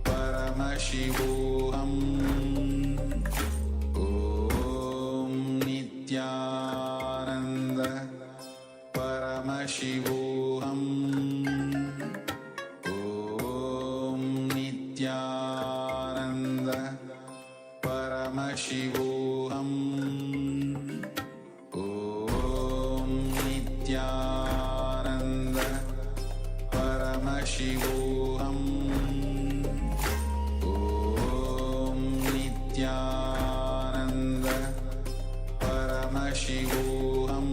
Paramashivoham. Om Nithyananda Paramashivoham. Om Nithyananda Paramashivoham. Om Nithyananda Paramashivoham. Nithyananda Paramashivoham.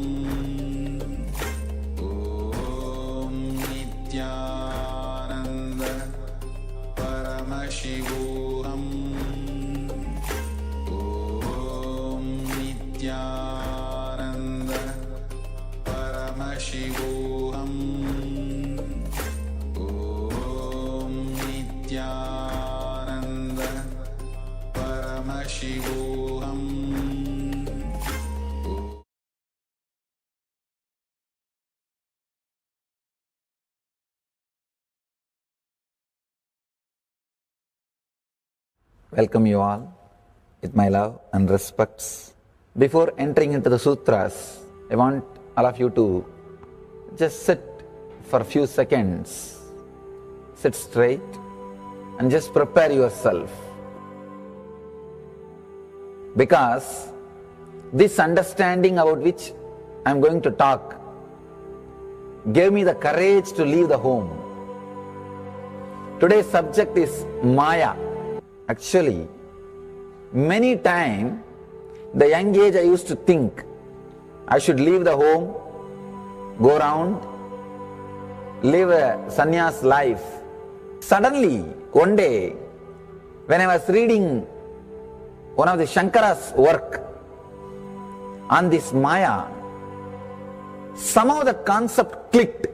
Om Nithyananda Paramashivoham. Om Nithyananda Paramashivoham. Om Nithyananda Paramashivoham. Welcome you all with my love and respects. Before entering into the sutras, I want all of you to just sit for a few seconds. Sit straight and just prepare yourself. Because this understanding about which I am going to talk gave me the courage to leave the home. Today's subject is Maya. Actually, many times, the young age I used to think I should leave the home, go around, live a sannyas life. Suddenly, one day, when I was reading one of the Shankara's work on this Maya, somehow the concept clicked.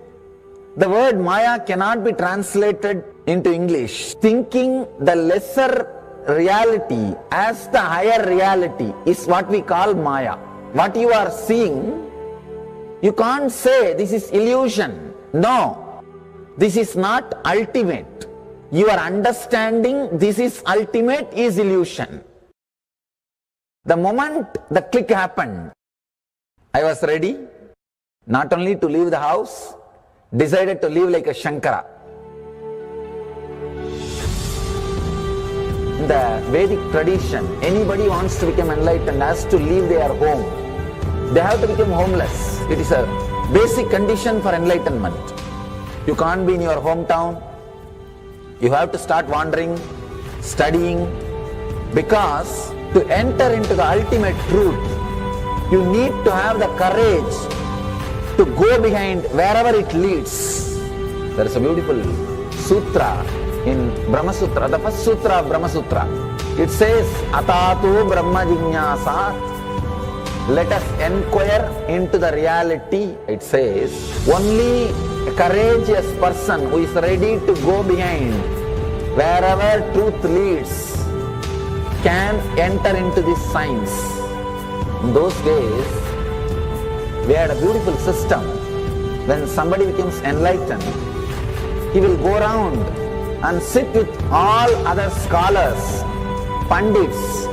The word Maya cannot be translated into English. Thinking the lesser reality as the higher reality is what we call Maya. What you are seeing, you can't say this is illusion. No, this is not ultimate. Your understanding this is ultimate is illusion. The moment the click happened, I was ready not only to leave the house, decided to live like a Shankara. In the Vedic tradition, anybody wants to become enlightened has to leave their home. They have to become homeless. It is a basic condition for enlightenment. You can't be in your hometown. You have to start wandering, studying, because to enter into the ultimate truth, you need to have the courage to go behind wherever it leads. There is a beautiful sutra in Brahma Sutra, the first sutra of Brahma Sutra. It says, Atatu Brahma Jignasat. Let us inquire into the reality. It says, only a courageous person who is ready to go behind wherever truth leads can enter into this science. In those days, we had a beautiful system. When somebody becomes enlightened, he will go around and sit with all other scholars, pandits,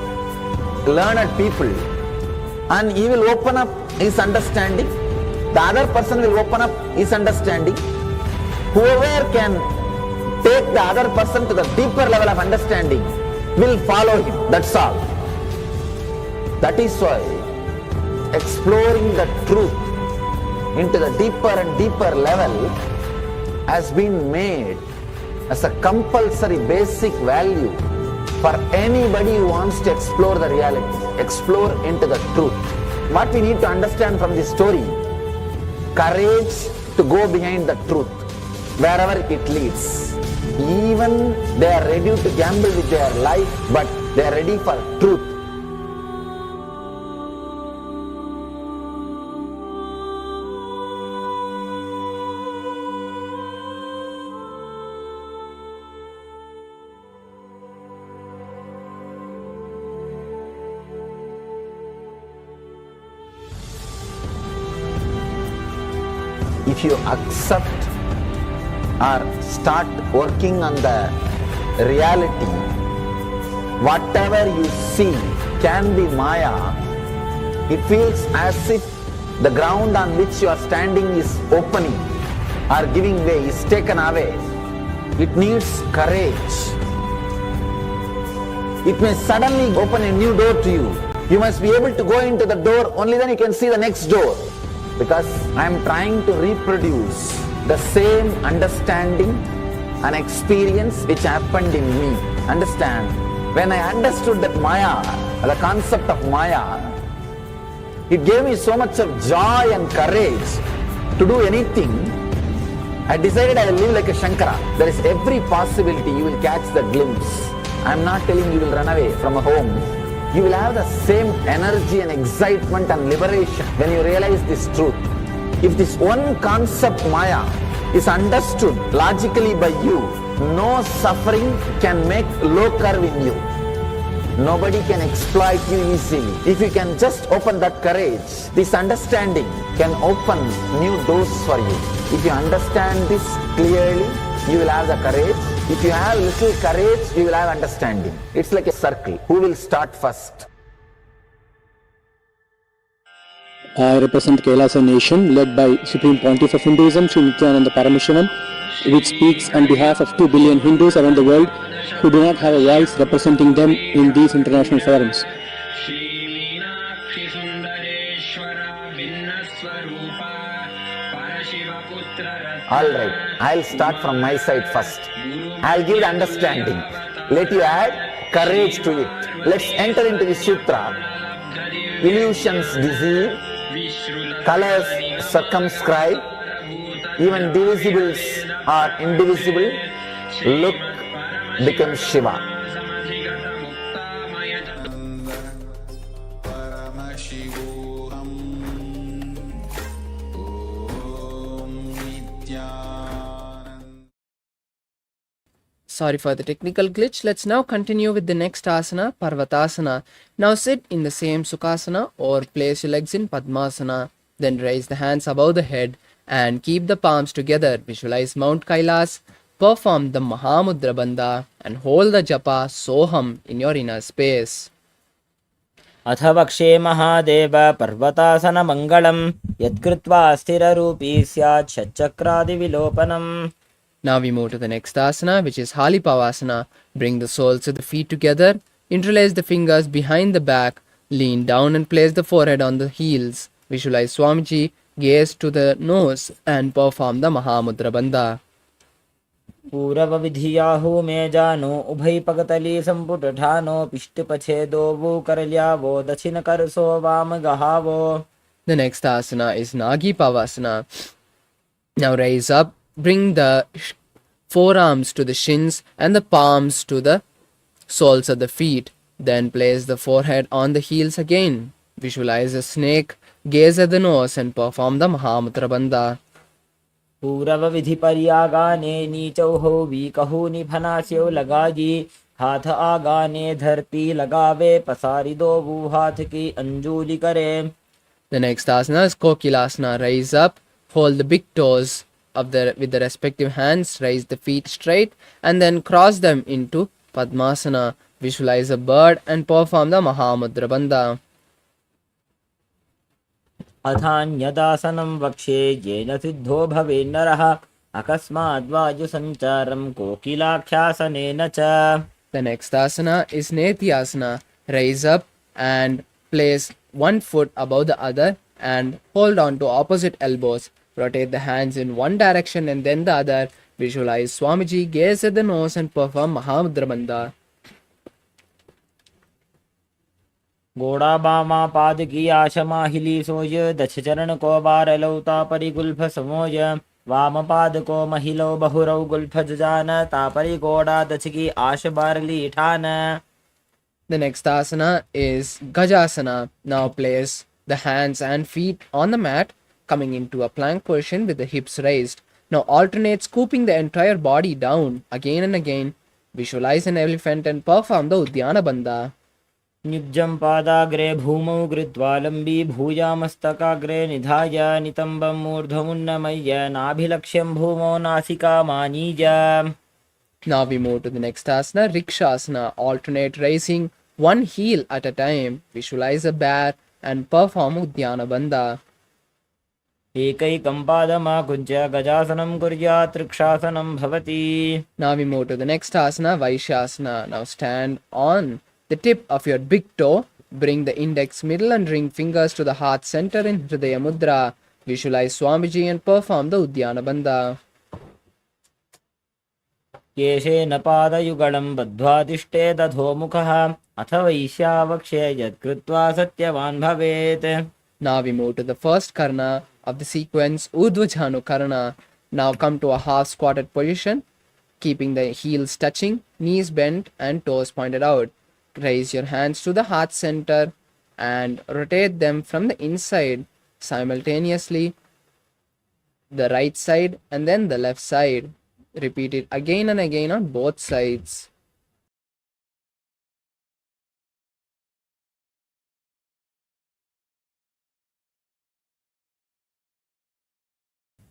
learned people, and he will open up his understanding. The other person will open up his understanding. Whoever can take the other person to the deeper level of understanding will follow him. That's all. That is why exploring the truth into the deeper and deeper level has been made as a compulsory basic value for anybody who wants to explore the reality, explore into the truth. What we need to understand from this story, courage to go behind the truth, wherever it leads. Even they are ready to gamble with their life, but they are ready for truth. If you accept or start working on the reality, whatever you see can be Maya. It feels as if the ground on which you are standing is opening or giving way, is taken away. It needs courage. It may suddenly open a new door to you. You must be able to go into the door, only then you can see the next door. Because I am trying to reproduce the same understanding and experience which happened in me. Understand? When I understood that Maya, the concept of Maya, it gave me so much of joy and courage to do anything. I decided I will live like a Shankara. There is every possibility you will catch the glimpse. I am not telling you will run away from a home. You will have the same energy and excitement and liberation when you realize this truth. If this one concept Maya is understood logically by you, no suffering can make low curve in you. Nobody can exploit you easily. If you can just open that courage, this understanding can open new doors for you. If you understand this clearly, you will have the courage. If you have little courage, you will have understanding. It's like a circle. Who will start first? I represent KAILASA nation led by Supreme Pontiff of Hinduism, Sri Nithyananda Paramashivoham, which speaks on behalf of 2 billion Hindus around the world who do not have a voice representing them in these international forums. Alright, I'll start from my side first. I'll give the understanding. Let you add courage to it. Let's enter into the sutra. Illusions deceive, colors circumscribe, even divisibles are indivisible. Look becomes Shiva. Paramashivoham. Om Nithyananda. Sorry for the technical glitch. Let's now continue with the next asana, Parvatasana. Now sit in the same Sukhasana or place your legs in Padmasana. Then raise the hands above the head and keep the palms together. Visualize Mount Kailas. Perform the Mahamudra Bandha and hold the japa Soham in your inner space. अथ वक्षे महादेव पर्वतासन मङ्गलं यत्कृत्वा स्थिररूपी स्यात् षट्चक्रादिविलोपनम्. Now we move to the next asana, which is Halipavasana. Bring the soles of the feet together. Interlace the fingers behind the back. Lean down and place the forehead on the heels. Visualize Swamiji. Gaze to the nose and perform the Mahamudra Bandha. पूरवविधियाहु मे जानो उभय पगतली संपुटठानो पिष्टपछेदो वो करल्यावो दक्षिण करसो वाम गहावो. The next asana is Nagi Pavasana. Now raise up. Bring the forearms to the shins and the palms to the soles of the feet. Then place the forehead on the heels again. Visualize a snake. Gaze at the nose and perform the Mahamudra Bandha. पूरवविधि पर्यागाने नीचौ वीकहु निफनास्यो लगाजी हाथ आगाने धरती लगावे पसारी दो वो हाथ की अंजूली करे. The next asana is Kokilasana. Rise up. Hold the big toes of with the respective hands. Raise the feet straight and then cross them into Padmasana. Visualize a bird and perform the Mahamudra Bandha. अथान्यदासनं वक्षे येन सिद्धो भवेन्नरः अकस्माद्वायुसञ्चारं कोकिलाख्यासनेन च. The next asana is Nithyananda. Rise up and place one foot above the other and hold on to opposite elbows. Rotate the hands in one direction and then the other. Visualize Swamiji. Gaze at the nose and perform Mahamudra Bandha. गोड़ा बामा पाद की आशमाहिली सोज दक्ष चरण को बार लौता परिगुल्फ समोज वाम पाद को महिलो बहुरौ Gulf जान तापरि गोड़ा दक्ष की आश बारली ठान. The next asana is Gajasana. Now place the hands and feet on the mat, coming into a plank position with the hips raised. Now alternate scooping the entire body down again and again. Visualize an elephant and perform the Uddiyana Bandha. निब्जं पादाग्रे भूमौ कृत्वा लम्बी भूयामस्तकाग्रे निधाय नितम्बं मूर्ध्वमुन्नमय्य नाभिलक्ष्यं भूमौ नासिकामानीय. Now we move to the next asana, Rikshasana. Alternate raising one heel at a time. Visualize a bear and perform Udyana Bandha. एकैकं पादमाकुज्य गजासनं कुर्यात् वृक्षासनं भवति. Now we move to the next asana, Vaishyasana. Now stand on the tip of your big toe. Bring the index, middle and ring fingers to the heart center in Hridaya Mudra. Visualize Swamiji and perform the Udyana Bandha. केशेन पादयुगलं बद्ध्वा तिष्ठेत् अधोमुखः अथ वैश्यावक्ष्ये यत्कृत्वा सत्यवान् भवेत्. Now we move to the first karna of the sequence, Urdhva Karna. Now come to a half squatted position, keeping the heels touching, knees bent and toes pointed out. Raise your hands to the heart center and rotate them from the inside simultaneously, the right side and then the left side. Repeat it again and again on both sides.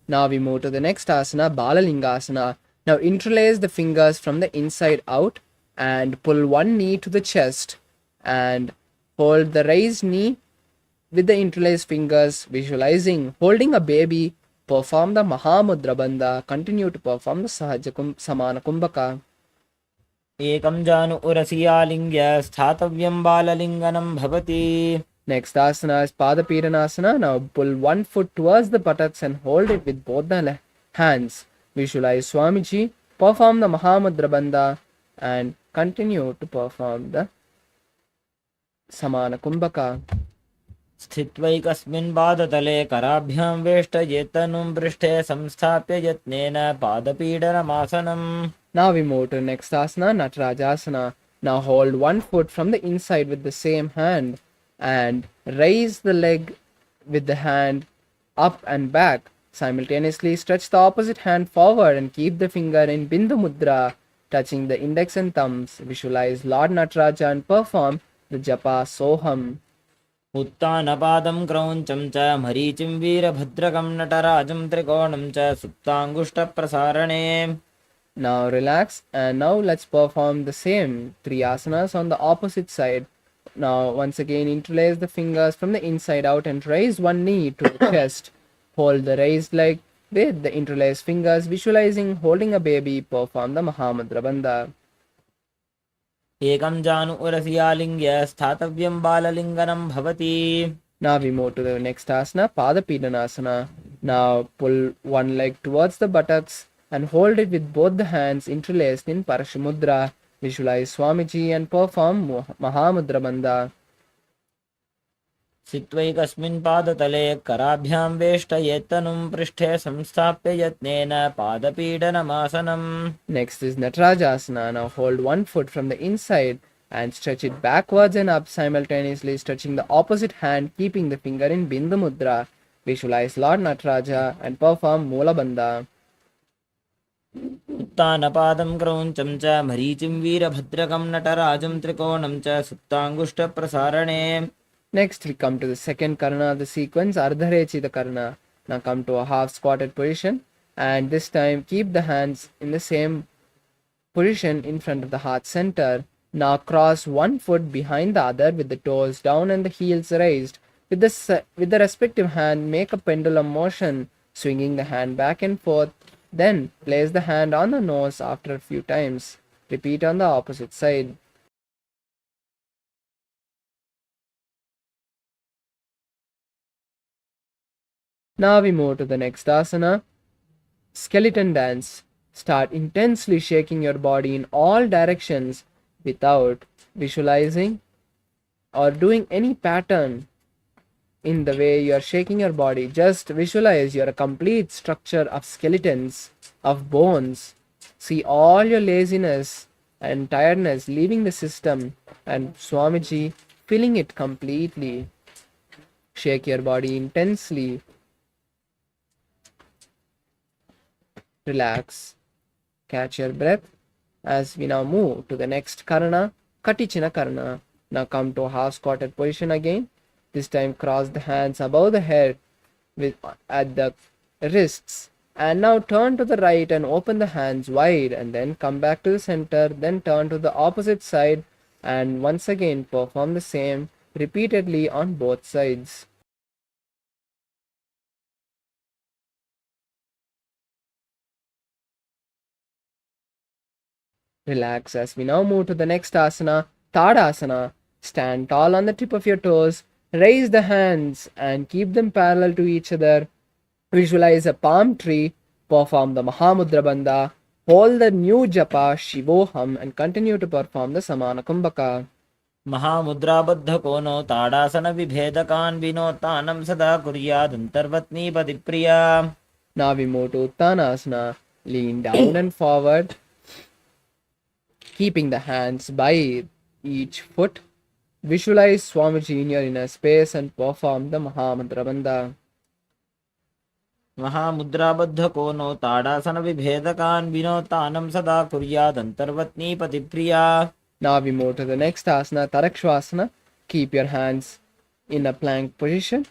Now we move to the next asana, Balalingasana. Now interlace the fingers from the inside out and pull one knee to the chest and hold the raised knee with the interlaced fingers, visualizing holding a baby. Perform the Mahamudra Bandha. Continue to perform the Samana Kumbhaka. एकं जानु उरसि आलिङ्ग्य स्थातव्यं बाललिङ्गनं भवति. Next asana is Padapidanasana. Now pull one foot towards the buttocks and hold it with both the hands. Visualize Swamiji, perform the Mahamudra Bandha and continue to perform the Samana Kumbhaka. स्थित्वैकस्मिन् पादतले कराभ्यां वेष्टयेत्तनुं पृष्ठे संस्थाप्य यत्नेन पादपीडनमासनम्. Now we move to the next asana, Natarajasana. Now hold one foot from the inside with the same hand and raise the leg with the hand up and back. Simultaneously stretch the opposite hand forward and keep the finger in Bindu Mudra, touching the index and thumbs. Visualize Lord Nataraja and perform the Japa Soham. उत्तानपादं क्रौञ्चं च मरीचिं वीरभद्रकं नटराजं त्रिकोणं च सुप्ताङ्गुष्ठप्रसारणे. Now relax and now let's perform the same three asanas on the opposite side. Now once again interlace the fingers from the inside out and raise one knee to the chest. Hold the raised leg with the interlaced fingers, visualizing holding a baby. Perform the Mahamudra Bandha. एकं जानु उरसि आलिङ्ग्य स्थातव्यं बाललिङ्गनं भवति. Now we move to the next asana, Padapidanasana. Now pull one leg towards the buttocks and hold it with both the hands interlaced in Parashamudra. Visualize Swamiji and perform Mahamudra Bandha. स्थित्वैकस्मिन् पादतले कराभ्यां वेष्टयेत्तनुं पृष्ठे संस्थाप्य यत्नेन पादपीडनमासनम्. Next is Natarajasana. Now hold one foot from the inside and stretch it backwards and up, simultaneously stretching the opposite hand, keeping the finger in Bindu Mudra. Visualize Lord Nataraja and perform Moola Bandha. उत्तानपादं क्रौञ्चं च मरीचिं वीरभद्रकं नटराजं त्रिकोणं च सुप्ताङ्गुष्ठप्रसारणे. Next we come to the second karna of the sequence, Ardharechita Karna. Now come to a half squatted position and this time keep the hands in the same position in front of the heart center. Now cross one foot behind the other with the toes down and the heels raised. With the respective hand, make a pendulum motion, swinging the hand back and forth. Then place the hand on the nose after a few times. Repeat on the opposite side. Now we move to the next asana, skeleton dance. Start intensely shaking your body in all directions without visualizing or doing any pattern in the way you are shaking your body. Just visualize your complete structure of skeletons, of bones. See all your laziness and tiredness leaving the system and Swamiji filling it completely. Shake your body intensely. Relax. Catch your breath as we now move to the next karana, Katichina Karna. Now come to a half squatted position again. This time cross the hands above the head with at the wrists, and now turn to the right and open the hands wide, and then come back to the center, then turn to the opposite side, and once again perform the same repeatedly on both sides. Relax as we now move to the next asana, Tadasana. Stand tall on the tip of your toes, raise the hands and keep them parallel to each other. Visualize a palm tree, perform the Mahamudra Bandha, hold the new japa Shivoham, and continue to perform the Samana Kumbhaka. महामुद्राबद्ध कोनो ताडासन विभेदकान् विनोत्तानं सदा कुर्यादन्तर्वत्नी पतिप्रिया. Now we move to Uttanasana. Lean down and forward, keeping the hands by each foot. Visualize Swamiji in your inner space and perform the Mahamudra Bandha. महामुद्राबद्ध कोनो ताडासन विभेदकान् विनोत्तानं सदा कुर्यादन्तर्वत्नी पतिप्रिया. Now we move to the next asana, Tarakshvasana. Keep your hands in a plank position,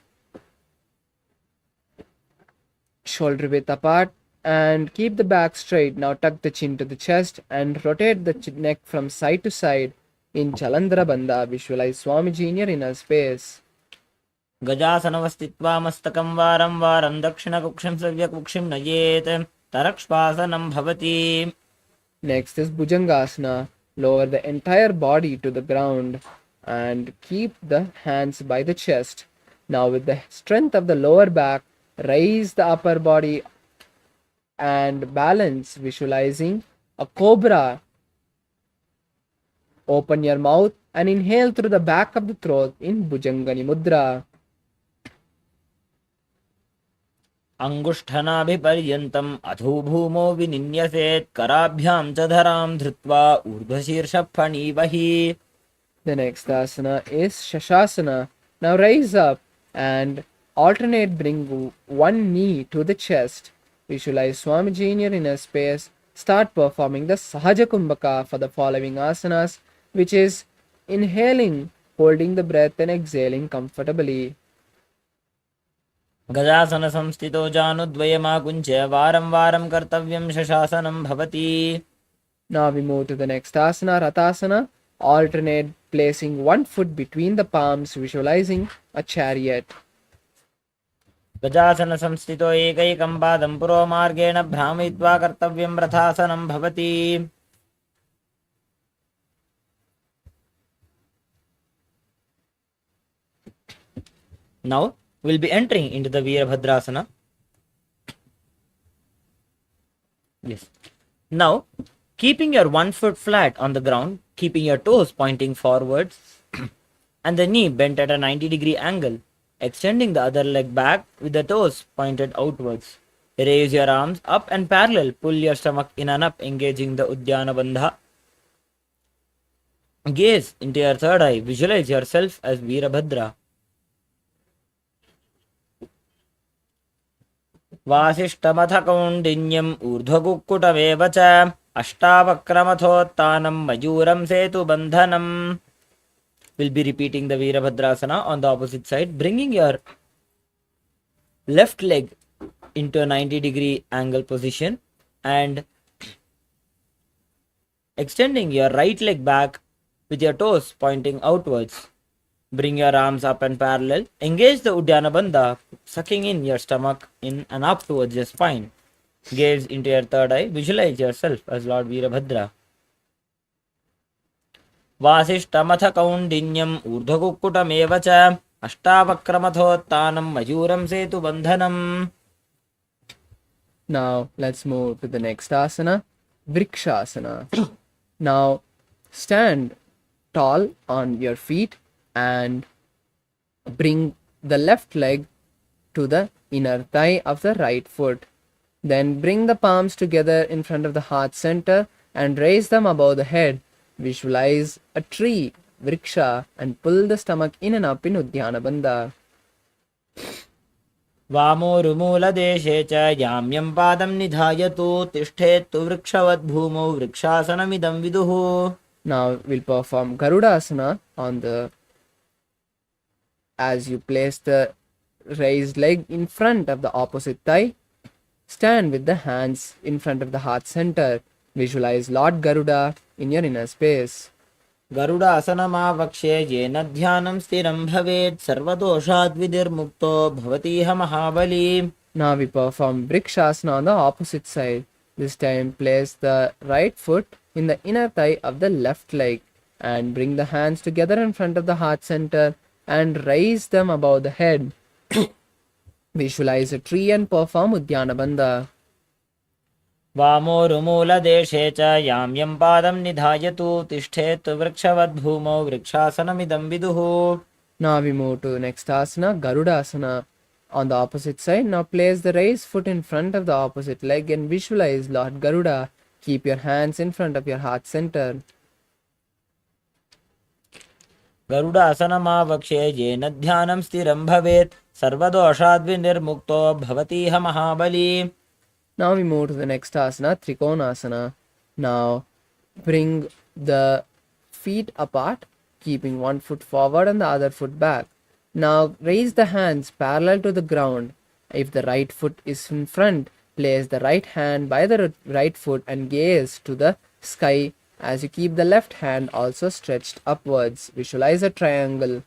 shoulder width apart, and keep the back straight. Now tuck the chin to the chest and rotate the neck from side to side in Chalandra Bandha. Visualize Swamiji in your inner space. गजासनवस्थित्वा मस्तकं वारं वारं दक्षिणकुक्षं सव्यकुक्षिं नयेत् तरक्ष्वासनं भवति. Next is Bhujangasana. Lower the entire body to the ground and keep the hands by the chest. Now with the strength of the lower back, raise the upper body and balance, visualizing a cobra. Open your mouth and inhale through the back of the throat in Bhujangani Mudra. अङ्गुष्ठनाभिपर्यन्तम् अधोभूमो विनिन्यसेत् कराभ्यां च धरां धृत्वा ऊर्ध्वशीर्षफणीवहि. The next asana is Shashasana. Now rise up and alternate, bring one knee to the chest. Visualize Swamiji in your inner space. Start performing the Sahaja Kumbhaka for the following asanas, which is inhaling, holding the breath and exhaling comfortably. गजासन संस्थितो जानुद्वयमाकुञ्च्य वारं वारं कर्तव्यं शशासनं भवति. Now we move to the next asana, Ratasana. Alternate, placing one foot between the palms, visualizing a chariot. गजासन संस्थितो एकैकं पादं पुरोमार्गेण भ्रामयित्वा कर्तव्यं रथासनं भवति. Now we'll be entering into the Virabhadrasana. Yes. Now, keeping your one foot flat on the ground, keeping your toes pointing forwards and the knee bent at a 90-degree angle, extending the other leg back with the toes pointed outwards. Raise your arms up and parallel, pull your stomach in and up, engaging the Uddiyana Bandha. Gaze into your third eye, visualize yourself as Virabhadra. वासिष्ठमथ कौण्डिन्यम् ऊर्ध्वकुक्कुटमेव च अष्टावक्रमथोत्थानं मयूरं सेतुबन्धनम्. We'll be repeating the Virabhadrasana on the opposite side, bringing your left leg into a 90-degree angle position and extending your right leg back with your toes pointing outwards. Bring your arms up and parallel. Engage the Uddiyana Bandha, sucking in your stomach in and up towards your spine. Gaze into your third eye. Visualize yourself as Lord Virabhadra. वासिष्ठमथ कौण्डिन्यम् ऊर्ध्वकुक्कुटमेव च अष्टावक्रमथोत्थानं मयूरं सेतुबन्धनम्. Now let's move to the next asana, Vrikshasana. Now stand tall on your feet and bring the left leg to the inner thigh of the right foot. Then bring the palms together in front of the heart center and raise them above the head. Visualize a tree, Vriksha, and pull the stomach in and up in Uddiyana Bandha. वामोरुमूलदेशे च याम्यं पादं निधायतु तिष्ठेत्तु वृक्षवद्भूमौ वृक्षासनमिदं विदुः. Now we'll perform Garudasana on the as you place the raised leg in front of the opposite thigh. Stand with the hands in front of the heart center. Visualize Lord Garuda in your inner space. गरुडासनमावक्ष्ये येन ध्यानं स्थिरं भवेत् सर्वदोषाद्विनिर्मुक्तो भवतीह महाबली. Now we perform Vrikshasana on the opposite side. This time place the right foot in the inner thigh of the left leg and bring the hands together in front of the heart center and raise them above the head. Visualize a tree and perform Udyana Bandha. वामोरुमूलदेशे च यां यं पादं निधायतु तिष्ठेत् वृक्षवद्भूमौ वृक्षासनमिदं विदुः. Now we move to the next asana, Garudasana. On the opposite side, now place the raised foot in front of the opposite leg and visualize Lord Garuda. Keep your hands in front of your heart center. गरुडासनमावक्ष्ये येन ध्यानं स्थिरं भवेत् सर्वदोषाद्विनिर्मुक्तो भवतीह महाबली. Now we move to the next asana, Trikonasana. Now bring the feet apart, keeping one foot forward and the other foot back. Now raise the hands parallel to the ground. If the right foot is in front, place the right hand by the right foot and gaze to the sky as you keep the left hand also stretched upwards. Visualize a triangle.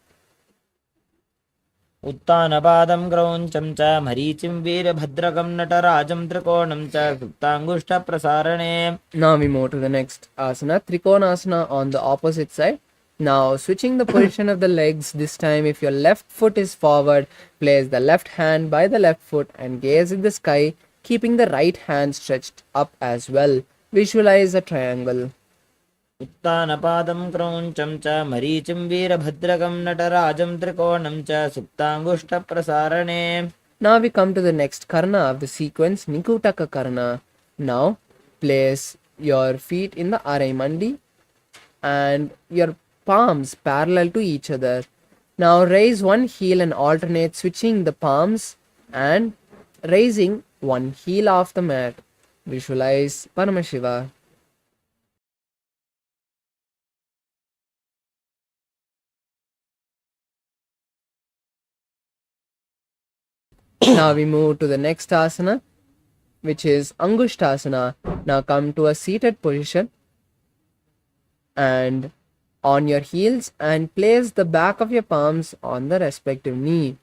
उत्तानपादं क्रौञ्चं च मरीचिं वीरभद्रकं नटराजं त्रिकोणं च सुप्ताङ्गुष्ठप्रसारणे. Now we move to the next asana, Trikonasana on the opposite side. Now switching the position of the legs, this time if your left foot is forward, place the left hand by the left foot and gaze at the sky, keeping the right hand stretched up as well. Visualize a triangle. उत्तानपादं क्रौञ्चं च मरीचिं वीरभद्रकं नटराजं त्रिकोणं च सुप्ताङ्गुष्ठप्रसारणे. Now we come to the next karna of the sequence, Nikutaka karna. Now place your feet in the Arai Mandi and your palms parallel to each other. Now raise one heel and alternate switching the palms and raising one heel off the mat. Visualize Paramashiva. Now we move to the next asana, which is Angushtasana. Now come to a seated position and on your heels and place the back of your palms on the respective knee.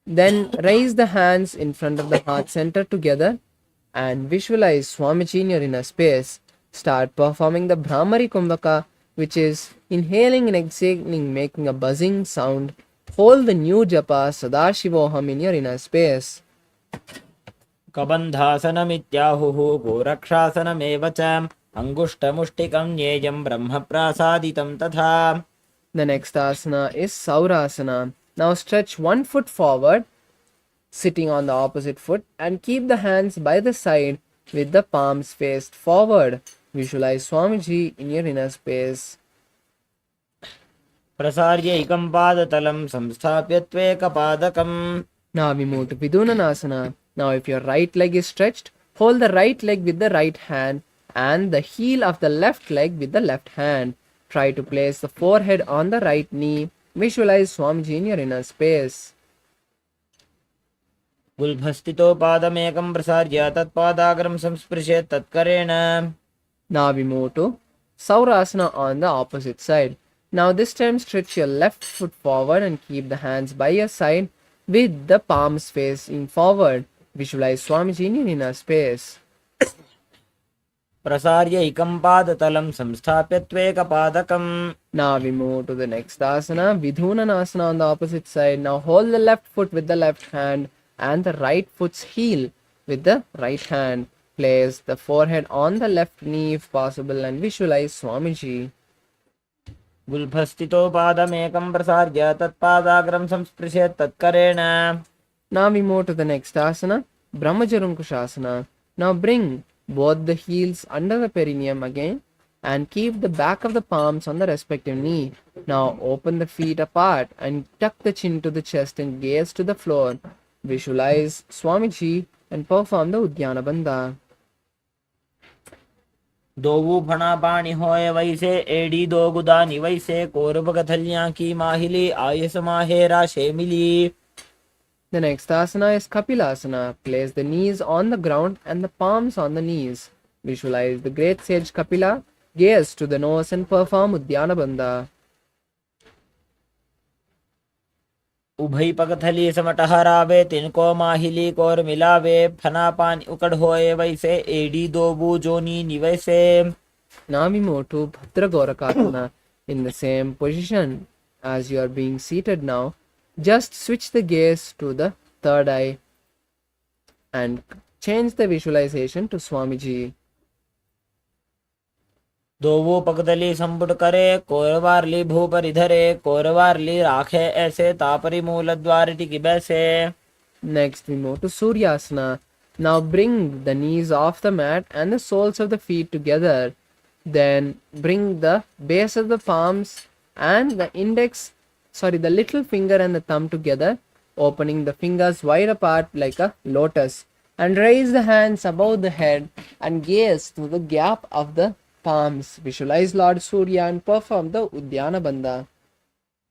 Then raise the hands in front of the heart center together and visualize Swamiji in your inner space. Start performing the Brahmari Kumbhaka, which is inhaling and exhaling, making a buzzing sound. Hold the new japa Sadashivoham in your inner space. कबन्धासनमित्याहुः गोरक्षासनमेव च अङ्गुष्ठमुष्टिकं ज्ञेयं ब्रह्मप्रासादितं तथा. The next asana is Saurasana. Now stretch one foot forward, sitting on the opposite foot, and keep the hands by the side with the palms faced forward. Visualize Swamiji in your inner space. प्रसार्यैकं पादतलं संस्थाप्य त्वेकपादकम्. Now we move to Vidunanasana. Now if your right leg is stretched, hold the right leg with the right hand and the heel of the left leg with the left hand. Try to place the forehead on the right knee. Visualize Swamiji in your inner space. गुल्भस्थितो पादमेकं प्रसार्य तत्पादाग्रं संस्पृशेत् तत्करेण. Now we move to Saurasana on the opposite side. Now this time stretch your left foot forward and keep the hands by your side with the palms facing forward. Visualize Swamiji in your inner space. प्रसार्यैकं पादतलं संस्थाप्य त्वेकपादकम्. Now we move to the next asana, Vidhunanasana on the opposite side. Now hold the left foot with the left hand and the right foot's heel with the right hand. Place the forehead on the left knee if possible and visualize Swamiji. गुल्भस्थितो पादमेकं प्रसार्य तत्पादाग्रं संस्पृशेत् तत्करेण. Now we move to the next asana, Brahmajarunkushasana. Now bring both the heels under the perineum again and keep the back of the palms on the respective knee. Now open the feet apart and tuck the chin to the chest and gaze to the floor. Visualize Swamiji and perform the Udyana Bandha. दोवू फणा पानी होए वैसे AD दो गुदानी वैसे कोरब कथलियां की माहिली आयस माहेरा शेमिली. The next asana is Kapilasana. Place the knees on the ground and the palms on the knees. Visualize the great sage Kapila. Gaze to the nose and perform Uddiyana Bandha. उभई पगथली समट हरावे तिनको माहिली core मिलावे फना पानी उकड़ होए वैसे एडी दोबू जोनी निवैसे. Now we move to Bhadra Gorakasana. In the same position as you are being seated now, just switch the gaze to the third eye and change the visualization to Swamiji. दोवो पगदली संपुट करे कोरवारली भूपर इधरे कोरवारली राखे ऐसे तापरी मूल द्वार टिकी बैसे. Next we move to Suryasana. Now bring the knees off the mat and the soles of the feet together. Then bring the base of the palms and the little finger and the thumb together, opening the fingers wide apart like a lotus, and raise the hands above the head and gaze through the gap of the palms. Visualize Lord Surya and perform the Uddiyana Bandha.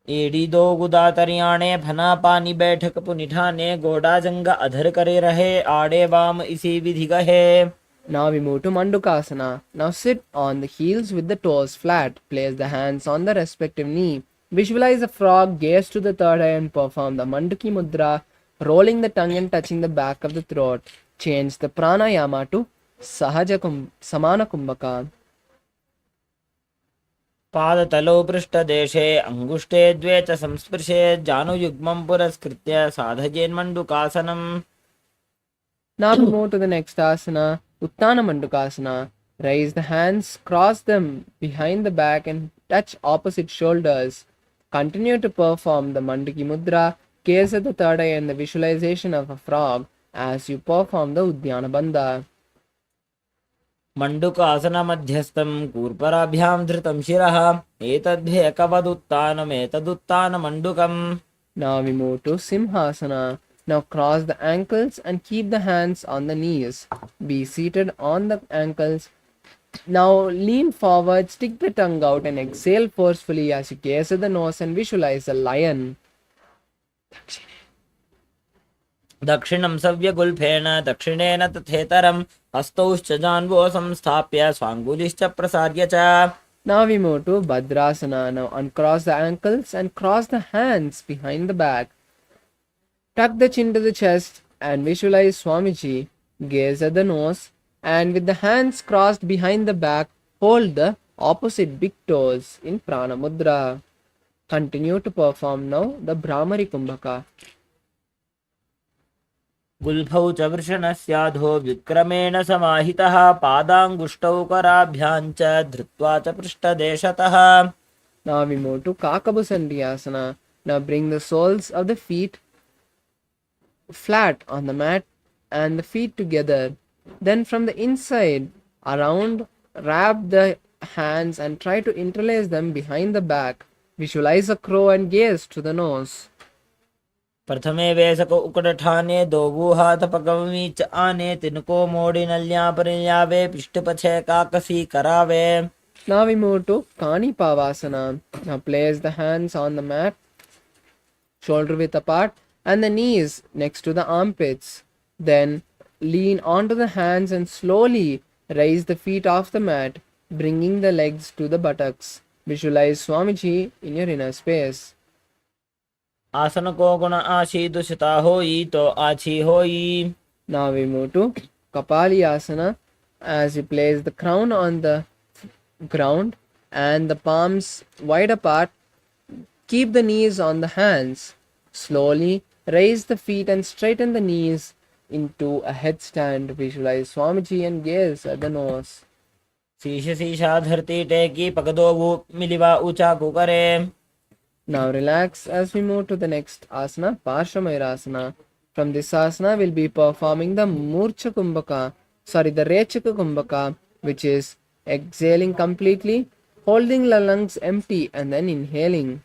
एडी दो गुदा तरियाणे फना पानी बैठक पुनिठाने गोडा जंग अधर करे रहे आड़े वाम इसी विधि गहे. Now we move to Mandukasana. Now sit on the heels with the toes flat. Place the hands on the respective knee. Visualize a frog, gaze to the third eye and perform the Manduki Mudra, rolling the tongue and touching the back of the throat. Change the pranayama to Samana Kumbhaka. पादतलौ पृष्ठदेशे अङ्गुष्ठे द्वे च संस्पृशे जानुयुग्मं पुरस्कृत्य साधयेन्मण्डुकासनम्. Now we move to the next asana, Uttana Mandukasana. Raise the hands, cross them behind the back and touch opposite shoulders. Continue to perform the Manduki Mudra, gaze at the third eye and the visualization of a frog as you perform the Uddiyana Bandha. मण्डुकासन मध्यस्थं कूर्पराभ्यां धृतं शिरः एतद्भेकवदुत्तानमेतदुत्तानमण्डुकम्. Now we move to Simhasana. Now cross the ankles and keep the hands on the knees. Be seated on the ankles. Now lean forward, stick the tongue out and exhale forcefully as you gaze at the nose and visualize a lion. दक्षिणं सव्यगुल्फेन दक्षिणेन तथेतरं हस्तौश्च जान्वो संस्थाप्य स्वाङ्गुलिश्च प्रसार्य च. Now we move to Bhadrasana. Now uncross the ankles and cross the hands behind the back. Tuck the chin to the chest and visualize Swamiji. Gaze at the nose and with the hands crossed behind the back, hold the opposite big toes in Prana Mudra. Continue to perform now the Brahmari Kumbhaka. गुल्फौ च वृषणस्याधो विक्रमेण समाहितः पादाङ्गुष्टौ कराभ्यां च धृत्वा च पृष्ठदेशतः. Now we move to Kakabusandhyasana. Now bring the soles of the feet flat on the mat and the feet together. Then from the inside around, wrap the hands and try to interlace them behind the back. Visualize a crow and gaze to the nose. प्रथमे वेसको उकडठाने दोवू हाथ पगमी च आने तिनको मोड़ी नल्या परिल्यावे पृष्ठपछे काकसी करावे. Now we move to Kani Pavasana. Now place the hands on the mat, shoulder width apart, and the knees next to the armpits. Then lean onto the hands and slowly raise the feet off the mat, bringing the legs to the buttocks. Visualize Swamiji in your inner space. आसन को गुण आशी दुषिता होई तो आछी होई. Now we move to Kapali Asana. As you place the crown on the ground and the palms wide apart, keep the knees on the hands. Slowly raise the feet and straighten the knees into a headstand. Visualize Swamiji and gaze at the nose. शीश शीशा धरती टेकी पगदो वो मिलिवा ऊंचा को करे. Now relax as we move to the next asana, Parshamayurasana. From this asana, we'll be performing the Murcha Kumbhaka, the Rechaka Kumbhaka, which is exhaling completely, holding the lungs empty and then inhaling.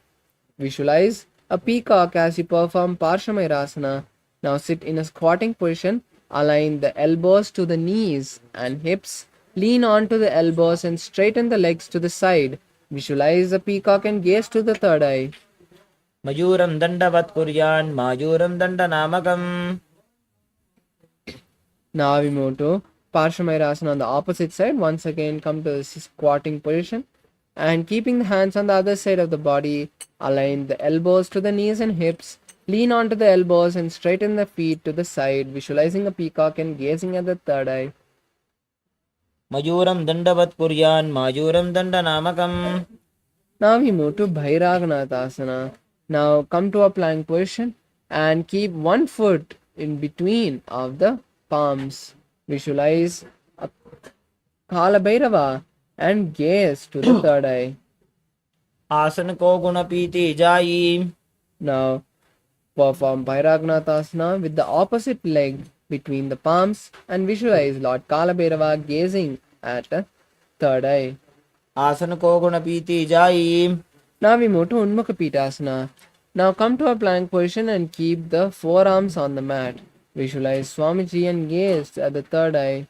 Visualize a peacock as you perform Parshamayurasana. Now sit in a squatting position, align the elbows to the knees and hips, Lean onto the elbows and straighten the legs to the side. Visualize a peacock and gaze to the third eye. मयूरं दण्डवत् कुर्यान् मायूरं दण्डनामकम्. Now we move to Parshamayurasana on the opposite side. Once again, come to the squatting position. And keeping the hands on the other side of the body, align the elbows to the knees and hips. Lean onto the elbows and straighten the feet to the side, visualizing a peacock and gazing at the third eye. मयूरं दण्डवत् कुर्यान् मायूरं दण्डनामकम्. Now we move to Bhairaganathasana. Now come to a plank position and keep one foot in between of the palms. Visualize a Kala Bhairava and gaze to the third eye. आसन को गुणपीति जायी. Now perform Bhairaganathasana with the opposite leg between the palms and visualize Lord Kala Bhairava gazing at the third eye. आसन को गुणपीति जायी. Now we move to Unmukha Pitasana. Now come to a plank position and keep the forearms on the mat. Visualize Swamiji and gaze at the third eye.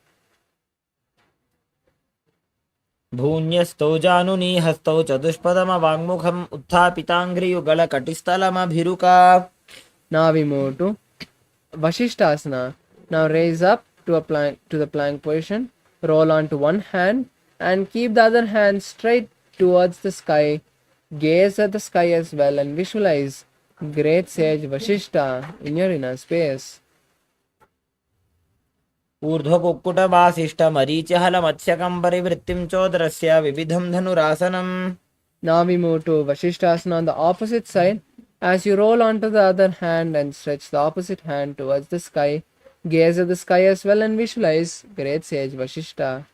भून्यस्तौ जानुनी हस्तौ चतुष्पदमवाङ्मुखम् उत्थापिताङ्घ्रियुगलकटिस्थलमभिरुका. Now we move to Vashishtasana. Now raise up to the plank position. Roll onto one hand and keep the other hand straight towards the sky. Gaze at the sky as well and visualize great sage Vashishta in your inner space. ऊर्ध्वकुक्कुटवासिष्ठमरीचिहलमत्स्यकं परिवृत्तिं चोदरस्य विविधं धनुरासनम्. Now we move to Vashishtasana on the opposite side. As you roll onto the other hand and stretch the opposite hand towards the sky, gaze at the sky as well and visualize great sage Vashishta.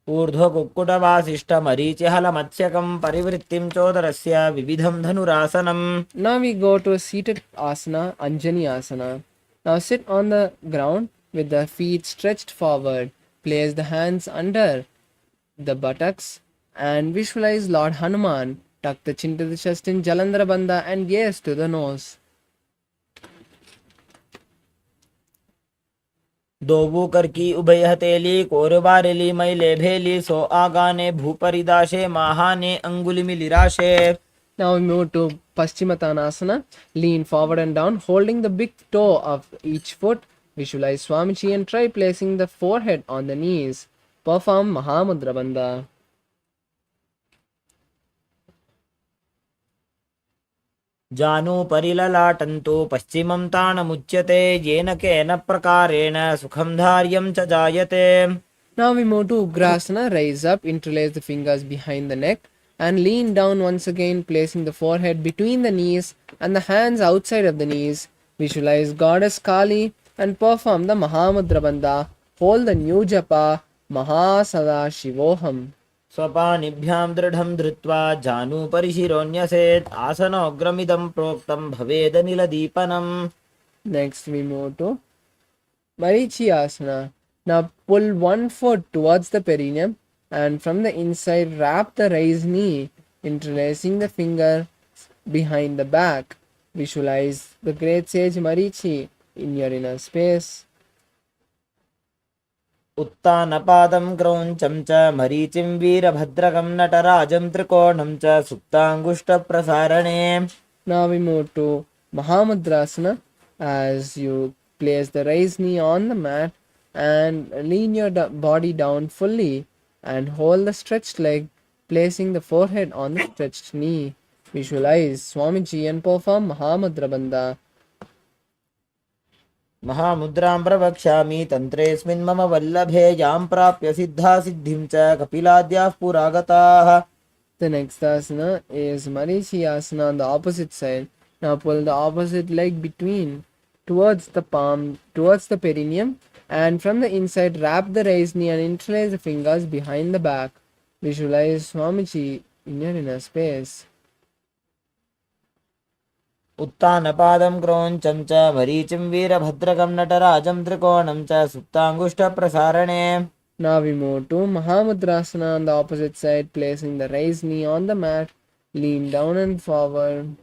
ऊर्ध्वकुक्कुटवासिष्ठमरीचिहलमत्स्यकं परिवृत्तिं चोदरस्य विविधं धनुरासनम्. Now we go to a seated asana, Anjani asana. Now sit on the ground with the feet stretched forward. Place the hands under the buttocks and visualize Lord Hanuman. Tuck the chin to the chest in Jalandhara Bandha and gaze to the nose. दोबू करकी उभय हथेली कोरबारेली मैले भेली सो आगाने भूपरिदाशे माहाने अंगुली मिलिराशे. Now we move to Paschimottanasana. Lean forward and down, holding the big toe of each foot. Visualize Swamiji and try placing the forehead on the knees. Perform Mahamudra Bandha. जानु परिललाटन्तु पश्चिमं ताणमुच्यते येन केन प्रकारेण सुखं धार्यं च जायते. Now we move to Ugrasana. Rise up, interlace the fingers behind the neck and lean down once again, placing the forehead between the knees and the hands outside of the knees. Visualize Goddess Kali and perform the Mahamudra Bandha. Hold the new japa Mahasada-shivoham. स्वपानिभ्यां दृढं धृत्वा जानुपरिशिरोऽन्यसेत् आसनोग्रमिदं प्रोक्तं भवेदनिलदीपनम्. Next we move to Marichi Asana. Now pull one foot towards the perineum and from the inside wrap the raised knee, interlacing the finger behind the back. Visualize the great sage Marichi in your inner space. उत्तानपादं क्रौञ्चं च मरीचिं वीरभद्रकं नटराजं त्रिकोणं च सुप्ताङ्गुष्ठप्रसारणे. Now we move to Mahamudrasana. As you place the raised knee on the mat and lean your body down fully and hold the stretched leg, placing the forehead on the stretched knee. Visualize Swamiji and perform Mahamudra Bandha. महामुद्रां प्रवक्ष्यामि तन्त्रेऽस्मिन् मम वल्लभे यां प्राप्य सिद्धा सिद्धिं च कपिलाद्याः पुरागताः. The next asana is Marichi Asana on the opposite side. Now pull the opposite leg between towards the palm, towards the perineum, and from the inside wrap the raised knee and interlace the fingers behind the back. Visualize Swamiji in your inner space. उत्तानपादं क्रौञ्चं च मरीचिं वीरभद्रकं नटराजं त्रिकोणं च सुप्ताङ्गुष्ठप्रसारणे. Now we move to Mahamudrasana on the opposite side, placing the raised knee on the mat, lean down and forward,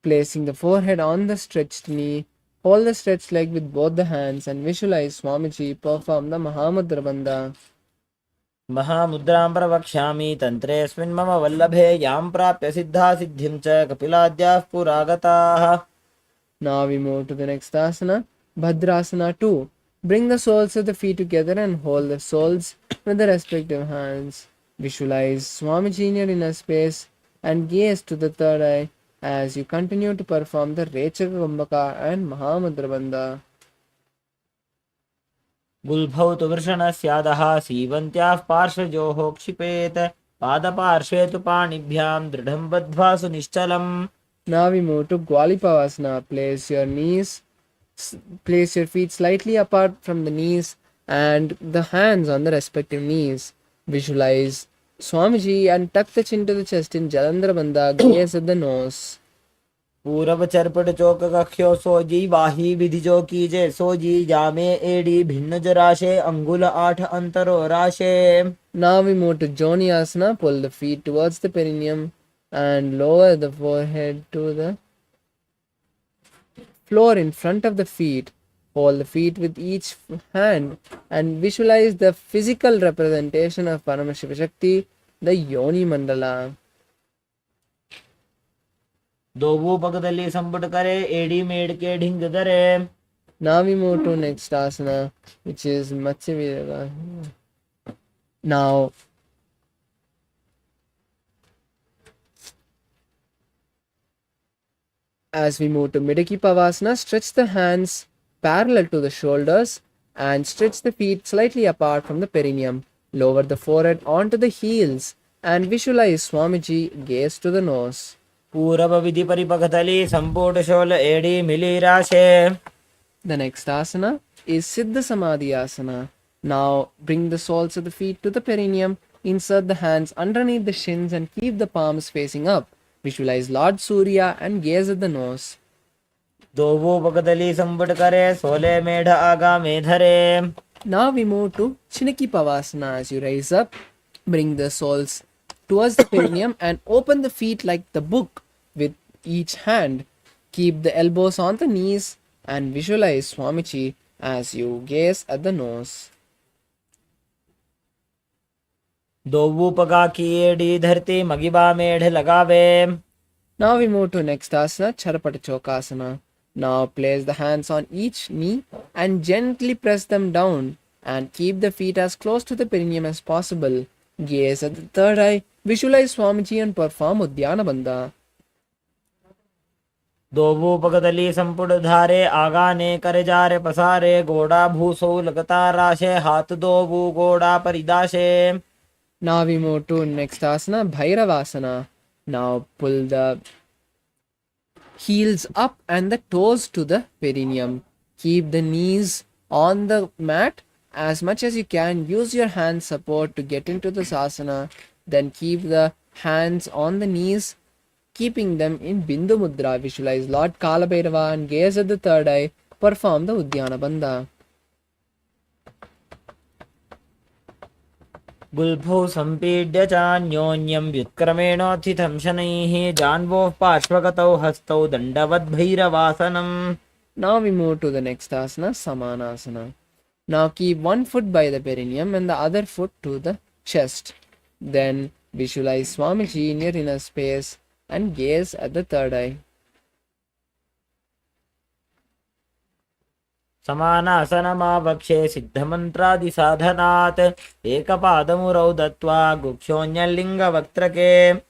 placing the forehead on the stretched knee, Hold the stretched leg with both the hands and visualize Swamiji perform the Mahamudra Bandha. महामुद्रां प्रवक्ष्यामि तन्त्रेऽस्मिन् मम वल्लभे यां प्राप्य सिद्धा सिद्धिं च कपिलाद्याः पुरागताः. Now we move to the next asana, Bhadrasana 2. Bring the soles of the feet together and hold the soles with the respective hands. Visualize Swamiji in your inner space and gaze to the third eye as you continue to perform the Rechaka Kumbhaka and Mahamudra Bandha. गुल्भौ तु वृषणस्यादः सीवन्त्याः पार्श्वयोः क्षिपेत् पादपार्श्वे तु पाणिभ्यां दृढं बद्ध्वा सुनिश्चलम्. Now we move to Gwalipavasana. Place your feet slightly apart from the knees and the hands on the respective knees. Visualize Swamiji and tuck the chin to the chest in Jalandhara Bandha, gaze at the nose. पूरब चरपट चौक कख्यो सोजी वाही विधि जो कीजे सोजी जामे AD भिन्न जराशे अंगुल 8 अंतरो राशे. Now we move to Joniasana. Pull the feet towards the perineum and lower the forehead to the floor in front of the feet. Hold the feet with each hand and visualize the physical representation of Paramashiva Shakti, the Yoni Mandala. दोवू पगदली संपुट करे AD made के ढिंग दरे. Now we move to next asana, which is Matsya Virava. Now, as we move to Midaki Pavasana, stretch the hands parallel to the shoulders and stretch the feet slightly apart from the perineum. Lower the forehead onto the heels and visualize Swamiji, gaze to the nose. पूरब विधि परिपगदली संपुट शोल एडी मिली राशे. The next asana is Siddha Samadhi Asana. Now bring the soles of the feet to the perineum, insert the hands underneath the shins and keep the palms facing up. Visualize Lord Surya and gaze at the nose. दोवू पगदली संपुट करे सोले मेढ आगा मेधरे. Now we move to Chinaki Pavasana. As you rise up, bring the soles towards the perineum and open the feet like the book with each hand. Keep the elbows on the knees and visualize Swamiji as you gaze at the nose. दोवू पगा की AD धरती मगिबा मेढ लगावे. Now we move to next asana, Charapata Chokasana. Now place the hands on each knee and gently press them down and keep the feet as close to the perineum as possible. Gaze at the third eye, visualize Swamiji and perform Udyana Bandha. दोवू पगदली संपुट धारे आगाने करे जारे पसारे गोड़ा भूसो लगता राशे हाथ दोवू गोड़ा परिदाशे. Now we move to next asana, Bhairavasana. Now pull the heels up and the toes to the perineum. Keep the knees on the mat as much as you can. Use your hand support to get into this asana. Then keep the hands on the knees, keeping them in Bindu Mudra. Visualize Lord Kalabhairava and gaze at the third eye. Perform the Udyana Bandha. गुल्फौ सम्पीड्य चान्योन्यं व्युत्क्रमेणोत्थितं शनैः जान्वोः पार्श्वगतौ हस्तौ दण्डवद्भैरवासनम्. Now we move to the next asana, Samanasana. Now keep one foot by the perineum and the other foot to the chest. Then visualize Swamiji in your inner space and gaze at the third eye. समानासनमावक्षे सिद्धमन्त्रादिसाधनात् एकपादमुरौ दत्त्वा गुक्षोऽन्यलिङ्गवक्त्रके.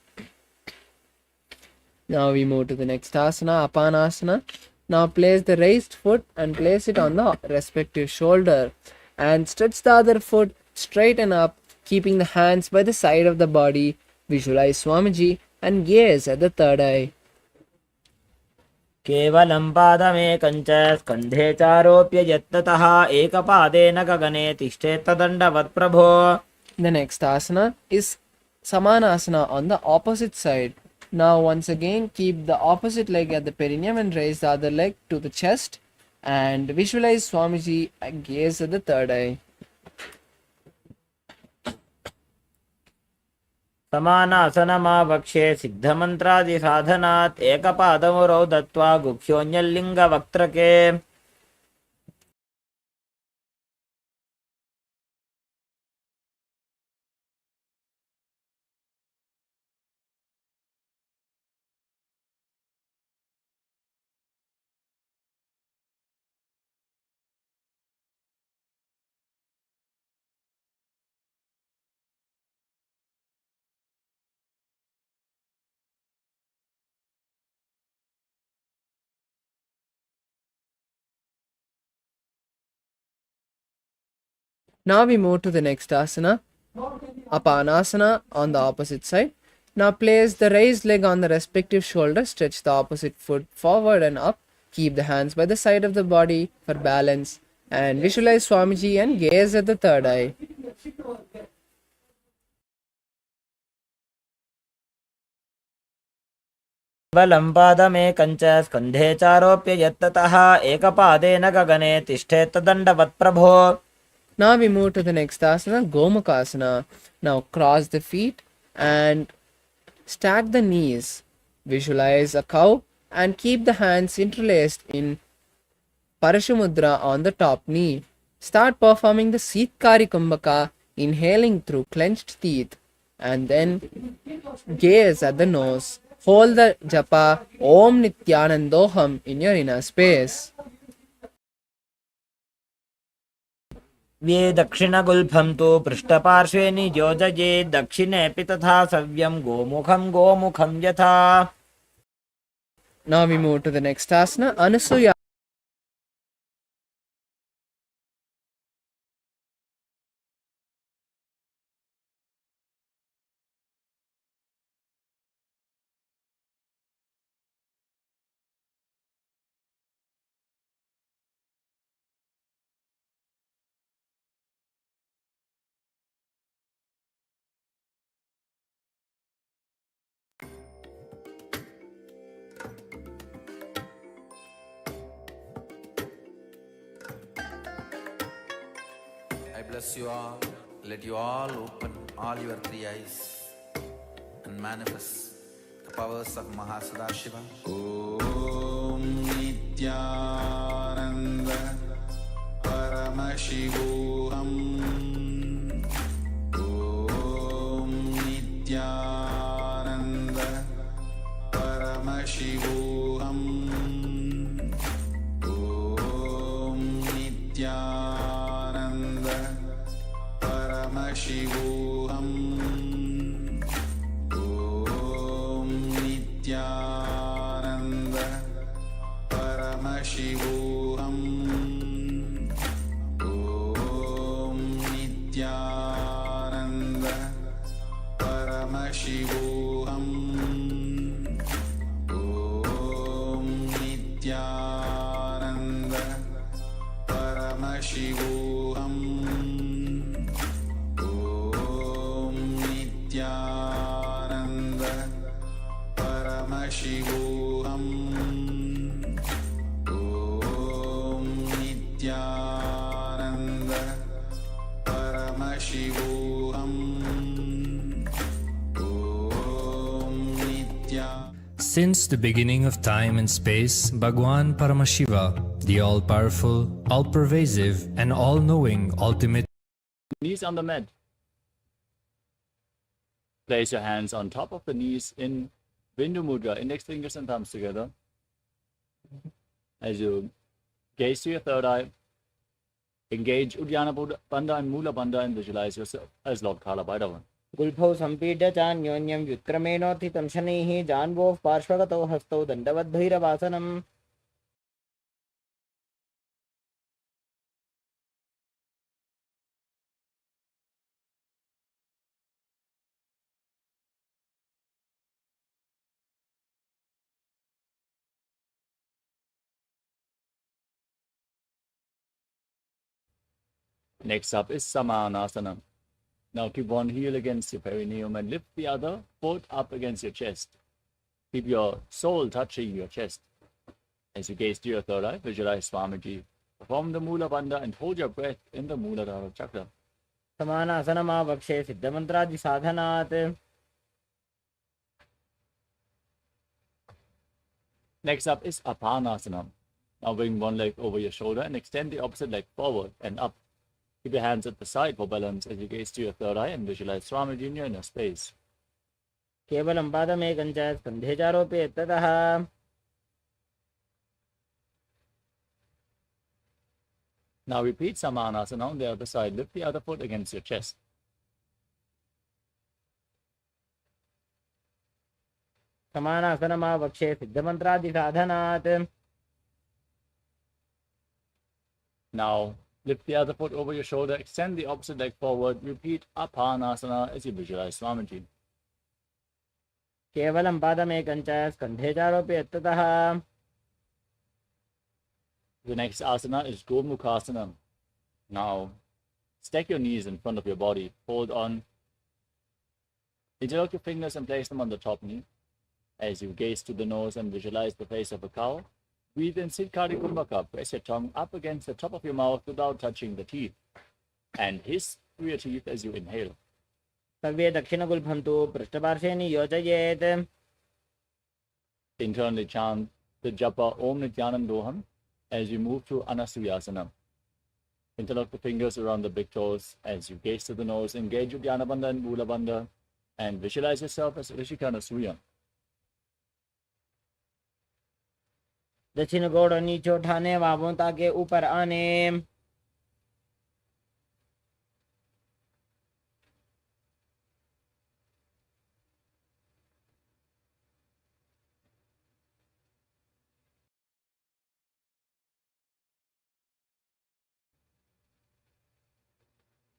Now we move to the next asana, Apanasana. Now place the raised foot and place it on the respective shoulder and stretch the other foot straight and up, keeping the hands by the side of the body. Visualize Swamiji and gaze at the third eye. केवलं पादमेकं च स्कन्धे चारोप्य यत्ततः एकपादेन गगने तिष्ठेत्तदण्डवत् प्रभो. The next asana is Samanasana on the opposite side. Now once again keep the opposite leg at the perineum and raise the other leg to the chest and visualize Swamiji and gaze at the third eye. समानासनमावक्ष्ये सिद्धमन्त्रादिसाधनात् एकपादमुरौ दत्त्वा गुह्योऽन्यल्लिङ्गवक्त्रके Now we move to the next asana, Apanasana, on the opposite side. Now place the raised leg on the respective shoulder, stretch the opposite foot forward and up, keep the hands by the side of the body for balance, and visualize Swamiji and gaze at the third eye. बलं पादमेकञ्च स्कन्धे चारोप्य यत्ततः एकपादेन गगने तिष्ठेत् दण्डवत् प्रभो. Now we move to the next asana, Gomukhasana. Now cross the feet and stack the knees. Visualize a cow and keep the hands interlaced in Parashamudra on the top knee. Start performing the Sitkari Kumbhaka, inhaling through clenched teeth, and then gaze at the nose. Hold the japa Om Nithyanandoham in your inner space. व्ये दक्षिणगुल्फं तु पृष्ठपार्श्वे नियोजयेत् दक्षिणेऽपि तथा सव्यं गोमुखं गोमुखं यथा. Now we move to the next asana, Anasuya. I bless you all. Let you all open all your three eyes and manifest the powers of Mahasadashiva. Om Nithyananda Paramashivoham. Om Nithyananda Paramashivoham. Om Nithyananda Paramashivoham. Om Nithyananda Paramashivoham. Om Nithyananda Paramashivoham. Om Nithyananda Paramashivoham. Om Nithyananda Paramashivoham. Om Nithyananda Paramashivoham. Om Nithyananda. Since the beginning of time and space, Bhagwan Paramashiva, the all-powerful, all-pervasive, and all-knowing ultimate Knees on the mat. Place your hands on top of the knees in Bindu Mudra, index fingers and thumbs together. As you gaze to your third eye, engage Uddiyana Bandha and Mula Bandha and visualize yourself as Lord Kala Bhairavan. गुल्फौ सम्पीड्य चान्योन्यं व्युत्क्रमेणोत्थितं शनैः जान्वोः पार्श्वगतौ हस्तौ दण्डवद्भैरवासनम्. Next up is Samanasana. Now keep one heel against your perineum and lift the other foot up against your chest. Keep your soul touching your chest. As you gaze to your third eye, visualize Swamiji. Perform the Mula Bandha and hold your breath in the Muladhara chakra. समानासनमावक्ष्ये सिद्धमन्त्रादिसाधनात् Next up is Apanasana. Now bring one leg over your shoulder and extend the opposite leg forward and up. Keep your hands at the side for balance as you gaze to your third eye and visualize Swamiji in your inner space. केवलं पादमेकं च स्कन्धे चारोपयेत् ततः Now repeat Samanasana on the other side. Lift the other foot against your chest. समानासनमावक्षे सिद्धमन्त्रादिसाधनात्. Now lift the other foot over your shoulder, extend the opposite leg forward. Repeat Apanasana as you visualize Swamiji. केवलं पादमेकं च स्कन्धे चारोपयेत् ततः. The next asana is Gomukhasana. Now stack your knees in front of your body. Hold on. Interlock your fingers and place them on the top knee. As you gaze to the nose and visualize the face of a cow, breathe in Siddhkari Kumbhaka. Press your tongue up against the top of your mouth without touching the teeth. And hiss through your teeth as you inhale. सर्वे दक्षिणगुल्फं तु पृष्ठपार्श्वे नियोजयेत्. Internally chant the japa Om Nithyananda as you move to Anasuyasana. Interlock the fingers around the big toes as you gaze to the nose, engage your Dhyana Bandha and Mula Bandha, and visualize yourself as Rishikana. दक्षिण गोड़ नीचे उठाने बाहों ताकि ऊपर आने.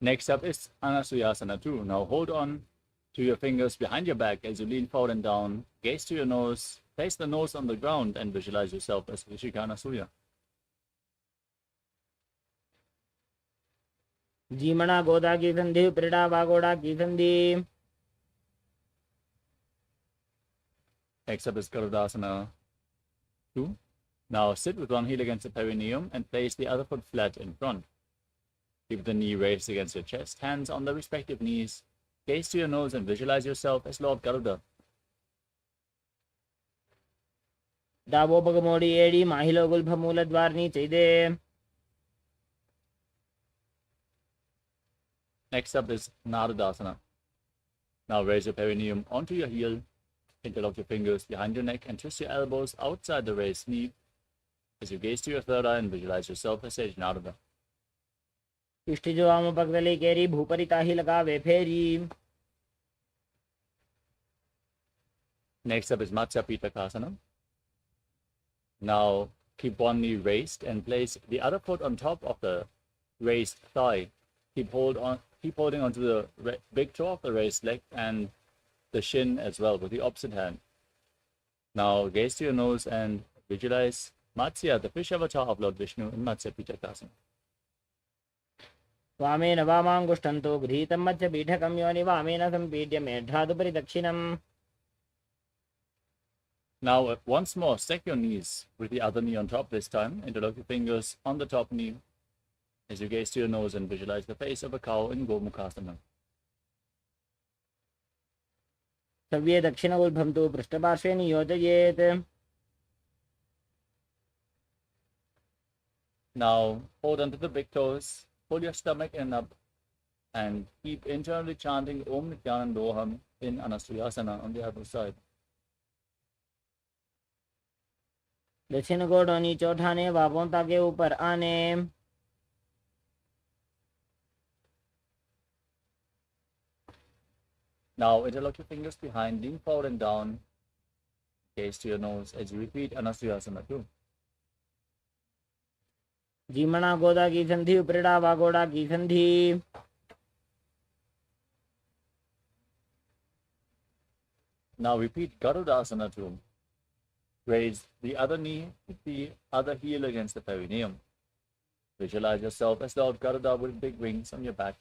Next up is Anasuyasana 2. Now hold on to your fingers behind your back as you lean forward and down. Gaze to your nose, place the nose on the ground and visualize yourself as Rishikana. जीमणा गोदा की संधि प्रीड़ा वागोड़ा की संधि. Next up is Garudasana 2. Now sit with one heel against the perineum and place the other foot flat in front. Keep the knee raised against your chest, hands on the respective knees. Gaze to your nose and visualize yourself as Lord Garuda. डाबो पग मोड़ी एड़ी माहिलो Gulf मूल द्वार नीचे दे. Next up is Narudasana. Now raise your perineum onto your heel. Interlock your fingers behind your neck and twist your elbows outside the raised knee as you gaze to your third eye and visualize yourself as Sage Naruda. इष्टि जो आम पगदली केरी भूपरी ताही लगावे फेरी. Next up is Matsya Pitakasana. Now keep one knee raised and place the other foot on top of the raised thigh. Keep holding onto the big toe of the raised leg and the shin as well with the opposite hand. Now gaze to your nose and visualize Matsya, the fish avatar of Lord Vishnu, in Matsya Pitakasana. वामेन वामाङ्गुष्ठन्तो गृहीतं मध्य पीठकं योनि वामेन सम्पीड्य मेढ्रादुपरि दक्षिणम्. Now once more, stack your knees with the other knee on top this time. Interlock your fingers on the top knee as you gaze to your nose and visualize the face of a cow in Gomukhasana. सव्ये दक्षिणगुल्फं तु पृष्ठपार्श्वे नियोजयेत्. Now hold onto the big toes, pull your stomach in up, and keep internally chanting Om Nithyananda in Anasuyasana on the other side. दक्षिण गोड़ नीचे उठाने बाहों ताकि ऊपर आने. Now interlock your fingers behind, lean forward and down, gaze to your nose as you repeat Anasuyasana 2. जीमणा गोदा की संधि प्रीड़ा वागोड़ा की संधि. Now repeat Garudasana 2. Raise the other knee with the other heel against the perineum. Visualize yourself as Lord Garuda with big wings on your back.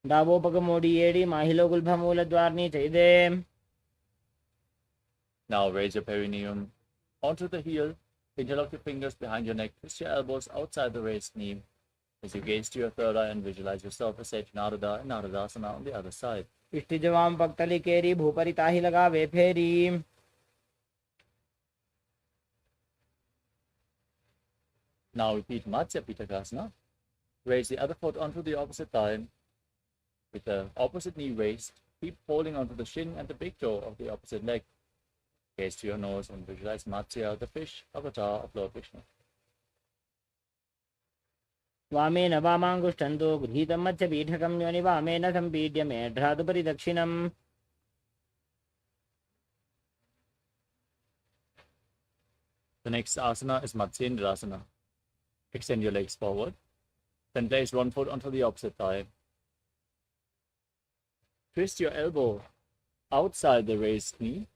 डाबो पग मोड़ी एड़ी माहिलो Gulf मूल द्वार नीचे दे. Now raise your perineum onto the heel. Interlock your fingers behind your neck. Twist your elbows outside the raised knee. As you gaze to your third eye and visualize yourself as Sage Narada and Naradasana on the other side. इष्टिजवाम पक्तली केरी भूपरि ताहि लगावे फेरी. Now repeat Matsya Pitakasana. Raise the other foot onto the opposite thigh with the opposite knee raised. Keep holding onto the shin and the big toe of the opposite leg. Gaze to your nose and visualize Matsya, the fish avatar of Lord Vishnu. वामेन वामाङ्गुष्ठन्तो गृहीतं मत्स्यपीठकं योनि वामेन सम्पीड्य मेढ्रादुपरि दक्षिणम्. The next asana is Matsyendrasana. Extend your legs forward. Then place one foot onto the opposite thigh. Twist your elbow outside the raised knee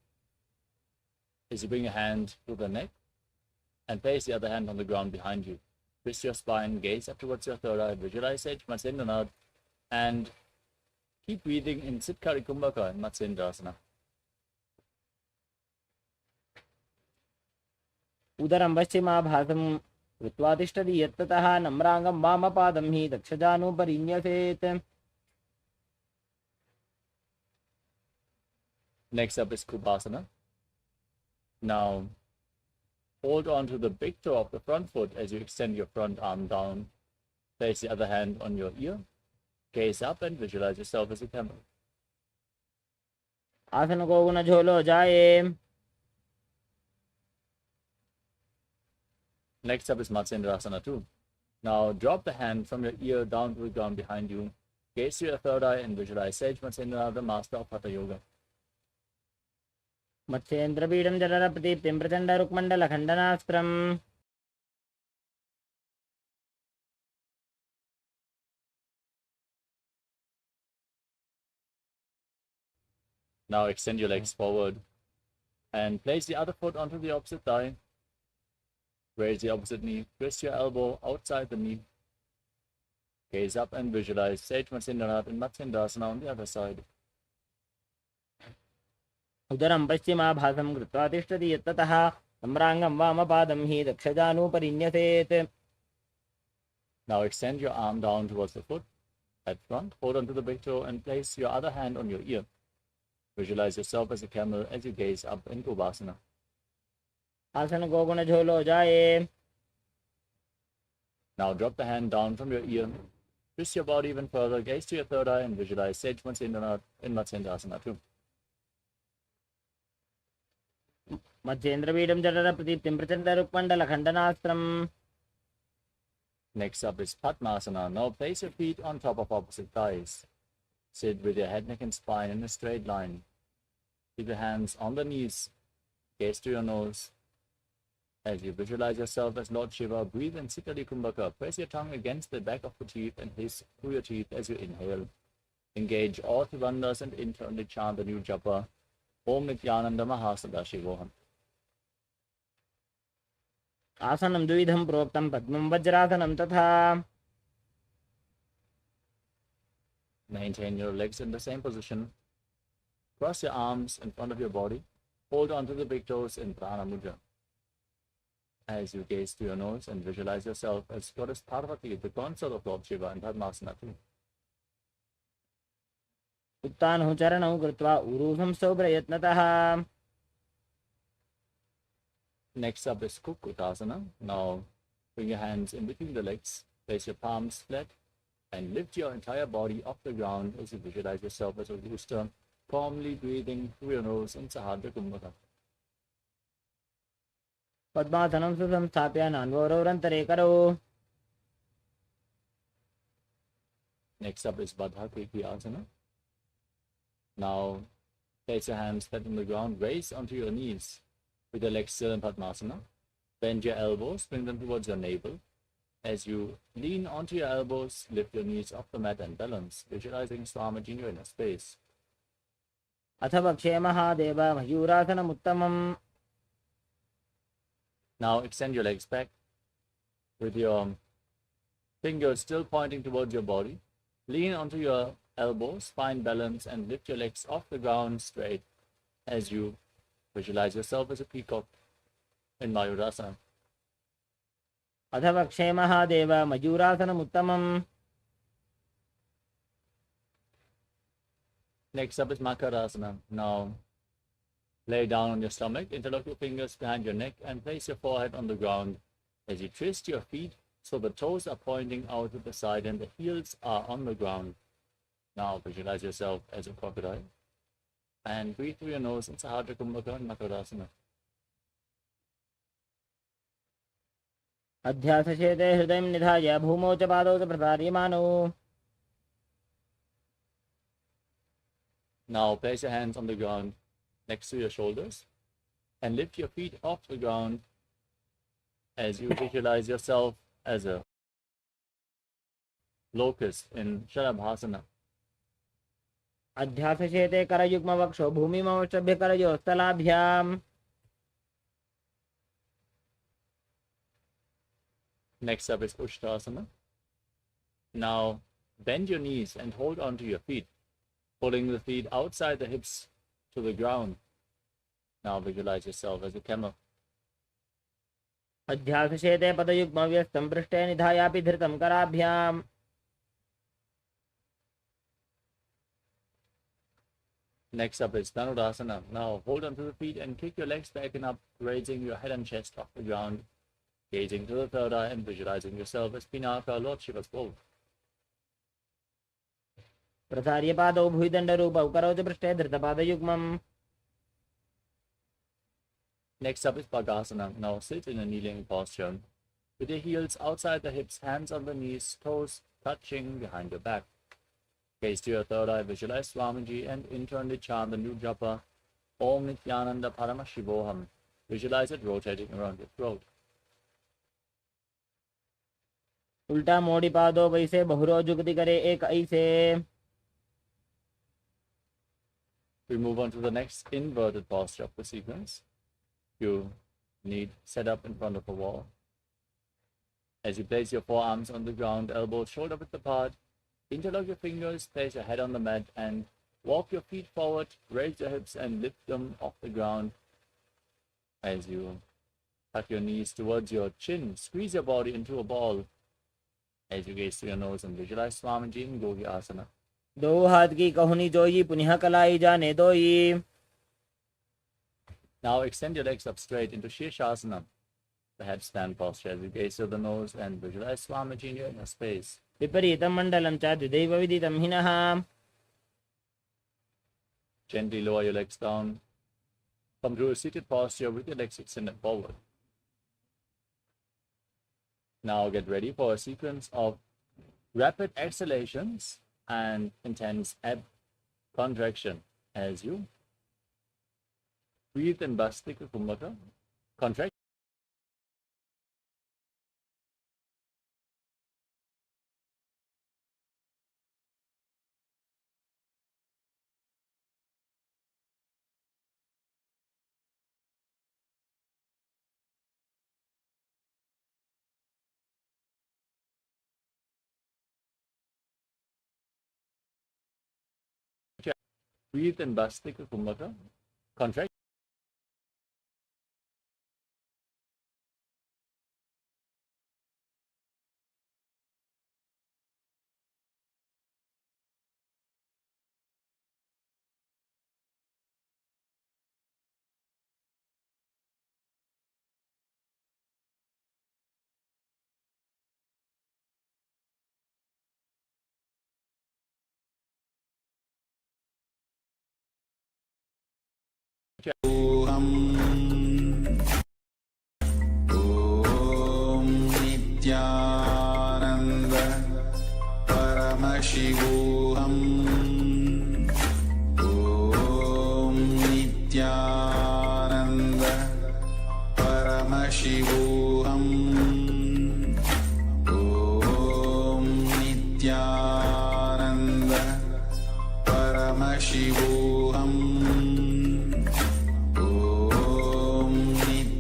as you bring a hand to the neck and place the other hand on the ground behind you. Twist your spine, gaze up towards your third eye, visualize Sage Matsyendranath, and keep breathing in Siddhkari Kumbhaka in Matsyendrasana. उदरं पश्चिमाभासं कृत्वा तिष्ठति यत्ततः नम्राङ्गं वामपादं हि दक्षजानुपरिन्यसेत्. Next up is Kupasana. Now, hold on to the big toe of the front foot as you extend your front arm down. Place the other hand on your ear. Gaze up and visualize yourself as a camel. आसन को गुण झोलो जाए. Next up is Matsyendrasana too. Now, drop the hand from your ear down to the ground behind you. Gaze to your third eye and visualize Sage Matsyendranath, the master of Hatha Yoga. मत्स्येन्द्रपीडं जठरप्रदीप्तिं प्रचण्डरुक्मण्डलखण्डनास्त्रम्. Now extend your legs forward and place the other foot onto the opposite thigh. Raise the opposite knee, twist your elbow outside the knee. Gaze up and visualize Sage Matsyendranath and Matsyendrasana on the other side. उदरं पश्चिमाभासं कृत्वा तिष्ठति यत्ततः नम्राङ्गं वामपादं हि दक्षजानुपरिन्यसेत्. Now extend your arm down towards the foot at front, hold onto the big toe and place your other hand on your ear. Visualize yourself as a camel as you gaze up in Kupasana. आसन को गुण झोलो जाए. Now drop the hand down from your ear, twist your body even further, gaze to your third eye and visualize Sage Matsyendranath in Matsyendrasana too. मत्स्येन्द्रपीडं जठरप्रदीप्तिं प्रचण्डरुक्मण्डलखण्डनास्त्रम्. Next up is Padmasana. Now place your feet on top of opposite thighs. Sit with your head, neck and spine in a straight line. Keep your hands on the knees. Gaze to your nose. As you visualize yourself as Lord Shiva, breathe in Siddhkari Kumbhaka. Press your tongue against the back of the teeth and hiss through your teeth as you inhale. Engage all trivandhas and internally chant the new japa. Om Nithyananda Rudras. आसनं द्विविधं प्रोक्तं पद्मं वज्रासनं तथा. Maintain your legs in the same position. Cross your arms in front of your body. Hold on to the big toes in Prana Mudra. As you gaze to your nose and visualize yourself as Goddess Parvati, the consort of Lord Shiva in Padmasana too. उत्तानौ चरणौ कृत्वा उरुसंस्थौ प्रयत्नतः. Next up is Kukutasana. Now bring your hands in between the legs, place your palms flat, and lift your entire body off the ground as you visualize yourself as a rooster, calmly breathing through your nose in Sahadra Kumbhaka. पद्मासनं सुसंस्थाप्य नान्वोरन्तरे करौ. Next up is Baddha Krityasana. Now place your hands flat on the ground, raise onto your knees with your legs still in Padmasana. Bend your elbows, bring them towards your navel. As you lean onto your elbows, lift your knees off the mat and balance, visualizing Swamiji in your inner space. अथ वक्षे Mahadev मयूरासनमुत्तमम्. Now extend your legs back with your fingers still pointing towards your body. Lean onto your elbows, find balance, and lift your legs off the ground straight as you visualize yourself as a peacock in Mayurasana. अथ वक्षे Mahadev मयूरासनमुत्तमम्. Next up is Makarasana. Now, lay down on your stomach, interlock your fingers behind your neck, and place your forehead on the ground as you twist your feet so the toes are pointing out to the side and the heels are on the ground. Now, visualize yourself as a crocodile and breathe through your nose in Sahadra Kumbhaka and Makarasana. अध्यासचेते हृदयं निधाय भूमौ च पादौ च प्रसार्यमानौ. Now, place your hands on the ground next to your shoulders and lift your feet off the ground as you visualize yourself as a locust in Shalabhasana. अध्यासचेते करयुग्मवक्षो भूमिमवष्टभ्य करयोस्तलाभ्याम्. Next up is Ushtrasana. Now, bend your knees and hold on to your feet, pulling the feet outside the hips to the ground. Now visualize yourself as a camel. अध्यासचेते पदयुग्मव्यस्तं पृष्ठे निधायापि धृतं कराभ्याम्. Next up is Dhanurasana. Now hold on to the feet and kick your legs back and up, raising your head and chest off the ground, gazing to the third eye and visualizing yourself as Pinaka, Lord Shiva's bow. प्रसार्य पादौ भुजदण्डरूपौ करौ च पृष्ठे धृतपादयुग्मम्. Next up is Bhagasana. Now sit in a kneeling posture with your heels outside the hips, hands on the knees, toes touching behind your back. Gaze to your third eye, visualize Swamiji and internally chant the new japa Om Nithyananda Paramashivoham. Visualize it rotating around your throat. उल्टा मोड़ी पादो वैसे बहुरो जुगति करे एक ऐसे. We move on to the next inverted posture of the sequence. You need set up in front of a wall. As you place your forearms on the ground, elbows shoulder width apart, interlock your fingers, place your head on the mat, and walk your feet forward, raise your hips and lift them off the ground. As you tuck your knees towards your chin, squeeze your body into a ball. As you gaze through your nose and visualize Swamiji in Gogi Asana. दो हाथ की कहुनी जोई पुनः कलाई जाने दोई. Now extend your legs up straight into Shirshasana, the headstand posture, as you gaze through the nose and visualize Swamiji in your inner space. विपरीतं मण्डलं च द्विदैव विदितं हिनः. Gently lower your legs down. Come to a seated posture with your legs extended forward. Now get ready for a sequence of rapid exhalations and intense ebb contraction as you breathe in Bastika Kumbhaka, contract. Breathe in Bastika Kumbhaka, contract. Om Nithyananda Paramashivoham. Om Nithyananda Paramashivoham. Om Nithyananda Paramashivoham.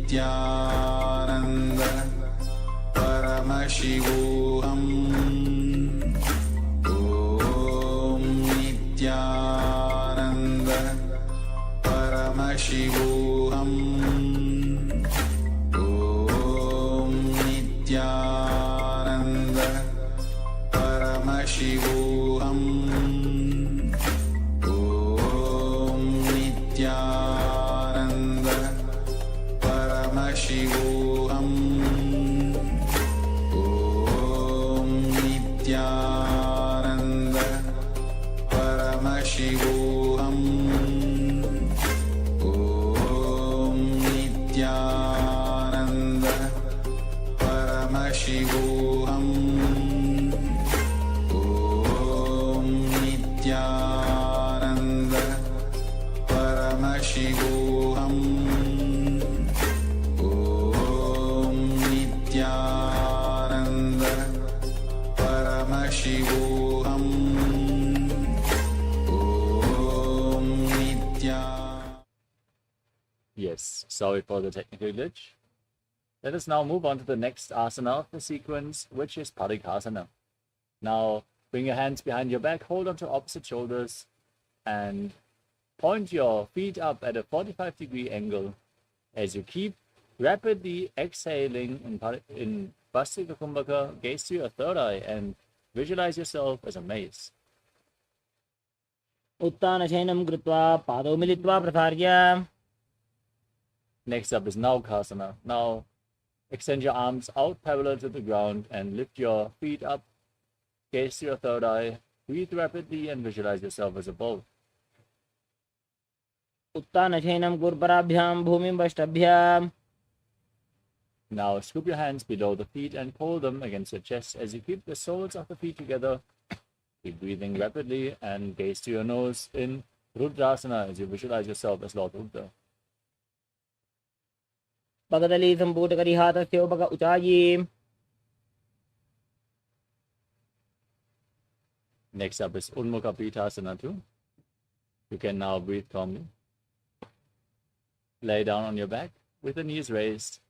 Nithyananda Paramashivoham. Om Nithyananda Paramashivoham. Om Nithyananda Paramashivoham. Om Nithyananda Paramashivoham. Om Nithyananda Paramashivoham. Om Nithyananda Paramashivoham. Om Nithyananda Paramashivoham. Om Nithyananda Paramashivoham. Om Nithyananda. Yes, sorry for the technical glitch. Let us now move on to the next asana of the sequence, which is Parikasana. Now, bring your hands behind your back, hold onto opposite shoulders, and point your feet up at a 45-degree angle as you keep rapidly exhaling in Vastika Kumbhaka. Gaze to your third eye and visualize yourself as a mace. उत्तानशयनं कृत्वा पादौ मिलित्वा प्रसार्य. Next up is Naukasana. Now, extend your arms out parallel to the ground and lift your feet up. Gaze to your third eye. Breathe rapidly and visualize yourself as a bow. उत्तानशयनं गुरुपराभ्यां भूमिं वष्टभ्याम्. Now, scoop your hands below the feet and pull them against your chest as you keep the soles of the feet together. Keep breathing rapidly and gaze to your nose in Rudrasana as you visualize yourself as Lord Rudra. पगदली सम्पूटकरी हाथस्य उपग उचायि. Next up is Unmukha Pitasana 2. You can now breathe calmly. Lay down on your back with the knees raised.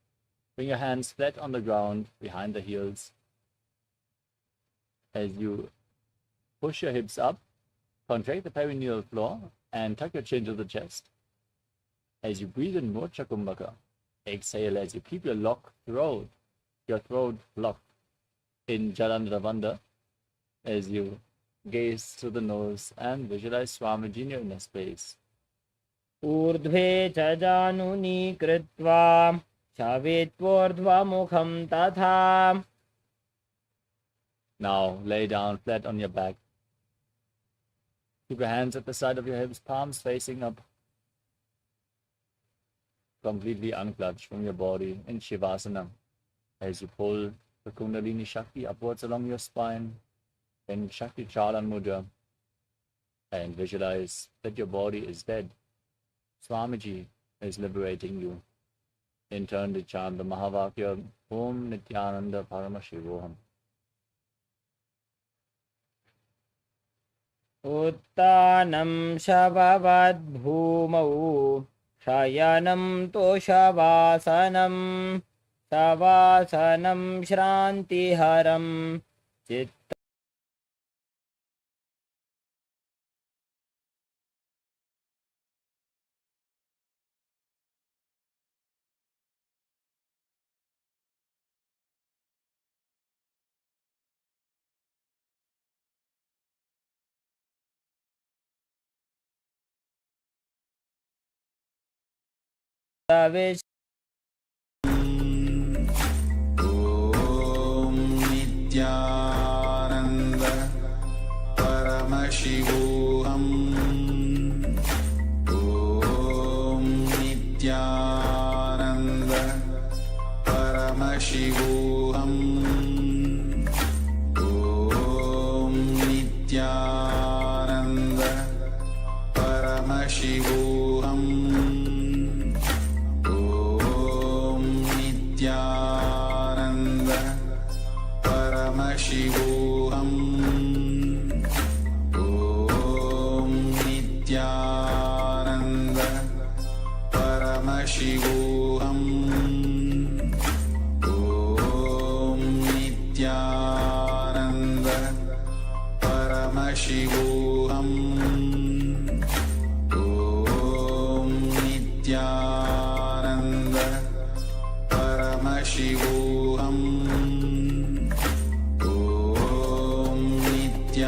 Bring your hands flat on the ground behind the heels. As you push your hips up, contract the perineal floor and tuck your chin to the chest. As you breathe in Mocha Kumbhaka, exhale as you keep your throat locked in Jalandhara as you gaze through the nose and visualize Swamiji in your inner space. ऊर्ध्वे च जानुनी कृत्वा शावेत्वोर्ध्वमुखं तथा. Now lay down flat on your back. Keep your hands at the side of your hips, palms facing up. Completely unclutched from your body in Shivasana as you pull the Kundalini Shakti upwards along your spine in Shakti Chalan Mudra and visualize that your body is dead. Swamiji is liberating you. In turn, to chant the Mahavakya Om Nithyananda Paramashivoham. उत्तानं शववद्भूमौ शयनं तोषवासनं सवासनं श्रान्तिहरं चित्त. Om Nithyananda Paramashivoham. Om Nithyananda Paramashivoham. Om Nithyananda Paramashivoham. Nithyananda Paramashivoham. Om Nithyananda Paramashivoham. Om Nithyananda Paramashivoham. Om Nithyananda Paramashivoham. Om Nithyananda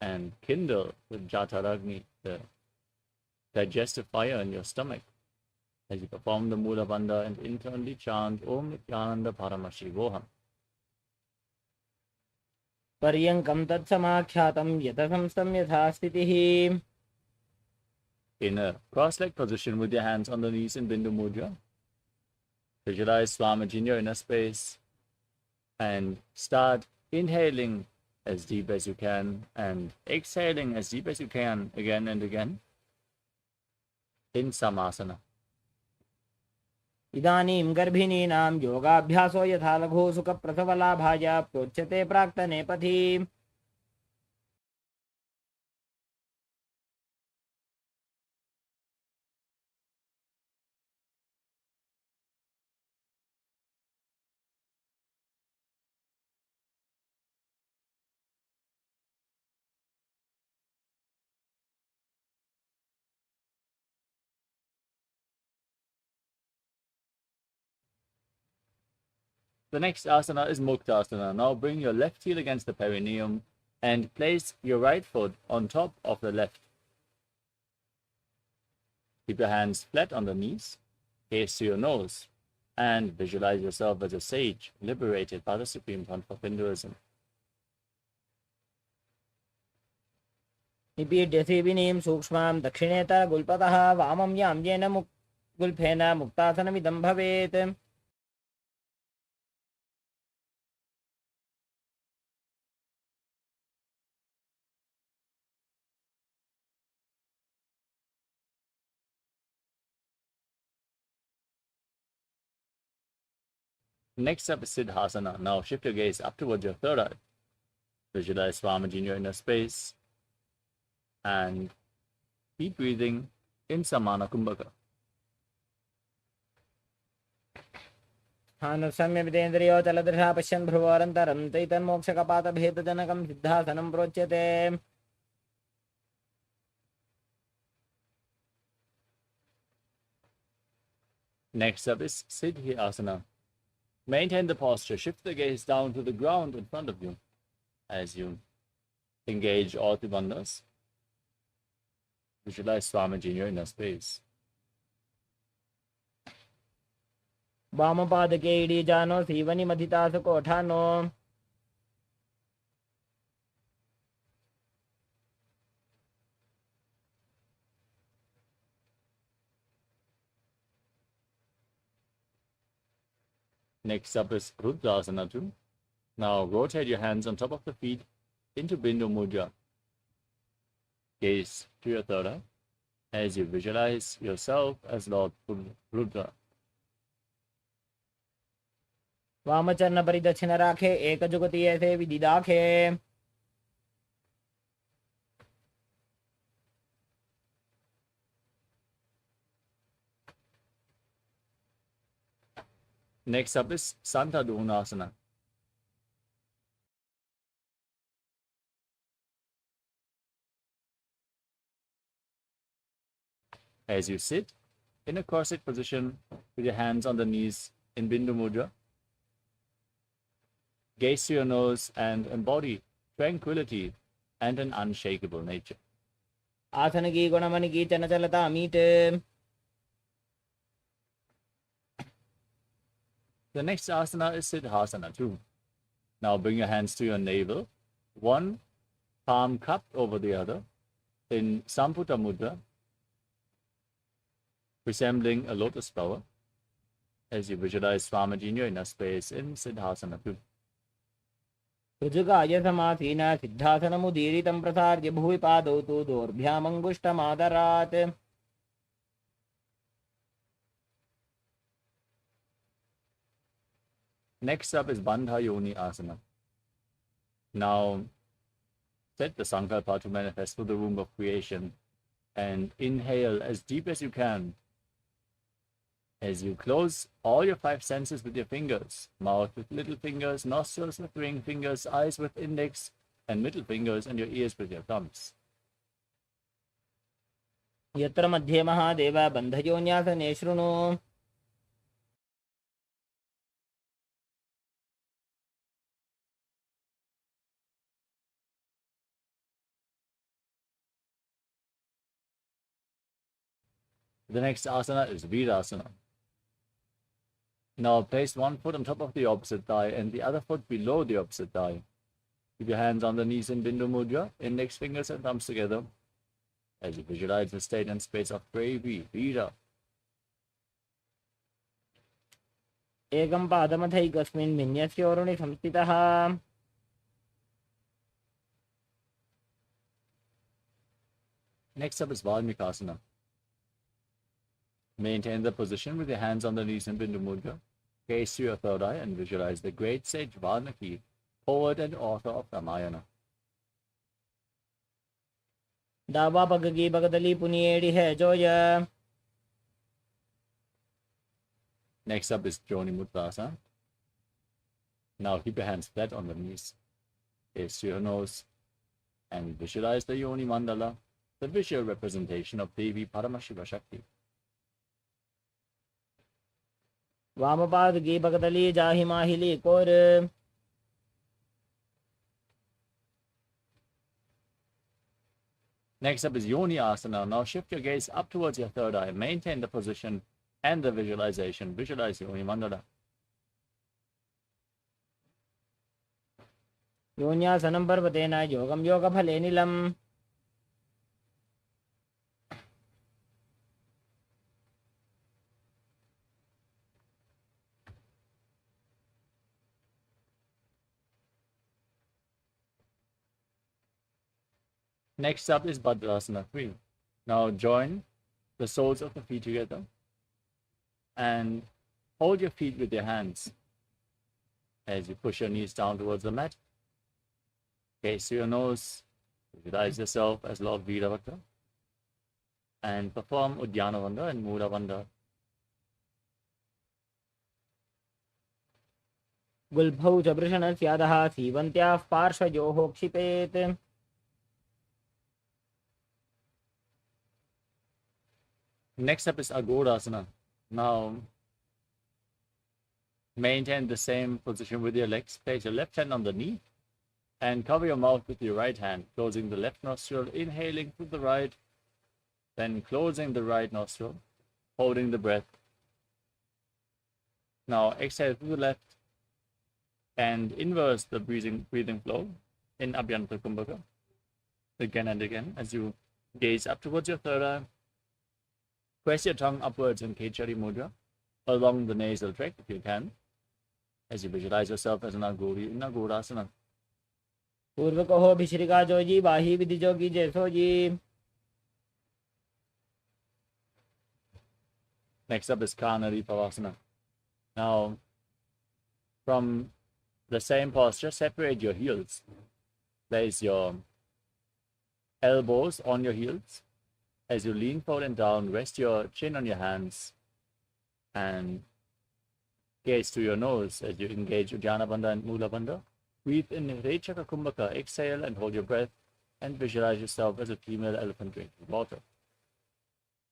and kindle with Jataragni, the digestive fire in your stomach, as you perform the Mula Bandha and internally chant Om Nithyananda Paramashivoham. पर्यङ्कं तत्समाख्यातं यतसंस्थं यथा स्थितिः. In a cross-legged position with your hands on the knees in Bindu Mudra, visualize Swamiji in your inner space and start inhaling as deep as you can and exhaling as deep as you can again and again in Samasana. इदानीं गर्भिणीनां योगाभ्यासो यथा लघु सुखप्रसवलाभाय प्रोच्यते प्राक्तने पथि. The next asana is Muktasana. Now bring your left heel against the perineum and place your right foot on top of the left. Keep your hands flat on the knees, gaze to your nose, and visualize yourself as a sage liberated by the Supreme Conf of Hinduism. निपीड्य सेविनीं सूक्ष्मां दक्षिणेतर गुल्पतः वामं यां येन गुल्फेन मुक्तासनमिदं भवेत्. Next up is Siddhasana. Now shift your gaze up towards your third eye. Visualize Swamiji in your inner space and keep breathing in Samana Kumbhaka. स्थानसम्यमितेन्द्रियो चलदृशा पश्यन् भ्रुवोरन्तरं तैतन्मोक्षकपातभेदजनकं सिद्धासनं प्रोच्यते. Next up is Siddhyasana. Maintain the posture. Shift the gaze down to the ground in front of you as you engage all the bandhas. Visualize Swamiji in your inner space. वामपादके इडीजानो सीवनिमधितासकोठानो. Next up is Rudrasana 2. Now rotate your hands on top of the feet into Bindu Mudra. Gaze to your third eye as you visualize yourself as Lord Rudra. वामचरण परिदक्षिण राखे एक जुगति ऐसे विधि दाखे. Next up is Santadunasana. As you sit in a cross-legged position with your hands on the knees in Bindu Mudra, gaze to your nose and embody tranquility and an unshakable nature. आसन की गुणमन की चंचलता meet. The next asana is Siddhasana 2. Now bring your hands to your navel, one palm cupped over the other in Samputa Mudra, resembling a lotus flower, as you visualize Swamiji in your inner space in Siddhasana 2. ऋजुकाय समासीन सिद्धासनमुदीरितं प्रसार्य भुवि पादौ तु दोर्भ्यामङ्गुष्ठमादरात्. Next up is Bandha Yoni Asana. Now set the Sankalpa to manifest through the womb of creation and inhale as deep as you can as you close all your five senses with your fingers, mouth with little fingers, nostrils with ring fingers, eyes with index and middle fingers, and your ears with your thumbs. यत्र मध्ये महादेव बन्धयोन्यासने शृणु. The next asana is Virasana. Now place one foot on top of the opposite thigh and the other foot below the opposite thigh. Keep your hands on the knees in Bindu Mudra, index fingers and thumbs together, as you visualize the state and space of bravery, Vira. एकं पादमथैकस्मिन् भिन्यस्योरुणि संस्थितः Next up is Valmikasana. Maintain the position with your hands on the knees in Bindu Mudra. Gaze to your third eye and visualize the great sage Valmiki, poet and author of Ramayana. डावा पग की बगदली पुनिएड़ी है जोय Next up is Joni Mudra. Now keep your hands flat on the knees. Gaze to your nose and visualize the Yoni Mandala, the visual representation of Devi Paramashiva Shakti. वामपाद की बगदली जाहि माहिली core Next up is Yoni Asana. Now shift your gaze up towards your third eye. Maintain the position and the visualization. Visualize Yoni Mandala. योन्यासनं पर्वतेन योगं योगफले नीलम् Next up is Bhadrasana 3. Now join the soles of the feet together and hold your feet with your hands as you push your knees down towards the mat. Gaze to your nose, visualize yourself as Lord Veeravata and perform Udyana Bandha and Mula Bandha. गुल्भौ च वृषणस्यादः सीवन्त्याः पार्श्वयोः क्षिपेत् Next up is Agodasana. Now maintain the same position with your legs. Place your left hand on the knee and cover your mouth with your right hand, closing the left nostril, inhaling through the right, then closing the right nostril, holding the breath. Now exhale through the left and inverse the breathing flow in Abhyantara Kumbhaka again and again as you gaze up towards your third eye. Press your tongue upwards in Kechari Mudra along the nasal tract if you can, as you visualize yourself as an Agori in Agodasana. पूर्व कहो भिश्रिका जोजी बाही विधि जोगी जैसो जी Next up is Kanari Pavasana. Now, from the same posture, separate your heels. Place your elbows on your heels. As you lean forward and down, rest your chin on your hands and gaze to your nose as you engage Uddiyana Bandha and Mula Bandha. Breathe in Rechaka Kumbhaka, exhale and hold your breath and visualize yourself as a female elephant drinking water.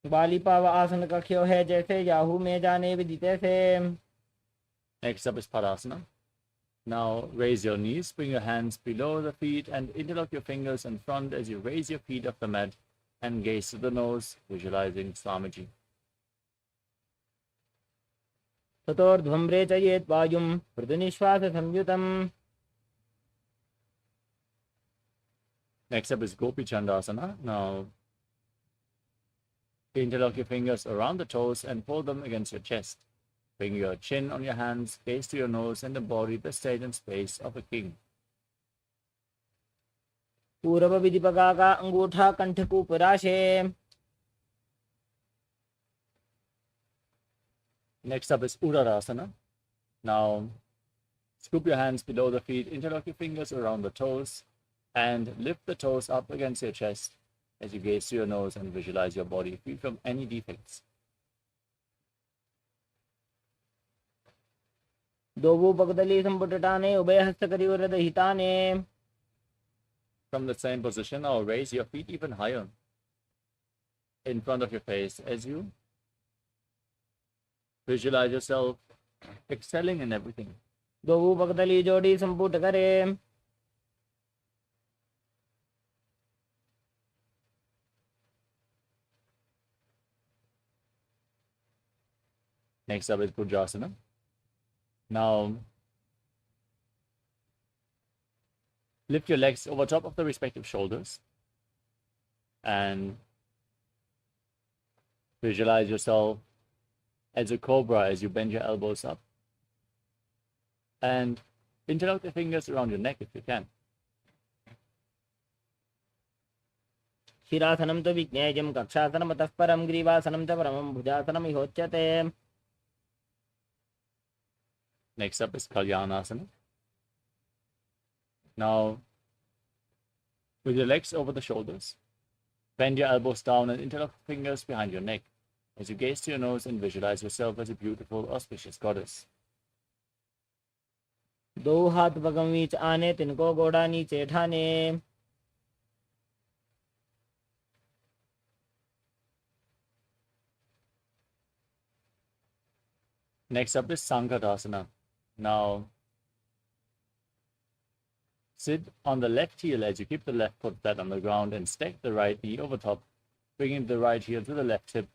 बाली पाव आसन कख्यो है जैसे Yahoo में जाने विदिते से Next up is Padasana. Now raise your knees, bring your hands below the feet and interlock your fingers in front as you raise your feet off the mat and gaze to the nose, visualizing Swamiji. ततोर्ध्वं रेचयेत् वायुं हृदनिश्वास संयुतम् Next up is Gopi Chandasana. Now interlock your fingers around the toes and pull them against your chest. Bring your chin on your hands, gaze to your nose and embody the state and space of a king. पूर्व विधिपका का अंगूठा कंठ को पराशे Next up is Uddarasana. Now scoop your hands below the feet, interlock your fingers around the toes and lift the toes up against your chest as you gaze to your nose and visualize your body free from any defects. दोवु पगदली संपुटटाने उभय हस्त करिवर हिताने From the same position, now raise your feet even higher in front of your face as you visualize yourself excelling in everything. दोवु पगदली जोड़ी संपुट करे Next up is Bhudrasana. Now, lift your legs over top of the respective shoulders and visualize yourself as a cobra as you bend your elbows up. And interlock the fingers around your neck if you can. शिरासनं तु विज्ञेयं कक्षासनम् अतः परं ग्रीवासनं च परमं भुजासनम् इहोच्यते. Next up is Kalyanasana. Now, with your legs over the shoulders, bend your elbows down and interlock fingers behind your neck as you gaze to your nose and visualize yourself as a beautiful, auspicious goddess. दो हाथ पगम बीच आने तिनको गोड़ा नीचे ठाने. Next up is Sankatasana. Now, sit on the left heel as you keep the left foot flat on the ground and stack the right knee over top, bringing the right heel to the left hip.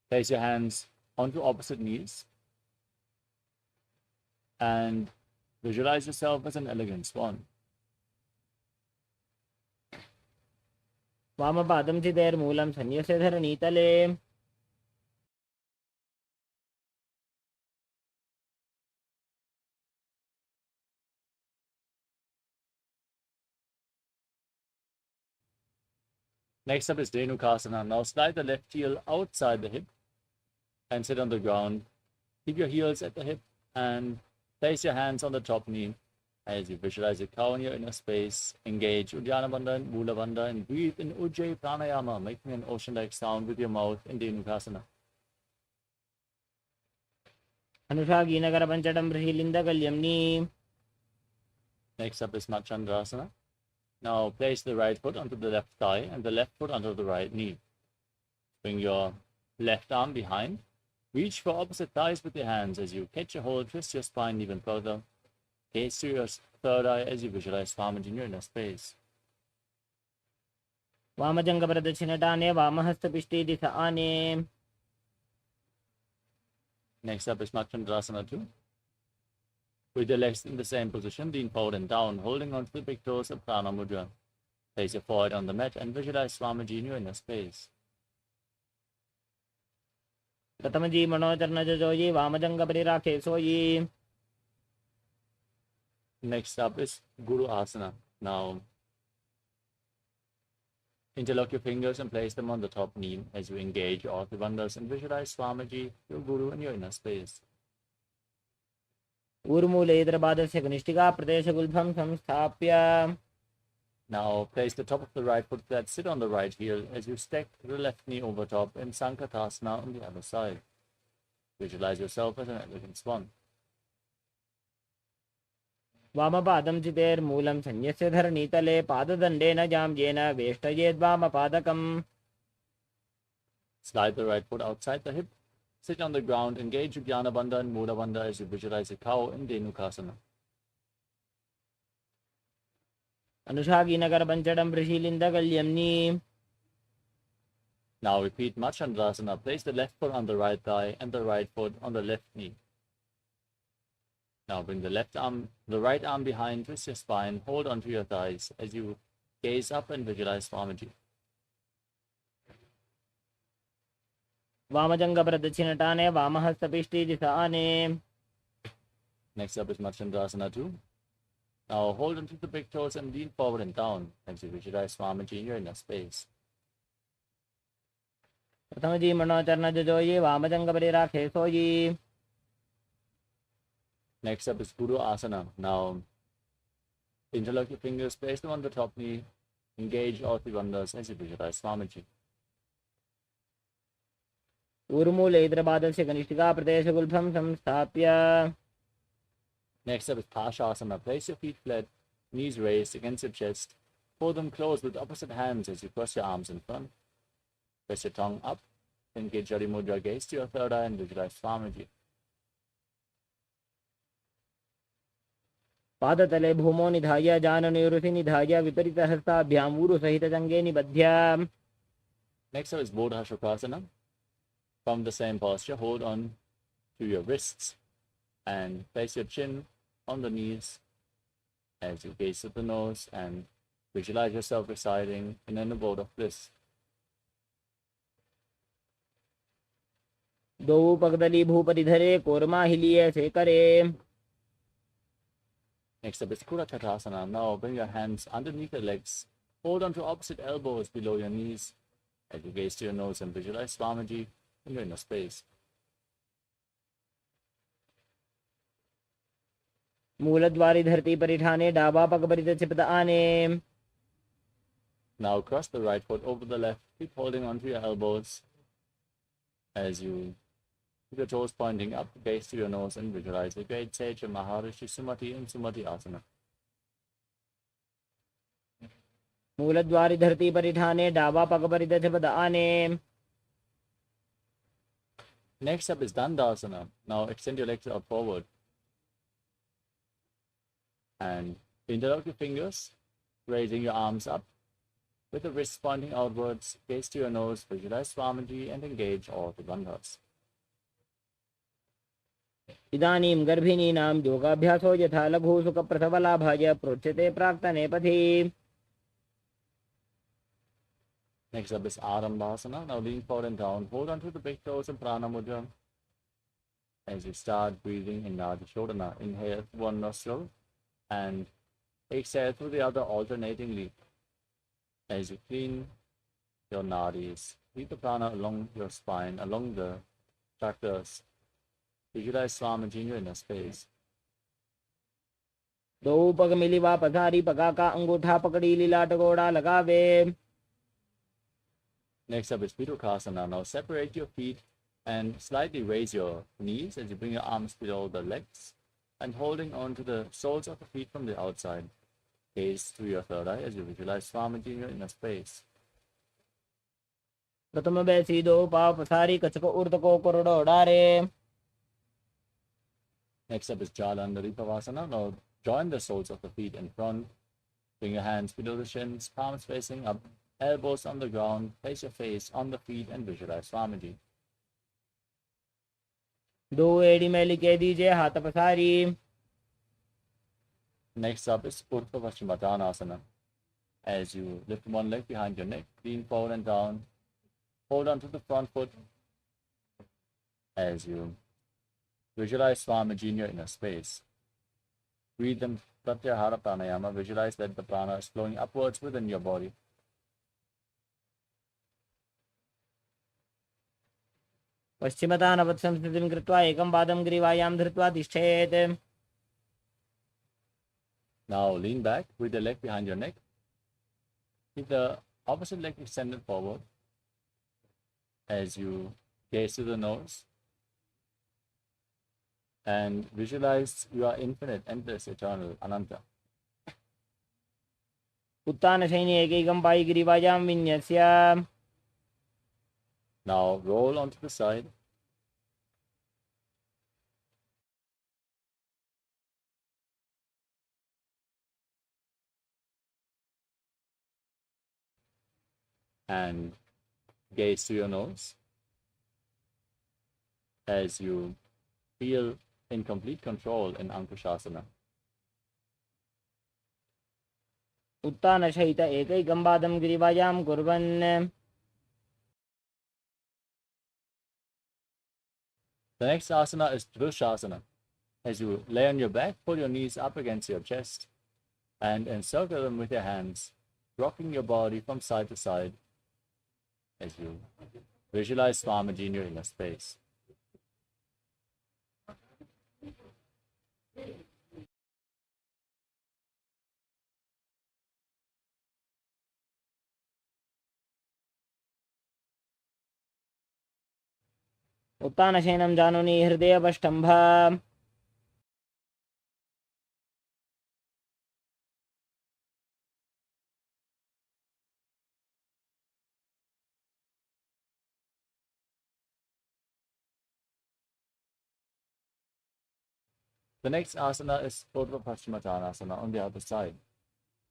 Place your hands onto opposite knees and visualize yourself as an elegant swan. वामपादं चिदेर्मूलं संन्यस्य धरणीतले. Next up is Dhenukasana. Now slide the left heel outside the hip and sit on the ground. Keep your heels at the hip and place your hands on the top knee as you visualize a cow in your inner space. Engage Uddiyana Bandha and Mula Bandha and breathe in Ujjayi Pranayama, making an ocean-like sound with your mouth in Dhenukasana. अनुषागीनकर पंचडं बृहिलिन्दकल्यम्नि. Next up is Machandrasana. Now place the right foot onto the left thigh and the left foot onto the right knee. Bring your left arm behind. Reach for opposite thighs with your hands as you catch a hold, twist your spine even further. Gaze to your third eye as you visualize Swamiji in your inner space. वामजंग प्रदक्षिणटाने वामहस्तपिष्टे दिश आने. Next up is Machandrasana 2. With your legs in the same position, lean forward and down, holding on to the big toes of Prana Mudra. Place your forehead on the mat and visualize Swamiji in your inner space. प्रथमजी मनोचरण जोयी वामजंग परिराखे सोयी. Next up is Guru Asana. Now, interlock your fingers and place them on the top knee as you engage all the bandhas and visualize Swamiji, your Guru, in your inner space. ऊर्मूले इदरपादस्य कनिष्ठिका प्रदेशगुल्भं संस्थाप्य. Now place the top of the right foot flat, sit on the right heel as you stack the left knee over top in Sankatasana on the other side. Visualize yourself as an elegant swan. वामपादं चितेर्मूलं संन्यस्य धरणीतले पाददण्डेन जाम्येन वेष्टयेद्वामपादकम्. Slide the right foot outside the hip. Sit on the ground, engage Uddiyana Bandha and Mula Bandha as you visualize a cow in Dhenukasana. अनुषागीनकर पंचडं बृहिलिन्दकल्यम्नि. Now repeat Machandrasana. Place the left foot on the right thigh and the right foot on the left knee. Now bring the right arm behind, twist your spine, hold onto your thighs as you gaze up and visualize Swamiji. वामजंग प्रदक्षिणटाने वामहस्तपिष्टे दिश आने. Next up is Machandrasana 2. Now hold onto the big toes and lean forward and down as you visualize Swamiji in your inner space. प्रथमजी मनोचरण जोयी वामजंग परिराखे सोयी. Next up is Guru Asana. Now interlock your fingers, place them on the top knee, engage all three bandhas as you visualize Swamiji. ऊर्मूले इदरपादस्य कनिष्ठिका प्रदेशगुल्भं संस्थाप्य. Next up is Pashasana. Place your feet flat, knees raised against your chest. Pull them close with opposite hands as you cross your arms in front. Press your tongue up. Engage Jari Mudra. Gaze to your third eye and visualize Swamiji. पादतले भूमो निधाय जाननयोरुषि निधाय विपरीतहस्ताभ्याम् ऊरुसहितजङ्गे निबध्य. Next up is Bodha Shukrasana. From the same posture, hold on to your wrists and place your chin on the knees as you gaze at the nose and visualize yourself residing in an abode of bliss. दो पगदली भूपति धरे कोरमा हिलिए से करे. Next up is Kurakatasana. Now bring your hands underneath your legs. Hold on to opposite elbows below your knees as you gaze to your nose and visualize Swamiji in your inner space. मूलद्वारी धरती परिठाने डाबा पग परित चिपद आने. Now cross the right foot over the left. Keep holding onto your elbows as you keep your toes pointing up, gaze to your nose and visualize the great sage of Maharishi Sumati in Sumati Asana. मूलद्वारी धरती परिठाने डाबा पग परित चिपद आने. Next up is Dandasana. Now extend your legs out forward and interlock your fingers, raising your arms up with the wrists pointing outwards. Gaze to your nose, visualize Swamiji and engage all the bandhas. इदानीं गर्भिणीनां योगाभ्यासो यथा लघु सुख प्रसवलाभाय प्रोच्यते प्राक्तने पथि. Next up is Arambhasana. Now lean forward and down. Hold on to the big toes and Prana Mudra as you start breathing in Nadi Shodhana. Inhale through one nostril and exhale through the other alternatingly as you clean your nadis. Lead the prana along your spine, along the chakras. Visualize Swamiji in your inner space. दो पग मिली वा पधारी पगा का अंगूठा पकड़ी लीला टगोड़ा लगावे. Next up is Virukasana. Now separate your feet and slightly raise your knees as you bring your arms below the legs and holding on to the soles of the feet from the outside. Gaze through your third eye as you visualize Swamiji in your inner space. प्रथम बैसी दो पाव पसारी कचको उर्द को कोरडो डारे. Next up is Jalandhari Pavasana. Now join the soles of the feet in front. Bring your hands below the shins, palms facing up, elbows on the ground. Place your face on the feet and visualize Swamiji. दो एड़ी में लिखे दीजिए हाथ पसारी. Next up is Urdhva Paschimottanasana. As you lift one leg behind your neck, lean forward and down. Hold on to the front foot as you visualize Swamiji in your inner space. Breathe in Pratyahara Pranayama. Visualize that the prana is flowing upwards within your body. पश्चिमतानवत् संस्थितिं कृत्वा एकं पादं ग्रीवायां धृत्वा तिष्ठेत्. Now lean back with the leg behind your neck. Keep the opposite leg extended forward as you gaze to the nose and visualize you are infinite, endless, eternal, Ananta. उत्तानशयने एकैकं Pai ग्रीवायां विन्यस्य. Now roll onto the side. And gaze to your nose as you feel in complete control in Ankushasana. उत्तानशयित एकैकं पादं ग्रीवायां कुर्वन्. The next asana is Drushasana. As you lay on your back, pull your knees up against your chest and encircle them with your hands, rocking your body from side to side as you visualize Swamiji in your inner space. उत्तानशयनं जानुनि हृदयवष्टम्भ. The next asana is Urdhva Paschimottanasana on the other side.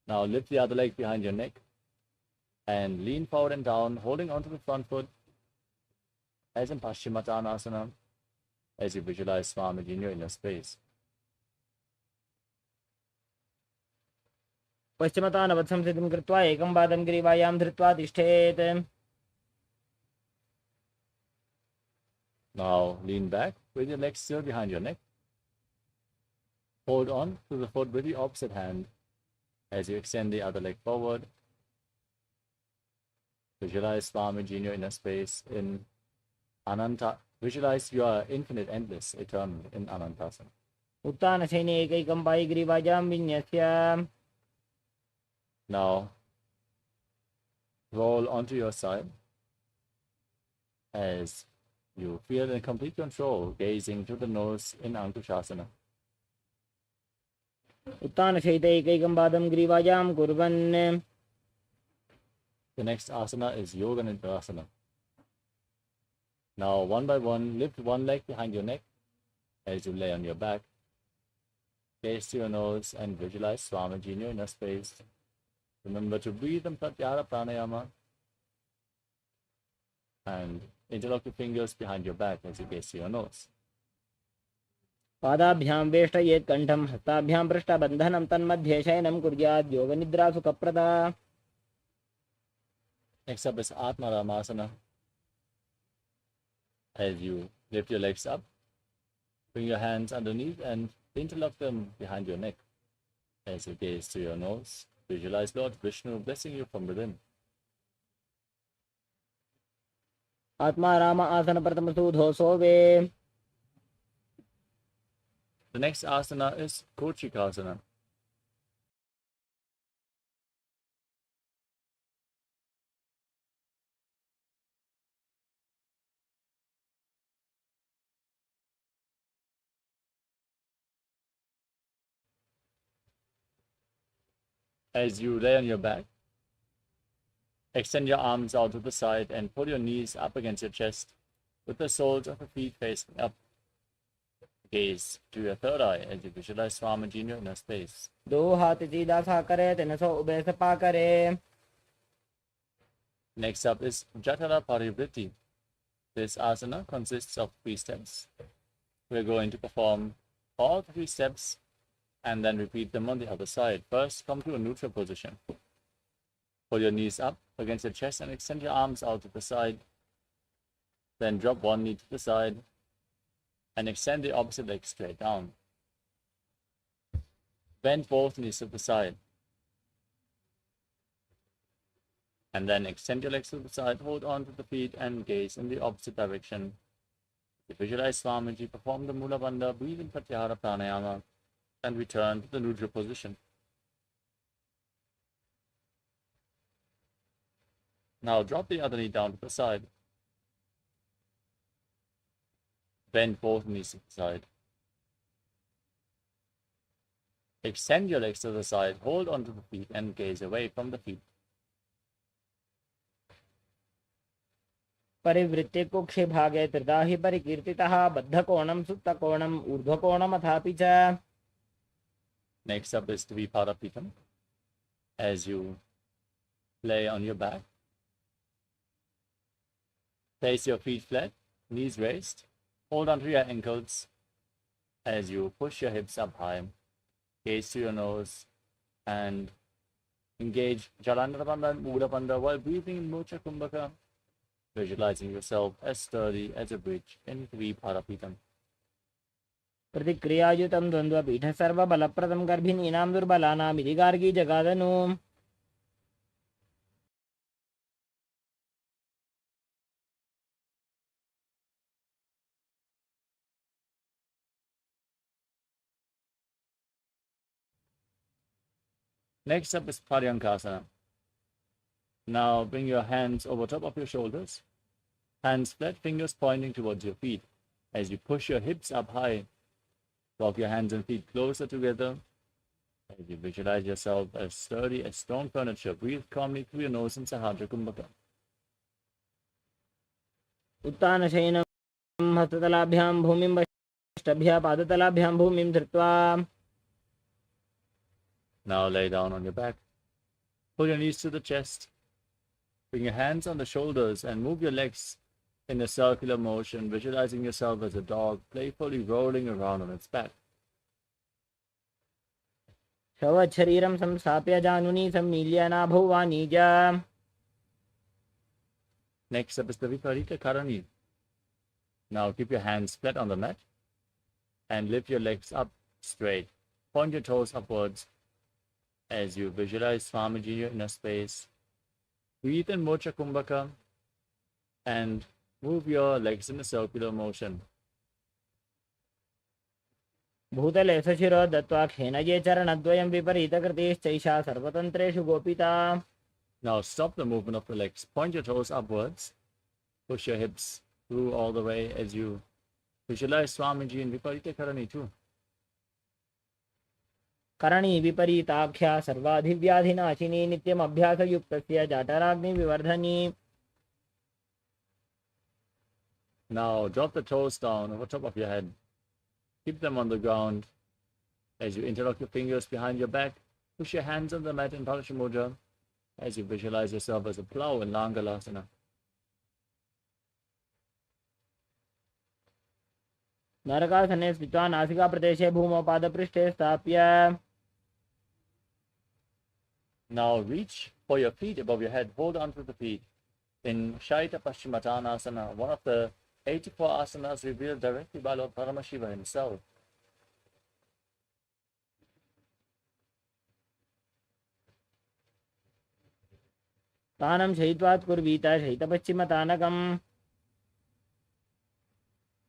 Now lift the other leg behind your neck and lean forward and down, holding onto the front foot as in Paschimottanasana. as you visualize Swamiji in your inner space. पश्चिमतानवत्संस्थितिं कृत्वा एकं पादं ग्रीवायां धृत्वा तिष्ठेत्. Now lean back with your legs still behind your neck. Hold on to the foot with the opposite hand as you extend the other leg forward. Visualize Swamiji in your inner space in Ananta. Visualize you are infinite, endless, eternal in Anantasana. उत्तानशयने एकैकं Pai ग्रीवायां विन्यस्य. Now roll onto your side as you feel in complete control, gazing to the nose in Ankushasana. उत्तानशयिते एकैकं पादं ग्रीवायां कुर्वन्. The next asana is Yoga Nidrasana. Now, one by one, lift one leg behind your neck as you lay on your back. Gaze to your nose and visualize Swamiji in your inner space. Remember to breathe in Pratyahara Pranayama and interlock your fingers behind your back as you gaze to your nose. पादाभ्यां वेष्टयेत् कण्ठं हस्ताभ्यां पृष्ठबन्धनं तन्मध्ये शयनं कुर्यात् योगनिद्रा सुखप्रदा. Next up is Atmaramasana. As you lift your legs up, bring your hands underneath and interlock them behind your neck. As you gaze to your nose, visualize Lord Vishnu blessing you from within. आत्मा राम आसन प्रथम सूधोसो वे. The next asana is Kochikasana. As you lay on your back, extend your arms out to the side and pull your knees up against your chest with the soles of the feet facing up. Gaze to your third eye as you visualize Swamiji in your inner space. दो हाथ सीधा सा करे तिनसो उभय सपा करे. Next up is Jatara Parivritti. This asana consists of 3 steps. We're going to perform all 3 steps and then repeat them on the other side. First, come to a neutral position. Pull your knees up against your chest and extend your arms out to the side. Then drop one knee to the side and extend the opposite leg straight down. Bend both knees to the side. And then extend your legs to the side, hold on to the feet and gaze in the opposite direction. You visualize Swamiji, perform the Mula Bandha, breathe in Pratyahara Pranayama, and return to the neutral position. Now drop the other knee down to the side. Bend both knees to the side. Extend your legs to the side, hold onto the feet and gaze away from the feet. परिवृत्ते कुक्षे भागे त्रिधा हि परिकीर्तितः बद्धकोणं सुप्तकोणं ऊर्ध्वकोणमथापि च. Next up is Dvipadapitam. As you lay on your back, place your feet flat, knees raised, hold onto your ankles as you push your hips up high, gaze to your nose, and engage Jalandhara Bandha and Mula Bandha while breathing in Mocha Kumbhaka, visualizing yourself as sturdy as a bridge in Dvipadapitam. प्रतिक्रियायुतं द्वन्द्वपीठ सर्वबलप्रदं गर्भिणीनां दुर्बलानां इति Gargi जगादनु. Next up is Paryankasana. Now bring your hands over top of your shoulders, hands flat, fingers pointing towards your feet. As you push your hips up high, walk your hands and feet closer together. As you visualize yourself as sturdy as stone furniture, breathe calmly through your nose in Sahadra Kumbhaka. उत्तानशयनं हस्ततलाभ्यां भूमिं वष्टभ्यः पादतलाभ्यां भूमिं धृत्वा. Now lay down on your back. Pull your knees to the chest. Bring your hands on the shoulders and move your legs in a circular motion, visualizing yourself as a dog playfully rolling around on its back. शरीरं संस्थाप्य जानुनी सम्मील्य नाभौ वाणिज्य. Next up is the Viparita Karani. Now keep your hands flat on the mat and lift your legs up straight. Point your toes upwards as you visualize Swamiji in your inner space. Breathe in Mocha Kumbhaka and move your legs in a circular motion. भूतले सशिरो दत्वा खेनये चरणद्वयं विपरीतकृतिश्चैषा सर्वतन्त्रेषु गोपिता. Now stop the movement of the legs. Point your toes upwards. Push your hips through all the way as you visualize Swamiji in Viparita Karani too. करणी विपरीताख्या सर्वाधिव्याधिनाशिनी नित्यम अभ्यासयुक्तस्य जाटराग्नि विवर्धनी. Now drop the toes down over top of your head. Keep them on the ground as you interlock your fingers behind your back. Push your hands on the mat in Paramashivoham as you visualize yourself as a plow in Langalasana. नरकासने स्थित्वा नासिका प्रदेशे भूमौ पादपृष्ठे स्थाप्य. Now reach for your feet above your head. Hold on to the feet. In Shaita Paschimottanasana, one of the 84 asanas revealed directly by Lord Paramashiva himself. तानं शयित्वात् कुर्वीत शयितपश्चिमतानकम्.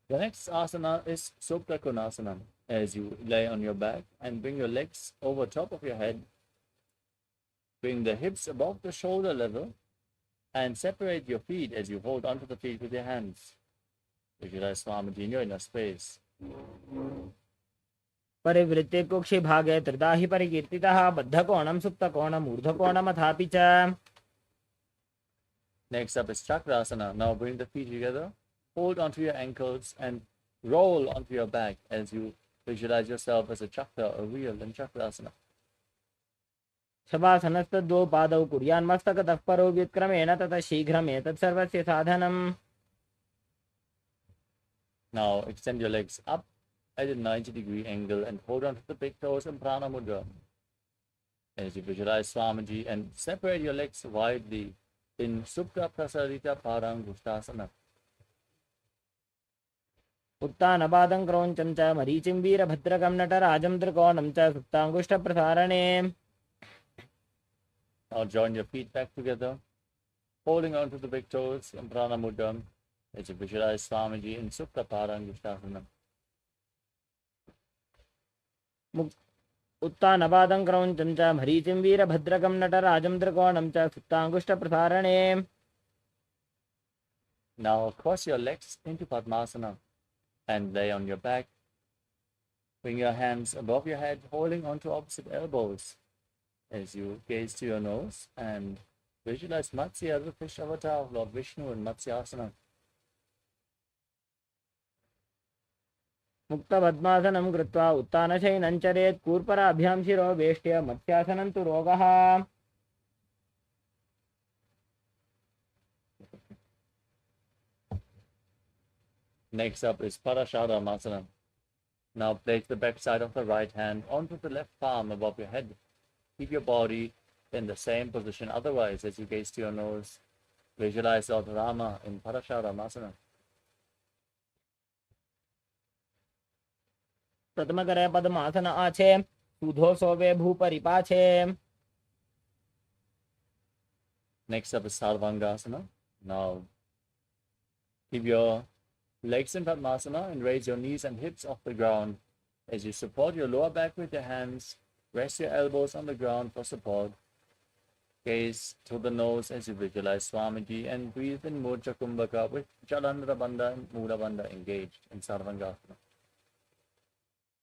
The next asana is Supta Konasana. As you lay on your back and bring your legs over top of your head, bring the hips above the shoulder level and separate your feet as you hold onto the feet with your hands. Visualize Swamiji in your inner space. परिवृत्ते कुक्षि भागे त्रिदाहि परिकीर्तितः बद्धकोणं सुप्तकोणम् ऊर्ध्वकोणमथापि च. Next up is Chakrasana. Now bring the feet together, hold onto your ankles and roll onto your back as you visualize yourself as a chakra, a wheel in Chakrasana. शवासनस्तद्वौ पादौ कुर्यान्मस्तकतः परो व्युत्क्रमेण ततः शीघ्रमेतत् सर्वस्य साधनम्. Now extend your legs up at a 90-degree angle and hold on to the big toes in Prana Mudra. As you visualize Swamiji and separate your legs widely in Supta Prasarita Parangushtasana. उत्तानपादं क्रौञ्चं च मरीचिं वीरभद्रकं नटराजं त्रिकोणं च सुप्ताङ्गुष्ठप्रसारणे. Now join your feet back together, holding on to the big toes in Prana Mudra as you visualize Swamiji in Supta Parangushtasana. उत्तानपादं क्रौञ्चं च मरीचिं वीरभद्रकं नटराजं त्रिकोणं च सुप्ताङ्गुष्ठप्रसारणे. Now cross your legs into Padmasana and lay on your back. Bring your hands above your head, holding onto opposite elbows as you gaze to your nose and visualize Matsya, the fish avatar of Lord Vishnu in Matsyasana. मुक्तपद्मासनं कृत्वा उत्तानशयनं चरेत् कूर्पराभ्यां शिरो वेष्ट्य मत्स्यासनं तु रोगः. Next up is Parasharamasana. Now place the back side of the right hand onto the left palm above your head. Keep your body in the same position. Otherwise, as you gaze to your nose, visualize Lord Rama in Parasharamasana. प्रथमकरे पद्मासन आछे सुधो सोवे भूपरिपाछे. Next up is Sarvangasana. Now keep your legs in Padmasana and raise your knees and hips off the ground. As you support your lower back with your hands, rest your elbows on the ground for support. Gaze to the nose as you visualize Swamiji and breathe in Murja Kumbhaka with Jalandhara Bandha and Mula Bandha engaged in Sarvangasana.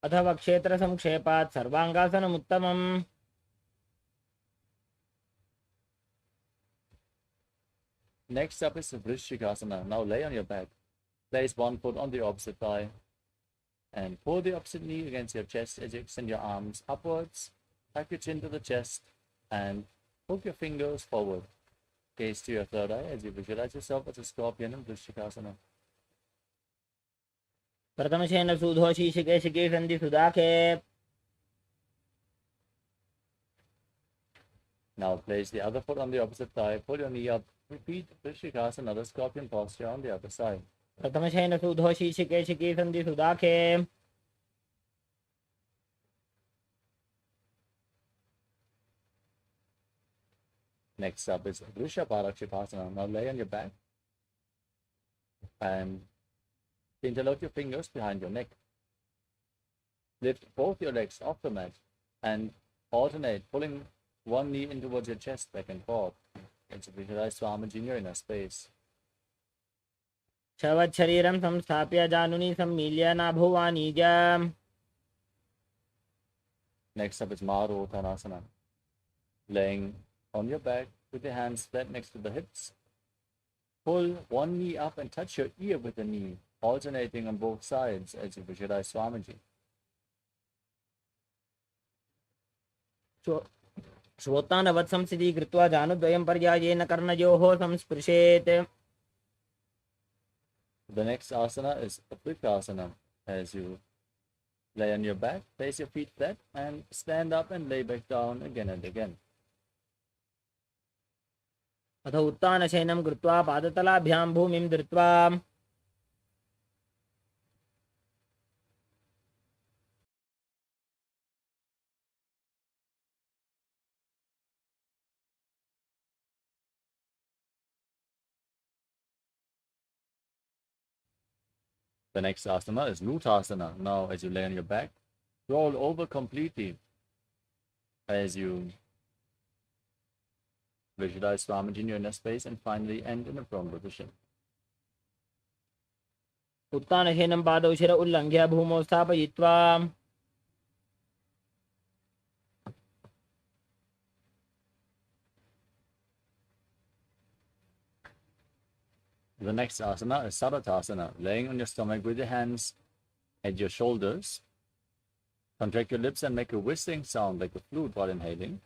अथवा क्षेत्र संक्षेपात् सर्वांगासनमुत्तमम्. Next up is Vrishikasana. Now lay on your back. Place one foot on the opposite thigh and pull the opposite knee against your chest as you extend your arms upwards. Tuck your chin to the chest and hook your fingers forward. Gaze to your third eye as you visualize yourself as a scorpion in Vrishikasana. प्रथमशयन सुधो शीर्षके शिखे सन्धि सुदाखे. Now place the other foot on the opposite thigh, pull your knee up, repeat Vrishikasana, the scorpion posture on the other side. प्रथमशयन सुधो शीर्षके शिखे सन्धि सुदाखे. Next up is Paramashivoham. Now lay on your back and interlock your fingers behind your neck. Lift both your legs off the mat and alternate, pulling one knee in towards your chest, back and forth. And so visualize Swamiji in your inner space. शवत् शरीरं संस्थाप्य जानुनी सम्मील्य नाभुवानीज. Next up is Maruttanasana. Laying on your back with your hands flat next to the hips. Pull one knee up and touch your ear with the knee, alternating on both sides as you visualize Swamiji. श्वोत्तानवत् संस्थिति कृत्वा जानुद्वयं पर्यायेन कर्णयोः संस्पृशेत्. The next asana is Aplikasana. As you lay on your back, place your feet flat and stand up and lay back down again and again. अथ उत्तानशयनं कृत्वा पादतलाभ्यां भूमिं धृत्वा. The next asana is Lutasana. Now, as you lay on your back, roll over completely as you visualize Swamiji in your inner space and finally end in a prone position. उत्तानशयनं पादौ शिर उल्लङ्घ्य भूमौ स्थापयित्वा. The next asana is Saratasana. Laying on your stomach with your hands at your shoulders. Contract your lips and make a whistling sound like a flute while inhaling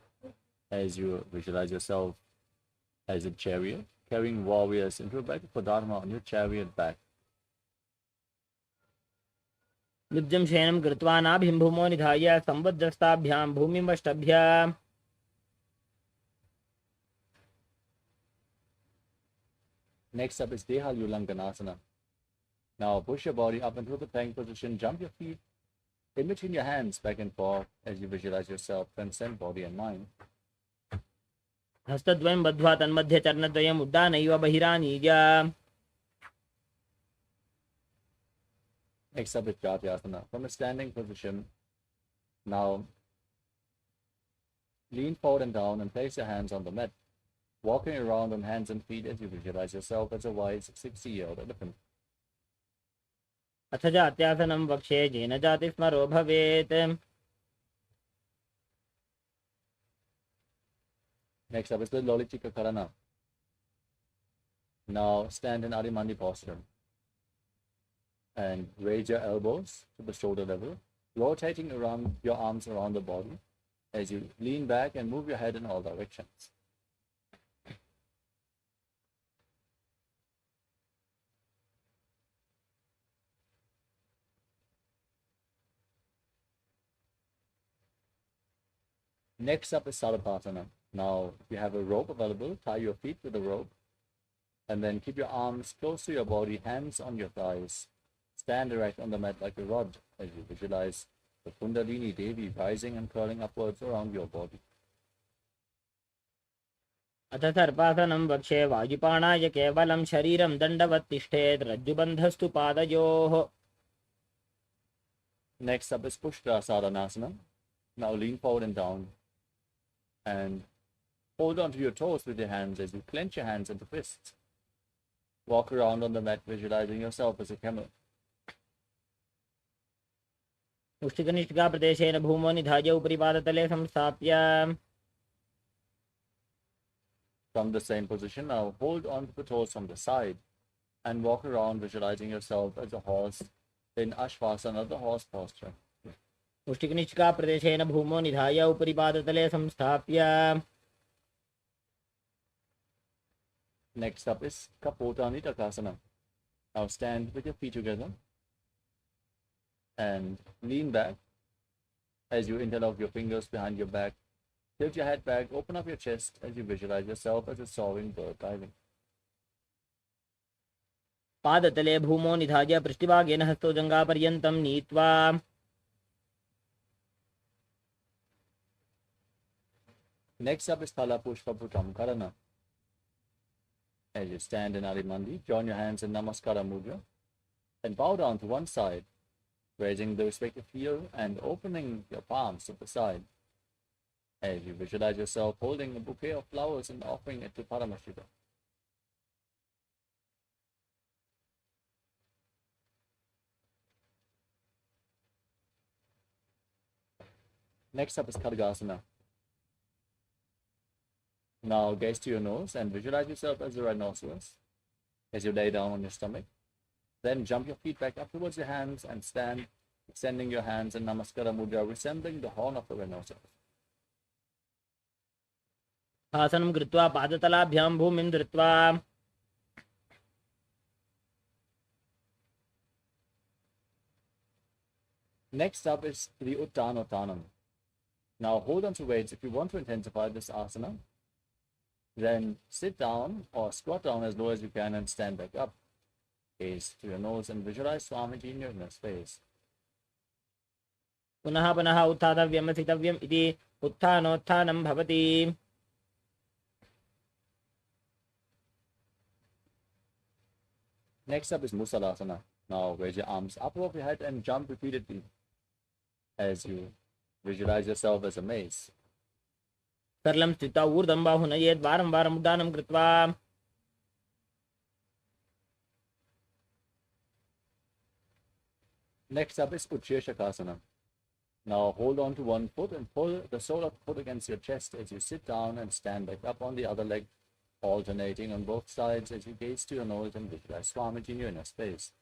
as you visualize yourself as a chariot, carrying warriors into a battle for Dharma on your chariot back. निब्जं शयनं कृत्वा नाभिं भूमौ निधाय संवज्रस्ताभ्यां भूमिमष्टभ्य. Next up is Deha Ulanganasana. Now push your body up into the plank position, jump your feet in between your hands back and forth as you visualize yourself, transcend body and mind. हस्तद्वयं बद्ध्वा तन्मध्ये चरणद्वयम् उड्डानैव बहिरानीय. Next up is Jatyasana. From a standing position, now lean forward and down and place your hands on the mat, walking around on hands and feet as you visualize yourself as a wise 60-year-old elephant. अथ जात्यासनं वक्ष्ये येन जातिस्मरो भवेत्. Next up is the Lolitika Karana. Now stand in Adimandi posture and raise your elbows to the shoulder level, rotating around your arms around the body as you lean back and move your head in all directions. Next up is Sarapasana. Now, if you have a rope available, tie your feet with the rope and then keep your arms close to your body, hands on your thighs. Stand erect on the mat like a rod as you visualize the Kundalini Devi rising and curling upwards around your body. अथ सर्पासनं वक्ष्ये वायुपाणाय केवलं शरीरं दण्डवत् तिष्ठेत् रज्जुबन्धस्तु पादयोः. Next up is Pushta Sadhanasana. Now lean forward and down and hold onto your toes with your hands as you clench your hands into fists. Walk around on the mat visualizing yourself as a camel. मुष्टिकनिष्ठिका प्रदेशेन भूमौ निधाय उपरि पादतले संस्थाप्य. From the same position, now hold on to the toes from the side and walk around visualizing yourself as a horse in Ashvasana, the horse posture. मुष्टिकनिष्ठिका प्रदेशेन भूमौ निधाय उपरि पादतले संस्थाप्य. Next up is Kapotanitakasana. Now stand with your feet together and lean back as you interlock your fingers behind your back. Tilt your head back, open up your chest as you visualize yourself as a soaring bird diving. पादतले भूमो निधाय पृष्ठभागेन हस्तो जङ्घापर्यन्तं नीत्वा Next up is Thalapushpaputam Karana. As you stand in Adimandi, join your hands in Namaskara Mudra and bow down to one side, raising the respective heel and opening your palms to the side. As you visualize yourself holding a bouquet of flowers and offering it to Paramashivoham. Next up is Khadgasana. Now gaze to your nose and visualize yourself as a rhinoceros as you lay down on your stomach. Then jump your feet back up towards your hands and stand, extending your hands in Namaskara Mudra, resembling the horn of a rhinoceros. आसनं कृत्वा पादतलाभ्यां भूमिं धृत्वा Next up is the Uttanottanam. Now hold on to weights if you want to intensify this asana. Then sit down or squat down as low as you can and stand back up. Gaze to your nose and visualize Swamiji in your inner space. पुनः पुनः उत्थातव्यम् स्थितव्यम् इति उत्थानोत्थानं भवति. Next up is Musalasana. Now raise your arms up above your head and jump repeatedly as you visualize yourself as a mace. सरलं स्थित्वा ऊर्ध्वं बाहु नयेत् वारं वारम् उड्डानं कृत्वा Next up is Utshirshakasana. Now hold on to one foot and pull the sole of the foot against your chest as you sit down and stand back up on the other leg, alternating on both sides as you gaze to your nose and visualize Swamiji in your inner space.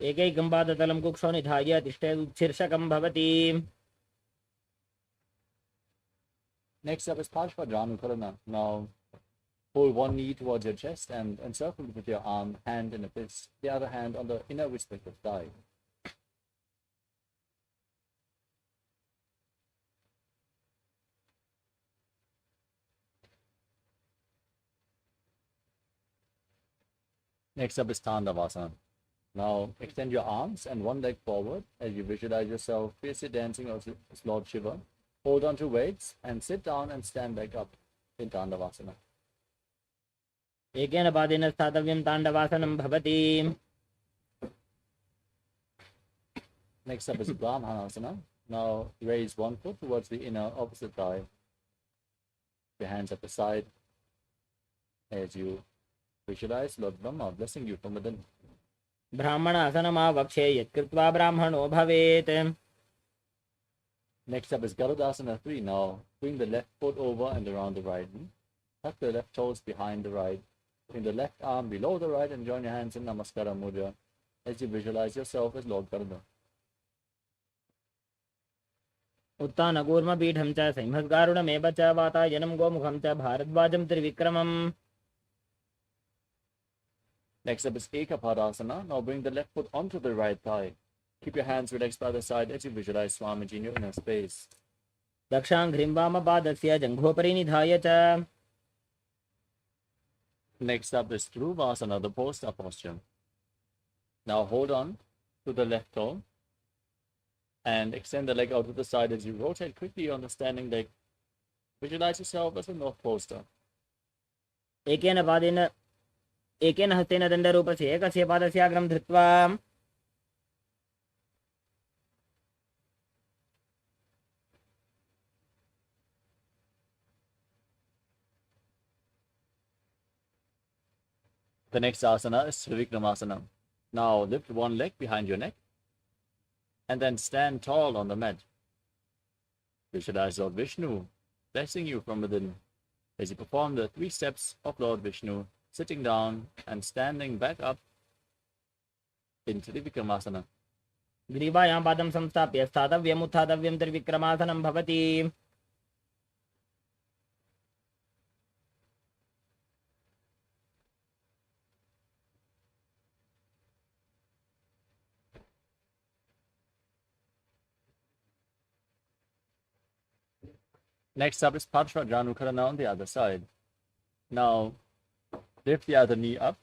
एकैकं पादतलं कुक्षौ निधाय तिष्ठेत् उत्शीर्षकं भवति. Next up is Parshvadranukarana. Now pull one knee towards your chest and encircle it with your arm, hand in a fist, the other hand on the inner respective thigh. Next up is Tandavasana. Now extend your arms and one leg forward as you visualize yourself fiercely dancing as Lord Shiva. Hold on to weights and sit down and stand back up in Tandavasana. एकेन पादेन स्थातव्यं ताण्डवासनं भवति. Next up is Brahmanasana. Now raise one foot towards the inner opposite thigh. Your hands at the side as you visualize Lord Brahma blessing you from within. ब्राह्मणासनमावक्षे यत्कृत्वा ब्राह्मणो भवेत्. Next up is Garudasana 3. Now bring the left foot over and around the right knee. Tuck the left toes behind the right. Bring the left arm below the right and join your hands in Namaskara Mudra as you visualize yourself as Lord Garuda. उत्तानकूर्मपीठं च सिंहस्गारुडमेव च वातायनं गोमुखं च भारद्वाजं त्रिविक्रमम्. Next up is Ekapadasana. Now bring the left foot onto the right thigh. Keep your hands relaxed by the side as you visualize Swamiji in your inner space. दक्षाङ्घ्रिं वामपादस्य जङ्घोपरि निधाय च. Next up is Dhruvasana, the post-up posture. Now hold on to the left toe and extend the leg out to the side as you rotate quickly on the standing leg. Visualize yourself as a north poster. एकेन हस्तेन दण्डरूपस्य एकस्य पादस्य अग्रं धृत्वा The next asana is Trivikramasana. Now lift one leg behind your neck and then stand tall on the mat. Visualize Lord Vishnu blessing you from within as you perform the 3 steps of Lord Vishnu, sitting down and standing back up in Trivikramasana. ग्रीवायां पादं संस्थाप्य स्थातव्यम् उत्थातव्यं त्रिविक्रमासनं भवति. Next up is Parshvajanukharana on the other side. Now, lift the other knee up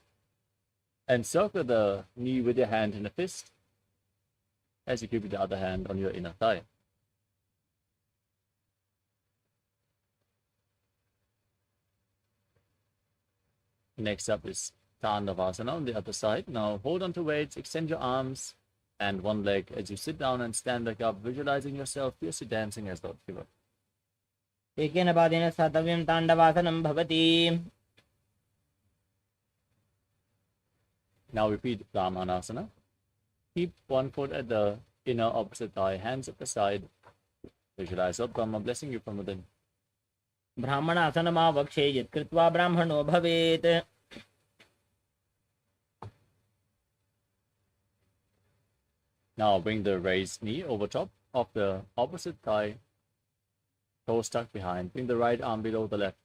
and circle the knee with your hand in a fist as you keep the other hand on your inner thigh. Next up is Tandavasana on the other side. Now hold on to weights, extend your arms and one leg as you sit down and stand back up, visualizing yourself fiercely dancing as Lord Shiva. एकेन पादेन स्थातव्यं ताण्डवासनं भवति. Now repeat Brahmanasana. Keep one foot at the inner opposite thigh, hands at the side. Visualize Lord Brahma blessing you from within. ब्राह्मणासनमावक्षे यत्कृत्वा ब्राह्मणो भवेत्. Now bring the raised knee over top of the opposite thigh, toes tucked behind. Bring the right arm below the left.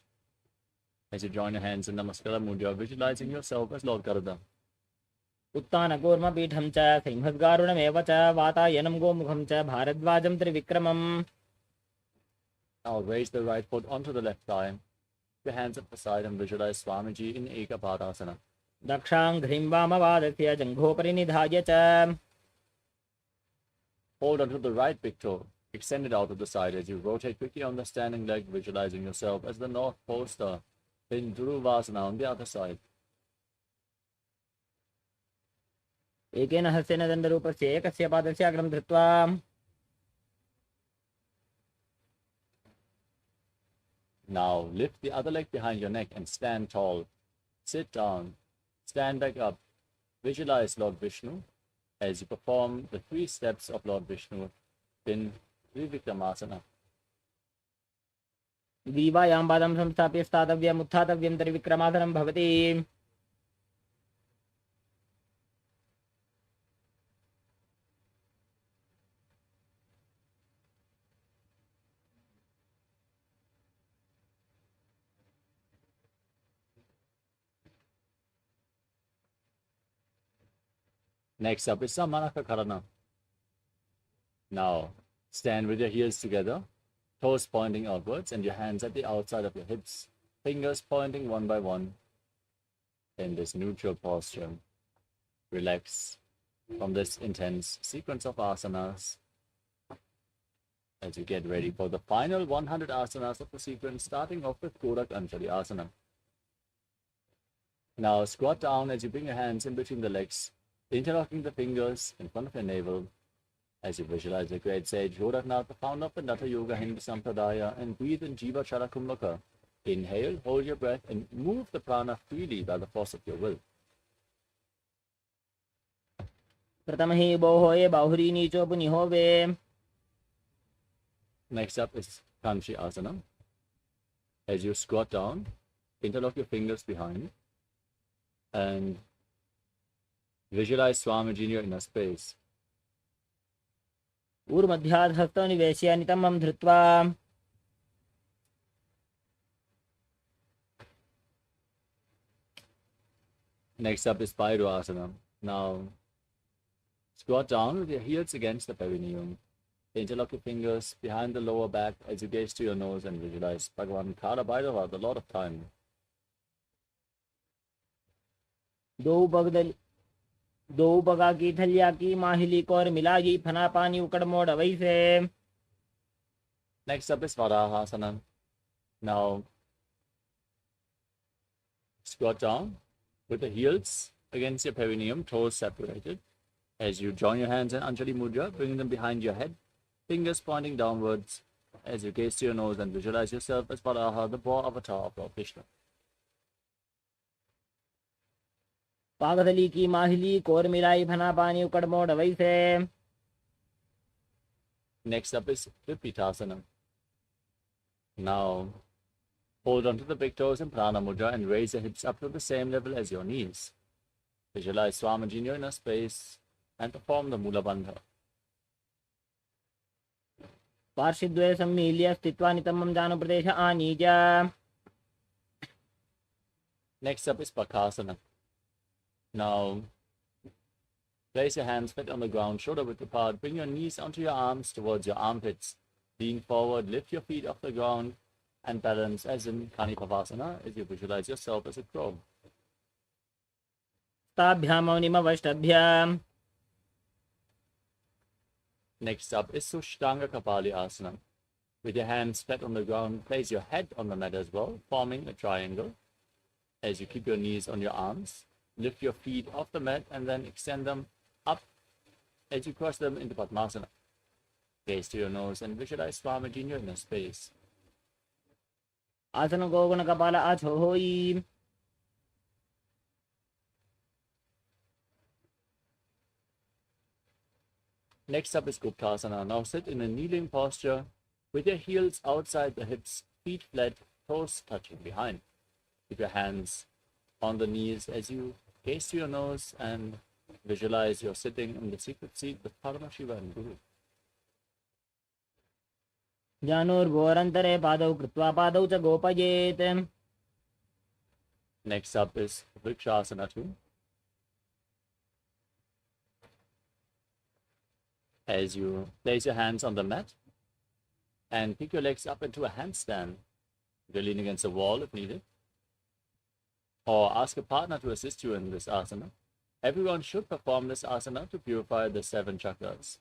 As you join your hands in Namaskara Mudra, visualizing yourself as Lord Garuda. उत्तानकूर्मपीठं च सिंहद्गारुणमेव च वातायनं गोमुखं च भारद्वाजं त्रिविक्रमम्. Now raise the right foot onto the left thigh. Your hands at the side and visualize Swamiji in Ekapadasana. दक्षाङ्घ्रिं वामपादस्य जङ्घोपरि निधाय च. Hold onto the right big toe. Extend it out to the side as you rotate quickly on the standing leg, visualizing yourself as the North Poster in Dhuruvasana on the other side. एकेन हस्तेन दण्डरूपस्य एकस्य पादस्य अग्रं धृत्वा. Now lift the other leg behind your neck and stand tall. Sit down. Stand back up. Visualize Lord Vishnu as you perform the 3 steps of Lord Vishnu in Trivikramasana. ग्रीवायां पादं संस्थाप्य स्थातव्यम् उत्थातव्यं त्रिविक्रमासनं भवति. Next up is Samanaka Karana. Now, stand with your heels together, toes pointing outwards and your hands at the outside of your hips, fingers pointing one by one in this neutral posture. Relax from this intense sequence of asanas as you get ready for the final 100 asanas of the sequence, starting off with Kodak Anjali Asana. Now, squat down as you bring your hands in between the legs, interlocking the fingers in front of your navel as you visualize the great sage Goraknath, the founder of the Natha Yoga Hindu Sampradaya, and breathe in Jiva Chala Kumlaka. Inhale, hold your breath, and move the prana freely by the force of your will. प्रथमहि बोहोये बाहुरी नीचो पुनिहोवे. Next up is Kanchi Asana. As you squat down, interlock your fingers behind, and visualize Swamiji in your inner space. ऊर्मध्यात् हस्तौ निवेश्य नितम्बं धृत्वा. Next up is Pyro Asana. Now, squat down with your heels against the perineum. Interlock your fingers behind the lower back as you gaze to your nose and visualize Bhagavan Kala Bhairava, the Lord of Time. दो बगा की थलिया की माहिली core मिलाई फना पानी उकड़ मोड़ वैसे. Next up is Varahasana. Now, squat down with the heels against your perineum, toes separated. As you join your hands in Anjali Mudra, bringing them behind your head, fingers pointing downwards as you gaze to your nose and visualize yourself as Varaha, the boar avatar of Lord Vishnu. पागधली की माहिली core मिलाई फना पानी उकड़ मोड़ वैसे. Next up is Vipitasana. Now, hold on to the big toes in Prana Mudra and raise your hips up to the same level as your knees. Visualize Swamiji in your inner space and perform the Mula Bandha. पार्श्वद्वये सम्मील्य स्थित्वा नितम्बं जानुप्रदेश आनीय. Next up is Pakasana. Now, place your hands flat on the ground, shoulder width apart. Bring your knees onto your arms towards your armpits. Lean forward, lift your feet off the ground, and balance as in Kanipavasana as you visualize yourself as a crow. ताभ्यां मौनिमवष्टभ्याम्. Next up is Sushtanga Kapali Asana. With your hands flat on the ground, place your head on the mat as well, forming a triangle. As you keep your knees on your arms, lift your feet off the mat and then extend them up as you cross them into Padmasana. Gaze to your nose and visualize Swamiji in your inner space. आसन गोगुण कपाल आछो होई. Next up is Guptasana. Now sit in a kneeling posture with your heels outside the hips, feet flat, toes touching behind. Keep your hands on the knees as you gaze to your nose and visualize you're sitting in the secret seat with Paramashiva and Guru. जानुर्भोरन्तरे पादौ कृत्वा पादौ च गोपयेत्. Next up is Vrikshasana 2. As you place your hands on the mat and pick your legs up into a handstand, you lean against the wall if needed, or ask a partner to assist you in this asana. Everyone should perform this asana to purify the 7 chakras.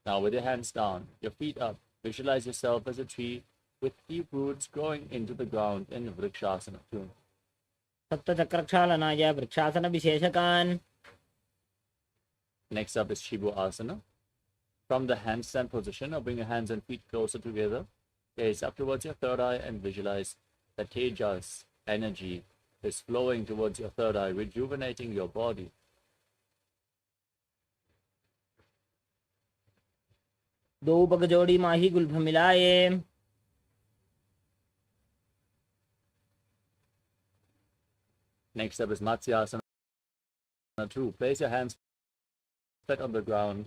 Now with your hands down, your feet up, visualize yourself as a tree with deep roots growing into the ground in Vrikshasana 2. सप्तचक्रक्षालनाय वृक्षासनविशेषकान्. Next up is Shibu Asana. From the handstand position, now bring your hands and feet closer together. Gaze up towards your third eye and visualize that Tejas energy is flowing towards your third eye, rejuvenating your body. दो पग जोड़ी माही Gulf मिलाए. Next up is Matsyasana 2. Place your hands flat on the ground.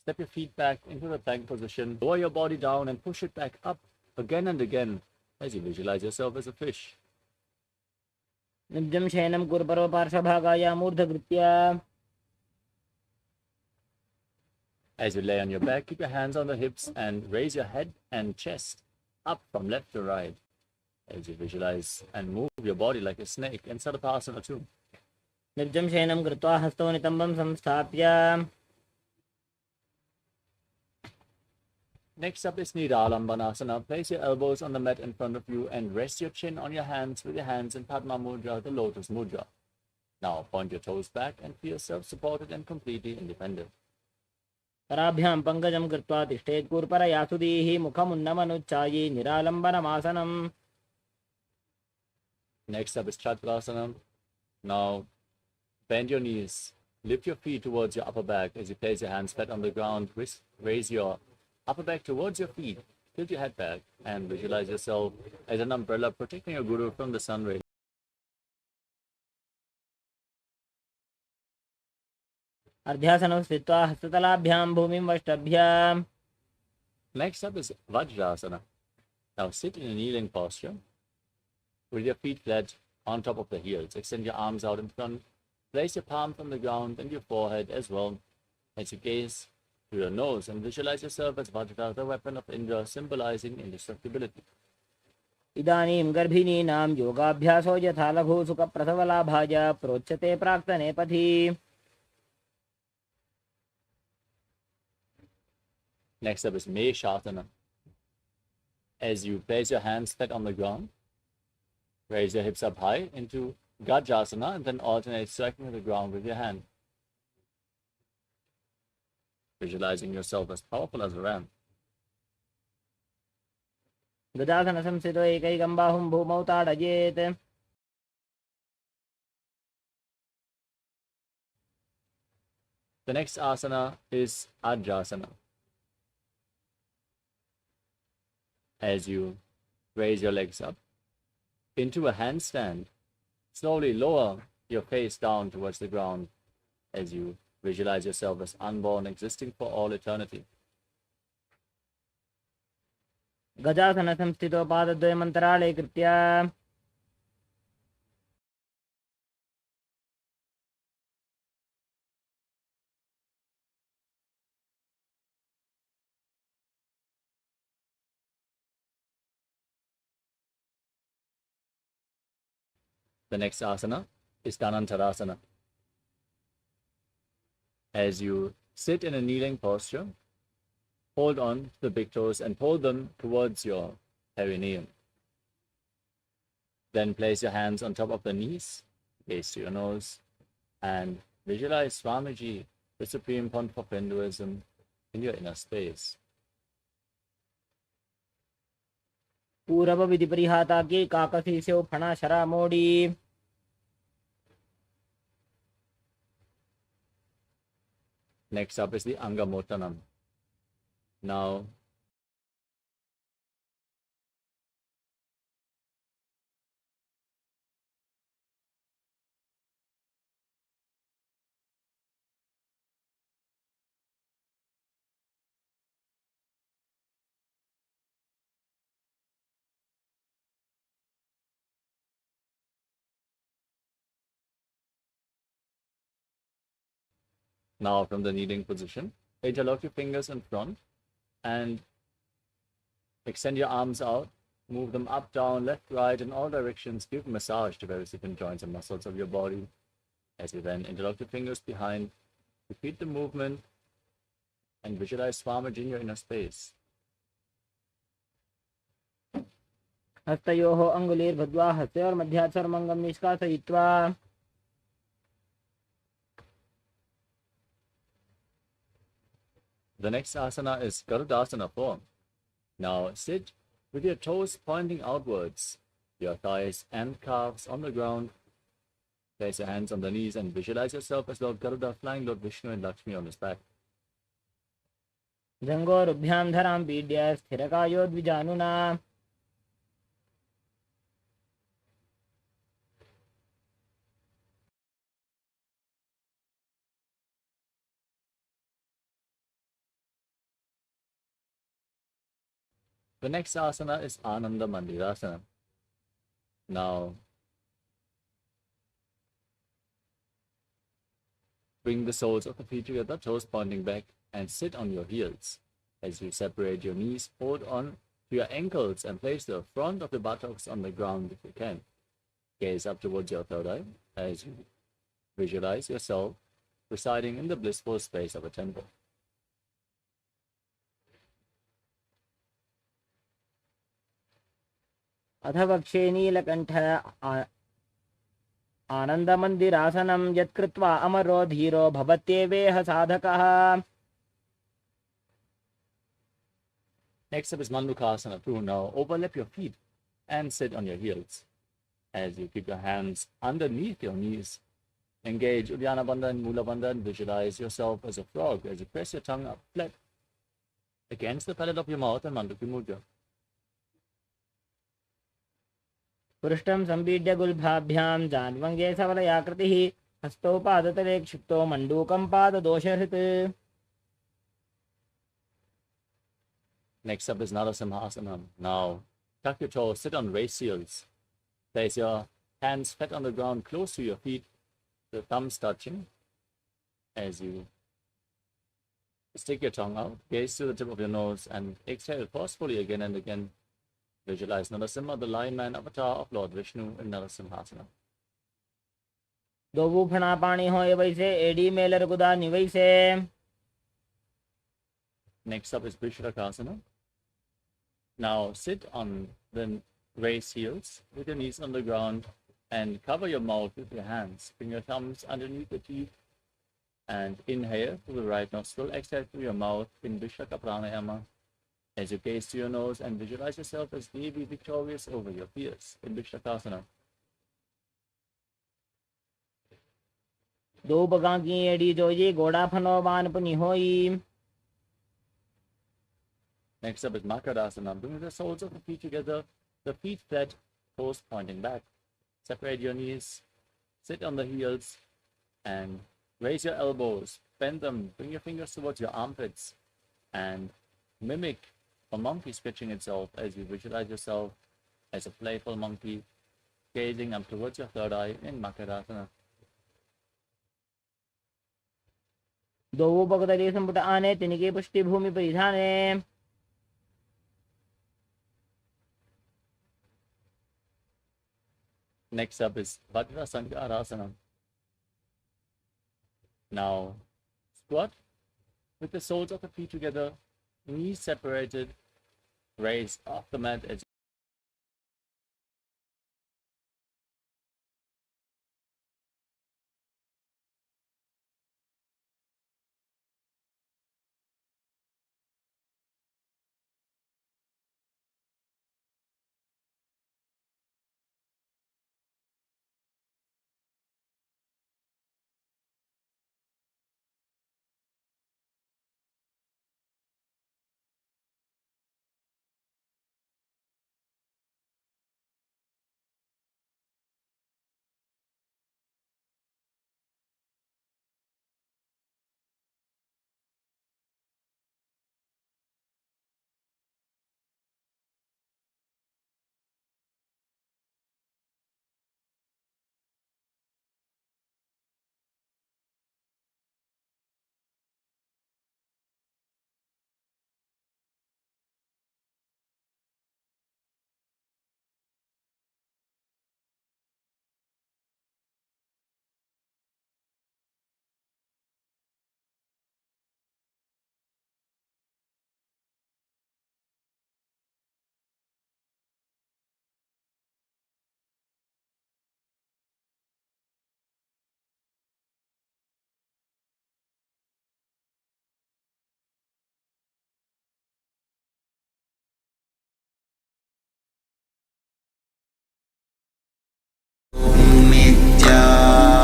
Step your feet back into the plank position. Lower your body down and push it back up again and again as you visualize yourself as a fish. निब्जं शयनं कुर्परो पार्श्वभागाय मूर्धकृत्य. As you lay on your back, keep your hands on the hips and raise your head and chest up from left to right as you visualize and move your body like a snake in Sarvasana 2. निब्जं शयनं कृत्वा हस्तौ नितम्बं संस्थाप्य. Next up is Nidālambanasana. Place your elbows on the mat in front of you and rest your chin on your hands with your hands in Padma Mudra, the Lotus Mudra. Now point your toes back and feel self-supported and completely independent. कराभ्यां पङ्कजं कृत्वा तिष्ठेत् कूर्परयासुदीः मुखमुन्नमनुच्चायि निरालम्बनमासनम्. Next up is Chakrasana. Now bend your knees, lift your feet towards your upper back as you place your hands flat on the ground. Raise your upper back towards your feet, tilt your head back and visualize yourself as an umbrella protecting your Guru from the sun rays. अर्ध्यासनं स्थित्वा हस्ततलाभ्यां भूमिं वष्टभ्य. Next up is Vajrasana. Now sit in a kneeling posture with your feet flat on top of the heels. Extend your arms out in front. Place your palms on the ground and your forehead as well as you gaze to your nose and visualize yourself as Vajra, the weapon of Indra, symbolizing indestructibility. इदानीं गर्भिणीनां योगाभ्यासो यथा लघुसुखप्रसवलाभाय प्रोच्यते प्राक्तने पथि. Next up is Meshasana. As you place your hands flat on the ground, raise your hips up high into Gajasana and then alternate striking the ground with your hand. Visualizing yourself as powerful as a ram. गजासन संस्थितो एकैकं बाहुं भूमौ ताडयेत्. The next asana is Ajasana. As you raise your legs up into a handstand, slowly lower your face down towards the ground as you visualize yourself as unborn, existing for all eternity. गजासन संस्थितो पादद्वयमन्तराळे कृत्य. The next asana is Dhanantarasana. As you sit in a kneeling posture, hold on to the big toes and pull them towards your perineum. Then place your hands on top of the knees, gaze to your nose, and visualize Swamiji, the Supreme Pontiff of Hinduism, in your inner space. पूरव विधि परिहाता की काकसी से फणा शरा मोड़ी. Next up is the Angamotanam. Now, now from the kneeling position, interlock your fingers in front and extend your arms out, move them up, down, left, right, in all directions. Give massage to various different joints and muscles of your body. As you then interlock your fingers behind, repeat the movement and visualize Swamiji in your inner space. हस्तयोः अंगुलीर्भद्वा हस्तयोर्मध्यात् सर्वमङ्गं निष्कासयित्वा. The next asana is Garudasana form. Now sit with your toes pointing outwards, your thighs and calves on the ground. Place your hands on the knees and visualize yourself as Lord Garuda flying Lord Vishnu and Lakshmi on his back. जङ्घोरुभ्यां धरां पीड्य स्थिरकायो द्विजानुना. The next asana is Ananda Mandirasana. Now, bring the soles of the feet together, toes pointing back, and sit on your heels. As you separate your knees, hold on to your ankles and place the front of the buttocks on the ground if you can. Gaze up towards your third eye as you visualize yourself residing in the blissful space of a temple. अथ वक्षे Neelkanth आनन्दमन्दिरासनं यत्कृत्वा अमरो धीरो भवत्येवेह साधकः. Next up is Mandukasana too. Now overlap your feet and sit on your heels. As you keep your hands underneath your knees, engage Uddiyana Bandha and Mula Bandha and visualize yourself as a frog as you press your tongue up flat against the palate of your mouth and Manduki Mudra. पृष्ठं सम्पीड्य गुल्भाभ्यां जान्वङ्गे सबलयाकृतिः हस्तौ पादतले क्षिप्तो मण्डूकं पाददोषहृत्. Next up is Narasimhasana. Now tuck your toes, sit on raised heels. Place your hands flat on the ground close to your feet, the thumbs touching. As you stick your tongue out, gaze to the tip of your nose and exhale forcefully again and again. Visualize Narasimha, the lion man avatar of Lord Vishnu in Narasimhasana. दो फणा पानी होए वैसे AD Mailer गुदा निवैसे. Next up is Vishrakasana. Now sit on the raised heels with your knees on the ground and cover your mouth with your hands. Bring your thumbs underneath the teeth and inhale through the right nostril, exhale through your mouth in Vishraka Pranayama. As you gaze to your nose and visualize yourself as Devi victorious over your fears in Vishrakasana. दो बगां की AD Joji घोड़ा फनो बान पुनि होई. Next up is Makarasana. Bring the soles of the feet together, the feet flat, toes pointing back. Separate your knees, sit on the heels, and raise your elbows. Bend them, bring your fingers towards your armpits, and mimic a monkey stretching itself as you visualize yourself as a playful monkey, gazing up towards your third eye in Makarasana. दो बगदली संपुट आने तिनके पुष्टि भूमि परिधाने. Next up is Vajrasankarasana. Now, squat with the soles of the feet together, knees separated, raise off the mat as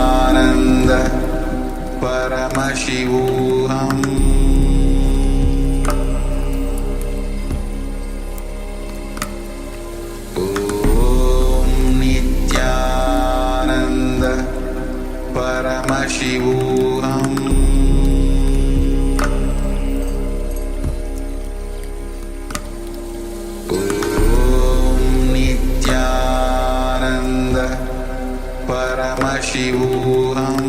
Nithyananda Paramashivoham. Om Nithyananda Paramashivoham. Nithyananda Paramashivoham.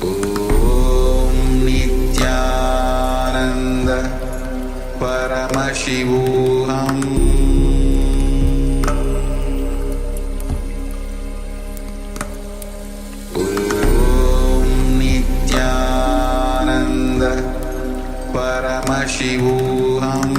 Om Nithyananda Paramashivoham. Om Nithyananda Paramashivoham.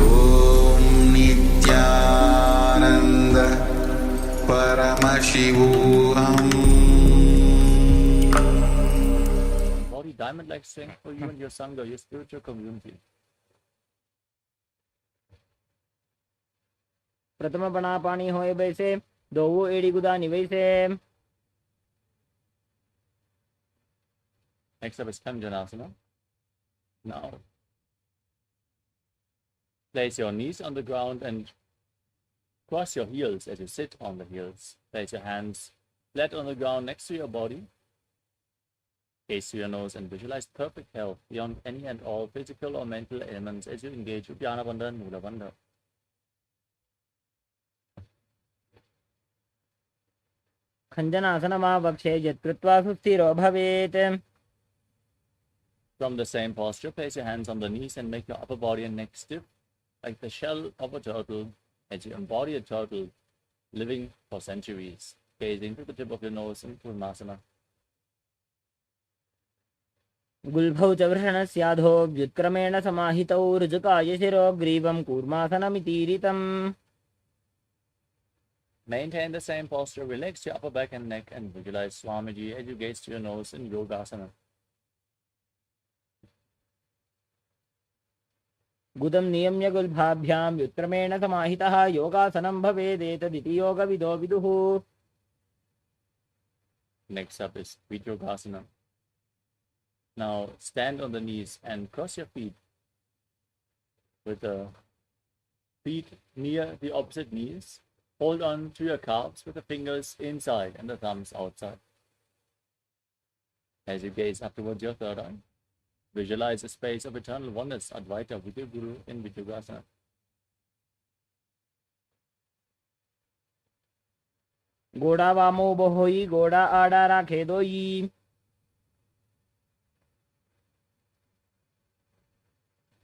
Om Nithyananda Paramashivoham. body diamond-like strength for you and your sangha, your spiritual community. प्रथम बना पानी होए बैसे दो एड़ी गुदा निवैसे. Next up is Kanjanasana. Now, place your knees on the ground and cross your heels as you sit on the heels. Place your hands flat on the ground next to your body. Gaze to your nose and visualize perfect health beyond any and all physical or mental ailments as you engage with Dhyana Bandha and Mula Bandha. खञ्जनासनमावक्षे यत्कृत्वा सुस्थिरो भवेत्. From the same posture, place your hands on the knees and make your upper body and neck stiff like the shell of a turtle as you embody a turtle living for centuries. Gazing to the tip of your nose in Purnasana. गुल्भौ च वृषणस्याधो व्युत्क्रमेण समाहितौ ऋजुकाय शिरो ग्रीवं कूर्मासनमितीरितम्. Maintain the same posture, relax your upper back and neck and visualize Swamiji as you gaze to your nose in Yogasana. गुदं नियम्य गुल्भाभ्यां व्युत्क्रमेण समाहितः योगासनं भवेदेतदिति योगविदो विदुः. Next up is Vidyogasana. Now stand on the knees and cross your feet with the feet near the opposite knees. Hold on to your calves with the fingers inside and the thumbs outside. As you gaze up towards your third eye, visualize a space of eternal oneness, Advaita, with your Guru in Vidyogasana. गोड़ा वामो बहोई गोड़ा आड़ा राखे दोई.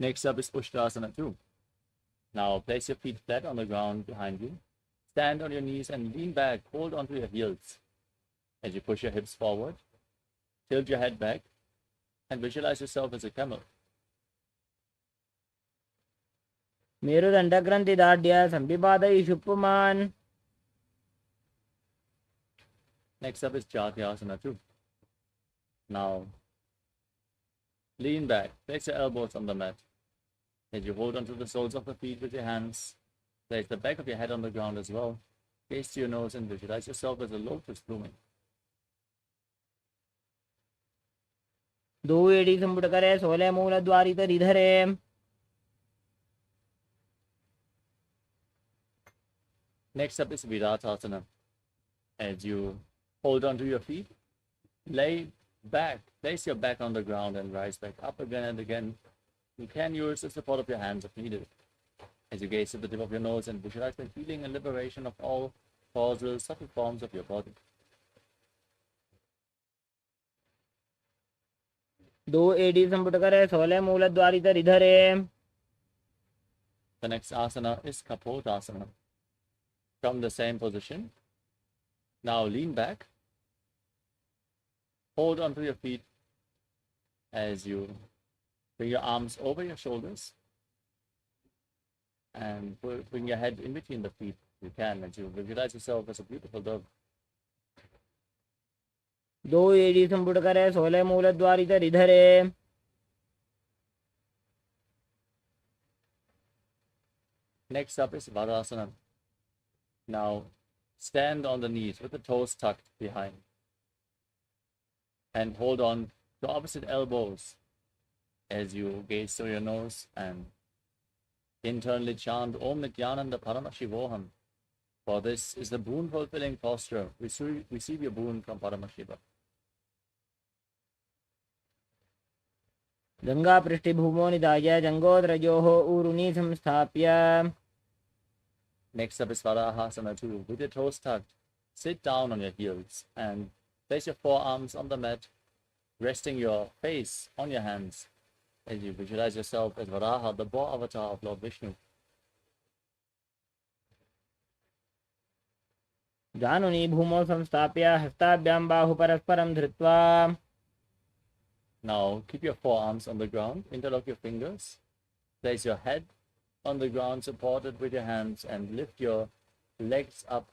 Next up is Ushtrasana 2. Now place your feet flat on the ground behind you. Stand on your knees and lean back. Hold onto your heels. As you push your hips forward, tilt your head back and visualize yourself as a camel. मेरुदण्डग्रन्थि दाढ्य संविपादयिषु पुमान्. Next up is Jatyasana 2. Now lean back, place your elbows on the mat. As you hold onto the soles of the feet with your hands, place the back of your head on the ground as well. Gaze to your nose and visualize yourself as a lotus blooming. दो एड़ी संपुट करे 16 मूल द्वारी तरी धरे. Next up is Viratasana. As you hold onto your feet, lay back, place your back on the ground and rise back up again and again. You can use the support of your hands if needed. As you gaze to the tip of your nose and visualize the healing and liberation of all causal, subtle forms of your body. दो एड़ी संपुट करे 16 मूल द्वारी तरी धरे. The next asana is Kapotasana. From the same position, now lean back, hold onto your feet as you bring your arms over your shoulders and bring your head in between the feet. You can, as you visualize yourself as a beautiful dove. दो एड़ी संपुट करे 16 मूल द्वारी तरी धरे. Next up is Vadasana. Now stand on the knees with the toes tucked behind and hold on to opposite elbows as you gaze through your nose and internally chant Om Nithyananda Paramashivoham. For this is the boon fulfilling posture. Receive your boon from Paramashiva. Ganga पृष्ठभूमो निधाय जंगोद्रजोः ऊरुनी संस्थाप्य. Next up is Varahasana 2. With your toes tucked, sit down on your heels and place your forearms on the mat, resting your face on your hands as you visualize yourself as Varaha, the boar avatar of Lord Vishnu. जानुनी भूमौ संस्थाप्य हस्ताभ्यां बाहु परस्परं धृत्वा. Now keep your forearms on the ground, interlock your fingers, place your head on the ground supported with your hands and lift your legs up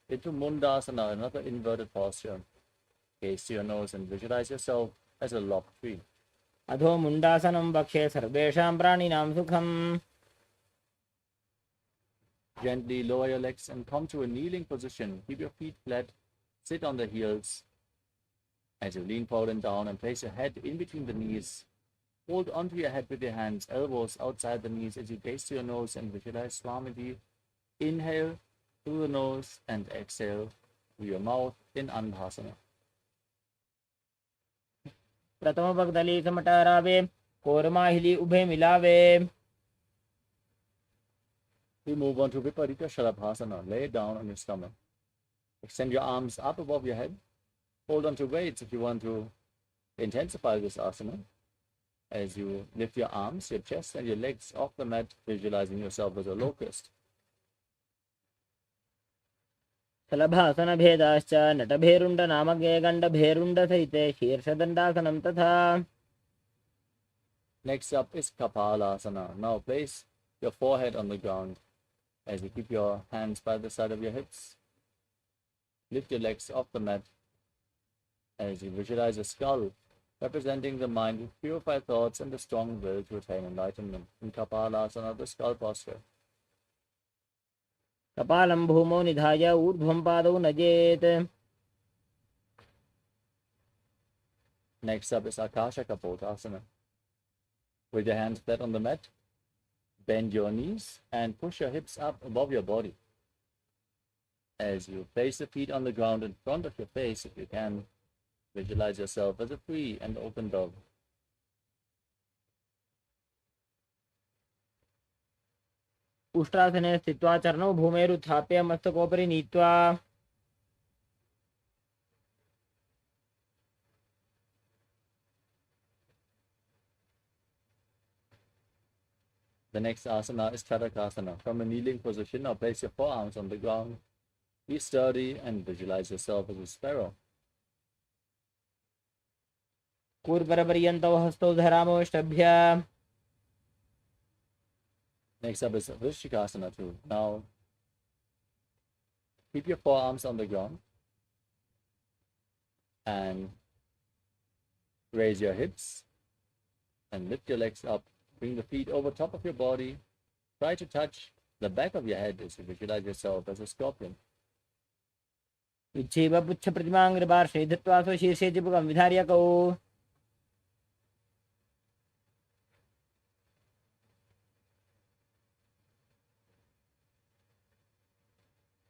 into Mundasana, another inverted posture. Gaze to your nose and visualize yourself as a lopped tree. अधो मुंडासनं वक्षे सर्वेषां प्राणिनां सुखम्. Gently lower your legs and come to a kneeling position. Keep your feet flat, sit on the heels. As you lean forward and down and place your head in between the knees, hold onto your head with your hands, elbows outside the knees as you gaze to your nose and visualize Swamiji. Inhale through the nose and exhale through your mouth in Andhasana. प्रथम भगदली समटरावे कोरमाहिली उभे मिलावे. We move on to Viparita Shalabhasana. Lay down on your stomach. Extend your arms up above your head. Hold on to weights if you want to intensify this asana. As you lift your arms, your chest and your legs off the mat, visualizing yourself as a locust. शलभासन भेदाश्च नटभेरुण्ड नामके गण्डभेरुण्ड सहिते शीर्षदण्डासनं तथा. Next up is Kapalasana. Now place your forehead on the ground as you keep your hands by the side of your hips. Lift your legs off the mat as you visualize a skull representing the mind with purified thoughts and the strong will to attain enlightenment. In Kapalasana, the skull posture. कपालं भूमौ निधाय ऊर्ध्वं पादौ नजेत्. Next up is Akasha Kapotasana. With your hands flat on the mat, bend your knees and push your hips up above your body. As you place the feet on the ground in front of your face, if you can, visualize yourself as a free and open dove. उष्ट्रासने स्थित्वा चरणौ भूमेरुत्थाप्य मस्तकोपरि नीत्वा. The next asana is Charakasana. From a kneeling position, now place your forearms on the ground. Be sturdy and visualize yourself as a sparrow. कूर्परपर्यन्तौ हस्तौ धरामोष्टभ्य. Next up is Vrishikasana too. Now, keep your forearms on the ground and raise your hips and lift your legs up. Bring the feet over top of your body. Try to touch the back of your head as you visualize yourself as a scorpion. विच्छेव पुच्छ प्रतिमाङ्ग्रिपार्श्वे धृत्वा स्वशीर्षे चिपुकं विधार्यकौ.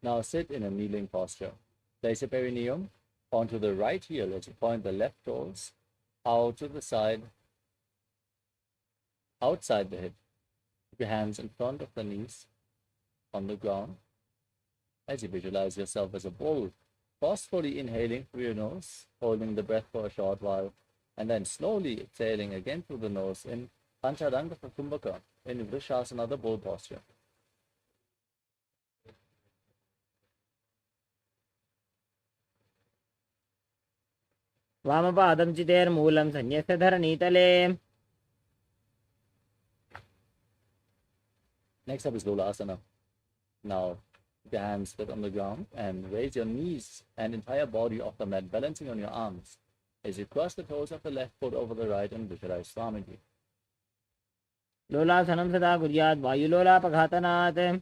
Now sit in a kneeling posture. Place your perineum onto the right heel as you point the left toes out to the side, outside the hip. Keep your hands in front of the knees on the ground as you visualize yourself as a bull, forcefully inhaling through your nose, holding the breath for a short while, and then slowly exhaling again through the nose in Panchadanga Kumbhaka, in Vrishasana, the bull posture. वामपादं चितेर्मूलं संन्यस्य धरणीतले. Next up is Lolasana. Now, keep your hands flat on the ground and raise your knees and entire body off the mat, balancing on your arms as you cross the toes of the left foot over the right and visualize Swamiji. लोलासनं सदा कुर्यात् वायुलोलापघातनात्.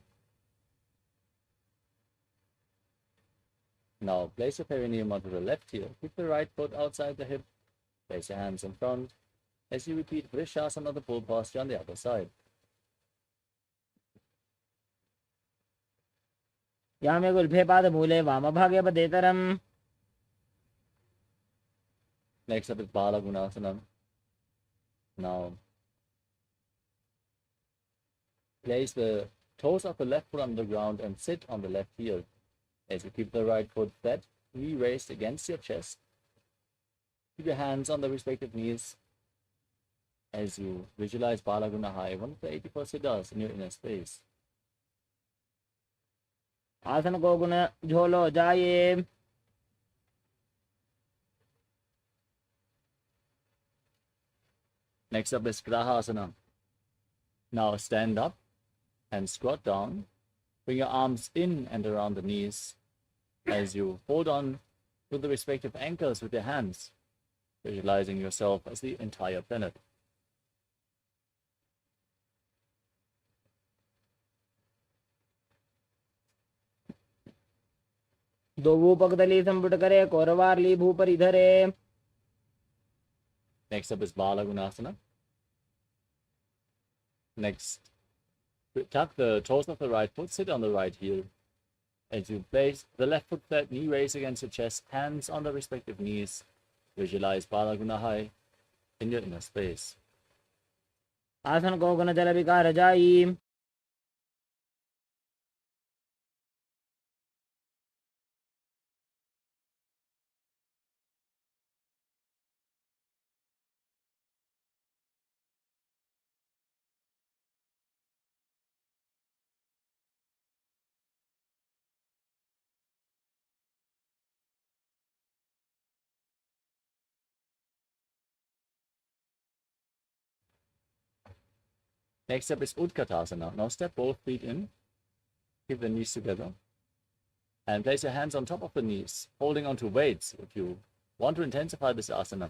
Now, place your perineum onto the left heel. Keep the right foot outside the hip. Place your hands in front as you repeat Vrishasana, the bull posture on the other side. Yame गुल्फे पादमूले वामभागे पदेतरम्. Next up is Bala Gunasana. Now, place the toes of the left foot on the ground and sit on the left heel. As you keep the right foot flat, knee raised against your chest. Keep your hands on the respective knees as you visualize Balaguna High, one of the 84 siddhas in your inner space. आसन को गुण झोलो जाये. Next up is Grahasana. Now stand up and squat down. Bring your arms in and around the knees as you hold on to the respective ankles with your hands, visualizing yourself as the entire planet. दो भूपकदली संपुट करे कौरवार्ली भूपरि धरे. Next up is Bala Gunasana. Next, tuck the toes of the right foot, sit on the right heel. As you place the left foot flat, knee raised against your chest, hands on the respective knees. Visualize Balaguna High in your inner space. आसन को गुण जल विकार जाई. Next up is Utkatasana. Now step both feet in, keep the knees together, and place your hands on top of the knees, holding onto weights if you want to intensify this asana.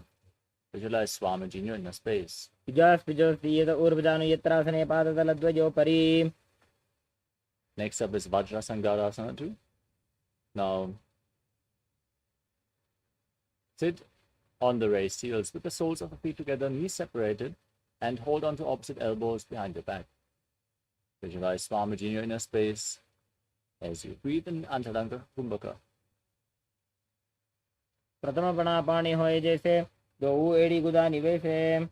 Visualize Swamiji in your inner space. पिजोस् पिजोस् दीयत ऊर्वजानु यत्रासने पादतलद्वयोपरि. Next up is Vajrasangarasana too. Now sit on the raised heels with the soles of the feet together, knees separated, and hold on to opposite elbows behind your back. Visualize Swamiji in your inner space as you breathe in Antaranga Kumbhaka. प्रथम बना पानी होए जैसे दो एड़ी गुदा निवेशे.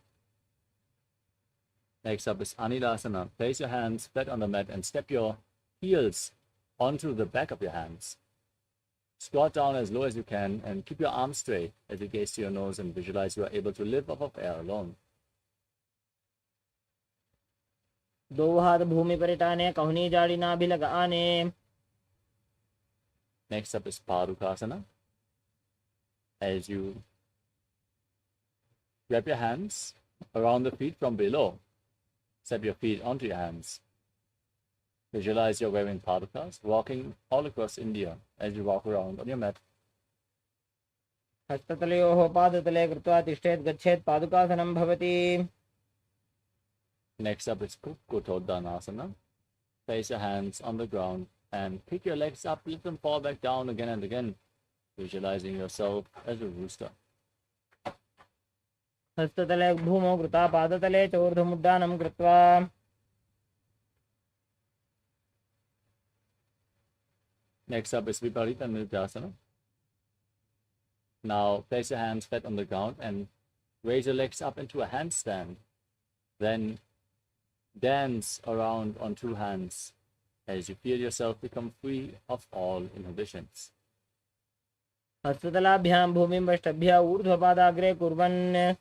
Next up is Anilasana. Place your hands flat on the mat and step your heels onto the back of your hands. Squat down as low as you can and keep your arms straight as you gaze to your nose and visualize you are able to live off of air alone. दो हाथ भूमि परिटाने कहुनी जाड़ी नाभि लगाने. Next up is Padukasana. As you wrap your hands around the feet from below, step your feet onto your hands. Visualize you're wearing padukas, walking all across India as you walk around on your mat. हस्ततलयोः पादतले कृत्वा तिष्ठेत् गच्छेत् पादुकासनं भवति. Next up is Kukkutodanasana. Place your hands on the ground and pick your legs up, let them fall back down again and again, visualizing yourself as a rooster. हस्ततले भूमौ कृता पादतले च ऊर्ध्वमुड्डानं कृत्वा. Next up is Viparita Nidasana. Now place your hands flat on the ground and raise your legs up into a handstand. Then dance around on two hands as you feel yourself become free of all inhibitions. हस्ततलाभ्यां भूमिं वष्टभ्य ऊर्ध्वपादाग्रे कुर्वन्.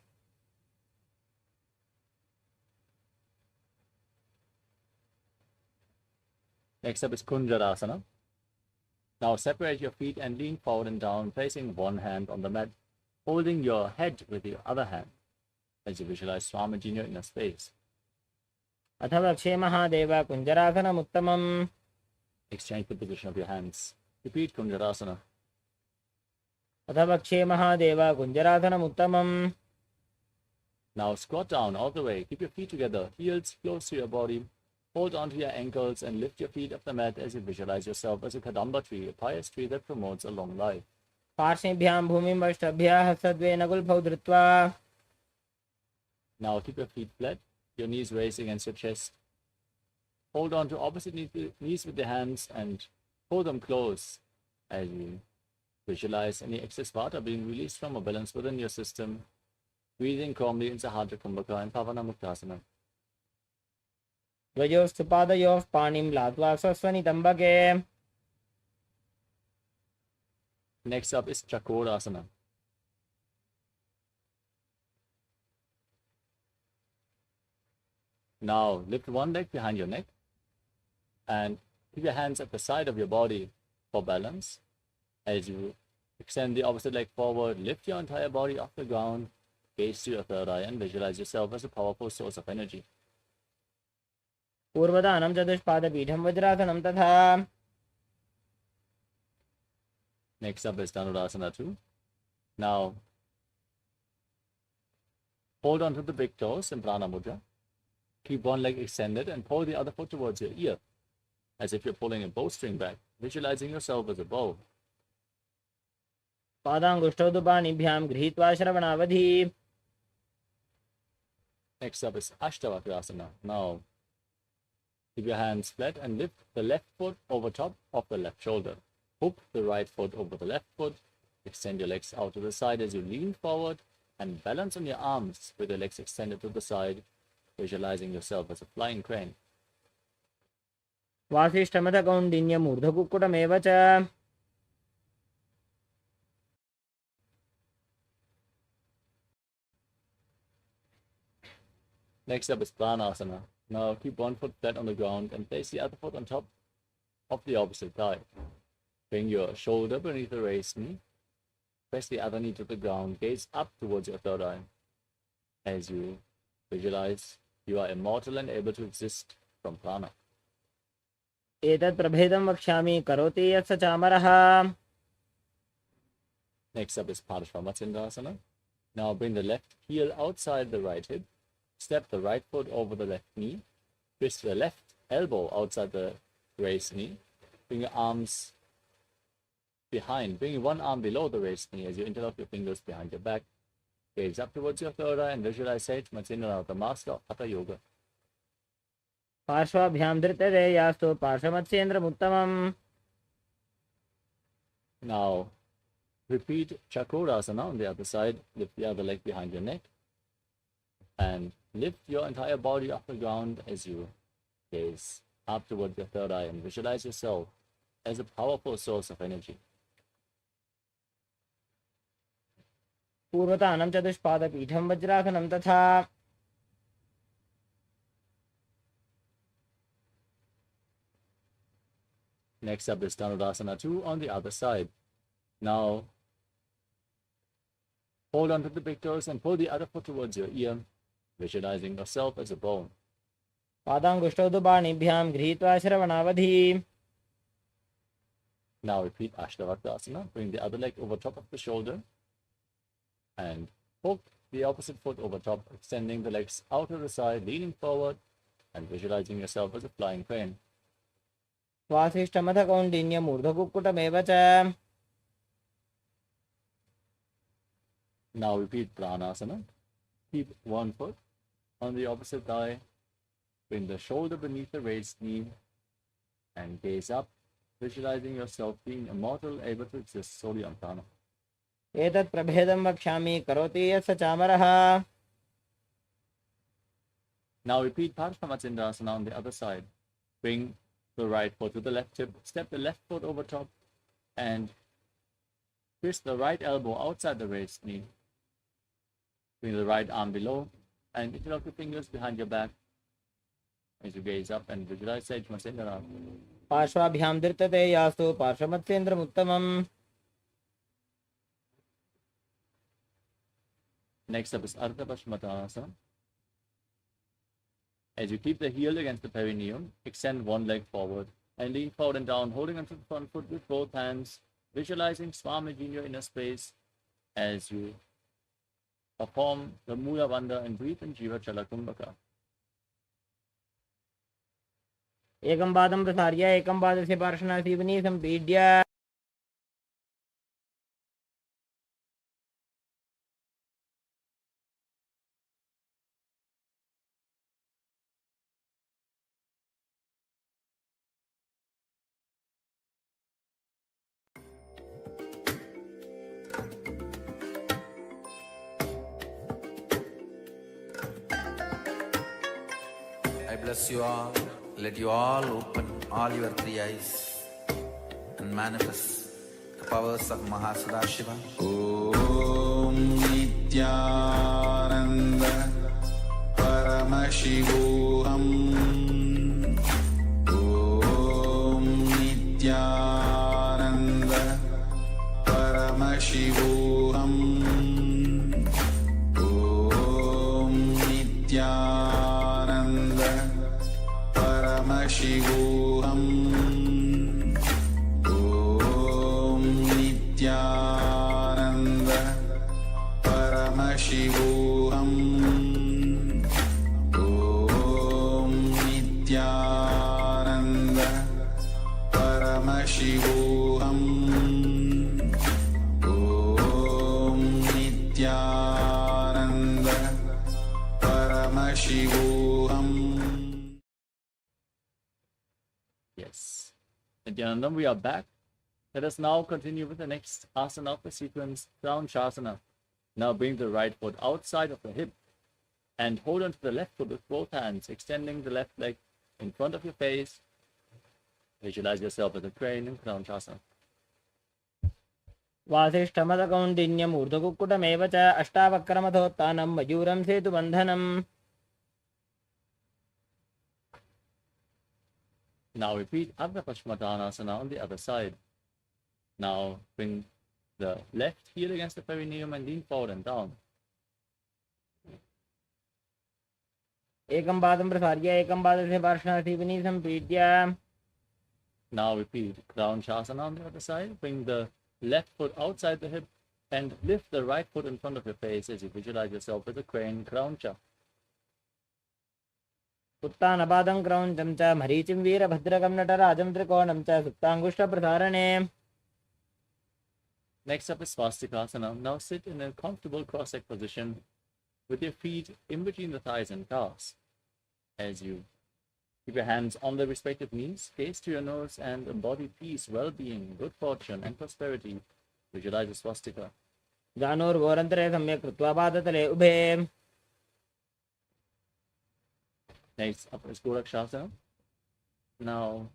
Next up is Kunjarasana. Now separate your feet and lean forward and down, placing one hand on the mat, holding your head with the other hand as you visualize Swamiji in your inner space. अथ वक्षे Mahadev कुञ्जरासनमुत्तमम्. Exchange the position of your hands. Repeat Kunjarasana. अथ वक्षे Mahadev कुञ्जरासनमुत्तमम्. Now squat down all the way. Keep your feet together, heels close to your body. Hold onto your ankles and lift your feet up the mat as you visualize yourself as a kadamba tree, a pious tree that promotes a long life. पार्श्वेभ्यां भूमिं वष्टभ्य हस्तद्वयेन गुल्फौ धृत्वा. Now keep your feet flat, your knees raised against your chest. Hold on to opposite knees with the hands and hold them close as you visualize any excess vata being released from a balance within your system. Breathing calmly in Sahadra Kumbhaka and Pavana Muktasana. द्वयोस्तु पादयोः पाणिं लात्वा स्वस्वनितम्बके. Next up is Chakorasana. Now lift one leg behind your neck and keep your hands at the side of your body for balance. As you extend the opposite leg forward, lift your entire body off the ground, gaze to your third eye and visualize yourself as a powerful source of energy. पूर्वदानं चतुष्पादपीठं वज्रासनं तथा. Next up is Dhanurasana 2. Now hold on to the big toes in Prana Mudra. Keep one leg extended and pull the other foot towards your ear, as if you're pulling a bowstring back, visualizing yourself as a bow. पादाङ्गुष्ठौ तु पाणिभ्यां गृहीत्वा श्रवणावधि. Next up is Ashtavakrasana. Now keep your hands flat and lift the left foot over top of the left shoulder. Hook the right foot over the left foot. Extend your legs out to the side as you lean forward and balance on your arms with your legs extended to the side, visualizing yourself as a flying crane. वासिष्ठमथ कौण्डिन्यमूर्धकुक्कुटमेव च. Next up is Pranasana. Now keep one foot flat on the ground and place the other foot on top of the opposite thigh. Bring your shoulder beneath the raised knee. Press the other knee to the ground. Gaze up towards your third eye. As you visualize, you are immortal and able to exist from prana. एतत् प्रभेदं वक्ष्यामि करोति यस्य चामरः. Next up is Padmasambhasana. Now bring the left heel outside the right hip. Step the right foot over the left knee. Twist the left elbow outside the raised knee. Bring your arms behind. Bring one arm below the raised knee as you interlock your fingers behind your back. Gaze up towards your third eye and visualize Sage Matsinara, the master of Hatha Yoga. पार्श्वाभ्यां धृतते यास्तु पार्श्वमत्स्येन्द्रमुत्तमम्. Now repeat Chakrasana on the other side. Lift the other leg behind your neck and lift your entire body off the ground as you gaze up towards your third eye and visualize yourself as a powerful source of energy. पूर्वतानं चतुष्पादपीठं वज्रासनं तथा. Next up is Dhanurasana 2 on the other side. Now, hold on to the big toes and pull the other foot towards your ear, visualizing yourself as a bone. पादाङ्गुष्ठौ तु पाणिभ्यां गृहीत्वा श्रवणावधि. Now repeat Ashtavaktasana. Bring the other leg over top of the shoulder and hook the opposite foot over top, extending the legs out to the side, leaning forward and visualizing yourself as a flying crane. स्वासिष्ठमथकौण्डिन्यमूर्धकुक्कुटमेव च. Now repeat Pranasana. Keep one foot on the opposite thigh. Bring the shoulder beneath the raised knee and gaze up, visualizing yourself being immortal, able to exist solely on prana. एतत् प्रभेदं वक्ष्यामि करोति यत् स चामरः. Now repeat Padmatsindasana on the other side. Bring the right foot to the left hip, step the left foot over top, and twist the right elbow outside the raised knee. Bring the right arm below and interlock your fingers behind your back as you gaze up and visualize Sajmasindana. पार्श्वाभ्यां धृतते यास्तु पार्श्वमत्सेन्द्रमुत्तमम्. Next up is Ardha Paschimottanasana. As you keep the heel against the perineum, extend one leg forward and lean forward and down, holding onto the front foot with both hands, visualizing Swamiji in your inner space as you perform the Mula Bandha and breathe in Jiva Chala Kumbhaka. एकं पादं प्रसार्य एकं पादस्य पार्श्वनासीवनी सम्पीड्य. I bless you all. Let you all open all your three eyes and manifest the powers of Mahasadashiva. Om Nithyananda Paramashivoham. Om Nithyananda Paramashivoham. Om Nithyananda Paramashivoham. Om Nithyananda Paramashivoham. Om Nithyananda Paramashivoham. Om Nithyananda Paramashivoham. Yes. Nithyanandam, we are back. Let us now continue with the next asana of the sequence, Crown Shasana. Now bring the right foot outside of the hip and hold onto the left foot with both hands, extending the left leg in front of your face. Visualize yourself as a crane in Crown Shasana. वासिष्ठमथकौण्डिन्यमूर्धकुक्कुटमेव च अष्टावक्रमथोत्थानं मयूरं सेतुबन्धनम्. Now repeat Ardha Paschimottanasana on the other side. Now bring the left heel against the perineum and lean forward and down. एकं पादं प्रसार्य एकं पादस्य पार्श्वनासीवनी सम्पीड्य. Now repeat Crown Shasana on the other side. Bring the left foot outside the hip and lift the right foot in front of your face as you visualize yourself with a crane, Crown Cha. उत्तानपादं क्रौञ्चं च मरीचिं वीरभद्रकं नटराजं त्रिकोणं च सुप्ताङ्गुष्ठप्रसारणे. Next up is Swastikasana. Now sit in a comfortable cross-legged position with your feet in between the thighs and calves. As you keep your hands on the respective knees, gaze to your nose and embody peace, well-being, good fortune and prosperity. Visualize the swastika. जानोर्वोरन्तरे सम्यक् कृत्वा पादतले उभे. Next up is Gorakshasana. Now,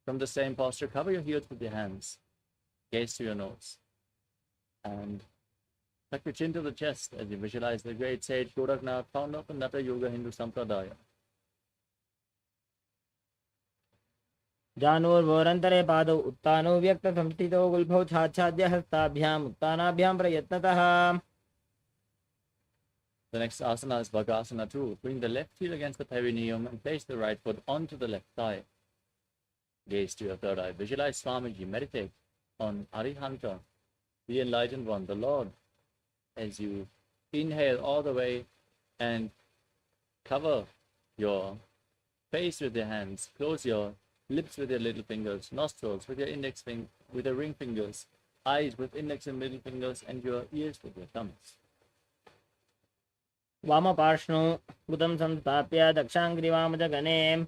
from the same posture, cover your heels with your hands. Gaze to your nose. And tuck your chin to the chest as you visualize the great sage Goraknath, founder of the Natha Yoga Hindu Sampradaya. जानुर्भोरन्तरे पादौ उत्तानौ व्यक्तसंस्थितौ गुल्फौ छाच्छाद्य हस्ताभ्याम् उत्तानाभ्यां प्रयत्नतः. The next asana is Bhagasana 2. Bring the left heel against the perineum and place the right foot onto the left thigh. Gaze to your third eye. Visualize Swamiji. Meditate on Arihanta, the enlightened one, the Lord, as you inhale all the way and cover your face with your hands. Close your lips with your little fingers, nostrils with your index finger, with your ring fingers, eyes with index and middle fingers, and your ears with your thumbs. वामपार्श्वौ कृतं संस्थाप्य दक्षाङ्ग्रिवामजगणे.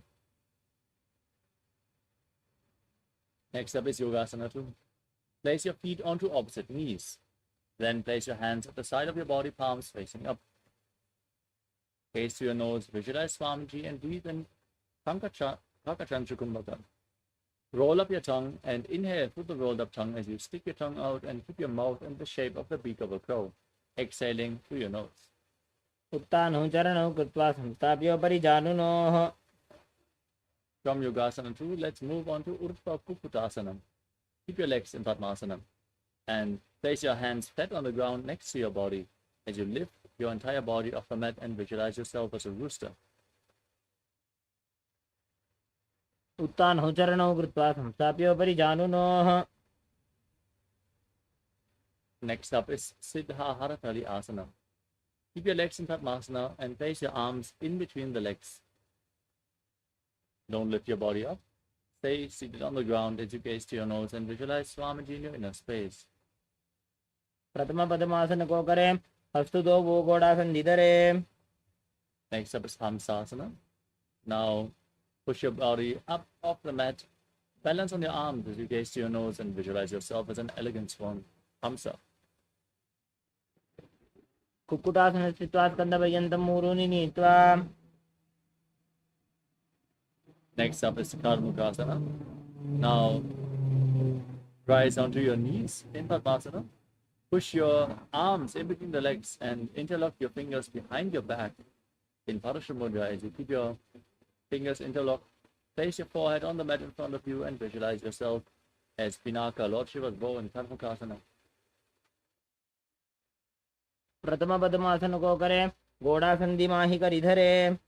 Next up is Yogasana 2. Place your feet onto opposite knees. Then place your hands at the side of your body, palms facing up. Gaze to your nose, visualize Swamiji, and breathe in Kakachanchukumbhaka. Roll up your tongue and inhale through the rolled up tongue as you stick your tongue out and keep your mouth in the shape of the beak of a crow, exhaling through your nose. उत्तानौ चरणौ कृत्वा संस्थाप्योपरि जानुनोः. From Yogasana 2, let's move on to Urdhva Kukutasana. Keep your legs in Padmasana and place your hands flat on the ground next to your body as you lift your entire body off the mat and visualize yourself as a rooster. उत्तानौ चरणौ कृत्वा संस्थाप्योपरि जानुनोः. Next up is Siddha Haratali Asana. Keep your legs in Padmasana and place your arms in between the legs. Don't lift your body up. Stay seated on the ground as you gaze to your nose and visualize Swamiji in your inner space. प्रथम पद्मासन को करें, हस्तु दो वो गोड़ासन धरे. Next up is Hamsasana. Now push your body up off the mat. Balance on your arms as you gaze to your nose and visualize yourself as an elegant swan. Hamsa. Kukkutasana स्थित्वा स्कन्धपर्यन्तं मूरूनि नीत्वा. Next up is Karmukasana. Now rise onto your knees in Padmasana. Push your arms in between the legs and interlock your fingers behind your back in Parashamudra as you keep your fingers interlocked. Place your forehead on the mat in front of you and visualize yourself as Pinaka, Lord Shiva's bow in Karmukasana. प्रथम पद्मासन को करें, गोड़ासन दिमाही कर इधरे.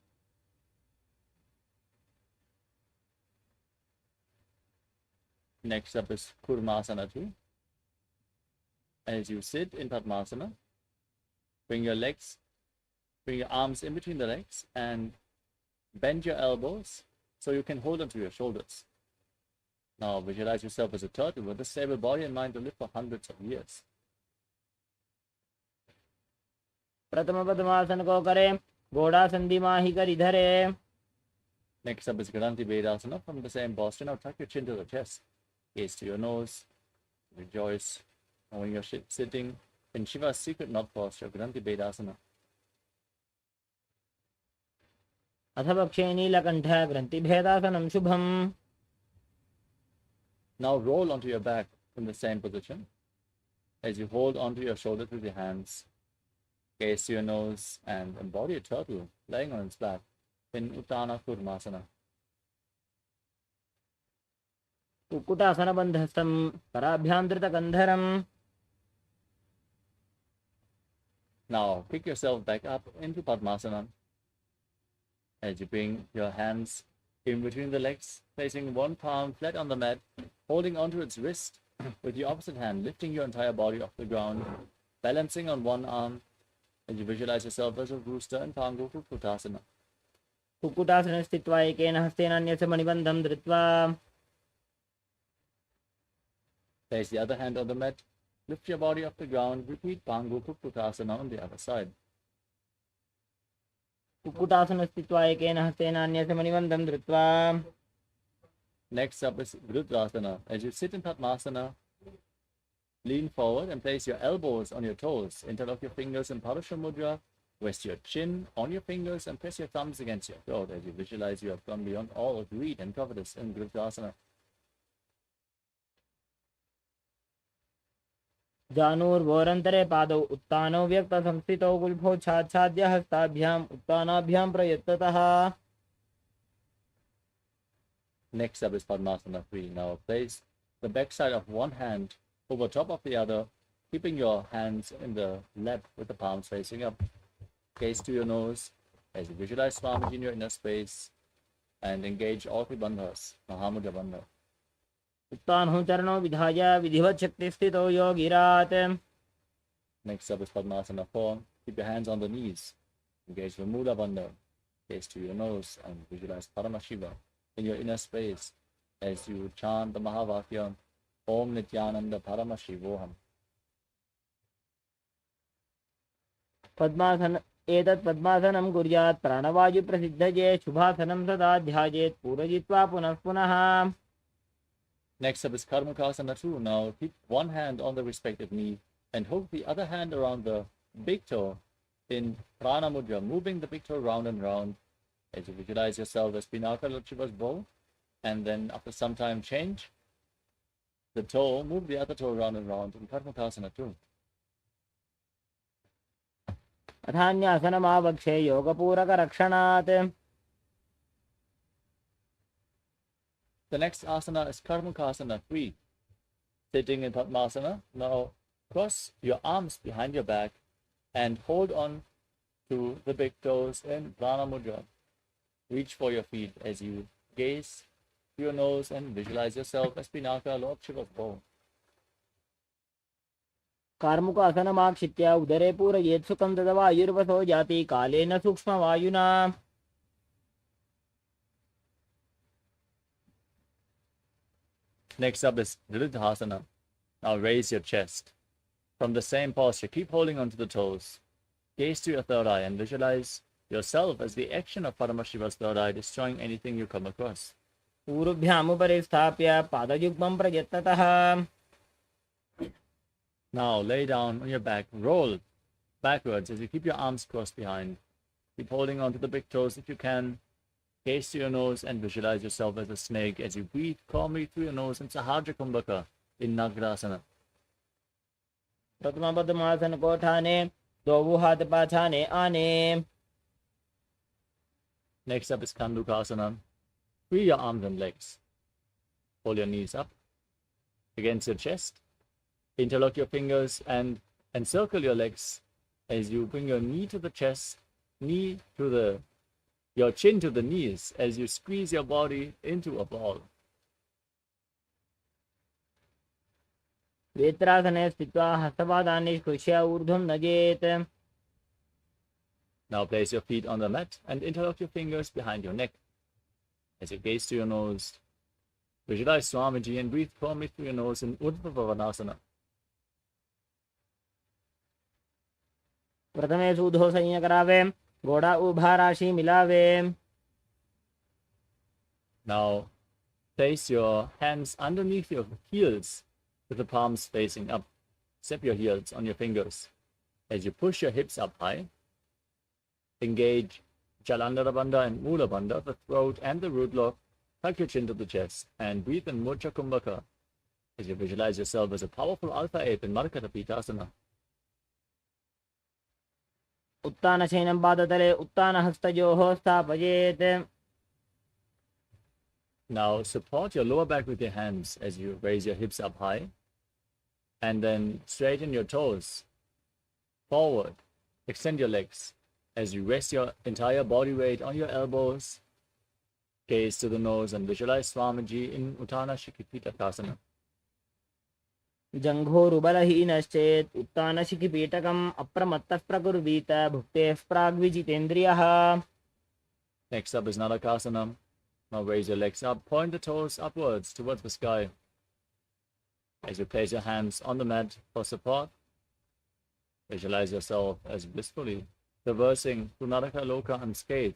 Next up is Kurmasana 2. As you sit in Padmasana, bring your arms in between the legs and bend your elbows so you can hold onto your shoulders. Now visualize yourself as a turtle with a stable body and mind to live for hundreds of years. प्रथम पद्मासन को करें, गोड़ासन दिमाही कर इधरे. Next up is Granthi Vedasana. From the same posture, now tuck your chin to the chest. Gaze to your nose. Rejoice when you're sitting in Shiva's secret knot posture, Granthi Vedasana. अथ पक्षे नीलकण्ठ ग्रन्थिभेदासनं शुभम्. Now roll onto your back in the same position as you hold onto your shoulders with your hands. Gaze to your nose and embody a turtle laying on its back in Uttana Kurmasana. Kukkutasana बन्धस्थं कराभ्यान्तृतकन्धरम्. Now pick yourself back up into Padmasana as you bring your hands in between the legs, placing one palm flat on the mat, holding onto its wrist with the opposite hand, lifting your entire body off the ground, balancing on one arm as you visualize yourself as a rooster in Pangu Kukkutasana. Kukkutasana स्थित्वा एकेन हस्तेन अन्यस्य मणिबन्धं धृत्वा. Place the other hand on the mat, lift your body off the ground, repeat Pangu Kukkutasana on the other side. Kukkutasana स्थित्वा एकेन हस्तेन अन्यस्य मणिबन्धं धृत्वा. Next up is Vrudrasana. As you sit in Padmasana, lean forward and place your elbows on your toes. Interlock your fingers in Parashamudra. Rest your chin on your fingers and press your thumbs against your throat as you visualize you have gone beyond all of greed and covetous in Vrudrasana. जानुर्भोरन्तरे पादौ उत्तानौ व्यक्तसंस्थितौ गुल्फौ छाच्छाद्य हस्ताभ्याम् उत्तानाभ्यां प्रयत्नतः. Next up is Padmasana 3. Now place the backside of one hand over top of the other, keeping your hands in the lap with the palms facing up. Gaze to your nose as you visualize Swamiji in your inner space and engage all three bandhas, Mahamudra bandha. उत्तानो चरणो विधाय विधिवत् शक्ति स्थितो योगिरात्. Next up is Padmasana 4. Keep your hands on the knees. Engage the Mula bandha. Gaze to your nose and visualize Paramashiva in your inner space as you chant the Mahavakya Om Nithyananda Paramashivoham. पद्मासन एतत् पद्मासनं कुर्यात् प्राणवायु प्रसिद्धये शुभासनं सदा ध्यायेत् पूरयित्वा पुनः पुनः. Next up is Karmakasana 2. Now keep one hand on the respective knee and hold the other hand around the big toe in Prana Mudra, moving the big toe round and round as you visualize yourself as Pinaka Lord Shiva's bow, and then after some time change the toe, move the other toe round and round in Karmakasana 2. अथान्यासनमावक्षे योगपूरकरक्षणात्. The next asana is Karmakasana 3. Sitting in Padmasana, now cross your arms behind your back and hold on to the big toes in Prana Mudra. Reach for your feet as you gaze to your nose and visualize yourself as Pinaka, Lord Shiva's bow. कार्मुकासनमाक्षित्य उदरे पूरयेत् सुखं तदवायुर्वसो जाति कालेन सूक्ष्मवायुना. Next up is Dridhasana. Now raise your chest. From the same posture, keep holding onto the toes. Gaze to your third eye and visualize yourself as the action of Paramashiva's third eye, destroying anything you come across. पूर्वभ्यामुपरि स्थाप्य पादयुग्मं प्रयत्नतः. Now lay down on your back, roll backwards as you keep your arms crossed behind. Keep holding onto the big toes if you can. Gaze to your nose and visualize yourself as a snake as you breathe calmly through your nose in Sahajra Kumbhaka in Nagrasana. प्रथम पद्मासन को ठाने दो हाथ पाछाने आने. Next up is Kandukasana. Free your arms and legs. Hold your knees up against your chest. Interlock your fingers and encircle your legs as you bring your knee to the chest, your chin to the knees as you squeeze your body into a ball. वेत्रासने स्थित्वा हस्तपादानि निष्कृष्य ऊर्ध्वं नजेत्. Now place your feet on the mat and interlock your fingers behind your neck. As you gaze to your nose, visualize Swamiji and breathe calmly through your nose in Urdhva Bhavanasana. प्रथमे सूधो संज्ञ करावे घोड़ा उभा राशि मिलावे. Now place your hands underneath your heels with the palms facing up. Step your heels on your fingers. As you push your hips up high, engage Jalandhara Bandha and Mula Bandha, the throat and the root lock. Tuck your chin to the chest and breathe in Murcha Kumbhaka as you visualize yourself as a powerful alpha ape in Markata Pitasana. उत्तानशयनं पादतले उत्तानहस्तयोः स्थापयेत्. Now support your lower back with your hands as you raise your hips up high and then straighten your toes forward. Extend your legs as you rest your entire body weight on your elbows. Gaze to the nose and visualize Swamiji in Uttana Shikhipitapasana. जङ्घोरुबलहीनश्चेत् उत्तानशिखिपीठकम् अप्रमत्तः प्रकुर्वीत भुक्तेः प्राग्विजितेन्द्रियः. Next up is Nadakasana. Now raise your legs up, point the toes upwards towards the sky. As you place your hands on the mat for support, visualize yourself as blissfully traversing through Naraka Loka unscathed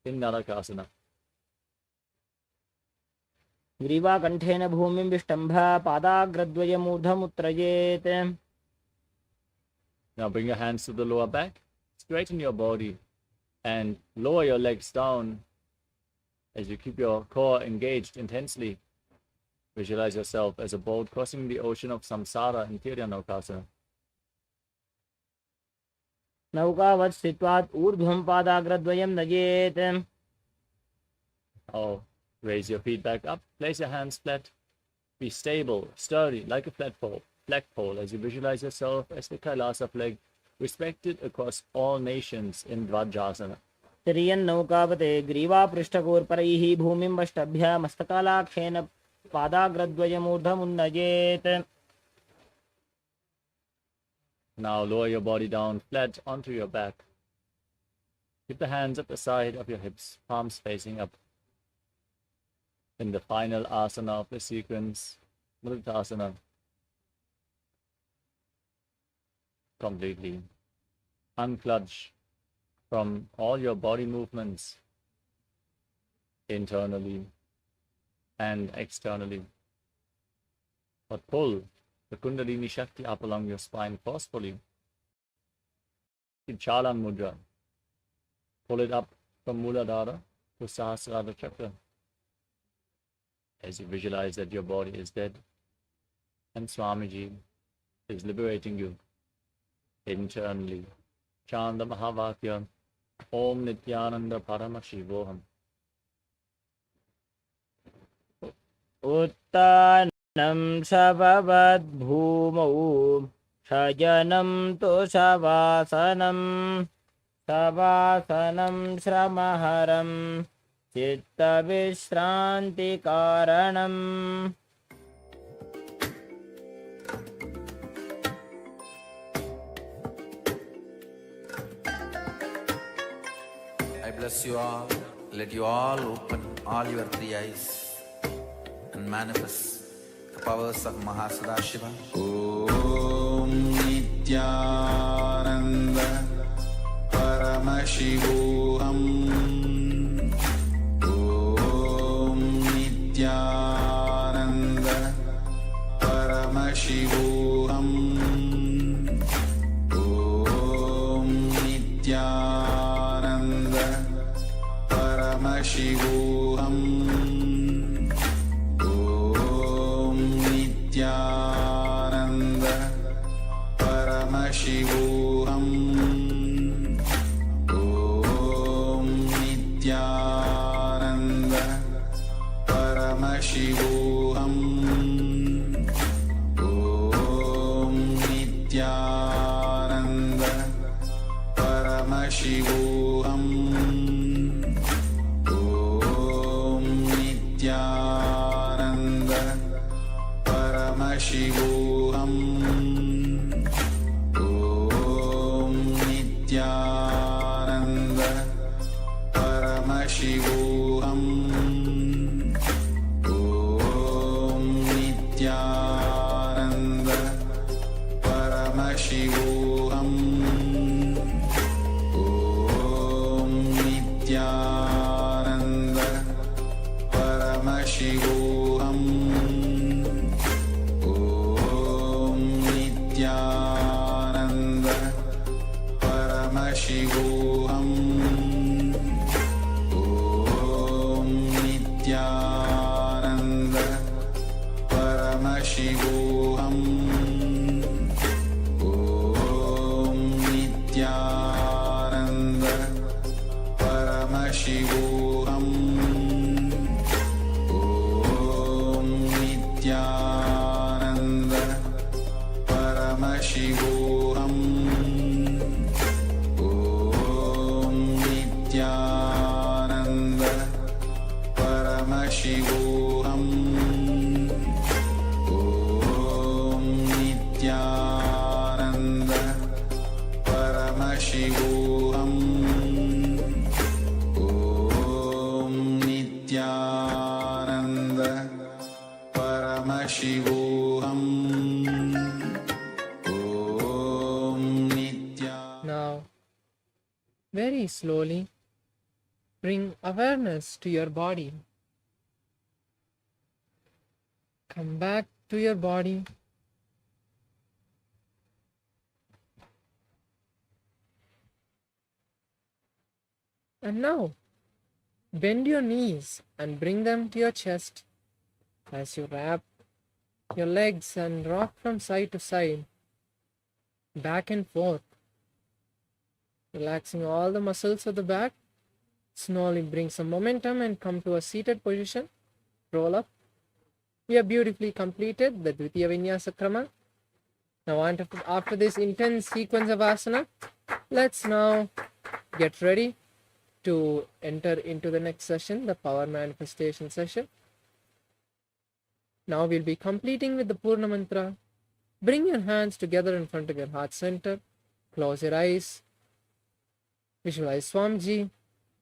in Nadakasana. ग्रीवाकण्ठेन भूमिं विष्टम्भ पादाग्रद्वयमूर्धमुत्त्रयेत्. Now bring your hands to the lower back, straighten your body and lower your legs down as you keep your core engaged intensely. Visualize yourself as a boat crossing the ocean of samsara in Tiryanokasana. नौकावत् स्थित्वात् ऊर्ध्वं पादाग्रद्वयं नयेत्. Now Raise your feet back up. Place your hands flat. Be stable, sturdy, like a flagpole as you visualize yourself as the KAILASA flag, respected across all nations in Dvajasana. तिर्यन्नौकावते ग्रीवापृष्ठगोर्परैः भूमिं वष्टभ्य मस्तकालाक्षेन पादाग्रद्वयमूर्धमुन्नयेत्. Now lower your body down flat onto your back. Keep the hands at the side of your hips, palms facing up. In the final asana of the sequence, Mritasana, completely uncludge from all your body movements internally and externally, but pull the Kundalini Shakti up along your spine forcefully. In Chalan Mudra, pull it up from Muladhara to Sahasrara Chakra as you visualize that your body is dead and Swamiji is liberating you internally. Chant the Mahavakya, Om Nithyananda Paramashivoham. उत्तानं शववद्भूमौ शयनं तु शवासनं शवासनं श्रमहरं चित्तविश्रान्तिकारणम्. I bless you all. Let you all open all your three eyes and manifest the powers of Mahasadashiva. Om Nithyananda Paramashivoham. Om Nithyananda Paramashivoham. Om Nithyananda Paramashivoham. Om Nithyananda Paramashivoham. Om Nithyananda Paramashivoham. Om Nithyananda Paramashivoham. Om Nithyananda Paramashivoham. Om Nithyananda Paramashivoham. Om Nithyananda Paramashivoham. Om Nithyananda Paramashivoham. Om Nithyananda Paramashivoham. Om Nithyananda Paramashivoham. Om Nithyananda Paramashivoham. Om Nithyananda Paramashivoham. Om Nithyananda Paramashivoham. Om Nithyananda Paramashivoham. Om Nithyananda Paramashivoham. Om Nithyananda. Now, very slowly, bring awareness to your body. Come back to your body. And now, bend your knees and bring them to your chest as you wrap your legs and rock from side to side, back and forth, relaxing all the muscles of the back, Slowly bring some momentum and come to a seated position. Roll up. We have beautifully completed the Dvitiya Vinyasa Krama. Now after this intense sequence of asana, let's now get ready to enter into the next session, the power manifestation session. Now we'll be completing with the Purna Mantra. Bring your hands together in front of your heart center. Close your eyes. Visualize Swamiji.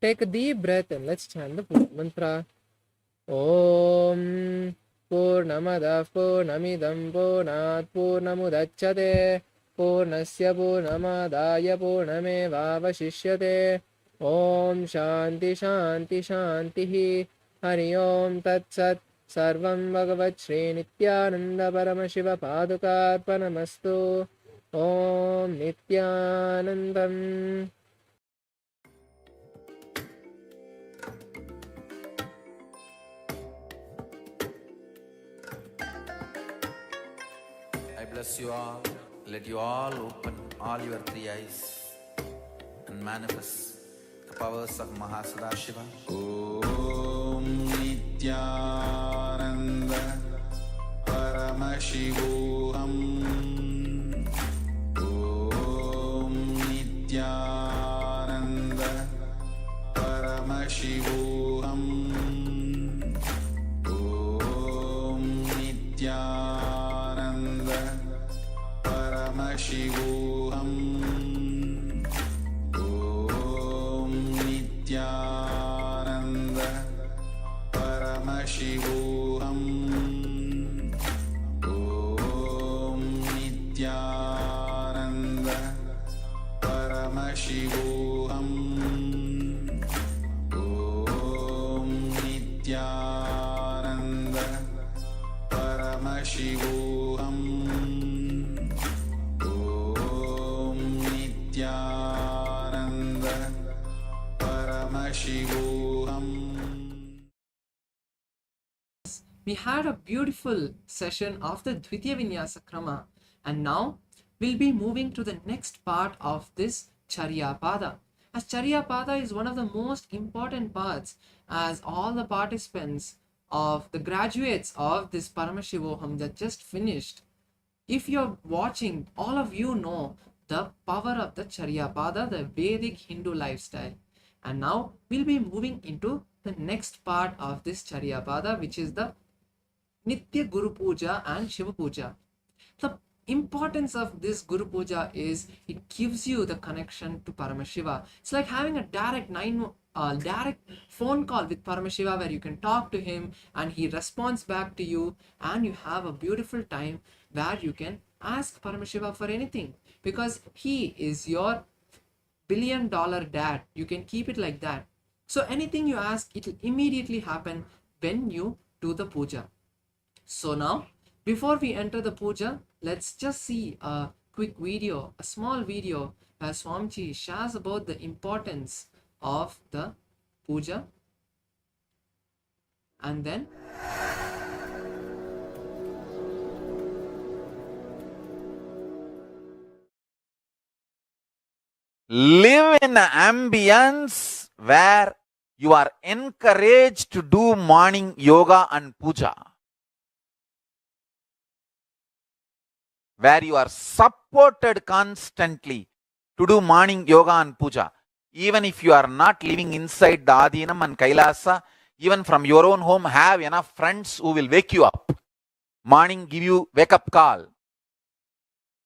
Take a deep breath and let's chant the Purna Mantra. Om Purnamada Purnamidam Purnat Purnamudachyate Purnasya Purnamadaya Purnamevavashishyate Om Shanti Shanti Shanti Hari Om Tat Sat Sarvam Bhagavat Shri Nithyananda Paramashiva Padukarpanamastu Om Nithyanandam. I bless you all. Let you all open all your three eyes and manifest the powers of Mahasadashiva. Om Nithyananda Paramashivoham. Om Nithyananda Paramashivoham. Om Nithyananda Paramashivoham. Om Nithyananda Paramashivoham. Om Nithyananda Paramashivoham. Om Nithyananda Paramashivoham. Om Nithyananda Paramashivoham. We had a beautiful session of the Dvitiya Vinyasa Krama, and now we'll be moving to the next part of this Charyapada. As Charyapada is one of the most important parts, as all the participants of the graduates of this Paramashivoham that just finished, if you're watching, all of you know the power of the Charyapada, the Vedic Hindu lifestyle. And now we'll be moving into the next part of this Charyapada, which is the Nitya Guru Puja and Shiva Puja. The importance of this Guru Puja is it gives you the connection to Paramashiva. It's like having a direct phone call with Paramashiva where you can talk to him and he responds back to you, and you have a beautiful time where you can ask Paramashiva for anything because he is your billion-dollar dad. You can keep it like that. So anything you ask, it will immediately happen when you do the puja. So now, before we enter the puja, let's just see a quick video, a small video where Swamiji shares about the importance of the puja. And then live in an ambience where you are encouraged to do morning yoga and puja, where you are supported constantly to do morning yoga and puja. Even if you are not living inside the Adinam and Kailasa, even from your own home, have enough friends who will wake you up. Morning, give you wake up call.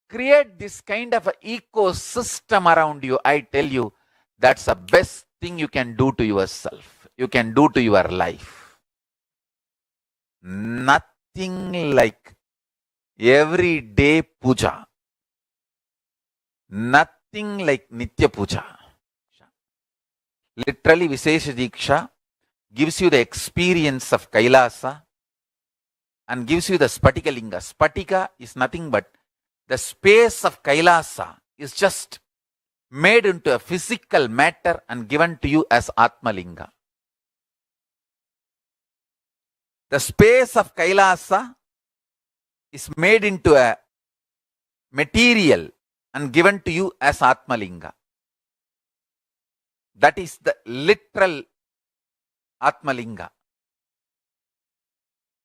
Create this kind of an ecosystem around you. I tell you, that's the best thing you can do to yourself. You can do to your life. Nothing like everyday puja. Nothing like Nitya Puja. Literally, Vishesha Diksha gives you the experience of Kailasa and gives you the Spatika Linga. Spatika is nothing but the space of Kailasa is just made into a physical matter and given to you as Atma Linga. The space of Kailasa is made into a material and given to you as Atma Linga. That is the literal Atmalinga.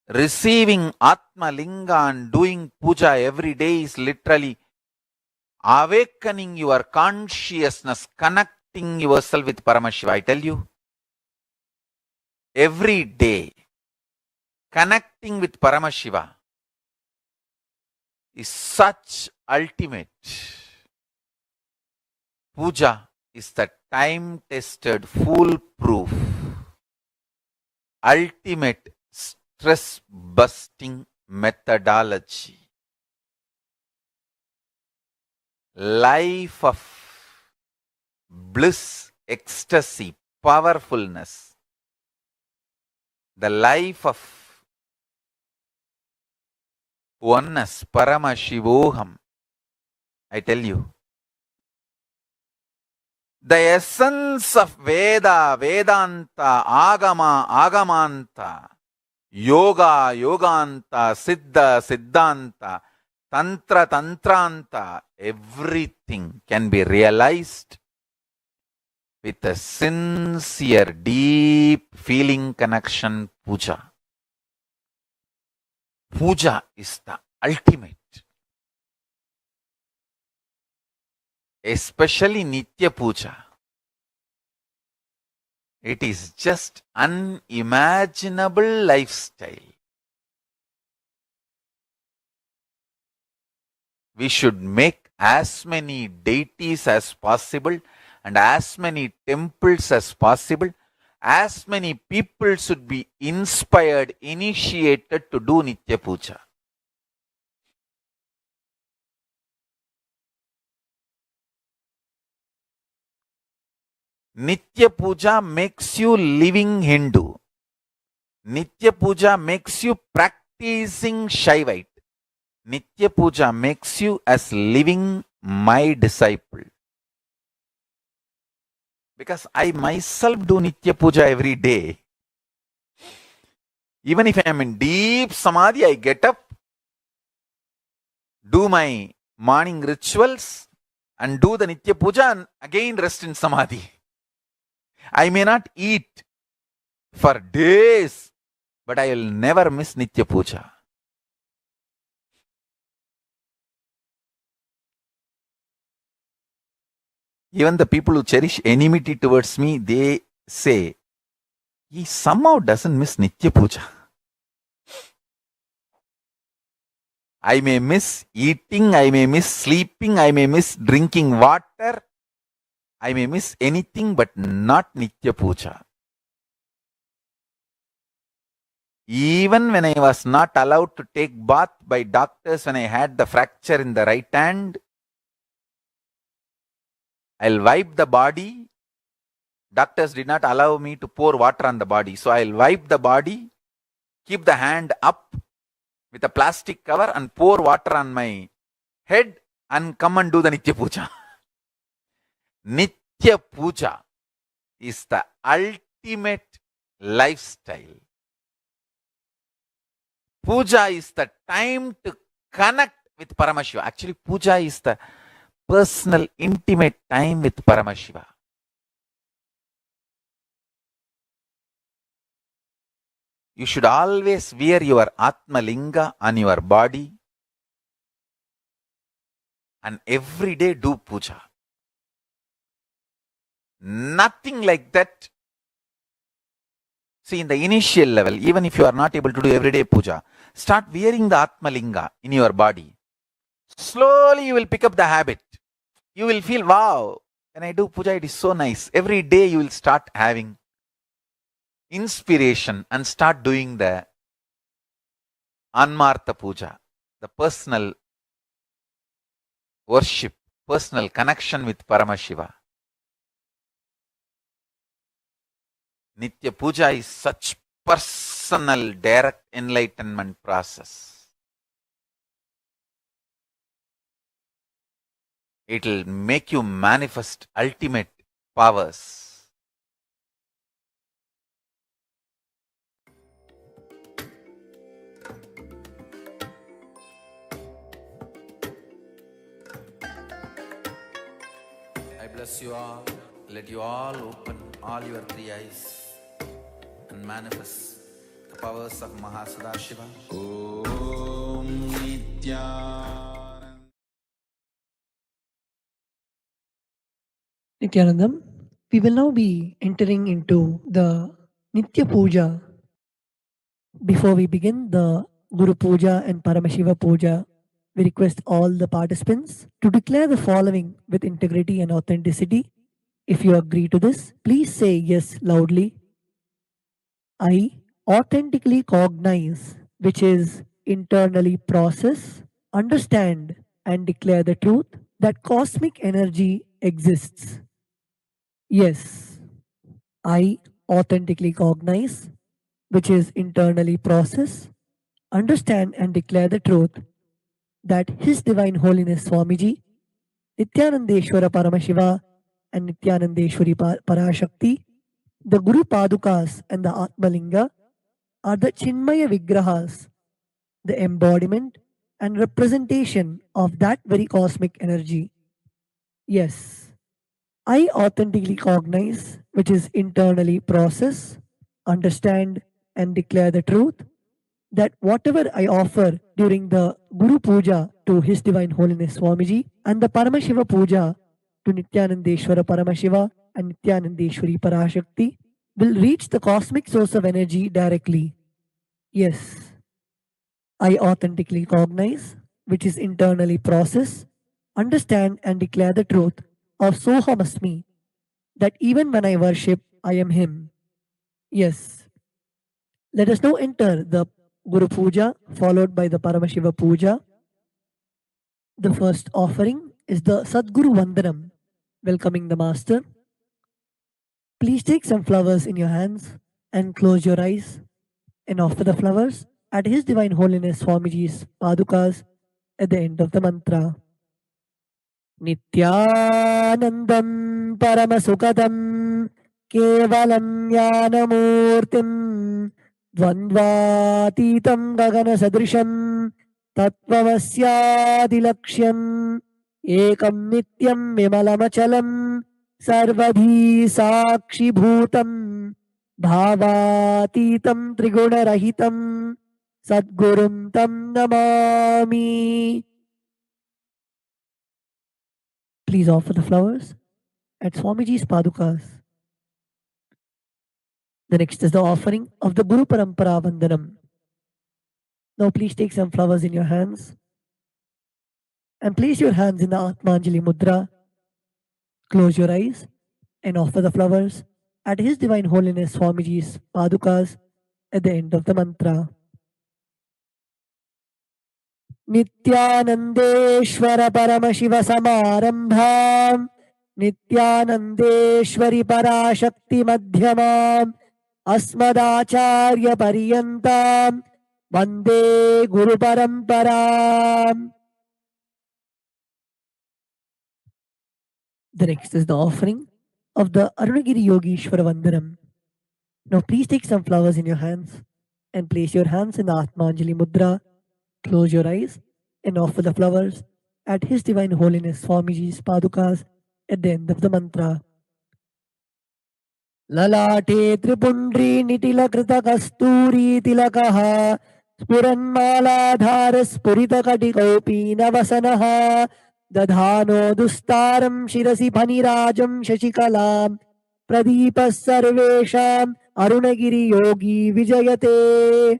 Receiving Atmalinga and doing puja every day is literally awakening your consciousness, connecting yourself with Paramashiva. I tell you, every day, connecting with Paramashiva is such ultimate. Puja is the time-tested, foolproof, ultimate stress-busting methodology. Life of bliss, ecstasy, powerfulness. The life of oneness, Paramashivoham. I tell you. The essence of Veda, Vedanta, Agama, Agamanta, Yoga, Yoganta, Siddha, Siddhanta, Tantra, Tantranta, everything can be realized with a sincere, deep feeling connection, puja. Puja is the ultimate. Especially Nitya Puja. It is just unimaginable lifestyle. We should make as many deities as possible and as many temples as possible. As many people should be inspired, initiated to do Nitya Puja. Nitya Puja makes you living Hindu. Nitya Puja makes you practicing Shaivite. Nitya Puja makes you as living my disciple. Because I myself do Nitya Puja every day. Even if I am in deep Samadhi, I get up, do my morning rituals, and do the Nitya Puja and again rest in Samadhi. I may not eat for days, but I will never miss Nitya Puja. Even the people who cherish enmity towards me, they say, he somehow doesn't miss Nitya Puja. I may miss eating, I may miss sleeping, I may miss drinking water, I may miss anything but not Nitya Puja. Even when I was not allowed to take bath by doctors when I had the fracture in the right hand, I'll wipe the body. Doctors did not allow me to pour water on the body. So I'll wipe the body, keep the hand up with a plastic cover and pour water on my head and come and do the Nitya Puja. Nitya Puja is the ultimate lifestyle. Puja is the time to connect with Paramashiva. Actually, Puja is the personal, intimate time with Paramashiva. You should always wear your Atmalinga on your body and every day do puja. Nothing like that. See, in the initial level, even if you are not able to do everyday puja, start wearing the Atmalinga in your body. Slowly you will pick up the habit. You will feel, wow, when I do puja, it is so nice. Every day you will start having inspiration and start doing the Anmartha Puja, the personal worship, personal connection with Paramashiva. Nitya Puja is such personal, direct enlightenment process. It will make you manifest ultimate powers. I bless you all. Let you all open all your three eyes and manifest the powers of Mahasadashiva. Om Nithyananda. Nithyanandam, we will now be entering into the Nitya Puja. Before we begin the Guru Puja and Paramashiva Puja, we request all the participants to declare the following with integrity and authenticity. If you agree to this, please say yes loudly. I authentically cognize, which is internally process, understand and declare the truth that cosmic energy exists. Yes, I authentically cognize, which is internally process, understand and declare the truth that His Divine Holiness Swamiji, Nithyanandeshwara Paramashiva and Nithyanandeshwari Parashakti, the Guru Padukas and the Atmalinga are the Chinmaya Vigrahas, the embodiment and representation of that very cosmic energy. Yes, I authentically cognize, which is internally process, understand and declare the truth that whatever I offer during the Guru Puja to His Divine Holiness Swamiji and the Paramashiva Puja to Nithyanandeshwara Paramashiva and Nithyanandeshwari Parashakti will reach the cosmic source of energy directly. Yes, I authentically cognize, which is internally process, understand and declare the truth of Sohamasmi, that even when I worship, I am Him. Yes, let us now enter the Guru Puja followed by the Paramashiva Puja. The first offering is the Sadguru Vandanam, welcoming the Master. Please take some flowers in your hands and close your eyes and offer the flowers at His Divine Holiness Swamiji's Padukas at the end of the mantra. Nithyanandam Paramasukadam Kevalam Jnanamurtim Dvandvatītam Gagana Sadrisham Tattvamasyadilaksham Ekam Nityam Vimalamachalam Sarvadhi Sakshi Bhutam Bhavatītam Trigunarahitam Sadgurum Tam Namami. Please offer the flowers at Swamiji's Padukas. The next is the offering of the Guru Parampara Vandanam. Now please take some flowers in your hands and place your hands in the Atmanjali Mudra. Close your eyes and offer the flowers at His Divine Holiness Swamiji's Padukas at the end of the mantra. Nithyanandeshwara Paramashiva Samarambham Nithyanandeshwari Parashakti Madhyamam Asmadacharya Pariyantam Vande Guru Paramparam. The next is the offering of the Arunagiri Yogeshwara Vandanam. Now please take some flowers in your hands and place your hands in the Atmanjali Mudra. Close your eyes and offer the flowers at His Divine Holiness Swamiji's Padukas at the end of the mantra. Lalate Tripundri Nitila Krita Kasturi Tilakaha Spuranmaladhara Spurita Katikopi Navasanaha Dadhano Dustaram Shirasi Panirajam Shashikalam Pradipa Sarvesham Arunagiri Yogi Vijayate.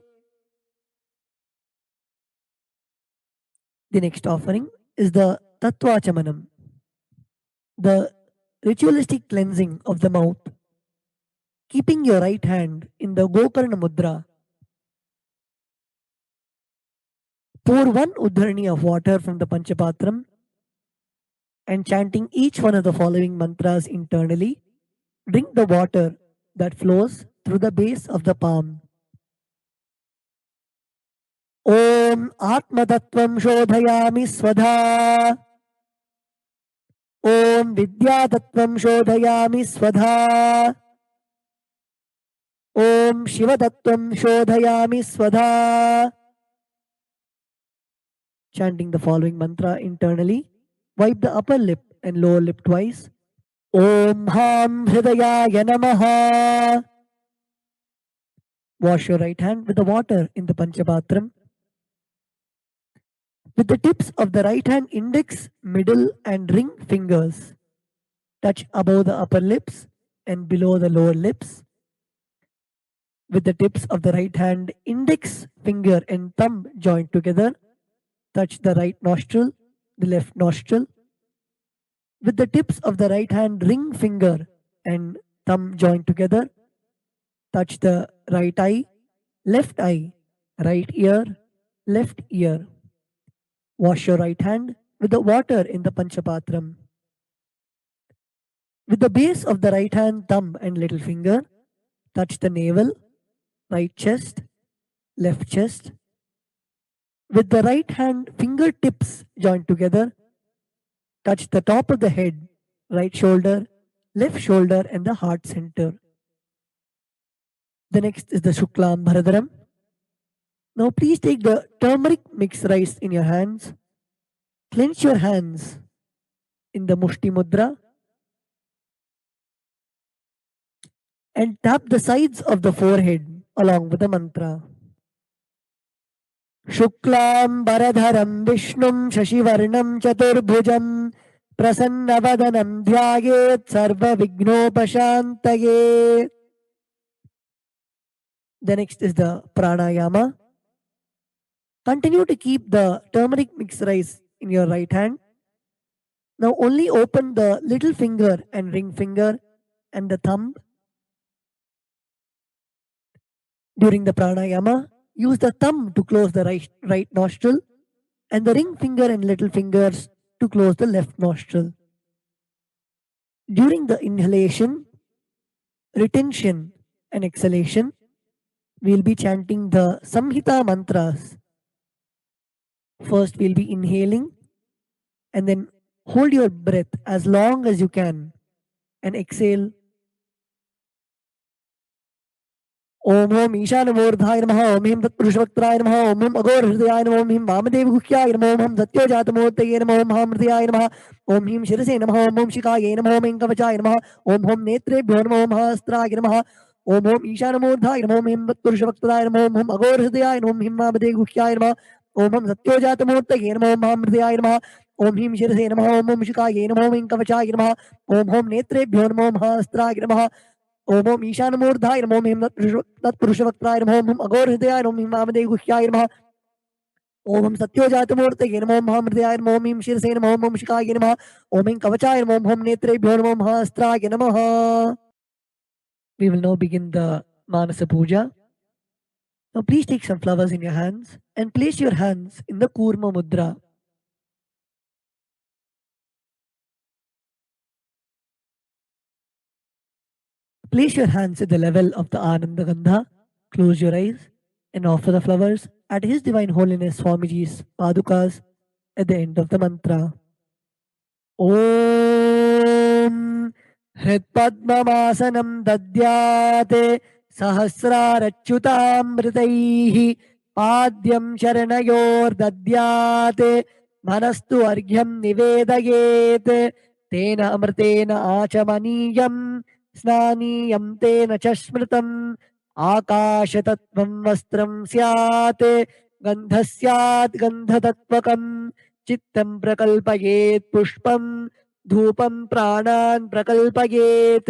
The next offering is the Tattvachamanam, the ritualistic cleansing of the mouth. Keeping your right hand in the Gokarna Mudra, pour one Udharani of water from the Panchapatram and chanting each one of the following mantras internally, drink the water that flows through the base of the palm. Om Atmatattvam Shodhayami Swadha. Om Vidyatattvam Shodhayami Swadha. Om Shivatattvam Shodhayami Swadha. Chanting the following mantra internally, wipe the upper lip and lower lip twice. Om Ham Hridayaya Namaha. Wash your right hand with the water in the Panchapatram. With the tips of the right hand index, middle and ring fingers, touch above the upper lips and below the lower lips. With the tips of the right hand index finger and thumb joined together, touch the right nostril, the left nostril. With the tips of the right hand ring finger and thumb joined together, touch the right eye, right ear, left ear. Wash your right hand with the water in the Panchapatram. With the base of the right hand thumb and little finger, touch the navel, right chest, left chest. With the right hand fingertips joined together, touch the top of the head, right shoulder, left shoulder, and the heart center. The next is the Shuklam Bharadaram. Now please take the turmeric mixed rice in your hands. Clench your hands in the Mushti Mudra and tap the sides of the forehead along with the mantra. Shuklam Bharadharam Vishnum Shashivarnam Chaturbhujam Prasannavadanam Dhyayet Sarva Vignopashantaye. The next is the Pranayama. Continue to keep the turmeric mixed rice in your right hand. Now only open the little finger and ring finger and the thumb. During the pranayama, use the thumb to close the right nostril and the ring finger and little fingers to close the left nostril. During the inhalation, retention and exhalation, we will be chanting the Samhita mantras. First, we'll be inhaling and then hold your breath as long as you can and exhale. Om Om Ishanamurdhaya Namaha, Om Him Tatpurushavakraya Namaha, Om Him Agor Hridayaya Namaha, Om Him Vamadev Guhyaya Namaha, Om Him Satyojatamoortaye Namaha, Om Him Hridayaya Namaha, Om Him Shirase Namaha, Om Him Shikaye Namaha, Om Him Kavachaya Namaha, Om Him Netrebhyo Namaha, Om Him Astraya Namaha, Om Om Ishanamurdhaya Namaha, Om Him Tatpurushavakraya Namaha, Om Him Agor Hridayaya Namaha, Om Him Vamadev Guhyaya Namaha, Om Him Satyojatamoortaye Namaha, Om Him Hridayaya Namaha, Om Him Shirase Namaha, Om Him Shikaye Namaha, Om Him Kavachaya Namaha, Om Him Netrebhyo Namaha, Om Him Astraya Namaha, Om Om Ishanamurdhaya Namaha, Om Him Tatpurushavakraya Namaha, Om Him Agor Hridayaya Namaha, Om Him Vamadev Guhyaya Namaha, Om Him Satyojatamoortaye Namaha, Om Him Hridayaya Namaha, Om Him Shirase Namaha, Om Him Shikaye Namaha, Om Him Kavachaya Namaha, Om Him Netrebhyo Namaha, Om Him Astraya Namaha. We will now begin the Manasa Puja. Now please take some flowers in your hands and place your hands in the Kurma Mudra. Place your hands at the level of the Ananda Gandha. Close your eyes and offer the flowers at His Divine Holiness Swamiji's Padukas at the end of the mantra. Om Hritpadmamasanam Dadyate Sahasrarachyutamritaihi Padyam Sharanayor Dadyate Manastu Argyam Nivedayet Tena Amritena Achamaniyam Snaniyam Tena Chashmritam Akashatattvam Vastram Syate Gandhasyat Gandhatatvakam Chittam Prakalpayet Pushpam Dhupam Pranan Prakalpayet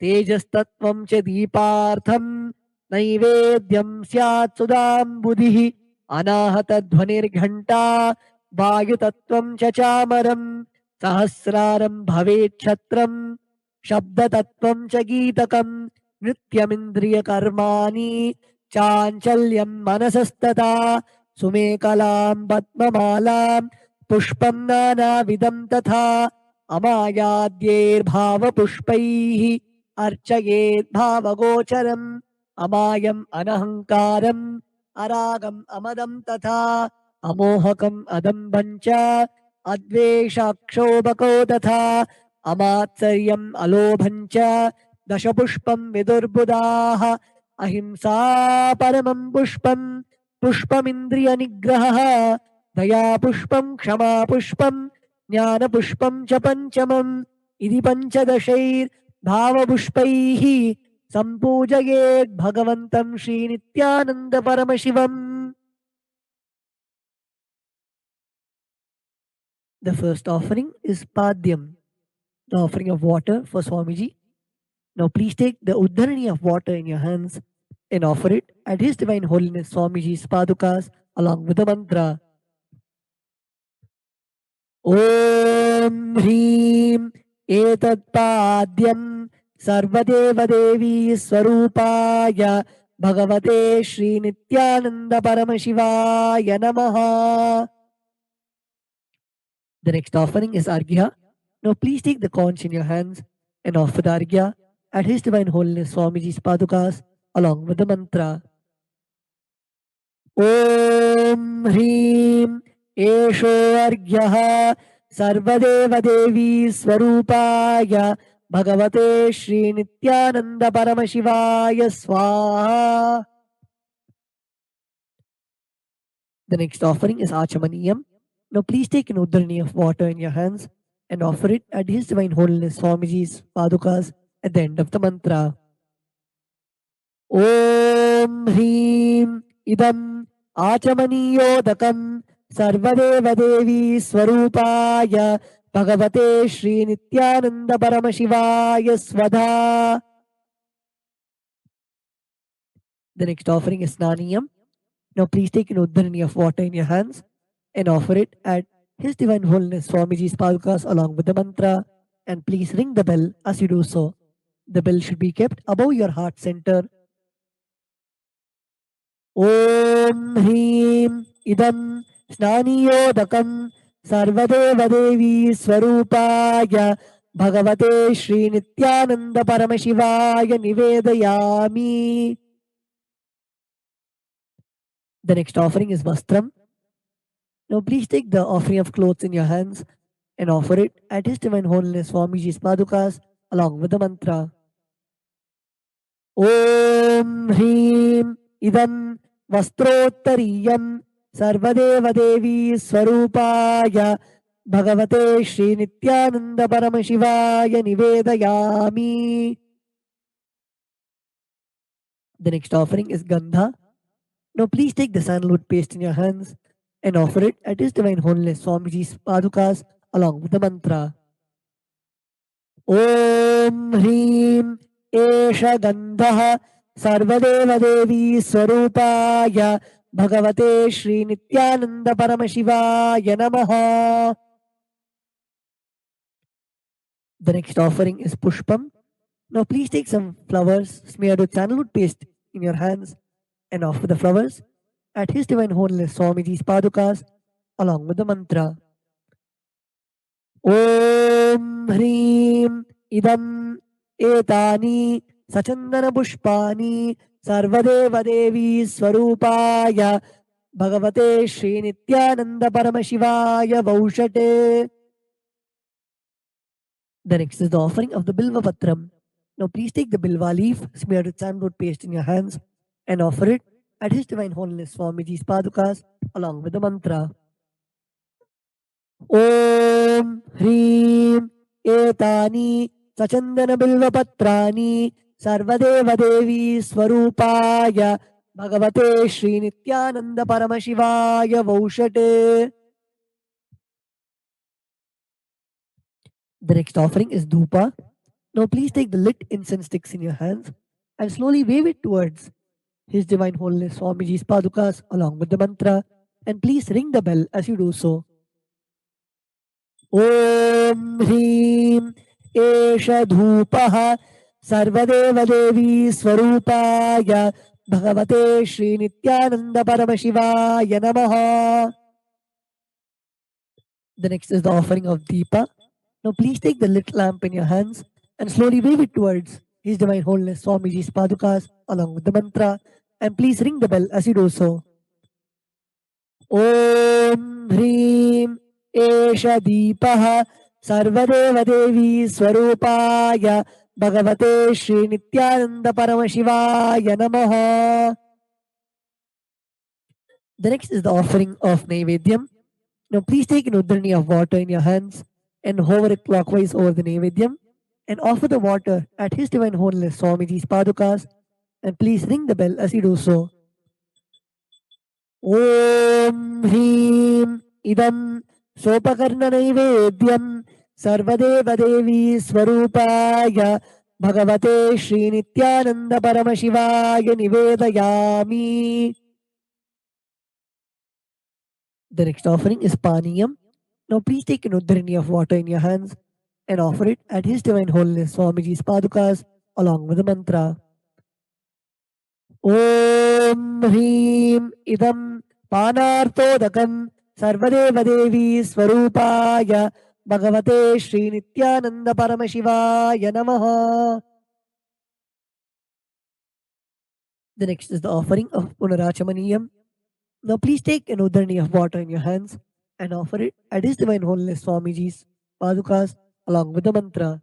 Tejastatvam Cha Deepartham Naivedyam Syat Sudam Buddhi Anahatadhvanir Ghanta Vayutattvam Cha Chamaram Sahasraram Bhavet Kshatram Shabdatattvam Cha Geetakam Nityamindriya Karmani Chanchalyam Manasastata Sumekalam Padmamalam Pushpam Nanavidam Tatha Amayadyir Bhava Pushpaihi Archayet Bhava Gocharam Amayam Anahankaram Aragam Amadam Tatha Amohakam Adambancha Adveshakshobako Tatha Amatsaryam Alobhancha Dashapushpam Vidurbudaha Ahimsa Paramam Pushpam Pushpamindriya Nigraha Daya Pushpam Kshama Pushpam Jnana Pushpam Cha Panchamam इति पञ्चदशैर्भावपुष्पैः सम्पूजयेत् भगवन्तं श्रीनित्यानन्दपरमशिवम्. The first offering is Padyam, the offering of water for Swamiji. Now please take the Uddharani of water in your hands and offer it at His Divine Holiness Swamiji's Padukas along with the mantra. Om Hreem Etat Padyam Sarvadeva Devi Swarupaya Bhagavate Shri Nityananda Paramashivaya Namaha. The next offering is Arghya. Now please take the conch in your hands and offer the Arghya at His Divine Holiness Swamiji's Padukas along with the mantra. Om Hreem Esho Arghyaha Sarvadeva Devi Swarupaya Bhagavate Shri Nityananda Paramashivaya Swaha. The next offering is Achamaniyam. Now please take an Uddharani of water in your hands and offer it at His Divine Holiness Swamiji's Padukas at the end of the mantra. Om Hreem Idam Achamaniyodakam Sarvadeva Devi Swarupaya Bhagavate Shri Nityananda Paramashivaya Swadha. The next offering is Snaniyam. Now please take an Uddharani of water in your hands and offer it at His Divine Holiness Swamiji's Padukas along with the mantra, and please ring the bell as you do so. The bell should be kept above your heart center. Om Hreem Idam Snaniyodakam Sarvadeva Devi Swarupaya Bhagavate Shri Nityananda Paramashivaya Nivedayami. The next offering is Vastram. Now please take the offering of clothes in your hands and offer it at His Divine Holiness Swamiji's Padukas along with the mantra. Om Hreem Idam Vastrottariyam Sarvadeva Devi Swarupaya Bhagavate Shri Nityananda Paramashivaya Nivedayami. The next offering is Gandha. Now please take the sandalwood paste in your hands and offer it at His Divine Holiness Swamiji's Padukas along with the mantra. Om Hreem Esha Gandha Sarvadeva Devi Swarupaya Bhagavate Shri Nityananda Paramashivaya Namaha. The next offering is Pushpam. Now please take some flowers smeared with sandalwood paste in your hands and offer the flowers at His Divine Holiness Swamiji's Padukas along with the mantra. Om Hreem Idam Etani Sachandana Pushpani Sarvadeva Devi Swarupaya Bhagavate Shri Nityananda Paramashivaya Vaushate. The next is the offering of the Bilva Patram. Now please take the Bilva leaf smeared with sandalwood paste in your hands and offer it at His Divine Holiness Swamiji's Padukas along with the mantra. Om Hreem Etani Sachandana Bilva Patrani Sarvadeva Devi Swarupaya Bhagavate Shri Nityananda Paramashivaya Vaushate. The next offering is Dhupa. Now please take the lit incense sticks in your hands and slowly wave it towards His Divine Holiness Swamiji's Padukas along with the mantra, and please ring the bell as you do so. Om Hreem Esha Dhupaha Sarvadeva Devi Swarupaya Bhagavate Shri Nityananda Paramashivaya Namaha. The next is the offering of Deepa. Now please take the lit lamp in your hands and slowly wave it towards His Divine Holiness Swamiji's Padukas along with the mantra, and please ring the bell as you do so. Om Hreem Esha Deepaha Sarvadeva Devi Swarupaya Bhagavate Shri Nityananda Paramashivaya Namaha. The next is the offering of Naivedyam. Now please take an Uddharani of water in your hands and hover it clockwise over the Naivedyam and offer the water at His Divine Holiness Swamiji's Padukas, and please ring the bell as you do so. Om Hreem Idam Sopakarna Naivedyam Sarvadeva Devi Swarupaya Bhagavate Sri Nithyananda Paramashivaya Nivedayami. The next offering is Paniyam. Now please take an Uddharini of water in your hands and offer it at His Divine Holiness Swamiji's Padukas along with the mantra. Om Hreem Idam Panartodakam Sarvadeva Devi Swarupaya Bhagavate Sri Nithyananda Paramashivaya Namaha. The next is the offering of Punarachamaniyam. Now please take an Uddharani of water in your hands and offer it at His Divine Holiness Swamiji's Padukas along with the mantra.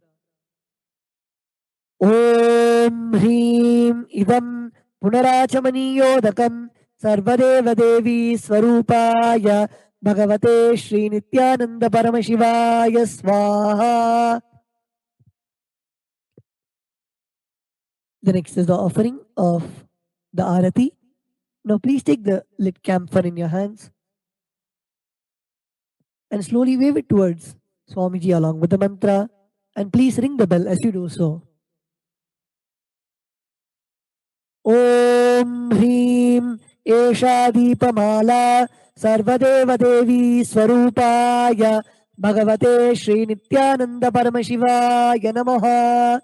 Om Hreem Idam Punarachamaniyodakam Sarvadeva Devi Swarupaya Bhagavate Sri Nithyananda Paramashivaya Swaha. The next is the offering of the Arati. Now please take the lit camphor in your hands and slowly wave it towards Swamiji along with the mantra, and please ring the bell as you do so. Om Hreem Esha Deepamala Sarvadeva Devi Swarupaya Bhagavate Sri Nithyananda Paramashivaya Namaha.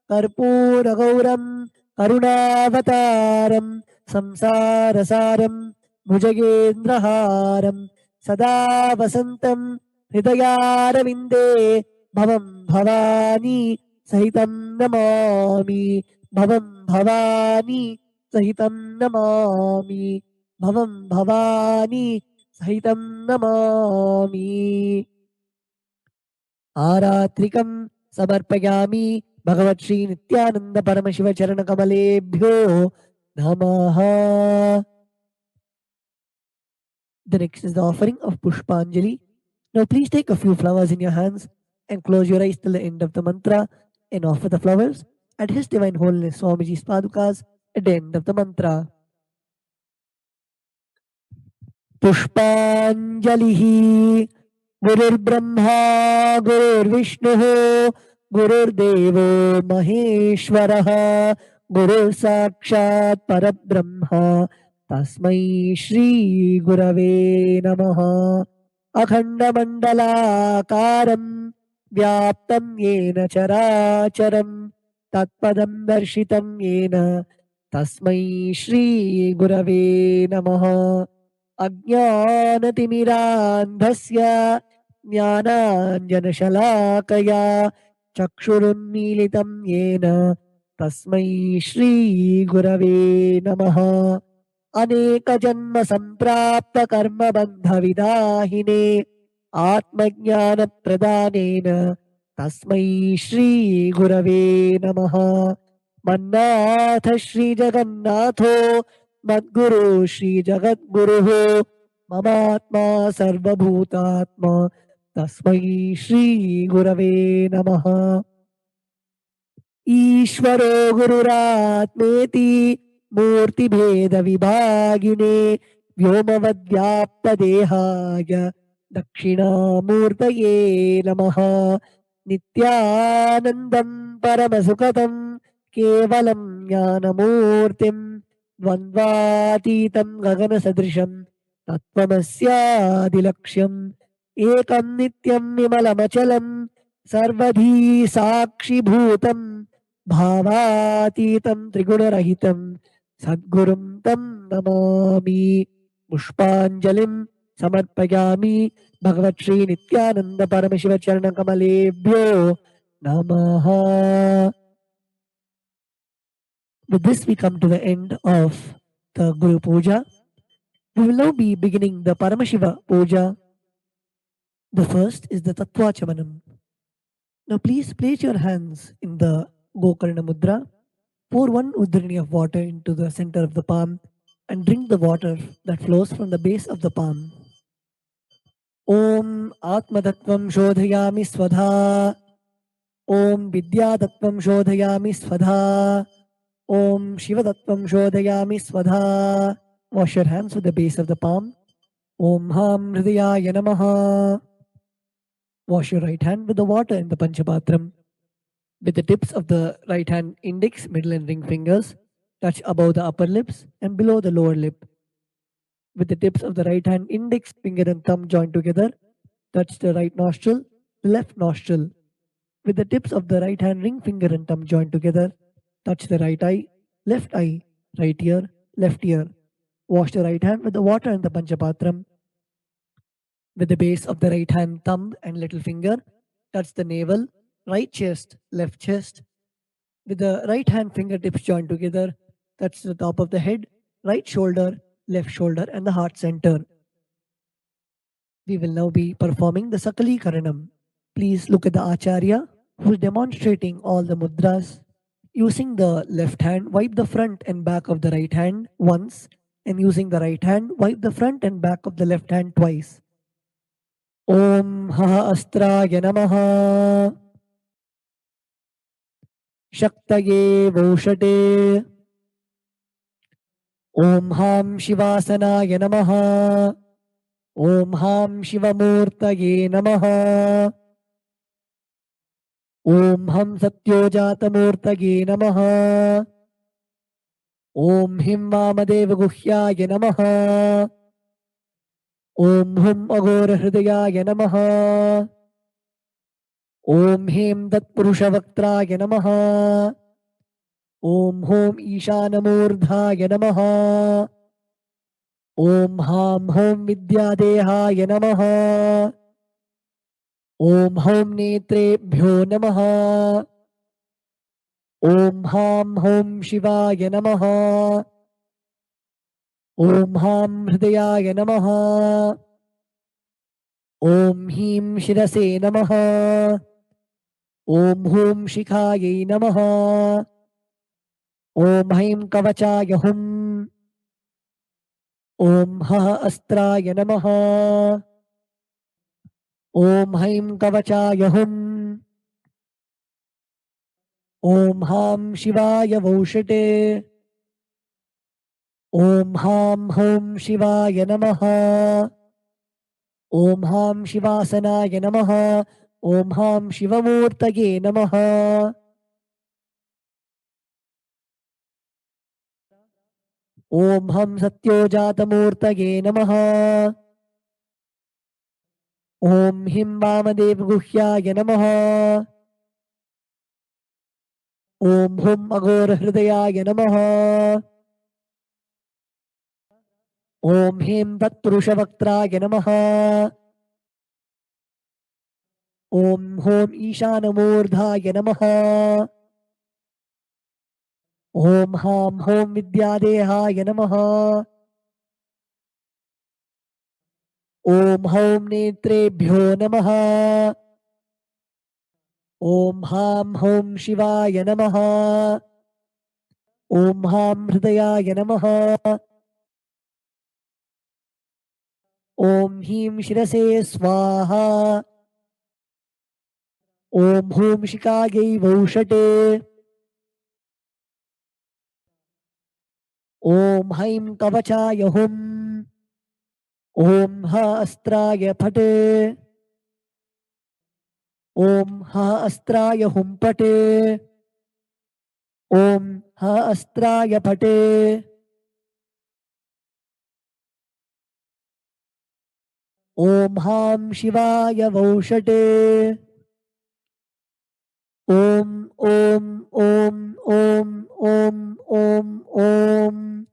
Karpura Gauram Karunavataram Samsarasaram Bhujagendraharam Sada Vasantam Hridayaravinде Bhavam Bhavani Sahitam Namami Bhavam Bhavani Sahitam Namami Bhavam Bhavani Sahitam Namami. Aratrikam Samarpayami Bhagavat Sri Nithyananda Paramashiva Charana Kamalebhyo Namaha. The next is the offering of Pushpanjali. Now please take a few flowers in your hands and close your eyes till the end of the mantra and offer the flowers at His Divine Holiness Swamiji's Padukas at the end of the mantra. Pushpanjalihi Gurur Brahma Gurur Vishnu Gurur Devo Maheshwaraha Gurur Sakshat Parabrahma Tasmai Shri Gurave Namaha. Akhanda Mandalakaram Vyaptam Yena Characharam Tatpadam Darshitam Yena Tasmai Shri Gurave Namaha. Ajnanatimirandhasya Jnananjanashalakaya Chakshurunmilitam Yena Tasmai Shri Gurave Namaha. Aneka Janma Samprapta Karma Bandha Vidahine Atmajnana Pradhanena Tasmai Shri Gurave Namaha. Mannatha Shri Jagannatho Madguru Shri Jagadguruho Mamatma Sarvabhutatma Tasmai Shri Gurave Namaha. Ishvaro Gururatmeti Murti Bheda Vibhagine Vyomavadvyapta Dehaya Dakshina Murtaye Namaha. Nithyanandam Paramasukatam Kevalam Jnanamurtim Dvandvatitam Gagana Sadrisham Tattvamasyaadilaksham Ekam Nityam Vimalamachalam Sarvadhi Sakshi Bhutam Bhavatitam Trigunarahitam Sadgurum Tam Namami. Pushpanjalim Samarpayami Bhagavat Sri Nithyananda Paramashiva Charana Kamalebhyo Namaha. With this, we come to the end of the Guru Puja. We will now be beginning the Paramashiva Puja. The first is the Tattvachamanam. Now please place your hands in the Gokarna Mudra. Pour one Uddharini of water into the center of the palm and drink the water that flows from the base of the palm. Om Atmatattvam Shodhayami Swadha. Om Vidyatattvam Shodhayami Swadha. Om Shivatattvam Shodhayami Swadha. Wash your hands with the base of the palm. Om Ham Hridayaya Namaha. Wash your right hand with the water in the Panchapatram. With the tips of the right hand index, middle and ring fingers, touch above the upper lips and below the lower lip. With the tips of the right hand index, finger and thumb joined together, touch the right nostril, the left nostril. With the tips of the right hand ring finger and thumb joined together, touch the right eye, right ear, left ear. Wash the right hand with the water in the Panchapatram. With the base of the right hand thumb and little finger, touch the navel, right chest, left chest. With the right hand fingertips joined together, touch the top of the head, right shoulder, left shoulder, and the heart center. We will now be performing the Sakali Karanam. Please look at the Acharya who is demonstrating all the mudras. Using the left hand, wipe the front and back of the right hand once, and using the right hand, wipe the front and back of the left hand twice. Om Ha Astraya Namaha. Shaktaye Voshate. Om Ham Shivasanaye Namaha. Om Ham Shivamurtaye Namaha. Om Ham Satyojatamurtaye Namaha. Om Him Vamadeva Guhyaye Namaha. Om Hum Agora Hridayaya Namaha. Om Him Tatpurushavaktraye Namaha. Om Hom Ishanamurdhaya Namaha. Om Ham Hom Vidyadehaya Namaha. Om Hom Netrebhyo Namaha. Om Ham Hom Shivaya Namaha. Om Ham Hridayaya Namaha. Om Him Shirase Namaha. Om Hum Shikhaye Namaha. Om Haim Kavachaya Hum. Om Ha Astraya Namaha. Om Haim Kavachaya Hum. Om Ham Shivaya Voshate. Om Ham Hum Shivaya Namaha. Om Ham Shivasanaya Namaha. Om Ham Shivamurtaye Namaha. Om Ham Satyojatamurtaye Namaha. Om Him Vamadeva Guhyaya Namaha. Om Hum Agora Hridayaya Namaha. Om Him Tatpurushavaktraye Namaha. Om Hom Ishanamurdhaya Namaha. Om Ham Hom Vidyadehaya Namaha. Om Hom Netrebhyo Namaha. Om Ham Hom Shivaya Namaha. Om Ham Hridayaya Namaha. Om Him Shirase Swaha. Om Hum Shikage Voshate. Om Haim Kavachaya Hum. Om Ha Astraya Phate. Om Ha Astraya Hum Pate. Om Ha Astraya Phate. Om Ham Shivaya Voshate. Om Om Om Om Om Om Om.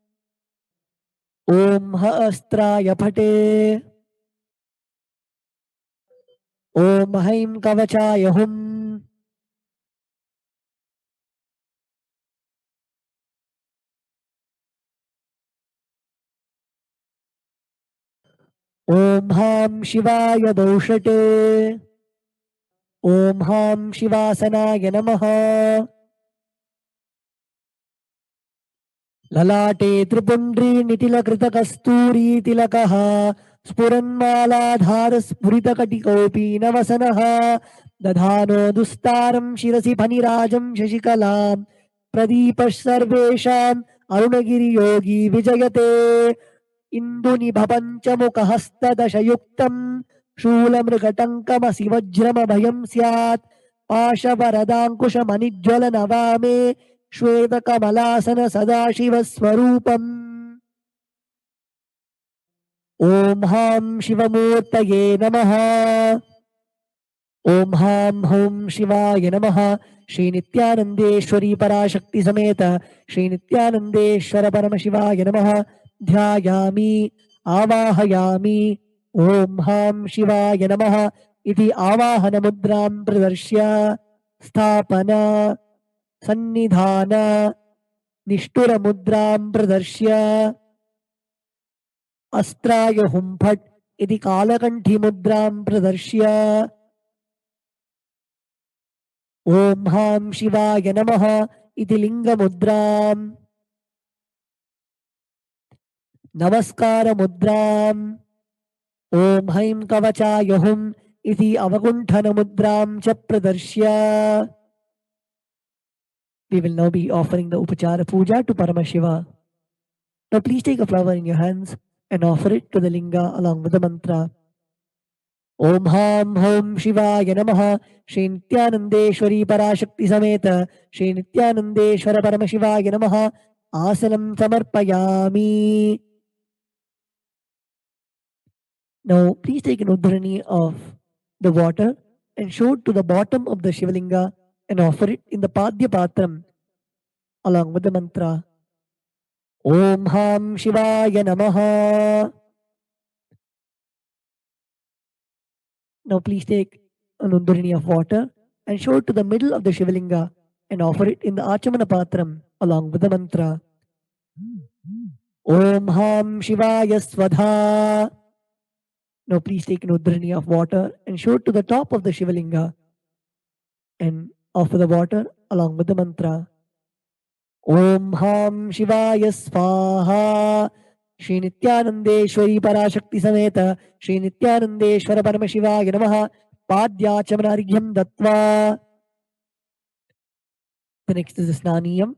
Om Ha Astraya Phate. Om Haim Kavachaya Hum. Om Ham Shivaya Doshate. Om Ham Shivasanaya Namaha. Lalate Tripundri Nitila Krita Kasturi Tilakaha स्फुरन्मालाधार स्फुरितकटिकोऽपि नवसनः दधानो दुस्तारं शिरसि फणिराजं शशिकलां प्रदीपः सर्वेषाम् अरुणगिरियोगी विजयते इन्दुनिभपञ्चमुखहस्तदशयुक्तं शूलमृगटङ्कमसि वज्रमभयं स्यात् पाशवरदाङ्कुशमणिज्वलनवामे श्वेतकमलासन सदाशिवस्वरूपम् ॐ हां शिवमूर्तये नमः ॐ हां हौं शिवाय नमः श्री नित्यानन्देश्वरी पराशक्ति समेत श्री नित्यानन्देश्वर परमशिवाय नमः ध्यायामि आवाहयामि ॐ हां शिवाय नमः इति आवाहन मुद्रां प्रदर्श्य स्थापन सन्निधान निष्ठुर मुद्रां प्रदर्श्य अस्त्राय हुं फट् इति कालकण्ठी मुद्रां प्रदर्श्य ॐ हां शिवाय नमः इति लिङ्गमुद्रां नमस्कार मुद्रां ॐ हैं कवचाय हुं इति अवकुण्ठन मुद्रां च प्रदर्श्य we will now be offering the Upachara Puja to Paramashiva. Now please take a flower in your hands and offer it to the linga along with the mantra. Om Ham Hom Shivaya Namaha Shri Nithyanandeshwari Parashakti Sameta Shri Nithyanandeshwara Paramashivaya Namaha Asanam Samarpayami. Now please take an udhrani of the water and show it to the bottom of the Shivalinga and offer it in the Padya Patram along with the mantra. Om Ham Shivaya Namaha. Now please take an undurani of water and show it to the middle of the Shivalinga and offer it in the Achamana Patram along with the mantra. Om Ham Shivaya Svadha. Now please take an undurani of water and show it to the top of the Shivalinga and offer the water along with the mantra. Om Ham Shivaya Svaha. Shri Nithyanandeshwari Parashakti Sameta Shri Nithyanandeshwara Paramashivaya Namaha Padyachamanargyam Dattva. The next is the Snaniyam.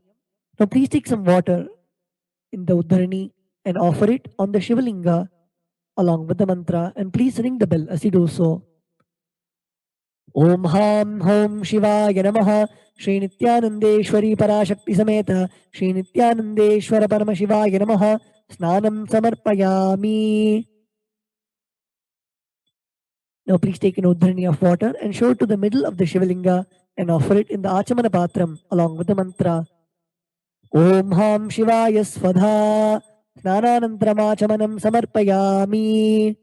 Now please take some water in the Uddharani and offer it on the Shivalinga along with the mantra and please ring the bell as you do so. Om Ham Hom Shivaya Namaha Shri Nithyanandeshwari Parashakti Sameta Shri Nithyanandeshwara Paramashivaya Namaha Snanam Samarpayami. Now please take an udhrani of water and show it to the middle of the Shivalinga and offer it in the Achamana Patram along with the mantra. Om Ham Shivaya Svadha. Snananantram Achamanam Samarpayami.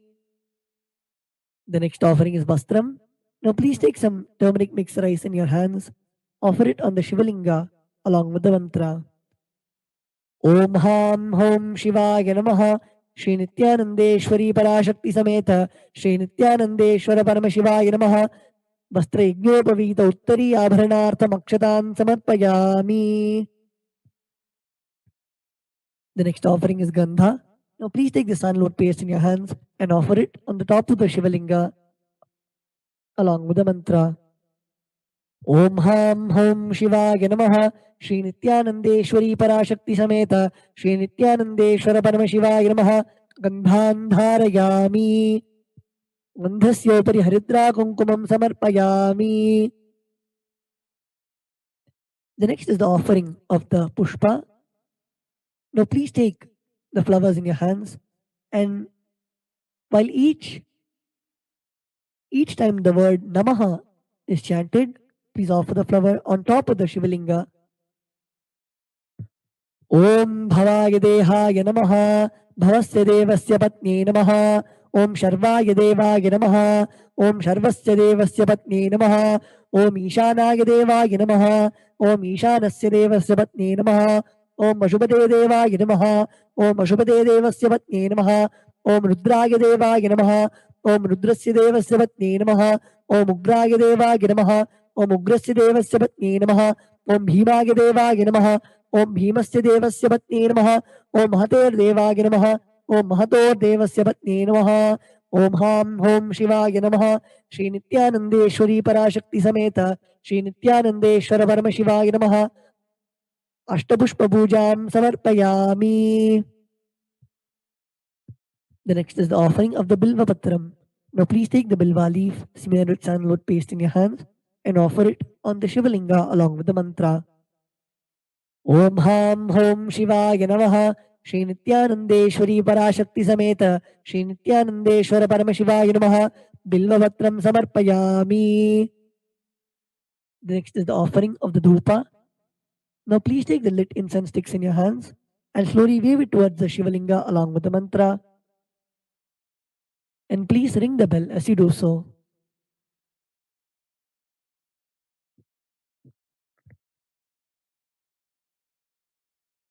The next offering is Bastram. Now please take some turmeric mixed rice in your hands. Offer it on the Shivalinga along with the mantra. Om Ham Hom Shivaya Namaha Shri Nithyanandeshwari Parashakti Sameta Shri Nithyanandeshwara Paramashivaya Namaha Vastra Yajnopavita Uttari Abharanartham Akshatan Samarpayami. The next offering is Gandha. Now please take the sandalwood paste in your hands and offer it on the top of the Shivalinga along with the mantra. Om Ham Hom Shivaya Namaha Shri Nithyanandeshwari Parashakti Sameta Shri Nithyanandeshwara Paramashivaya Namaha Gandhan Dharayami. Gandhasyopari Haridra Kunkumam Samarpayami. The next is the offering of the Pushpa. Now please take the flowers in your hands and while each time the word Namaha is chanted, please offer the flower on top of the Shivalinga. Om Bhavaya Dehaya Namaha Bhavasya Devasya Patni Namaha Om Sharvaya Devaya Namaha Om Sharvasya Devasya Patni Namaha Om Ishanaya Devaya Namaha Om Ishanasya Devasya Patni Namaha Om Ashubhade Devaya Namaha Om Ashubhade Devasya Patni Namaha Om Rudraya Devaya Namaha Om Rudrasya Devasya Patni Namaha Om Ugraya Devaya Namaha Om Ugrasya Devasya Patni Namaha Om Bhimaya Devaya Namaha Om Bhimasya Devasya Patni Namaha Om Mahater Devaya Namaha Om Mahato Devasya Patne Namaha. Om Ham Hom Shivaya Namaha. Shri Nithyanandeshwari Parashakti Sameta Shri Nithyanandeshwara Parama Shivaya Namaha. Ashtapushpa Pujam Samarpayami. The next is the offering of the Bilva Patram. Now please take the Bilva leaf, smear with sandalwood paste in your hands and offer it on the Shivalinga along with the mantra. Om Ham Hom Shivaya Namaha. Shri Nithyanandeshwari Parashakti Sameta Shri Nithyanandeshwara Paramashivaya Namaha. Bilva Patram Samarpayami. The next is the offering of the Dhupa. Now please take the lit incense sticks in your hands and slowly wave it towards the Shivalinga along with the mantra. And please ring the bell as you do so.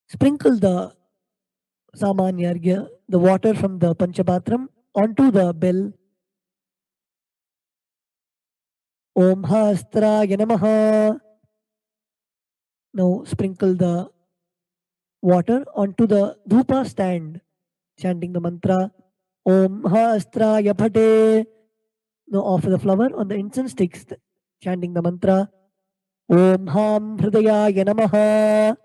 Sprinkle the Samanyargya, the water from the Panchapatram, onto the bell. Om Hastraya Namaha. Now sprinkle the water onto the Dhupa stand, chanting the mantra Om Hastraya Phate. Now offer the flower on the incense sticks, chanting the mantra Om Ham Hridayaya Namaha.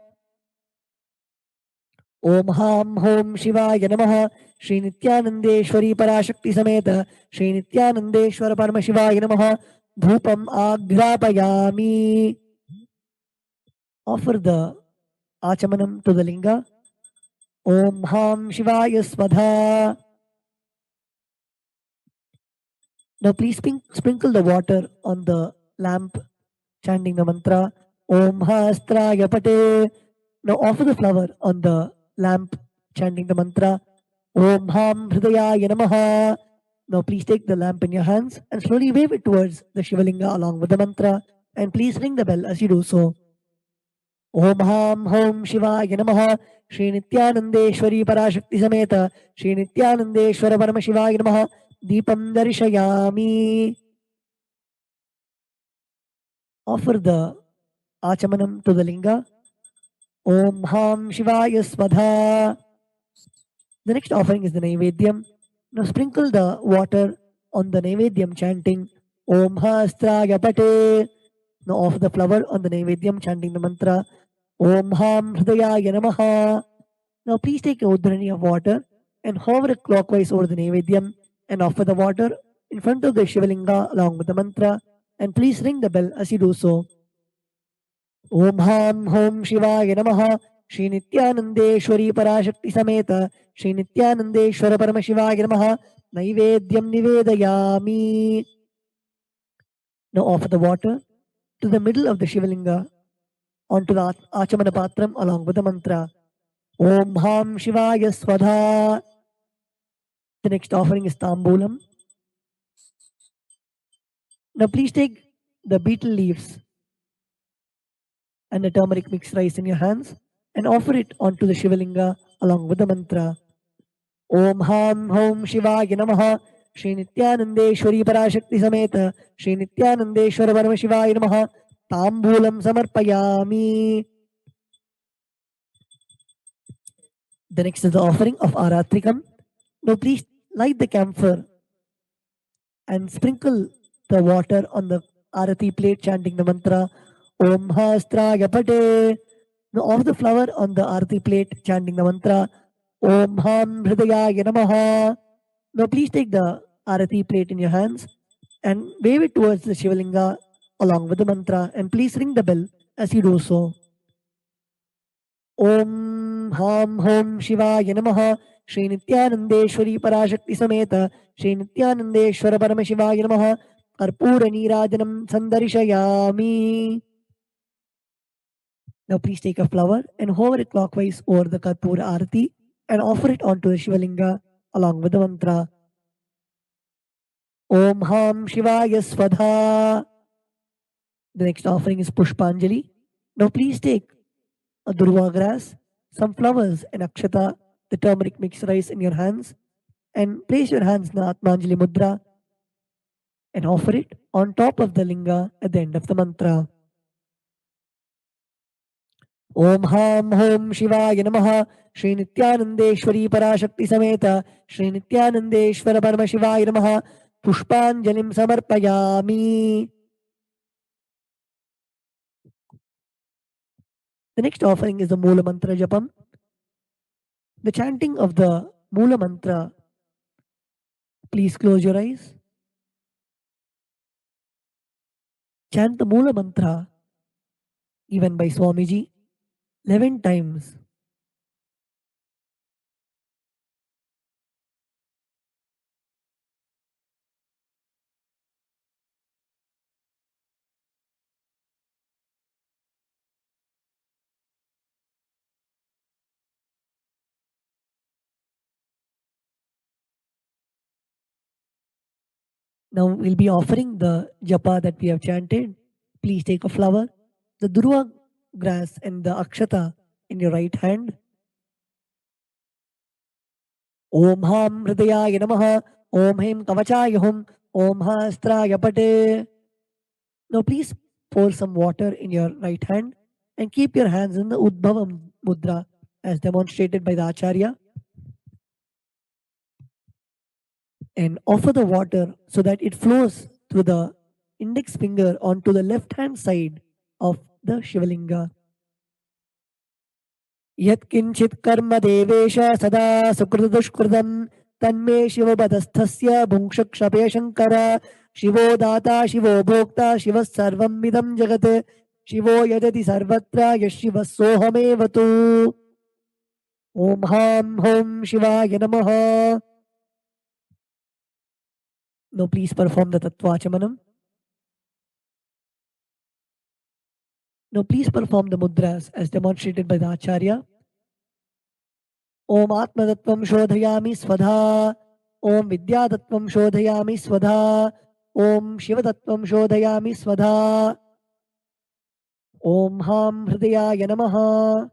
Om Ham Hom Shivaya Namaha. Shri Nithyanandeshwari Parashakti Sameta Shri Nithyanandeshwara Paramashivaya Namaha. Dhupam Agrapayami. Offer the Achamanam to the Linga. Om Ham Shivaya Swadha. Now please sprinkle the water on the lamp, chanting the mantra Om Hastraya Pate. Now offer the flower on the lamp, chanting the mantra Om Ham Hridayaya Namaha. Now please take the lamp in your hands and slowly wave it towards the Shivalinga along with the mantra, and please ring the bell as you do so. Om Ham Hom Shivaya Namaha. Shri Nithyanandeshwari Parashakti Sameta Shri Nithyanandeshwara Paramashivaya Namaha. Deepam Darshayami. Offer the Achamanam to the Linga. Om Ham Shivaya Swadha. The next offering is the Naivedyam. Now sprinkle the water on the Naivedyam, chanting Om Hastraya Pate. Now offer the flower on the Naivedyam, chanting the mantra Om Ham Hridayaya Namaha. Now please take a udrani of water and hover it clockwise over the Naivedyam and offer the water in front of the Shivalinga along with the mantra, and please ring the bell as you do so. Om Ham Hom Shivaya Namaha. Shri Nithyanandeshwari Parashakti Sameta Shri Nithyanandeshwara Paramashivaya Namaha. Naivedyam Nivedayami. Now offer the water to the middle of the Shivalinga onto the Achamana Patram along with the mantra Om Ham Shivaya Swadha. The next offering is Tambulam. Now please take the betel leaves and the turmeric mixed rice in your hands and offer it onto the Shivalinga along with the mantra Om Ham Hom Shivaya Namaha. Shri Nithyanandeshwari Parashakti Sameta Shri Nithyanandeshwara Paramashivaya Namaha. Tambulam Samarpayami. The next is the offering of Aratrikam. Now please light the camphor and sprinkle the water on the Arati plate, chanting the mantra Om Hastraya Pate. Now offer the flower on the Arati plate, chanting the mantra Om Ham Hridayaya Namaha. Now please take the Arati plate in your hands and wave it towards the Shivalinga along with the mantra, and please ring the bell as you do so. Om Ham Hom Shivaya Namaha. Shri Nithyanandeshwari Parashakti Sameta Shri Nithyanandeshwara Paramashivaya Namaha. Karpura Nirajanam Sandarishayami. Now please take a flower and hover it clockwise over the Karpura Arati and offer it onto the Shivalinga along with the mantra Om Ham Shivaya Swadha. The next offering is Pushpanjali. Now please take a durva grass, some flowers, and akshata, the turmeric mixed rice in your hands, and place your hands in the Atmanjali Mudra and offer it on top of the linga at the end of the mantra. Om Ham Hom Shivaya Namaha. Shri Nithyanandeshwari Parashakti Sameta Shri Nithyanandeshwara Paramashivaya Namaha. Pushpanjalim Samarpayami. The next offering is the Mula Mantra Japam. The chanting of the Mula Mantra. Please close your eyes. Chant the Mula Mantra, even by Swamiji, 11 times. Now we'll be offering the japa that we have chanted. Please take a flower, the durva grass and the akshata in your right hand. Om Ham Hridayaya Namaha. Om Hem Kavachaya Hum. Om Hastraya Pate. Now please pour some water in your right hand and keep your hands in the Udbhava Mudra as demonstrated by the Acharya. And offer the water so that it flows through the index finger onto the left hand side of the Shivalinga. Yat kinchit karma devesha sada sukrudushkrudam tanme shivabadasthasya bhungshakshape shankara shivo data shivo bhokta shivas sarvam midam jagat shivo yajati sarvatra yashivas sohamevatu. Om Ham Hom Shivaya Namaha. Now please perform the Tattvachamanam. Now please perform the mudras as demonstrated by the Acharya. Om Atmadattvam Shodhayami Svadha. Om Vidyadattvam Shodhayami Svadha. Om Shivadattvam Shodhayami Svadha. Om Ham Hridayaya Namaha.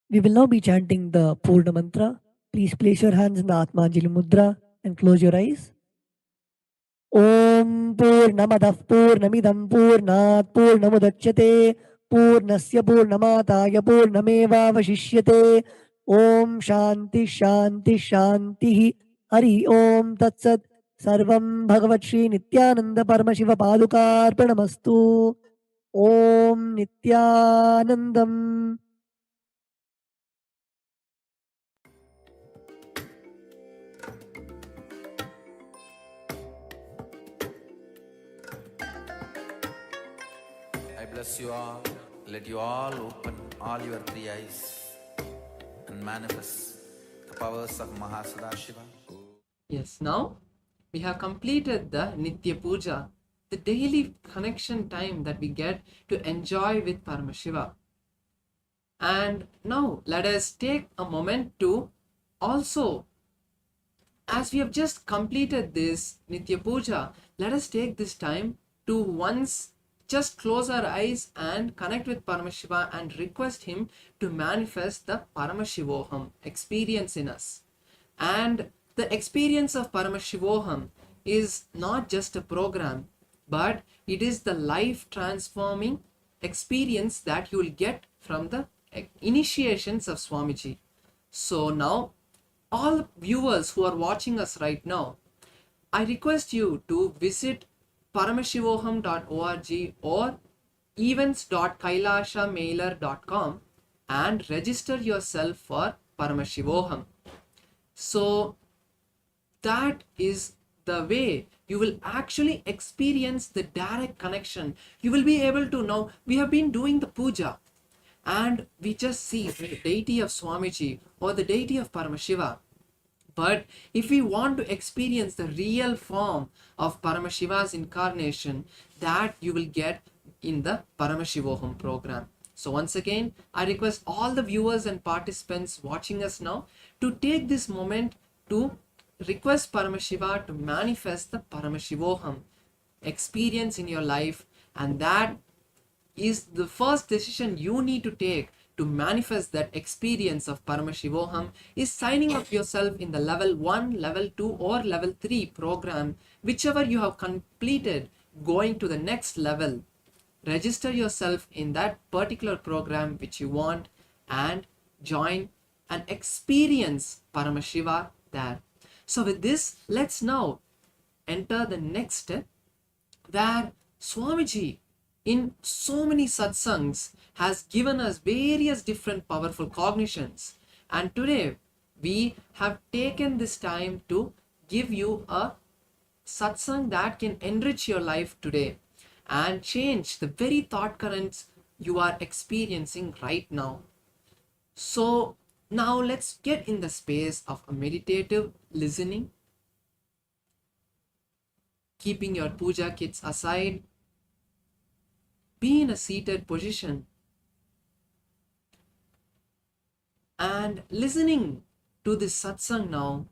We will now be chanting the Purna Mantra. Please place your hands in the Atmanjali Mudra and close your eyes. Om Purnamadah Purnamidam Purnat Purnamudachyate Purnasya Purnamataya Purnameva Vashishyate. Om Shanti Shanti Shanti. Hari Om Tatsat. Sarvam Bhagavat Shri Nithyananda Paramashiva Padukarpanamastu. Om Nithyanandam. I bless you all. Let you all open all your three eyes and manifest the powers of Mahasadashiva. Yes, now we have completed the Nitya Puja, the daily connection time that we get to enjoy with Paramashiva. And now let us take a moment to also, as we have just completed this Nitya Puja, let us take this time to once just close our eyes and connect with Paramashiva and request him to manifest the Paramashivoham experience in us. And the experience of Paramashivoham is not just a program, but it is the life transforming experience that you will get from the initiations of Swamiji. So now, all viewers who are watching us right now, I request you to visit paramashivoham.org or events.kailashamailer.com and register yourself for Paramashivoham. So that is the way you will actually experience the direct connection. You will be able to know, we have been doing the puja and we just see the deity of Swamiji or the deity of Paramashiva. But if we want to experience the real form of Paramashiva's incarnation, that you will get in the Paramashivoham program. So once again, I request all the viewers and participants watching us now to take this moment to request Paramashiva to manifest the Paramashivoham experience in your life, and that is the first decision you need to take to manifest that experience of Paramashivoham is signing up yourself in the level 1, level 2 or level 3 program, whichever you have completed, going to the next level. Register yourself in that particular program which you want and join and experience Paramashiva there. So with this, let's now enter the next step, where Swamiji in so many satsangs has given us various different powerful cognitions, and today we have taken this time to give you a satsang that can enrich your life today and change the very thought currents you are experiencing right now. So now let's get in the space of a meditative listening, keeping your puja kits aside. Be in a seated position and listening to this satsang now.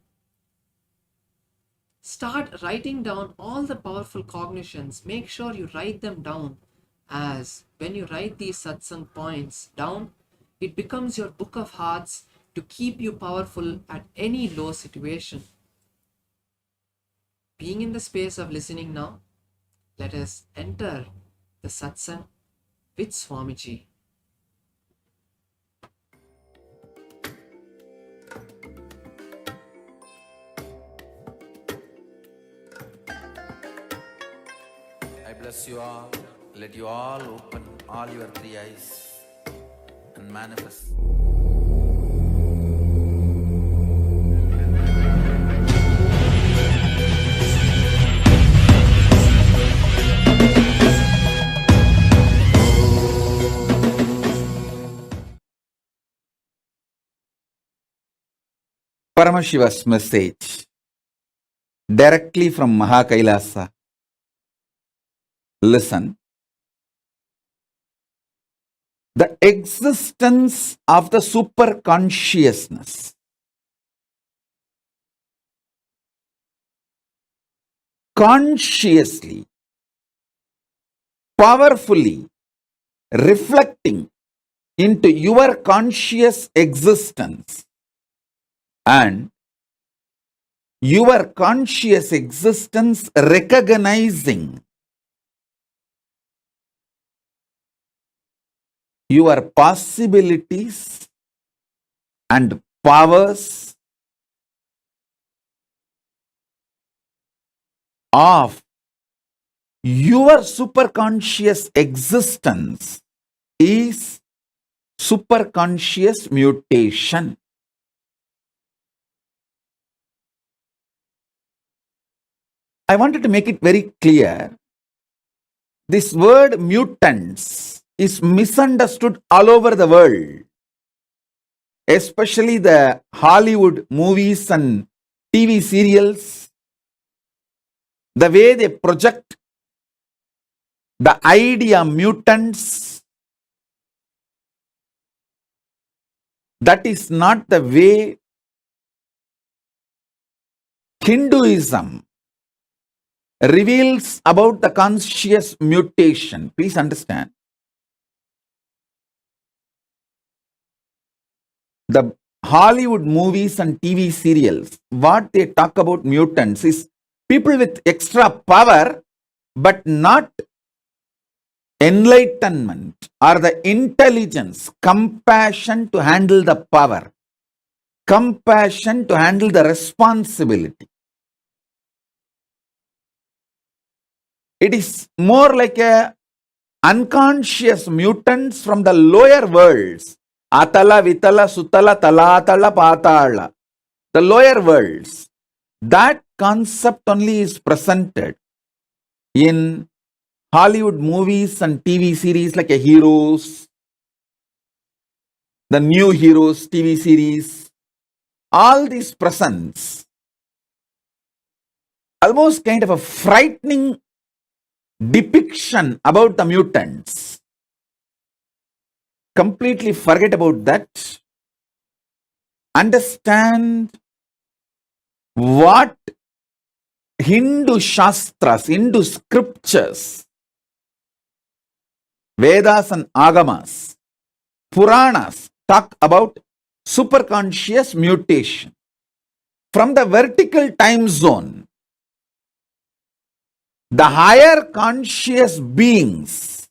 Start writing down all the powerful cognitions. Make sure you write them down, as when you write these satsang points down, it becomes your book of hearts to keep you powerful at any low situation. Being in the space of listening now, let us enter the satsang with Swamiji. I bless you all. Let you all open all your three eyes and manifest. Paramashiva's message directly from KAILASA. Listen. The existence of the super consciousness consciously, powerfully reflecting into your conscious existence, and your conscious existence recognizing your possibilities and powers of your superconscious existence is superconscious mutation. I wanted to make it very clear. This word mutants is misunderstood all over the world, especially the Hollywood movies and TV serials. The way they project the idea mutants, that is not the way Hinduism reveals about the conscious mutation. Please understand. The Hollywood movies and TV serials, what they talk about mutants is people with extra power, but not enlightenment or the intelligence, compassion to handle the power, compassion to handle the responsibility. It is more like a unconscious mutants from the lower worlds. Atala, Vitala, Sutala, Talatala, Patala. The lower worlds. That concept only is presented in Hollywood movies and TV series like a Heroes, the New Heroes TV series. All these presents almost kind of a frightening depiction about the mutants. Completely forget about that. Understand what Hindu Shastras, Hindu scriptures, Vedas and Agamas, Puranas talk about superconscious mutation. From the vertical time zone, the higher conscious beings,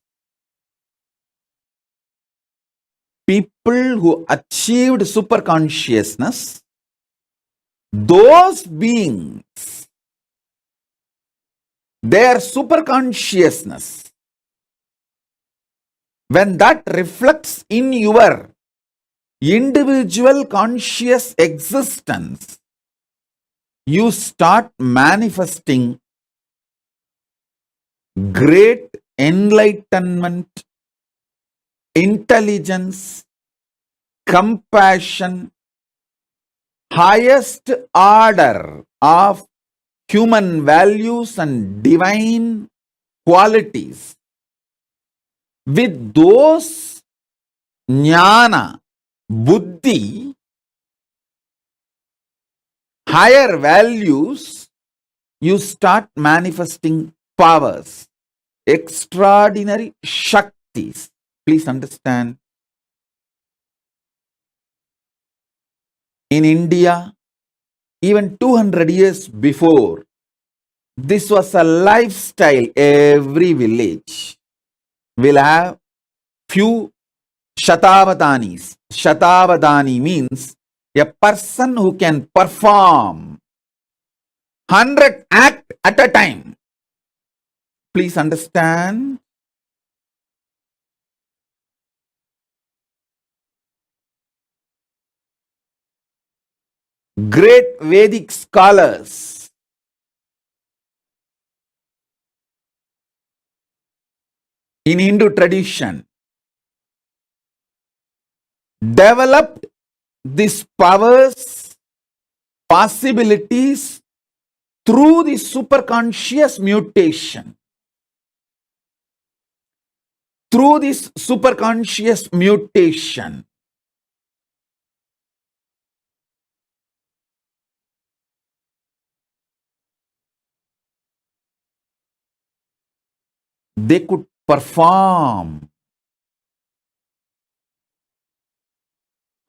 people who achieved superconsciousness, those beings, their superconsciousness, when that reflects in your individual conscious existence, you start manifesting great enlightenment, intelligence, compassion, highest order of human values and divine qualities. With those jnana, buddhi, higher values, you start manifesting powers, extraordinary shaktis. Please understand. In India, even 200 years before, this was a lifestyle. Every village will have few Shatavadanis. Shatavadani means a person who can perform 100 acts at a time. Please understand. Great Vedic scholars in Hindu tradition developed these powers, possibilities through the superconscious mutation. Through this superconscious mutation, they could perform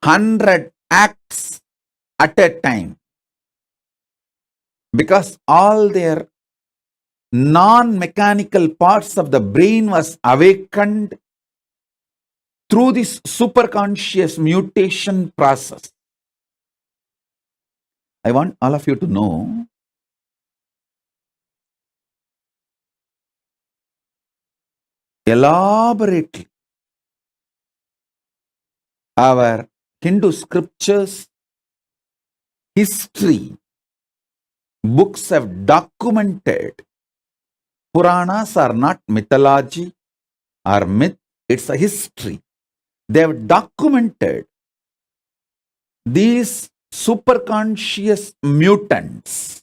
100 acts at a time because all their non-mechanical parts of the brain was awakened through this superconscious mutation process. I want all of you to know elaborately our Hindu scriptures, history, books have documented. Puranas are not mythology or myth, it's a history. They have documented these superconscious mutants,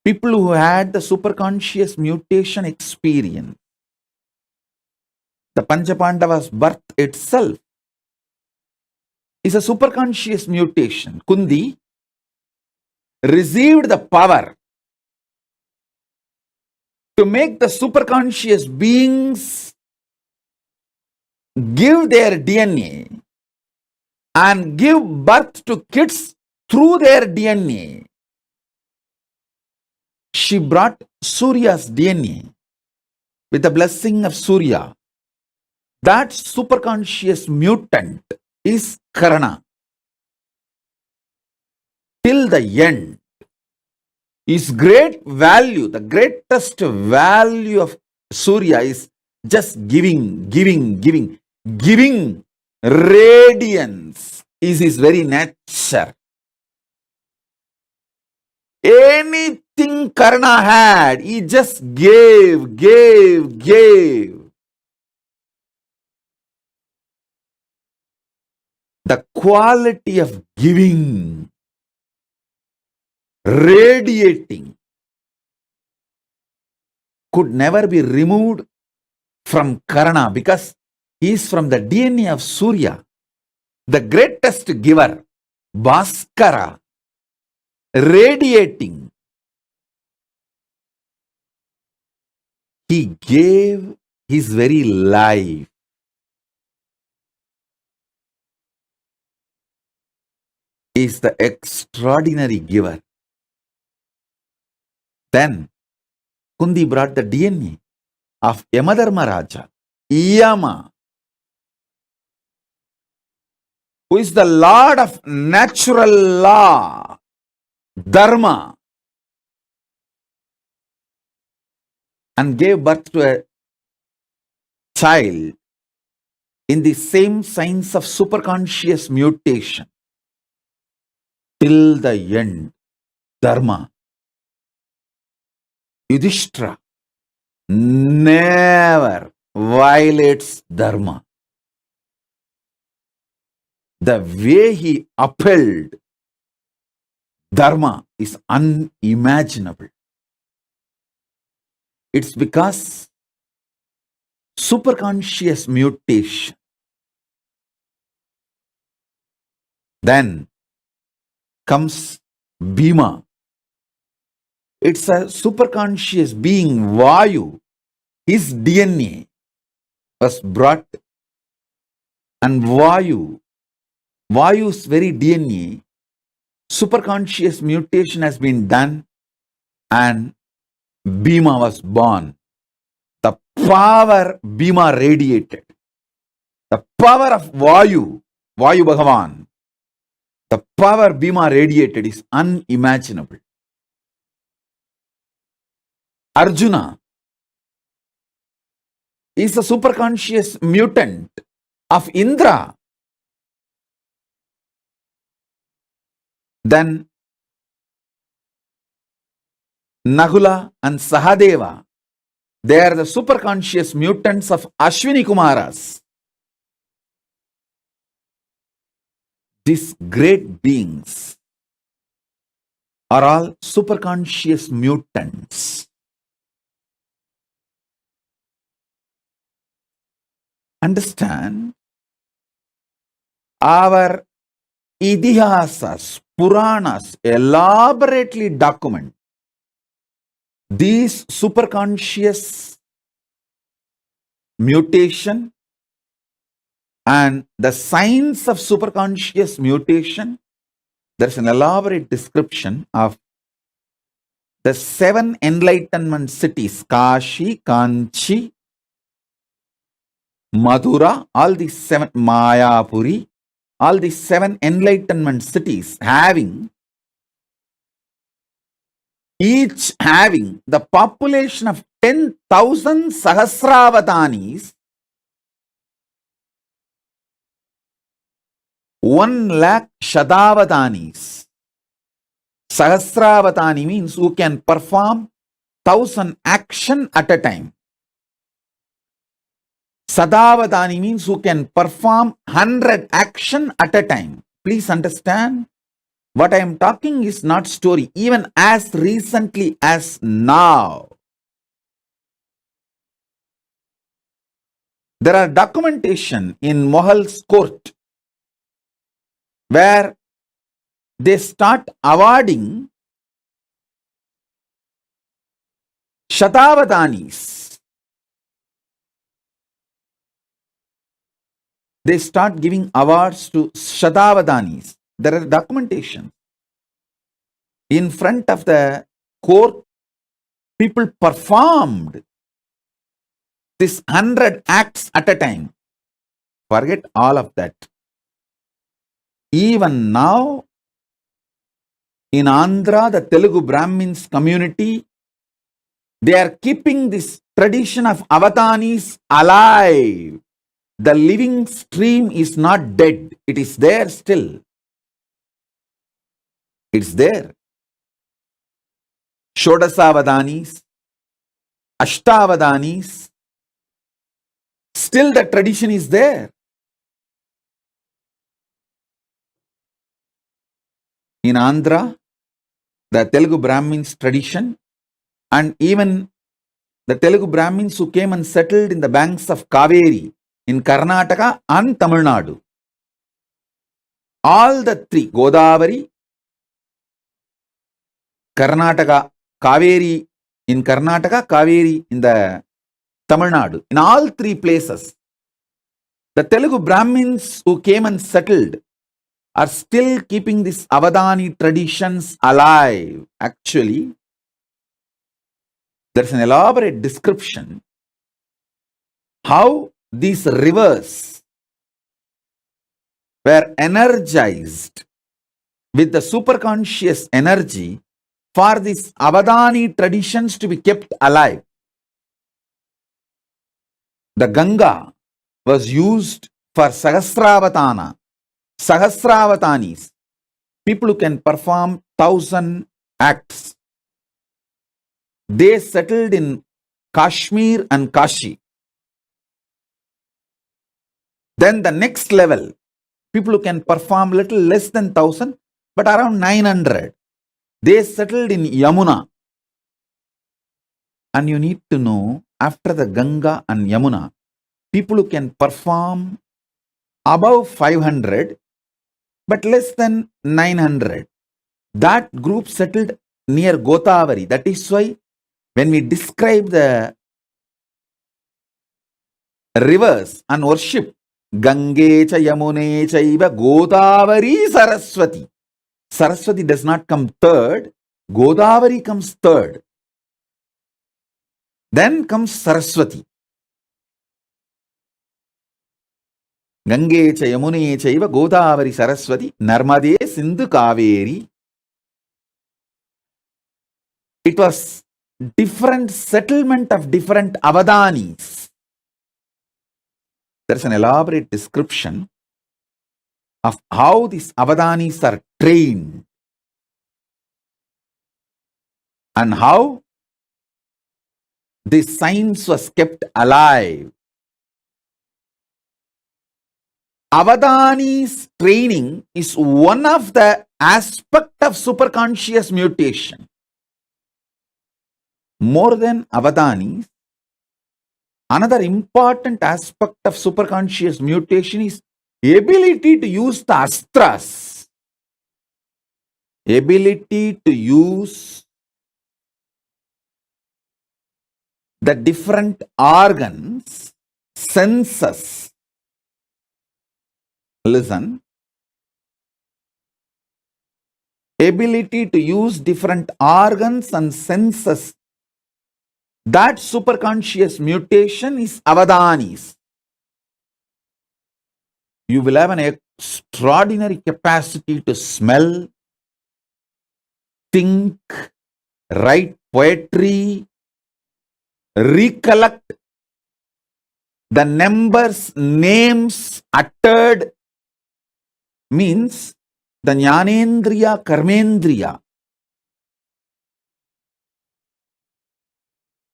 people who had the superconscious mutation experience. The Panchapandavas' birth itself is a superconscious mutation. Kundi received the power to make the superconscious beings give their DNA and give birth to kids through their DNA. She brought Surya's DNA with the blessing of Surya. That superconscious mutant is Karna. Till the end, his great value, the greatest value of Surya is just giving. Giving radiance is his very nature. Anything Karna had, he just gave. The quality of giving, radiating, could never be removed from Karna because he is from the DNA of Surya, the greatest giver, Bhaskara. radiating. He gave his very life. He is the extraordinary giver. Then Kundi brought the DNA of Yamadharma Raja, Yama, who is the Lord of natural law, Dharma, and gave birth to a child in the same signs of superconscious mutation till the end. Dharma. Yudhishthira never violates Dharma. The way he upheld Dharma is unimaginable. It's because superconscious mutation. Then comes Bhima. It's a superconscious being, Vayu. His DNA was brought, and Vayu's very DNA, superconscious mutation has been done, and Bhima was born. The power Bhima radiated, the power of Vayu Bhagavan, the power Bhima radiated is unimaginable. Arjuna is a superconscious mutant of Indra. Then Nahula and Sahadeva, they are the superconscious mutants of Ashwini Kumaras. These great beings are all superconscious mutants. Understand? Our Idihasas, Puranas elaborately document these superconscious mutation and the signs of superconscious mutation. There's an elaborate description of the 7 enlightenment cities, Kashi, Kanchi, Madura, all these 7, Mayapuri, all these 7 enlightenment cities each having the population of 10,000 Sahasravatanis, 1 lakh Shadavatanis. Sahasravatani means who can perform 1,000 action at a time. Sadavadani means who can perform 100 action at a time. Please understand, what I am talking is not story. Even as recently as now, there are documentation in Mohal's court where they start awarding Shatavadanis. They start giving awards to Shatavadanis. There are documentation. In front of the court, people performed this 100 acts at a time. Forget all of that. Even now, in Andhra, the Telugu Brahmins community, they are keeping this tradition of avatanis alive. The living stream is not dead. It is there still. It's there. Shodasavadanis, Ashtavadanis, still the tradition is there. In Andhra, the Telugu Brahmins tradition, and even the Telugu Brahmins who came and settled in the banks of Kaveri in Karnataka and Tamil Nadu. All the 3, Godavari, Karnataka, Kaveri in Karnataka, Kaveri in the Tamil Nadu. In all three places, the Telugu Brahmins who came and settled are still keeping these Avadani traditions alive. Actually, there's an elaborate description how these rivers were energized with the superconscious energy for these Avadani traditions to be kept alive. The Ganga was used for Sahasravatanis, people who can perform 1,000 acts. They settled in Kashmir and Kashi. Then the next level, people who can perform little less than 1,000, but around 900. They settled in Yamuna. And you need to know, after the Ganga and Yamuna, people who can perform above 500, but less than 900. That group settled near Godavari. That is why when we describe the rivers and worship, Gange cha Yamune chaiva Godavari Saraswati. Saraswati does not come third, Godavari comes third. Then comes Saraswati. Gange cha Yamune chaiva Godavari Saraswati Narmade Sindhu Kaveri. It was different settlement of different Avadanis. There's an elaborate description of how these Avadanis are trained and how this science was kept alive. Avadani's training is one of the aspects of superconscious mutation. More than Avadanis, another important aspect of superconscious mutation is ability to use the astras. Ability to use the different organs, senses. Listen. Ability to use different organs and senses. That superconscious mutation is Avadanis. You will have an extraordinary capacity to smell, think, write poetry, recollect the numbers, names uttered, means the Jnanendriya, Karmendriya,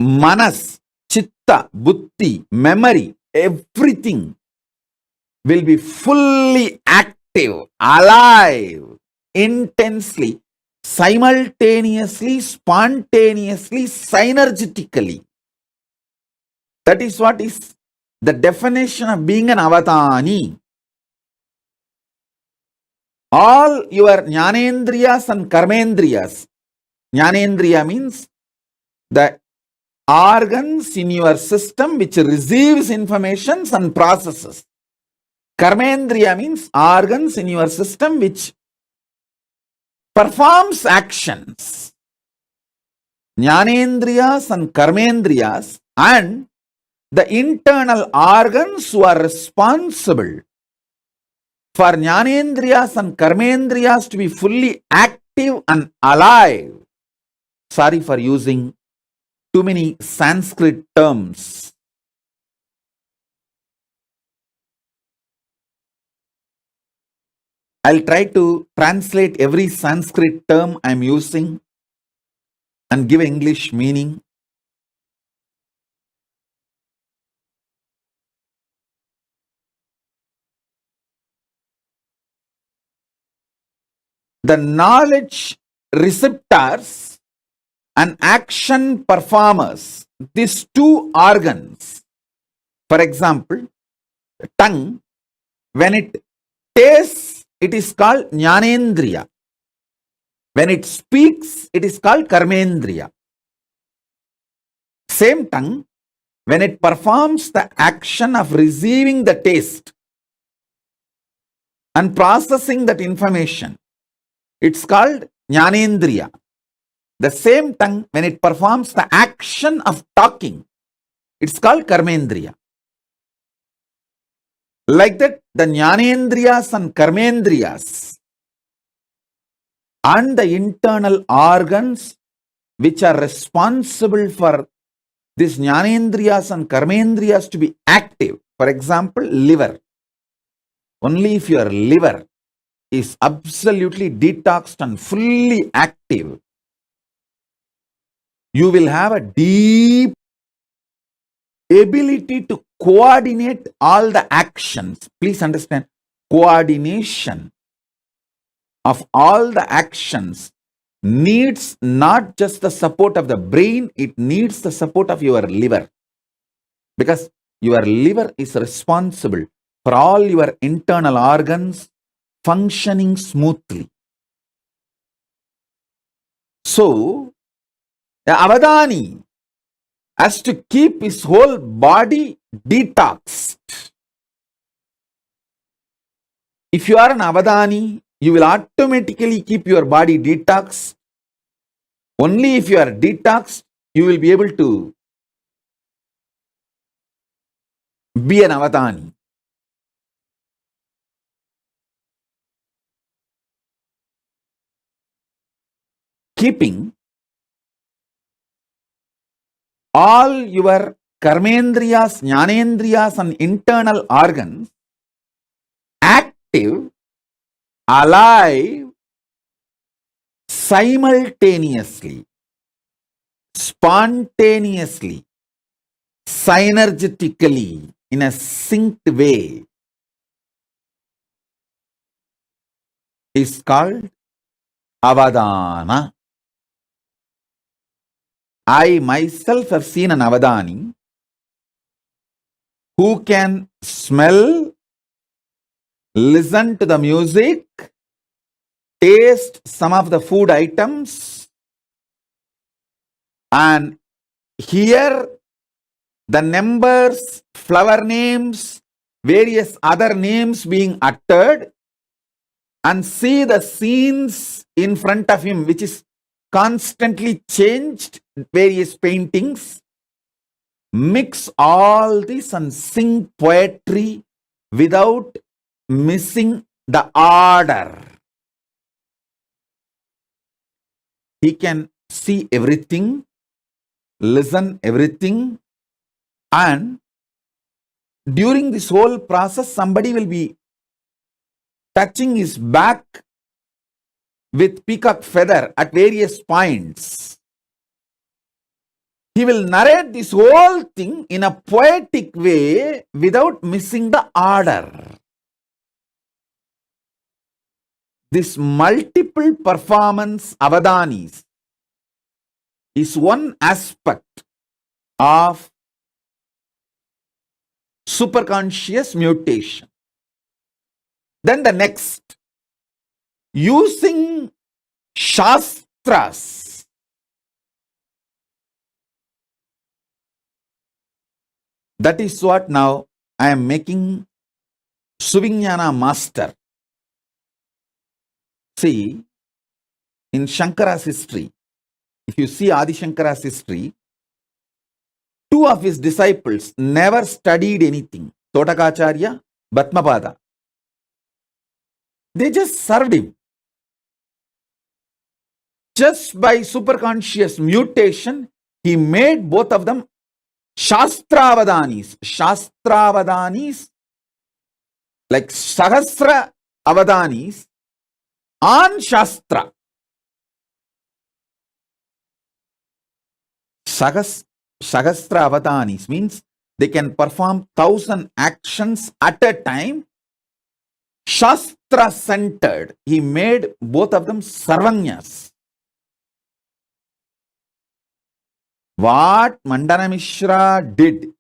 Manas, Chitta, Buddhi, memory, everything will be fully active, alive, intensely, simultaneously, spontaneously, synergetically. That is what is the definition of being an Avatani. All your Jnanendriyas and Karmendriyas. Jnanendriya means the organs in your system which receives information and processes. Karmendriya means organs in your system which performs actions. Jnanendriyas and Karmendriyas and the internal organs who are responsible for Jnanendriyas and Karmendriyas to be fully active and alive. Sorry for using too many Sanskrit terms. I'll try to translate every Sanskrit term I'm using and give English meaning. The knowledge receptors and action performers, these two organs, for example, the tongue, when it tastes, it is called Jnanendriya. When it speaks, it is called karmendriya. Same tongue, when it performs the action of receiving the taste and processing that information, it's called jnanendriya. The same tongue, when it performs the action of talking, it's called karmendriya. Like that, the jnanendriyas and karmendriyas and the internal organs which are responsible for these jnanendriyas and karmendriyas to be active. For example, liver. Only if your liver is absolutely detoxed and fully active, you will have a deep ability to coordinate all the actions. Please understand, coordination of all the actions needs not just the support of the brain, it needs the support of your liver. Because your liver is responsible for all your internal organs functioning smoothly. So, the avadani has to keep his whole body detoxed. If you are an avadani, you will automatically keep your body detoxed. Only if you are detoxed, you will be able to be an avadani. Keeping all your karmendriyas, jnanendriyas and internal organs active, alive, simultaneously, spontaneously, synergetically, in a synced way is called avadana. I myself have seen an avadani who can smell, listen to the music, taste some of the food items, and hear the numbers, flower names, various other names being uttered, and see the scenes in front of him, which is constantly changed, various paintings, mix all this and sing poetry without missing the order. He can see everything, listen everything, and during this whole process, somebody will be touching his back with peacock feather at various points. He will narrate this whole thing in a poetic way without missing the order. This multiple performance avadanis is one aspect of superconscious mutation. Then the next, using shastras. That is what now I am making Suvignana master. See, in Shankara's history, if you see Adi Shankara's history, two of his disciples never studied anything. Totakacharya, Bhatmapada. They just served him. Just by superconscious mutation, he made both of them Shastravadanis. Shastravadanis, like Sahasra Avadanis on Shastra. Sahasra Avadanis means they can perform 1,000 actions at a time. Shastra centered. He made both of them Sarvanyas. What Mandana Mishra did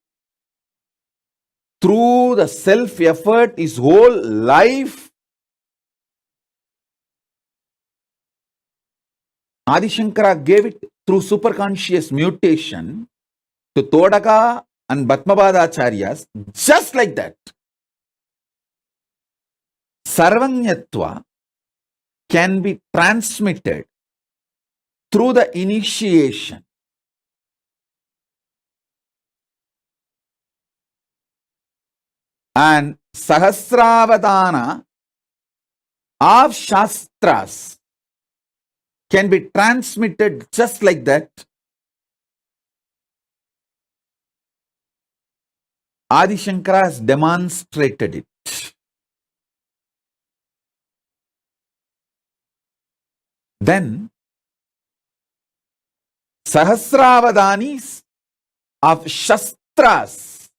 through the self-effort, his whole life, Adi Shankara gave it through superconscious mutation to Todaka and Bhatmabadacharyas, just like that. Sarvanyatva can be transmitted through the initiation. And Sahasravadana of Shastras can be transmitted just like that. Adi Shankara has demonstrated it. Then Sahasravadanis of Shastras.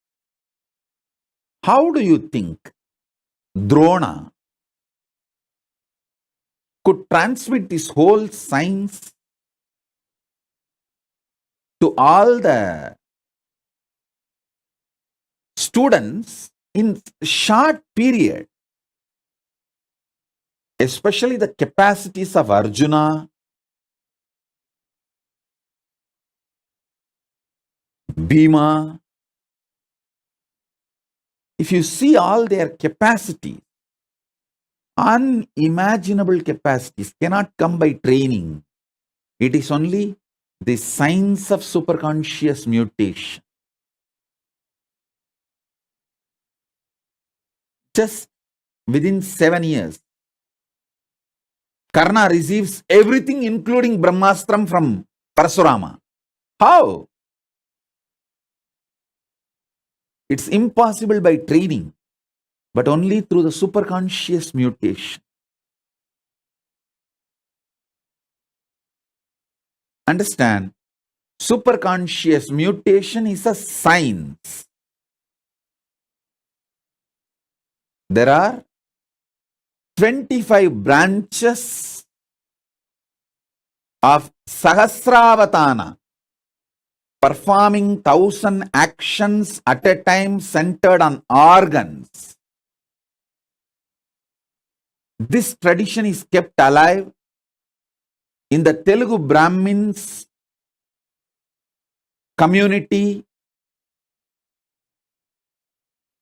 How do you think Drona could transmit this whole science to all the students in short period? Especially the capacities of Arjuna, Bhima. If you see all their capacities, unimaginable capacities cannot come by training. It is only the science of superconscious mutation. Just within 7 years, Karna receives everything including Brahmastram from Parasurama. How? It's impossible by training, but only through the superconscious mutation. Understand, superconscious mutation is a science. There are 25 branches of Sahasravatana, performing 1,000 actions at a time centered on organs. This tradition is kept alive in the Telugu Brahmins community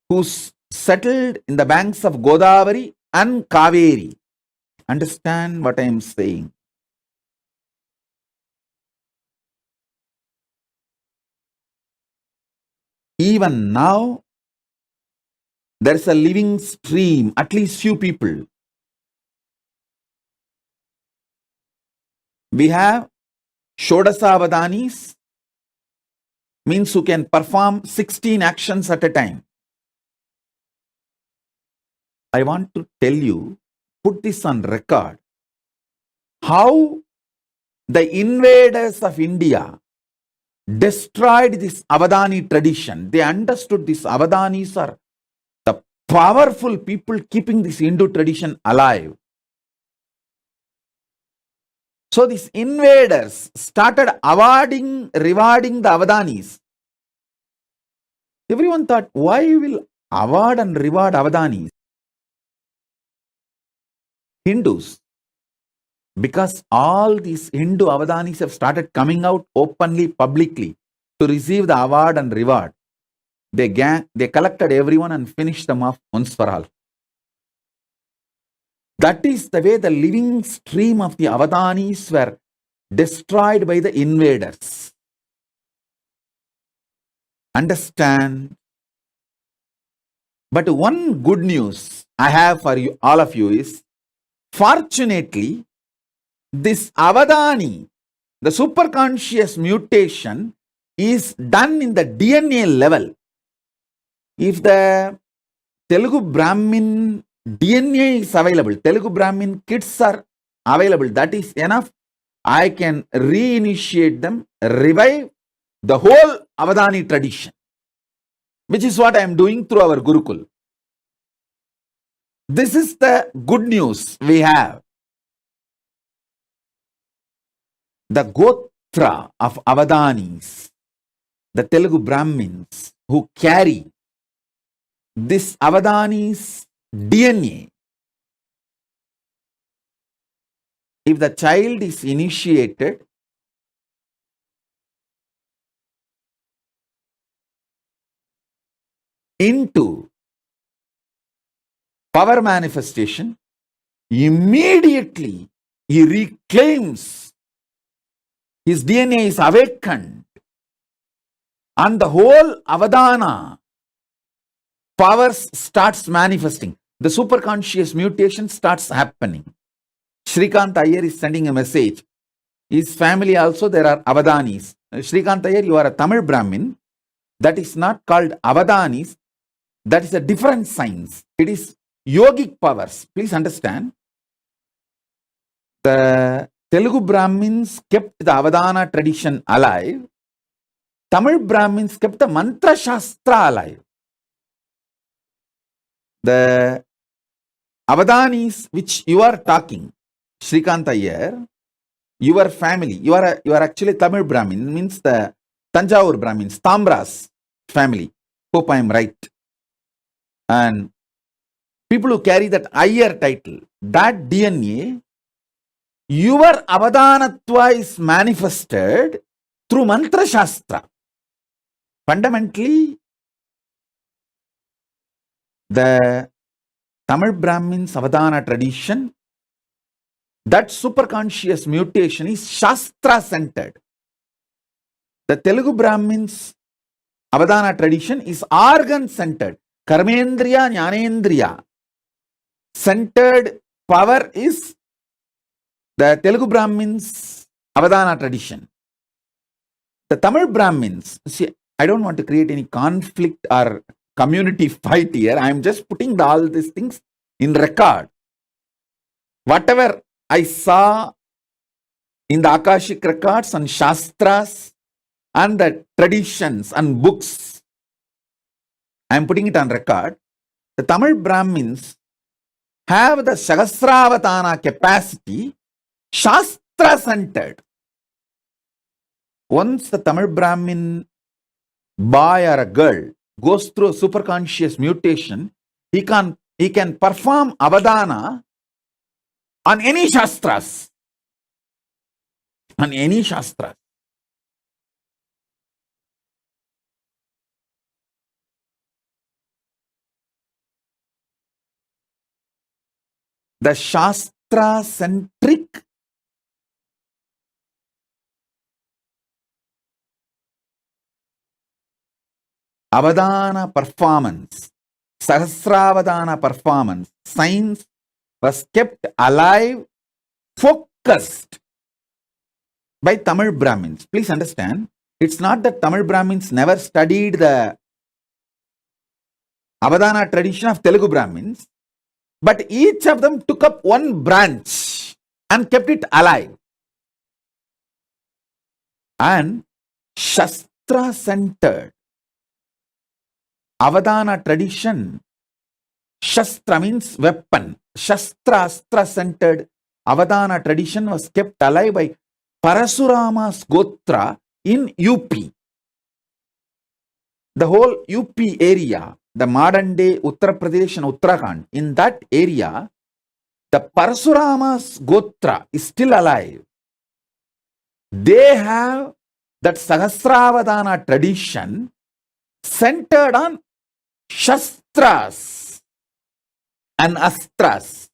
who settled in the banks of Godavari and Kaveri. Understand what I am saying? Even now, there is a living stream, at least few people. We have Shodasavadanis, means who can perform 16 actions at a time. I want to tell you, put this on record, how the invaders of India destroyed this Avadani tradition. They understood these Avadanis are the powerful people keeping this Hindu tradition alive. So these invaders started rewarding the Avadanis. Everyone thought, why will award and reward Avadanis? Hindus. Because all these Hindu Avadanis have started coming out openly, publicly to receive the award and reward. They collected everyone and finished them off once for all. That is the way the living stream of the Avadanis were destroyed by the invaders. Understand? But one good news I have for you, all of you, is fortunately, this Avadani, the superconscious mutation, is done in the DNA level. If the Telugu Brahmin DNA is available, Telugu Brahmin kids are available, that is enough. I can reinitiate them, revive the whole Avadani tradition, which is what I am doing through our Gurukul. This is the good news we have. The Gotra of Avadanis, the Telugu Brahmins who carry this Avadanis DNA, if the child is initiated into power manifestation, immediately he reclaims, his DNA is awakened, and the whole Avadana powers starts manifesting. The superconscious mutation starts happening. Shrikant Iyer is sending a message. His family also, there are Avadanis. Shrikant Iyer, you are a Tamil Brahmin. That is not called Avadanis. That is a different science. It is yogic powers. Please understand. The Telugu Brahmins kept the Avadana tradition alive. Tamil Brahmins kept the Mantra Shastra alive. The Avadanis which you are talking, Shrikant Iyer, your family, you are actually Tamil Brahmin, means the Tanjavur Brahmins, Tambra's family. Hope I am right. And people who carry that Iyer title, that DNA, your Avadanatva is manifested through Mantra Shastra. Fundamentally, the Tamil Brahmins Avadana tradition, that superconscious mutation is Shastra centered. The Telugu Brahmins Avadana tradition is organ centered. Karmendriya, Jnanendriya centered power is the Telugu Brahmins Avadana tradition. The Tamil Brahmins, see, I don't want to create any conflict or community fight here. I am just putting all these things in record. Whatever I saw in the Akashic records and Shastras and the traditions and books, I am putting it on record. The Tamil Brahmins have the Sahasravatana capacity, Shastra centered. Once the Tamil Brahmin boy or a girl goes through a superconscious mutation, he can perform Avadana on any Shastras. On any Shastras. The Shastra-centric Avadana performance, Sahasravadana performance, science was kept alive, focused by Tamil Brahmins. Please understand, it's not that Tamil Brahmins never studied the Avadana tradition of Telugu Brahmins, but each of them took up one branch and kept it alive. And Shastra-centered Avadana tradition, Shastra means weapon. Shastra, Astra-centered Avadana tradition was kept alive by Parasurama's Gotra in UP. The whole UP area, the modern day Uttar Pradesh and Uttarakhand, in that area, the Parasurama's Gotra is still alive. They have that Sahasravadana tradition centered on Shastras and Astras.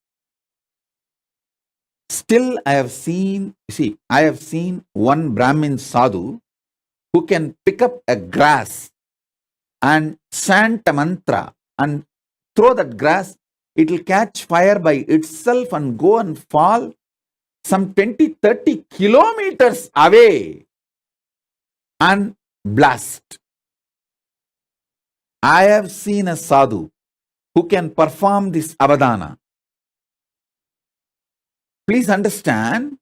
Still, I have seen one Brahmin sadhu who can pick up a grass and chant a mantra and throw that grass, it will catch fire by itself and go and fall some 20-30 kilometers away and blast. I have seen a sadhu who can perform this Avadana. Please understand,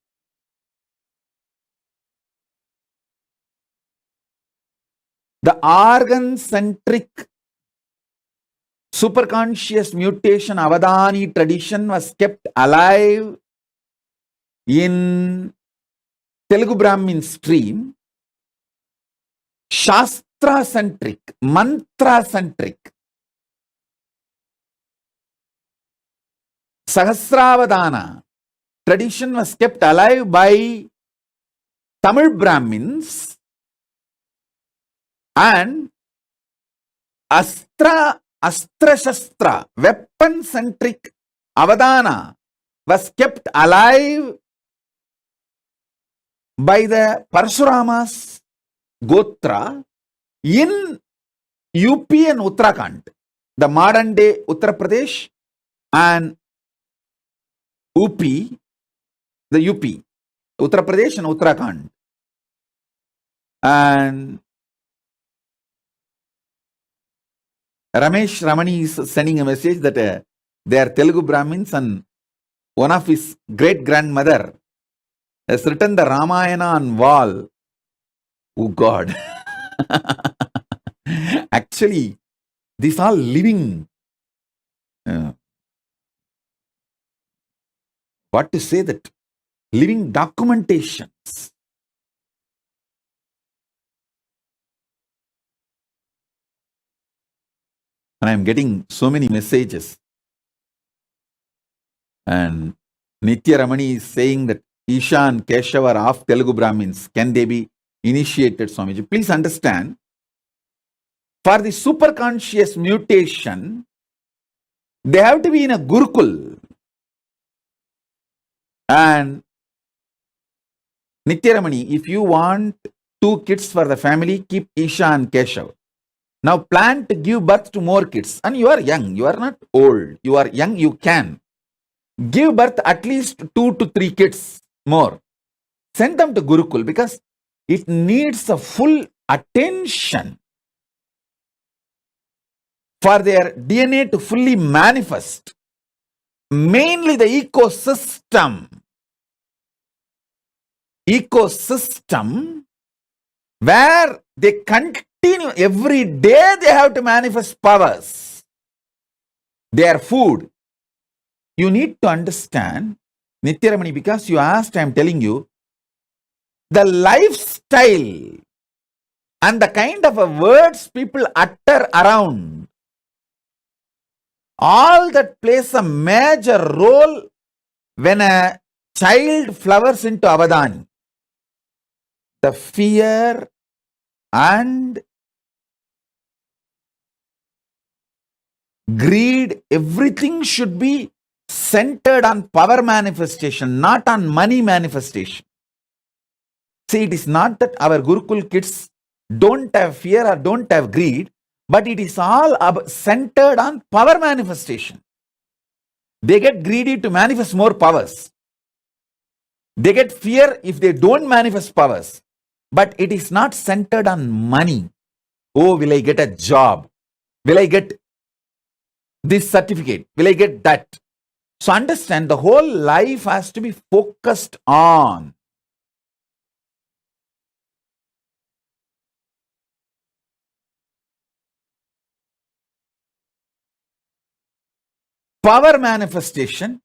the organ-centric superconscious mutation Avadani tradition was kept alive in Telugu Brahmin stream. Shastra-centric, mantra-centric, Sahasravadana tradition was kept alive by Tamil Brahmins, and Astra Shastra, weapon centric Avadana was kept alive by the Parshurama's Gotra in UP and Uttarakhand, the modern day Uttar Pradesh and UP, the UP, Uttar Pradesh and Uttarakhand. And Ramesh Ramani is sending a message that they are Telugu Brahmins, and one of his great grandmother has written the Ramayana on wall. Oh God. Actually, these are living, what to say, that living documentations. And I am getting so many messages. And Nithya Ramani is saying that Isha and Keshav are half Telugu Brahmins. Can they be initiated, Swamiji? Please understand, for the superconscious mutation, they have to be in a Gurukul. And Nithya Ramani, if you want 2 kids for the family, keep Isha and Keshav. Now plan to give birth to more kids. And you are young, you are not old. You are young, you can. Give birth at least 2 to 3 kids more. Send them to Gurukul because it needs a full attention for their DNA to fully manifest. Mainly the ecosystem where they continue every day, they have to manifest powers. Their food. You need to understand, Nithya Ramani, because you asked, I am telling you, the lifestyle and the kind of words people utter around, all that plays a major role when a child flowers into Avadani. The fear and greed, everything should be centered on power manifestation, not on money manifestation. See, it is not that our Gurukul kids don't have fear or don't have greed, but it is all centered on power manifestation. They get greedy to manifest more powers. They get fear if they don't manifest powers. But it is not centered on money. Oh, will I get a job? Will I get this certificate? Will I get that? So understand, the whole life has to be focused on power manifestation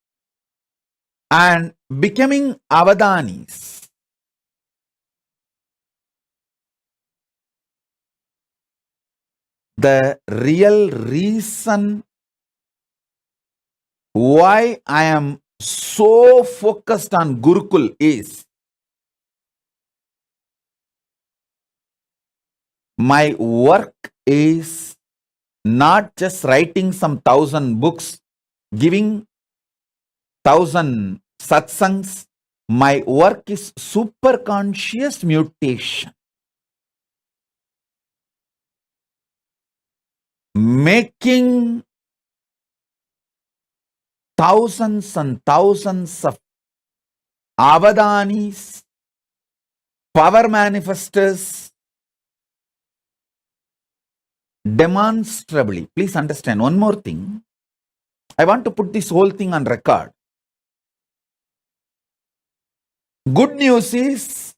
and becoming Avadanis. The real reason why I am so focused on Gurukul is my work is not just writing some 1,000 books, giving 1,000 satsangs. My work is super conscious mutation. Making thousands and thousands of Avadanis, power manifestors, demonstrably. Please understand one more thing. I want to put this whole thing on record. Good news is,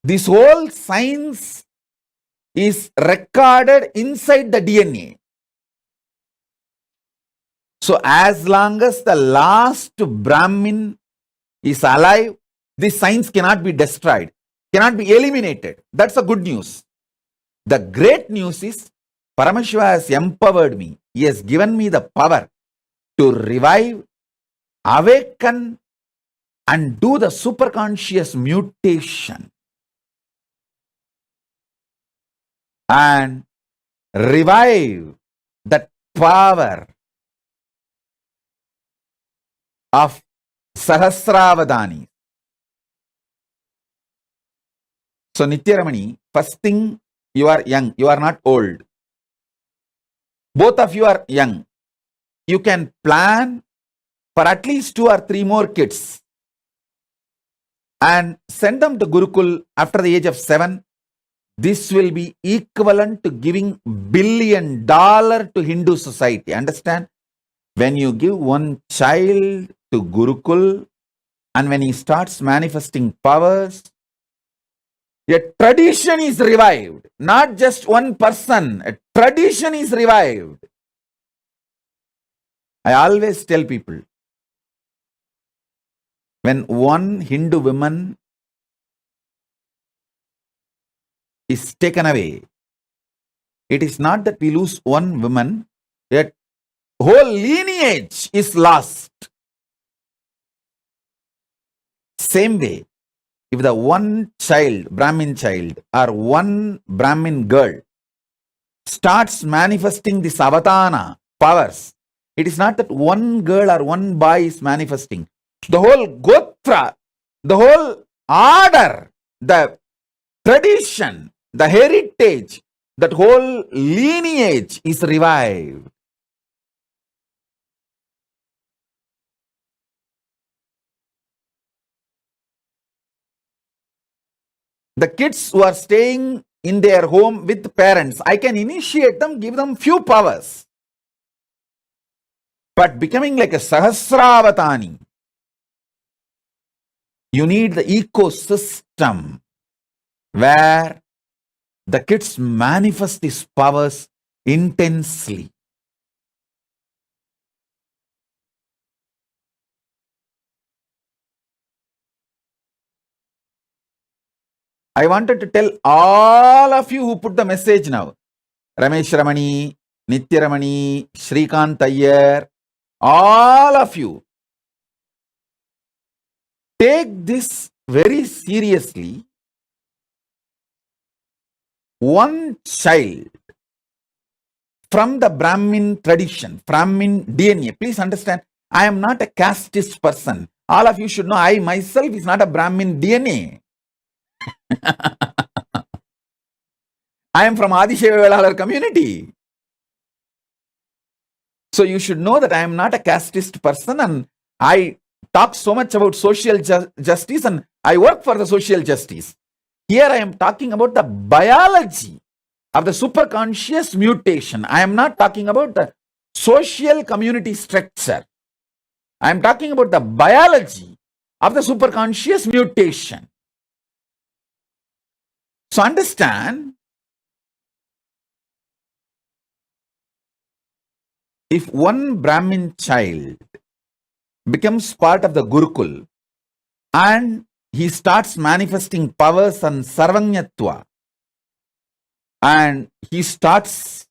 this whole science is recorded inside the DNA. So as long as the last Brahmin is alive, this science cannot be destroyed, cannot be eliminated. That's the good news. The great news is, Paramashiva has empowered me. He has given me the power to revive, awaken and do the superconscious mutation and revive that power of Sahasravadani. So Nithyaramani, first thing, you are young, you are not old. Both of you are young. You can plan for at least 2 or 3 more kids and send them to Gurukul after the age of 7. This will be equivalent to giving $1 billion to Hindu society. Understand? When you give one child to Gurukul and when he starts manifesting powers, a tradition is revived. Not just one person, a tradition is revived. I always tell people, when one Hindu woman is taken away, it is not that we lose one woman, a whole lineage is lost. Same way, if the one child, Brahmin child, or one Brahmin girl starts manifesting this avatana powers, it is not that one girl or one boy is manifesting. The whole gotra, the whole order, the tradition, the heritage, that whole lineage is revived. The kids who are staying in their home with parents, I can initiate them, give them few powers. But becoming like a Sahasravatani, you need the ecosystem where the kids manifest these powers intensely. I wanted to tell all of you who put the message now, Ramesh Ramani, Nithya Ramani, Shrikant Iyer, all of you, take this very seriously. One child from the Brahmin tradition, Brahmin DNA, please understand, I am not a casteist person. All of you should know, I myself is not a Brahmin DNA. I am from Adishaiva Velalar community. So you should know that I am not a casteist person, and I talk so much about social justice, and I work for the social justice. Here I am talking about the biology of the superconscious mutation. I am not talking about the social community structure. I am talking about the biology of the superconscious mutation. So understand, if one Brahmin child becomes part of the Gurukul and he starts manifesting powers and sarvanyatva, and he starts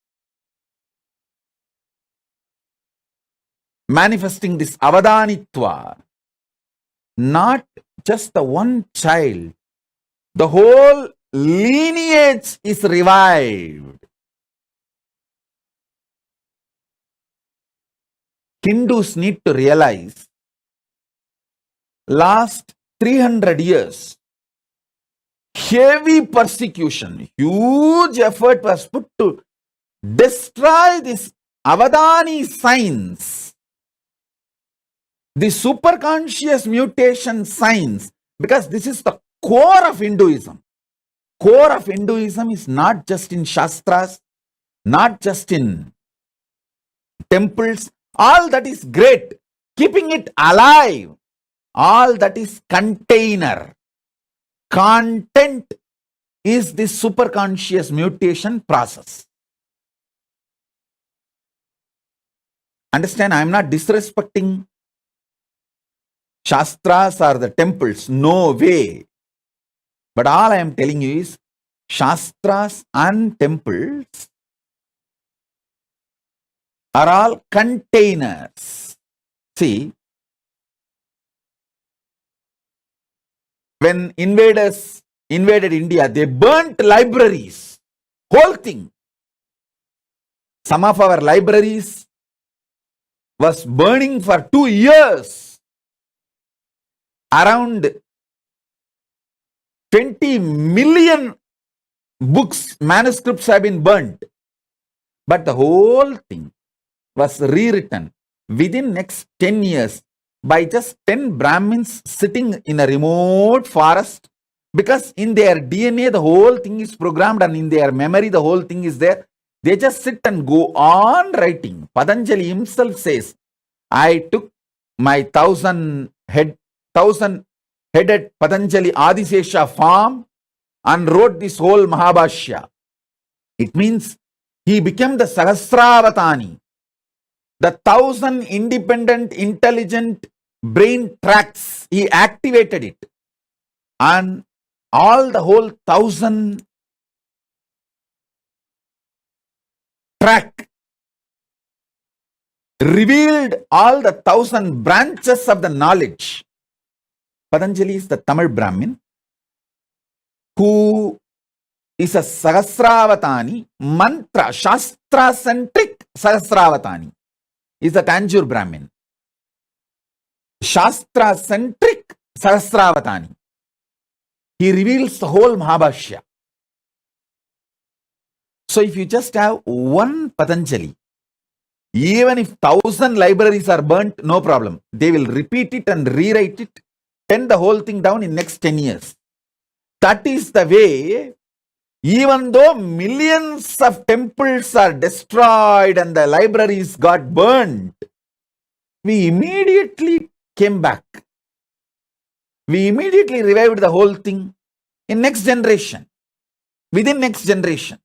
manifesting this avadanitva, not just the one child, the whole lineage is revived. Hindus need to realize, last 300 years, heavy persecution, huge effort was put to destroy this Avadani science, the superconscious mutation science, because this is the core of Hinduism. Core of Hinduism is not just in Shastras, not just in temples. All that is great. Keeping it alive, all that is container. Content is the superconscious mutation process. Understand, I am not disrespecting Shastras or the temples. No way. But all I am telling you is, Shastras and temples are all containers. See, when invaders invaded India, they burnt libraries, whole thing. Some of our libraries was burning for 2 years. Around 20 million books, manuscripts have been burnt. But the whole thing was rewritten within next 10 years by just 10 Brahmins sitting in a remote forest, because in their DNA the whole thing is programmed and in their memory the whole thing is there. They just sit and go on writing. Patanjali himself says, I took my 1,000-headed Patanjali Adisesha farm and wrote this whole Mahabhashya. It means he became the Sahasravatani, the 1,000 independent, intelligent brain tracts. He activated it, and all the whole 1,000 track revealed all the 1,000 branches of the knowledge. Patanjali is the Tamil Brahmin who is a Sahasravatani, mantra, Shastra-centric Sahasravatani. Is a Tanjore Brahmin. Shastra-centric Sahasravatani. He reveals the whole Mahabhashya. So if you just have one Patanjali, even if 1,000 libraries are burnt, no problem. They will repeat it and rewrite it, turn the whole thing down in next 10 years. That is the way, even though millions of temples are destroyed and the libraries got burned, we immediately came back. We immediately revived the whole thing in next generation, within next generation.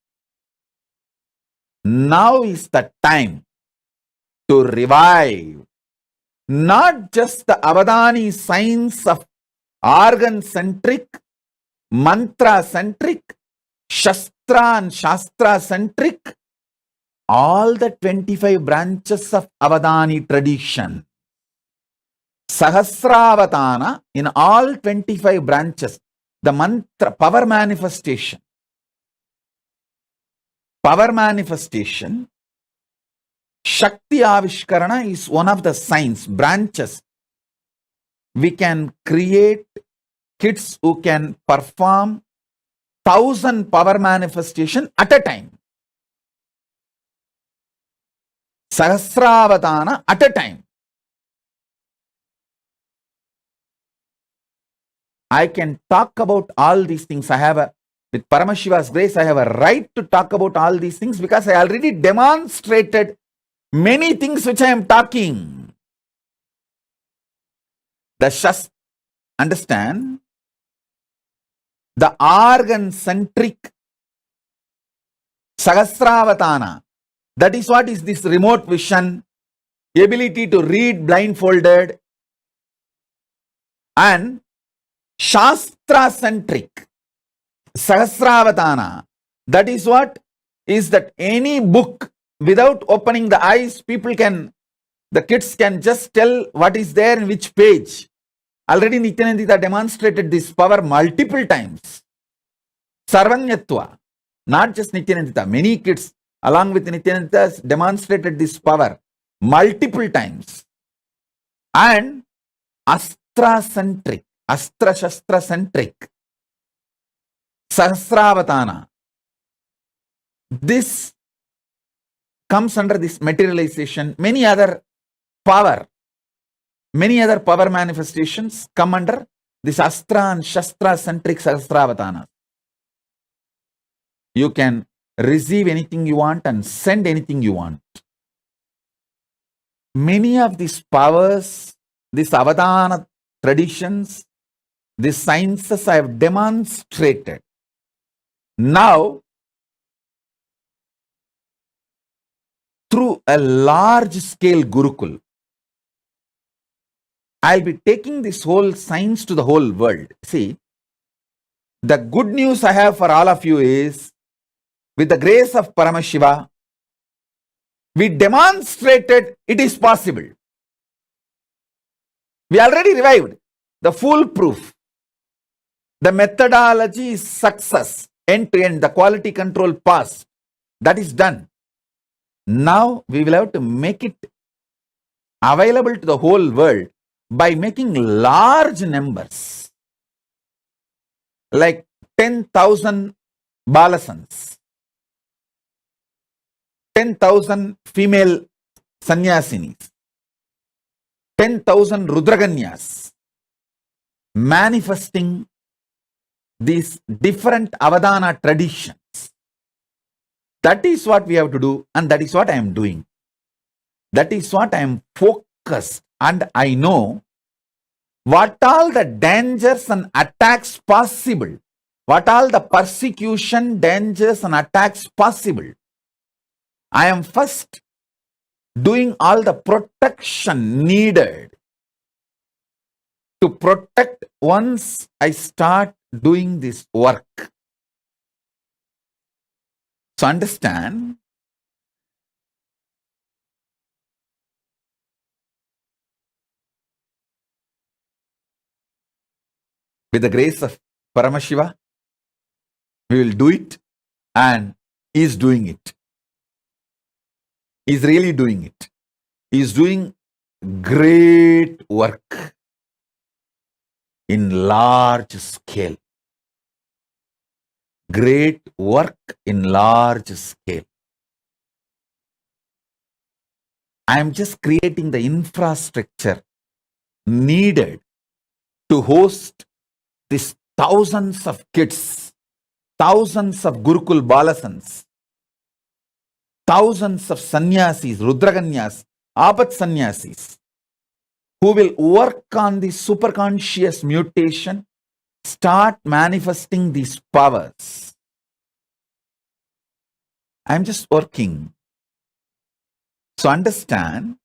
Now is the time to revive not just the Avadani science of organ-centric, mantra-centric, Shastra and Shastra-centric, all the 25 branches of Avadani tradition. Sahasravatana in all 25 branches, the mantra, power manifestation. Power manifestation, Shakti Avishkarana is one of the signs, branches. We can create kids who can perform 1,000 power manifestation at a time. Sahasravatana at a time. I can talk about all these things. With Paramashiva's grace, I have a right to talk about all these things because I already demonstrated many things which I am talking. Understand? The organ-centric Sahasravatana. That is what is this remote vision, ability to read blindfolded, and Shastra-centric Sahasravatana. That is what is that any book without opening the eyes, the kids can just tell what is there in which page. Already Nithyananda demonstrated this power multiple times. Sarvanyatva, not just Nithyananda, many kids along with Nithyananda demonstrated this power multiple times. And Astra-centric, Astra-Shastra-centric Sahasravatana. This comes under this materialization. Many other power manifestations come under this Astra and Shastra-centric Sahasravatana. You can receive anything you want and send anything you want. Many of these powers, these Avadana traditions, these sciences I have demonstrated. Now, through a large-scale Gurukul, I'll be taking this whole science to the whole world. See, the good news I have for all of you is, with the grace of Paramashiva, we demonstrated it is possible. We already revived the foolproof. The methodology is success, end to end, the quality control pass. That is done. Now we will have to make it available to the whole world by making large numbers, like 10,000 balasans, 10,000 female sannyasinis, 10,000 rudraganyas, manifesting these different avadana traditions. That is what we have to do, and that is what I am doing. That is what I am focused, and I know what all the dangers and attacks possible, what all the persecution, dangers and attacks possible. I am first doing all the protection needed to protect once I start doing this work. So understand, with the grace of Paramashiva, we will do it, and he is doing it. He is really doing it. He is doing great work in large scale. Great work in large scale. I am just creating the infrastructure needed to host these thousands of kids, thousands of Gurukul Balasans, thousands of sannyasis, rudraganyas, apat sannyasis, who will work on the superconscious mutation, start manifesting these powers. I'm just working. So understand,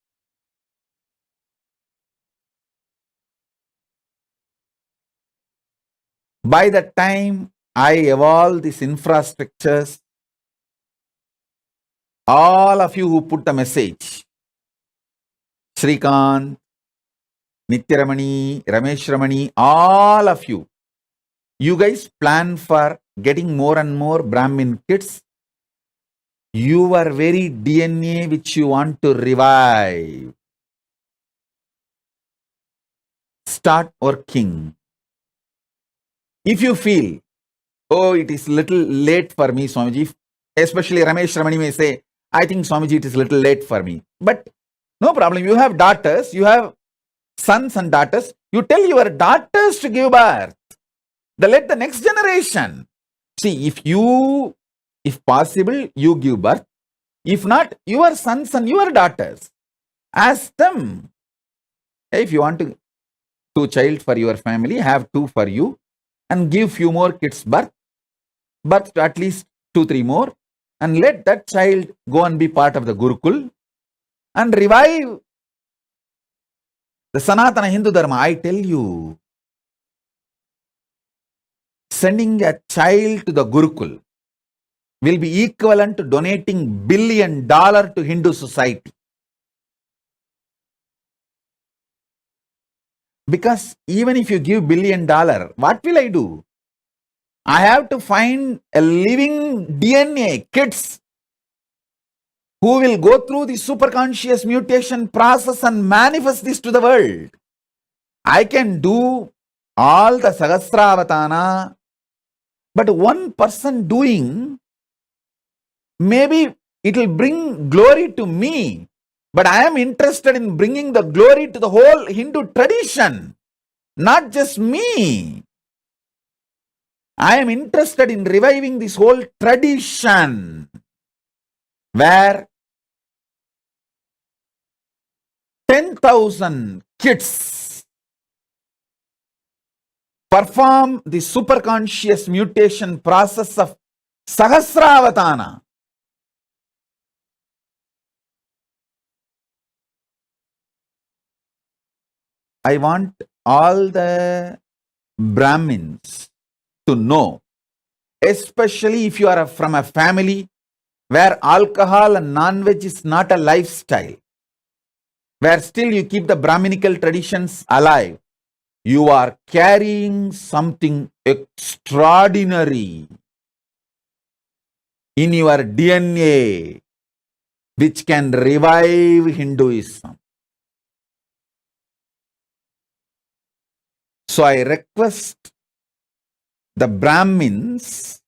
by the time I evolve these infrastructures, all of you who put the message, Shrikant, Nithyaramani, Ramesh Ramani, all of you, you guys plan for getting more and more Brahmin kids. Your very DNA which you want to revive. Start working. If you feel, oh, it is little late for me, Swamiji, especially Ramesh Ramani may say, I think Swamiji, it is little late for me. But no problem. You have daughters, you have sons and daughters. You tell your daughters to give birth. Let the next generation. See, if possible, you give birth. If not, your sons and your daughters. Ask them. If you want to 2 child for your family, have 2 for you, and give few more kids birth to at least 2-3 more, and let that child go and be part of the Gurukul and revive the Sanatana Hindu Dharma. I tell you, sending a child to the Gurukul will be equivalent to donating $1 billion to Hindu society. Because even if you give $1 billion, what will I do? I have to find a living DNA, kids, who will go through the superconscious mutation process and manifest this to the world. I can do all the Sahasravatana, but one person doing, maybe it will bring glory to me, but I am interested in bringing the glory to the whole Hindu tradition, not just me. I am interested in reviving this whole tradition where 10,000 kids perform the superconscious mutation process of Sahasravatana. I want all the Brahmins to know, especially if you are from a family where alcohol and non-veg is not a lifestyle, where still you keep the Brahminical traditions alive. You are carrying something extraordinary in your DNA which can revive Hinduism. So I request the Brahmins,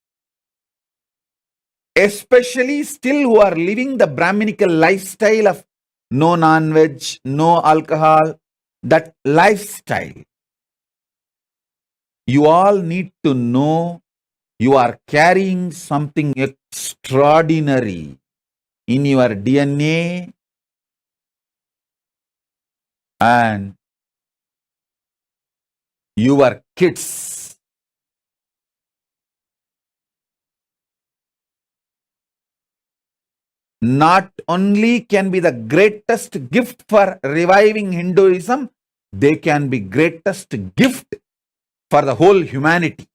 especially still who are living the Brahminical lifestyle of no non-veg, no alcohol, that lifestyle. You all need to know you are carrying something extraordinary in your DNA, and your kids not only can be the greatest gift for reviving Hinduism, they can be greatest gift for the whole humanity.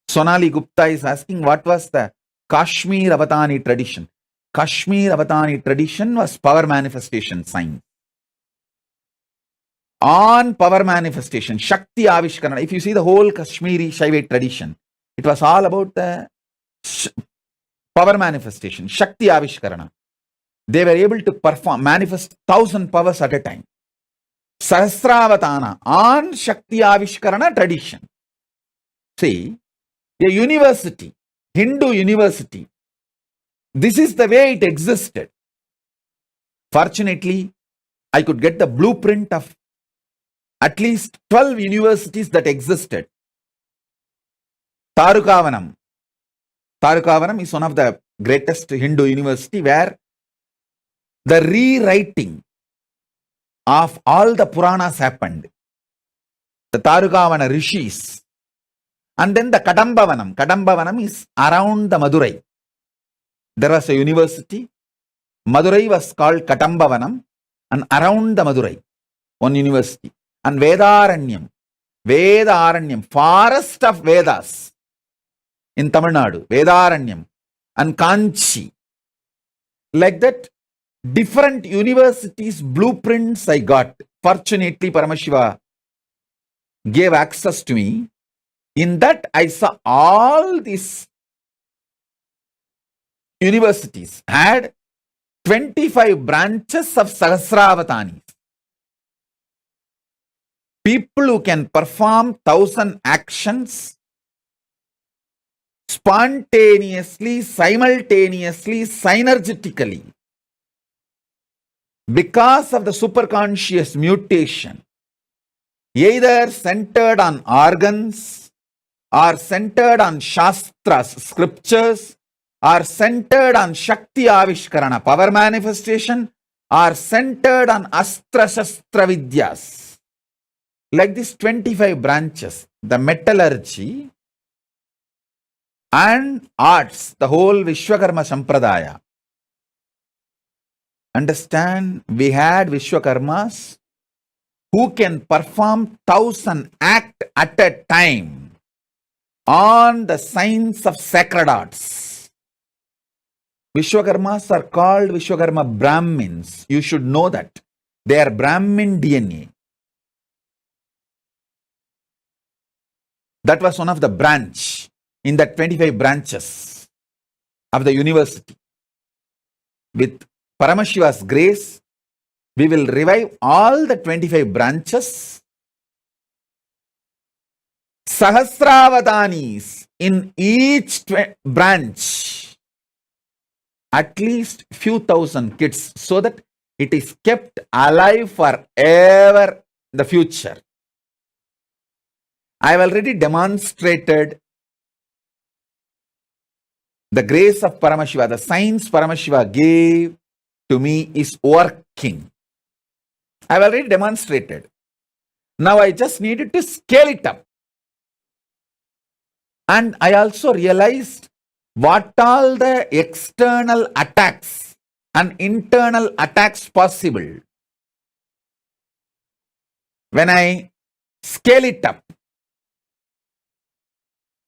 Sonali Gupta is asking, what was the Kashmir Avatani tradition? Kashmir Avatani tradition was power manifestation science. On power manifestation, Shakti Avishkarana. If you see the whole Kashmiri Shaivite tradition, it was all about the power manifestation, Shakti Avishkarana. They were able to manifest 1,000 powers at a time. Sahasravatana on Shakti Avishkarana tradition. See, a university, Hindu university, this is the way it existed. Fortunately, I could get the blueprint of at least 12 universities that existed. Tarukavanam. Tarukavanam is one of the greatest Hindu university where the rewriting of all the Puranas happened. The Tarukavana rishis. And then the Kadambavanam. Kadambavanam is around the Madurai. There was a university. Madurai was called Kadambavanam, and around the Madurai, one university. And Vedaranyam. Vedaranyam, forest of Vedas in Tamil Nadu. Vedaranyam. And Kanchi. Like that, different universities, blueprints I got. Fortunately, Paramashiva gave access to me. In that, I saw all these universities had 25 branches of Sahasravatanis. People who can perform 1,000 actions spontaneously, simultaneously, synergetically. Because of the superconscious mutation, either centered on organs, or centered on Shastras, scriptures, or centered on Shakti Avishkarana, power manifestation, or centered on Astra Shastra Vidyas. Like these 25 branches, the metallurgy and arts, the whole Vishwakarma Sampradaya. Understand, we had Vishwakarmas who can perform 1,000 acts at a time on the science of sacred arts. Vishwakarmas are called Vishwakarma Brahmins. You should know that. They are Brahmin DNA. That was one of the branch in the 25 branches of the university. With Paramashiva's grace, we will revive all the 25 branches. Sahasravatanis in each branch, at least few thousand kids, so that it is kept alive forever in the future. I have already demonstrated the grace of Paramashiva, the science Paramashiva gave to me is working. I have already demonstrated. Now I just needed to scale it up. And I also realized what all the external attacks and internal attacks possible. When I scale it up,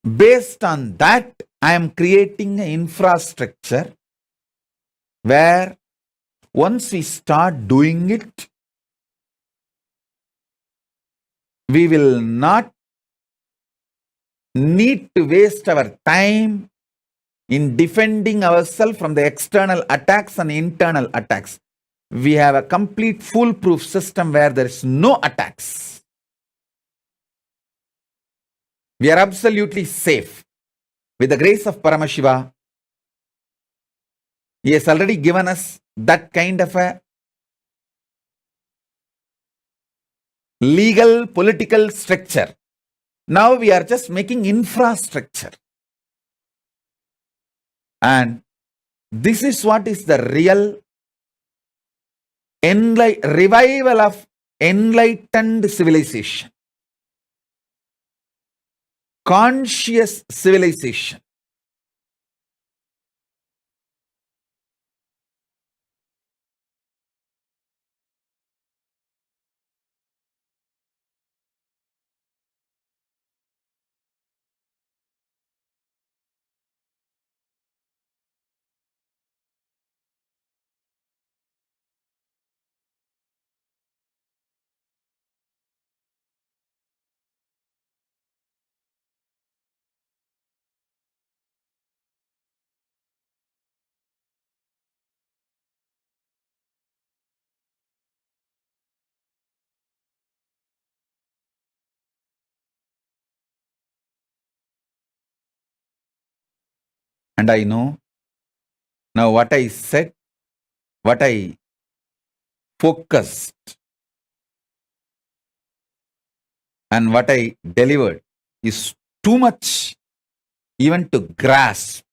based on that, I am creating an infrastructure where once we start doing it, we will not need to waste our time in defending ourselves from the external attacks and internal attacks. We have a complete foolproof system where there is no attacks. We are absolutely safe. With the grace of Paramashiva, he has already given us that kind of a legal, political structure. Now we are just making infrastructure. And this is what is the real revival of enlightened civilization. Conscious civilization. And I know now what I said, what I focused, and what I delivered is too much even to grasp.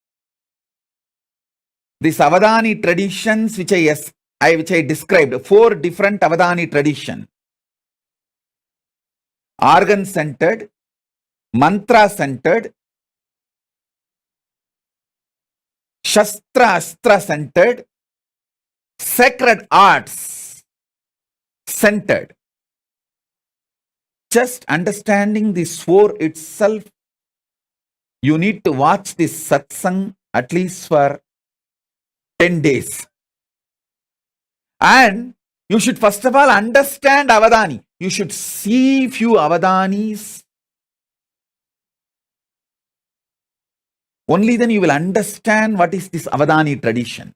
These Avadani traditions which I described, 4 different Avadani traditions. Organ-centered, mantra-centered, Shastra-Astra-centered, sacred arts centered. Just understanding this 4 itself, you need to watch this satsang at least for 10 days. And you should first of all understand Avadani. You should see few Avadanis. Only then you will understand what is this Avadani tradition.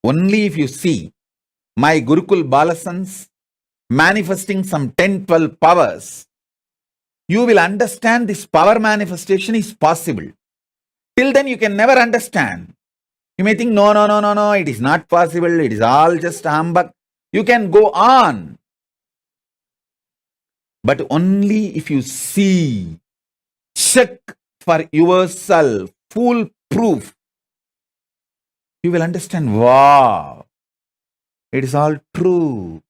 Only if you see my Gurukul Balasans manifesting some 10-12 powers, you will understand this power manifestation is possible. Till then you can never understand. You may think, no, it is not possible. It is all just humbug. You can go on. But only if you see, check for yourself, foolproof, you will understand, wow, it is all true.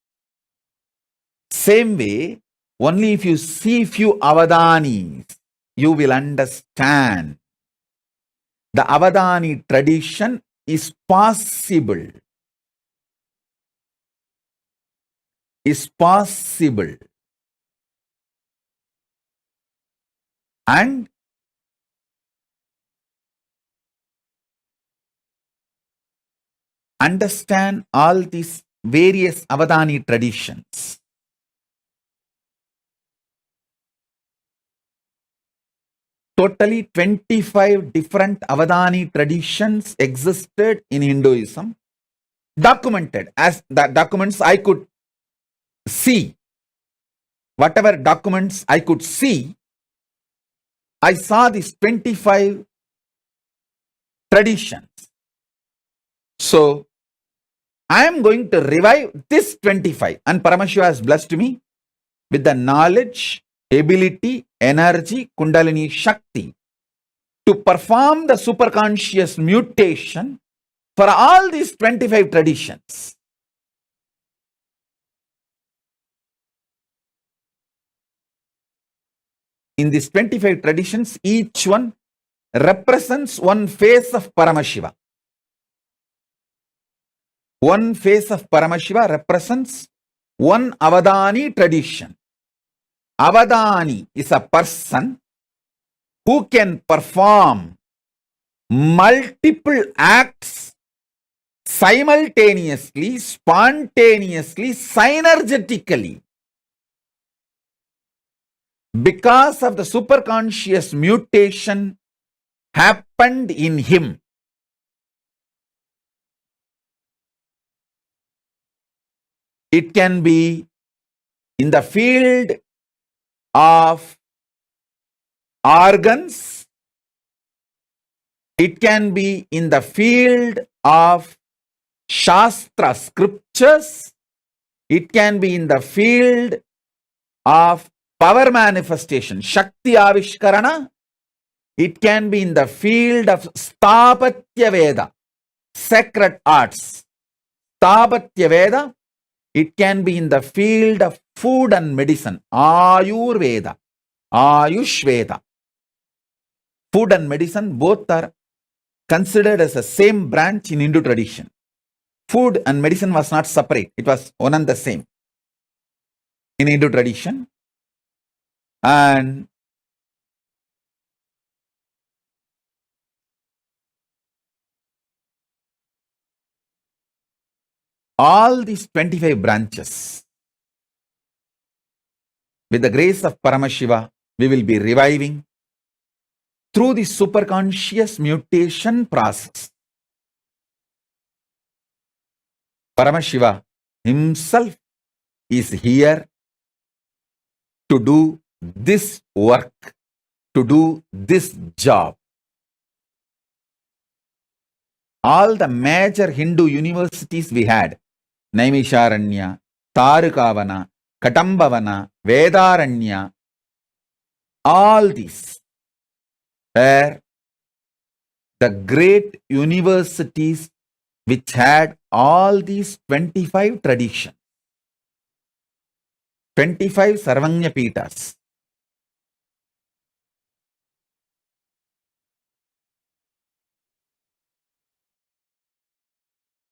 Same way, only if you see few Avadanis, you will understand. The Avadani tradition is possible. Is possible. And understand all these various Avadani traditions. Totally 25 different Avadani traditions existed in Hinduism, documented as the documents I could see. Whatever documents I could see, I saw these 25 traditions. So, I am going to revive this 25, and Paramashiva has blessed me with the knowledge, ability, energy, Kundalini Shakti to perform the superconscious mutation for all these 25 traditions. In these 25 traditions, each one represents one face of Paramashiva. One face of Paramashiva represents one Avadani tradition. Avadani is a person who can perform multiple acts simultaneously, spontaneously, synergetically. because of the superconscious mutation happened in him. It can be in the field of organs. It can be in the field of Shastra scriptures. It can be in the field of power manifestation, Shakti Avishkarana. It can be in the field of Sthapatya Veda, sacred arts. Sthapatya Veda. It can be in the field of food and medicine, Ayurveda, Ayush Veda. Food and medicine both are considered as the same branch in Hindu tradition. Food and medicine was not separate. It was one and the same in Hindu tradition. And all these 25 branches, with the grace of Paramashiva, we will be reviving through the superconscious mutation process. Paramashiva himself is here to do this work, to do this job. All the major Hindu universities we had, Naimisharanya, Tarukavana, Katambavana, Vedaranya, all these were the great universities which had all these 25 traditions, 25 Sarvanya Pitas.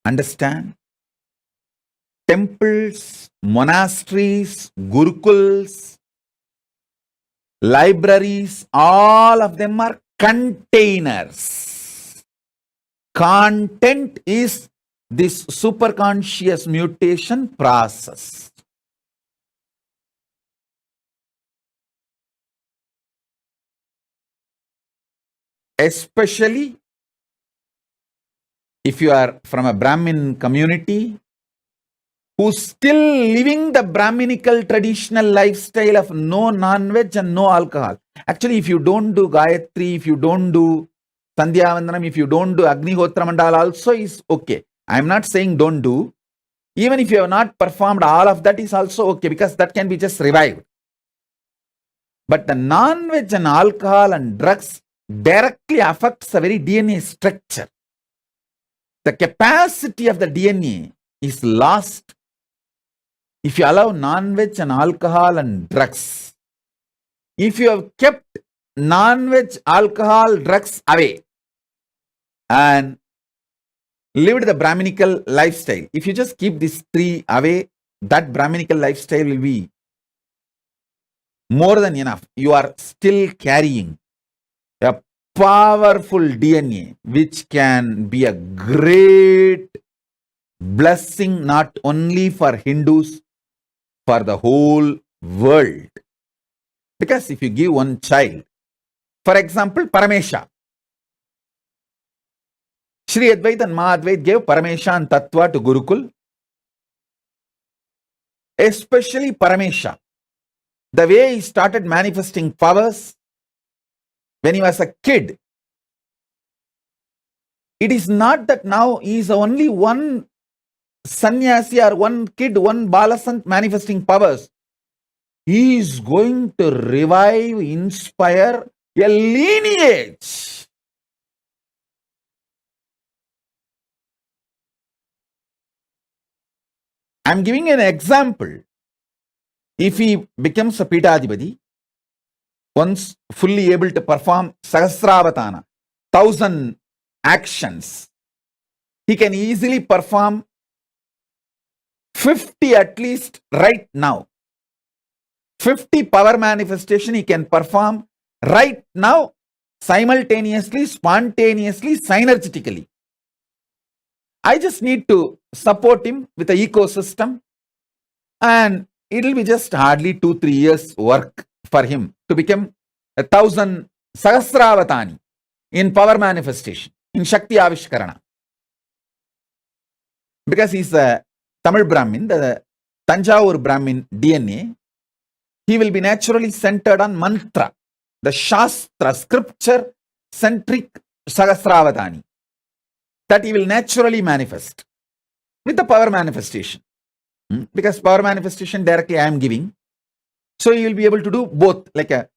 Understand? Temples, monasteries, gurukuls, libraries, all of them are containers. Content is this superconscious mutation process. Especially if you are from a Brahmin community who's still living the Brahminical traditional lifestyle of no non-veg and no alcohol. Actually, if you don't do Gayatri, if you don't do Sandhya Vandanam, if you don't do Agnihotra Mandala also is okay. I am not saying don't do. Even if you have not performed all of that is also okay, because that can be just revived. But the non-veg and alcohol and drugs directly affects the very DNA structure. The capacity of the DNA is lost if you allow non-veg and alcohol and drugs. If you have kept non-veg, alcohol, drugs away and lived the Brahminical lifestyle, if you just keep these three away, that Brahminical lifestyle will be more than enough. You are still carrying a powerful DNA which can be a great blessing not only for Hindus, for the whole world. Because if you give one child, for example, Paramesha, Sri Advait and Mahadvait gave Paramesha and Tattva to Gurukul. Especially Paramesha, the way he started manifesting powers when he was a kid. It is not that now he is only one sannyasi or one kid, one balasant manifesting powers. He is going to revive, inspire a lineage. I am giving an example. If he becomes a Pitadipati, once fully able to perform Sahasravatana, 1000 actions, he can easily perform 50 at least right now. 50 power manifestation he can perform right now, simultaneously, spontaneously, synergetically. I just need to support him with the ecosystem, and it will be just hardly 2-3 years work. for him to become 1,000 Sahasravatani in power manifestation, in Shakti Avishkarana. Because he's a Tamil Brahmin, the Tanjavur Brahmin DNA, he will be naturally centered on mantra, the Shastra, scripture centric Sahasravatani, that he will naturally manifest with the power manifestation. Because power manifestation directly I am giving. So you will be able to do both, like a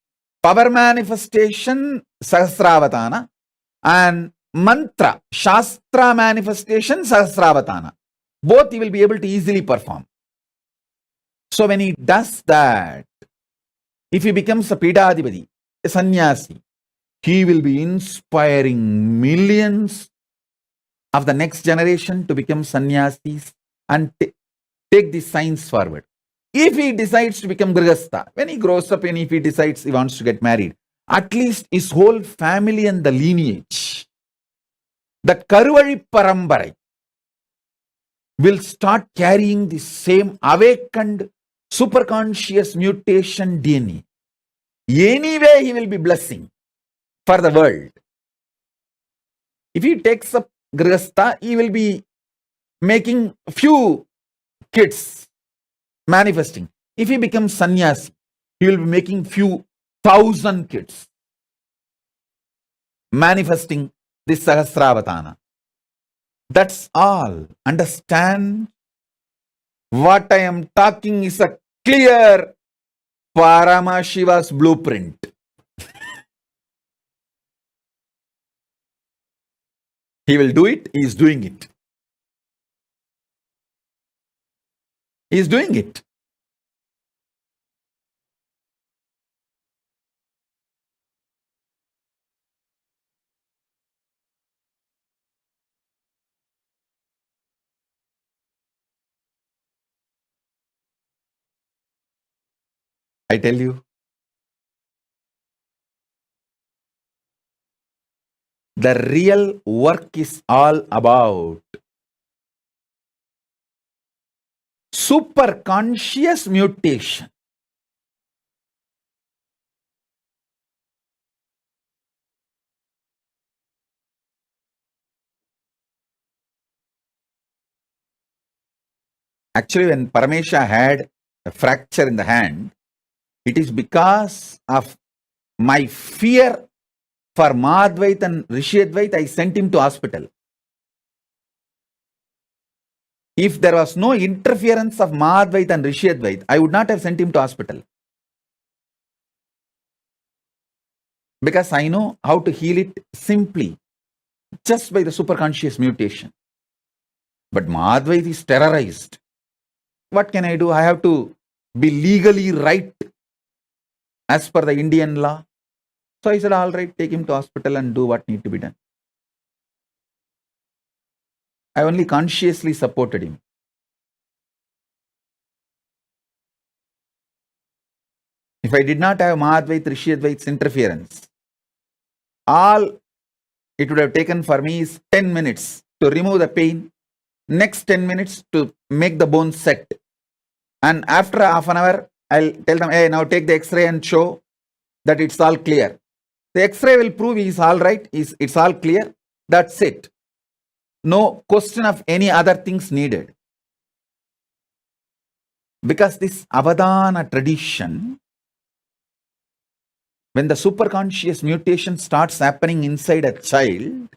power manifestation Sahasravatana and mantra, Shastra manifestation Sahasravatana. Both you will be able to easily perform. So when he does that, if he becomes a Pidadipati, a sannyasi, he will be inspiring millions of the next generation to become sannyasis and take the science forward. If he decides to become Grihastha, when he grows up and if he decides he wants to get married, at least his whole family and the lineage, that Karuvari Parambarai, will start carrying the same awakened superconscious mutation DNA. Anyway, he will be blessing for the world. If he takes up Grihastha, he will be making few kids manifesting. If he becomes sannyasi, he will be making few thousand kids manifesting this Sahasravatana. That's all. Understand? What I am talking is a clear Paramashiva's blueprint. He will do it. He is doing it. He is doing it. I tell you, the real work is all about superconscious mutation. Actually, when Paramesha had a fracture in the hand, it is because of my fear for Madhvait and Rishiyadvait, I sent him to hospital. If there was no interference of Madhvait and Rishiyadvait, I would not have sent him to hospital. Because I know how to heal it simply, just by the superconscious mutation. But Madhvait is terrorized. What can I do? I have to be legally right as per the Indian law. So I said, all right, take him to hospital and do what need to be done. I only consciously supported him. If I did not have Madhvait, Rishiyadvait's interference, all it would have taken for me is 10 minutes to remove the pain, next 10 minutes to make the bone set. And after half an hour, I'll tell them, hey, now take the X-ray and show that it's all clear. The X-ray will prove he's all right, it's all clear. That's it. No question of any other things needed. Because this Avadana tradition, when the superconscious mutation starts happening inside a child,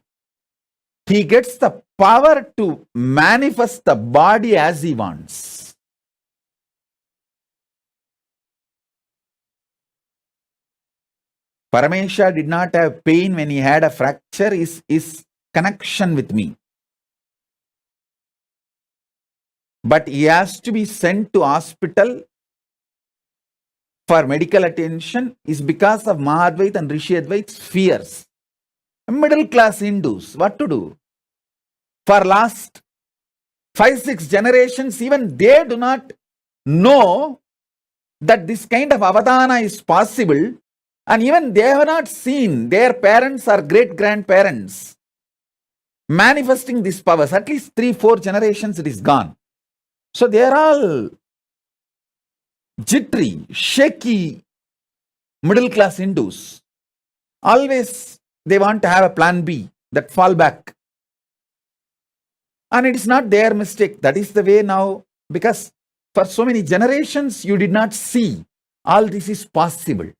he gets the power to manifest the body as he wants. Paramesha did not have pain when he had a fracture, his connection with me. But he has to be sent to hospital for medical attention is because of Mahadvait and Rishiyadvait's fears. Middle class Hindus, what to do? For last 5-6 generations, even they do not know that this kind of avadana is possible, and even they have not seen their parents or great-grandparents manifesting these powers. At least 3-4 generations it is gone. So they are all jittery, shaky middle class Hindus, always they want to have a plan B, that fallback. And it is not their mistake. That is the way now, because for so many generations you did not see all this is possible.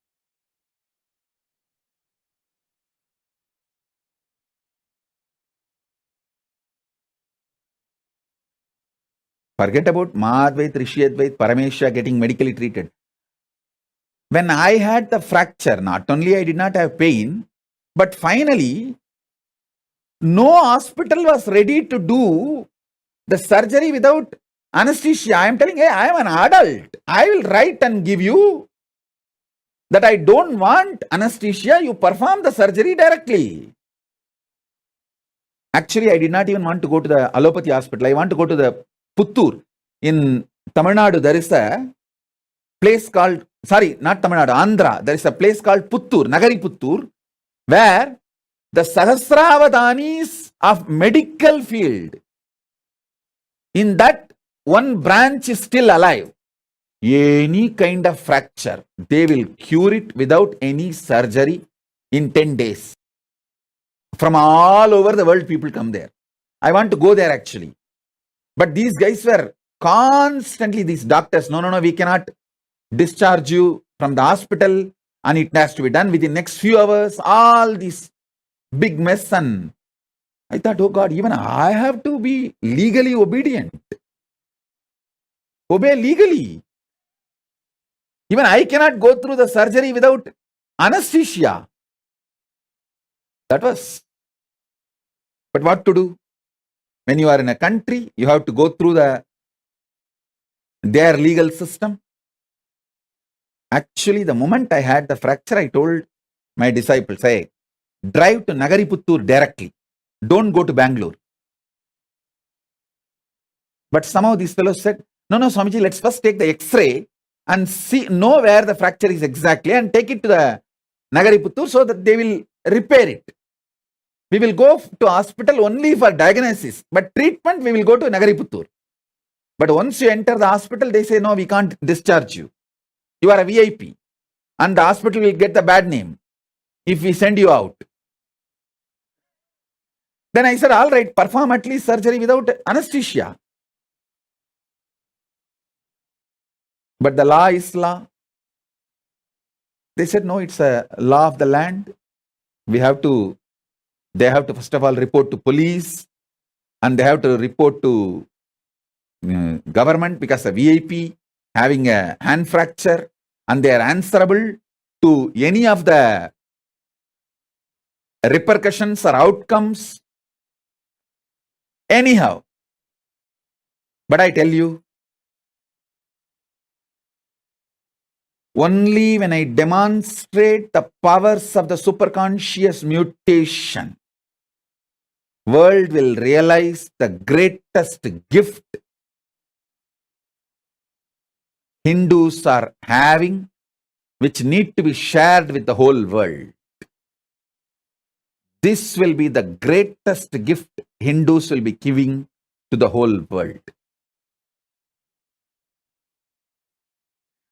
Forget about Mahadvait, Rishiyadvait, Parameshya getting medically treated. When I had the fracture, not only I did not have pain, but finally, no hospital was ready to do the surgery without anesthesia. I am telling, hey, I am an adult. I will write and give you that I don't want anesthesia. You perform the surgery directly. Actually, I did not even want to go to the allopathy hospital. I want to go to the Puttur. In Tamil Nadu, there is a place called, sorry, not Tamil Nadu, Andhra. There is a place called Puttur, Nagari Puttur, where the Sahasravadanis of medical field, in that one branch is still alive. Any kind of fracture, they will cure it without any surgery in 10 days. From all over the world, people come there. I want to go there actually. But these guys were constantly, these doctors, no, we cannot discharge you from the hospital and it has to be done within next few hours. All this big mess. And I thought, oh God, even I have to be legally obedient. Obey legally. Even I cannot go through the surgery without anesthesia. That was. But what to do? When you are in a country, you have to go through their legal system. Actually, the moment I had the fracture, I told my disciples, hey, drive to Nagari Puttur directly. Don't go to Bangalore. But somehow these fellows said, no, Swamiji, let's first take the X-ray and know where the fracture is exactly and take it to the Nagari Puttur so that they will repair it. We will go to hospital only for diagnosis, but treatment we will go to Nagari Puttur. But once you enter the hospital, they say, no, we can't discharge you. You are a VIP and the hospital will get the bad name if we send you out. Then I said, all right, perform at least surgery without anesthesia. But the law is law. They said, no, it's a law of the land. They have to first of all report to police and they have to report to government because a VIP having a hand fracture and they are answerable to any of the repercussions or outcomes. Anyhow, but I tell you, only when I demonstrate the powers of the superconscious mutation, world will realize the greatest gift Hindus are having, which need to be shared with the whole world. This will be the greatest gift Hindus will be giving to the whole world.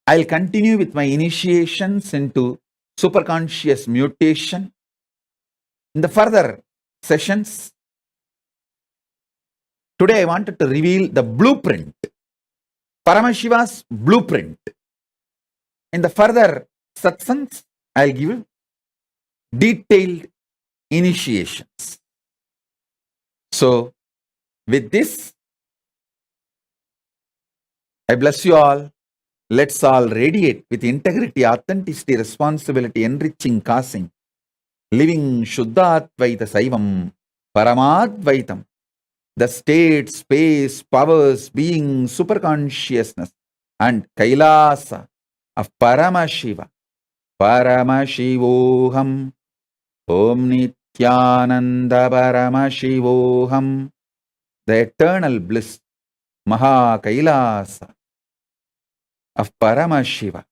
I'll continue with my initiations into superconscious mutation in the further sessions. Today I wanted to reveal the blueprint, Paramashiva's blueprint. In the further satsangs, I'll give detailed initiations. So, with this, I bless you all. Let's all radiate with integrity, authenticity, responsibility, enriching, causing, living Shuddhatvaita Saivam, Paramadvaitam, the state, space, powers, being, superconsciousness, and KAILASA of Paramashiva. Paramashivoham, Om Nithyananda Paramashivoham, the eternal bliss, Maha KAILASA of Paramashiva.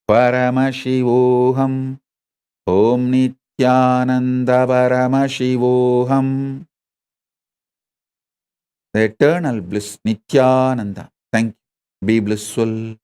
Paramashivoham, Om Nithyananda Paramashivoham, the eternal bliss, Nithyananda. Thank you. Be blissful.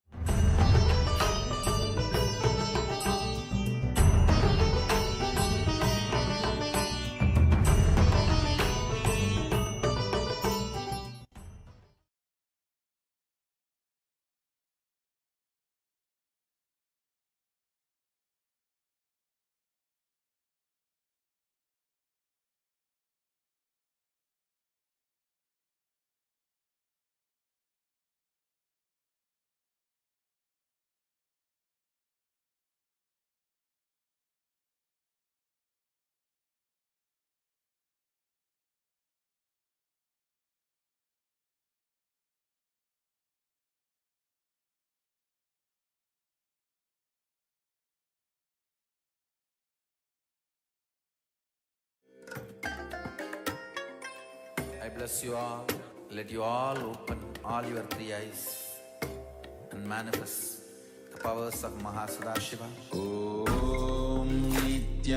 bless you all. Let you all open all your three eyes and manifest the powers of Mahasadashiva. Om Nithyananda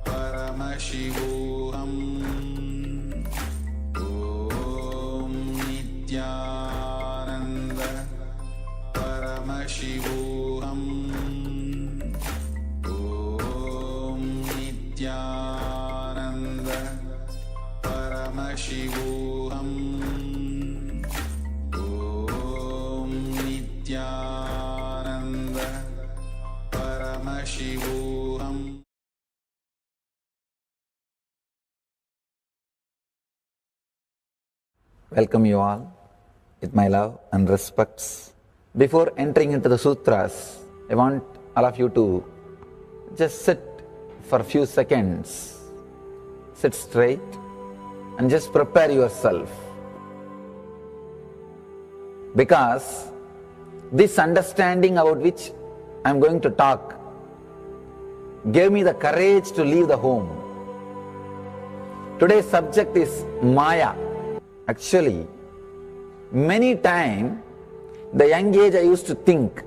Paramashivoham. Om Nithyananda Paramashivoham. Om Nithyananda Paramashivoham. Om Nithyananda Paramashivoham. Welcome you all with my love and respects. Before entering into the sutras, I want all of you to just sit for a few seconds. Sit straight and just prepare yourself. Because this understanding about which I am going to talk gave me the courage to leave the home. Today's subject is Maya. Actually, many times, the young age I used to think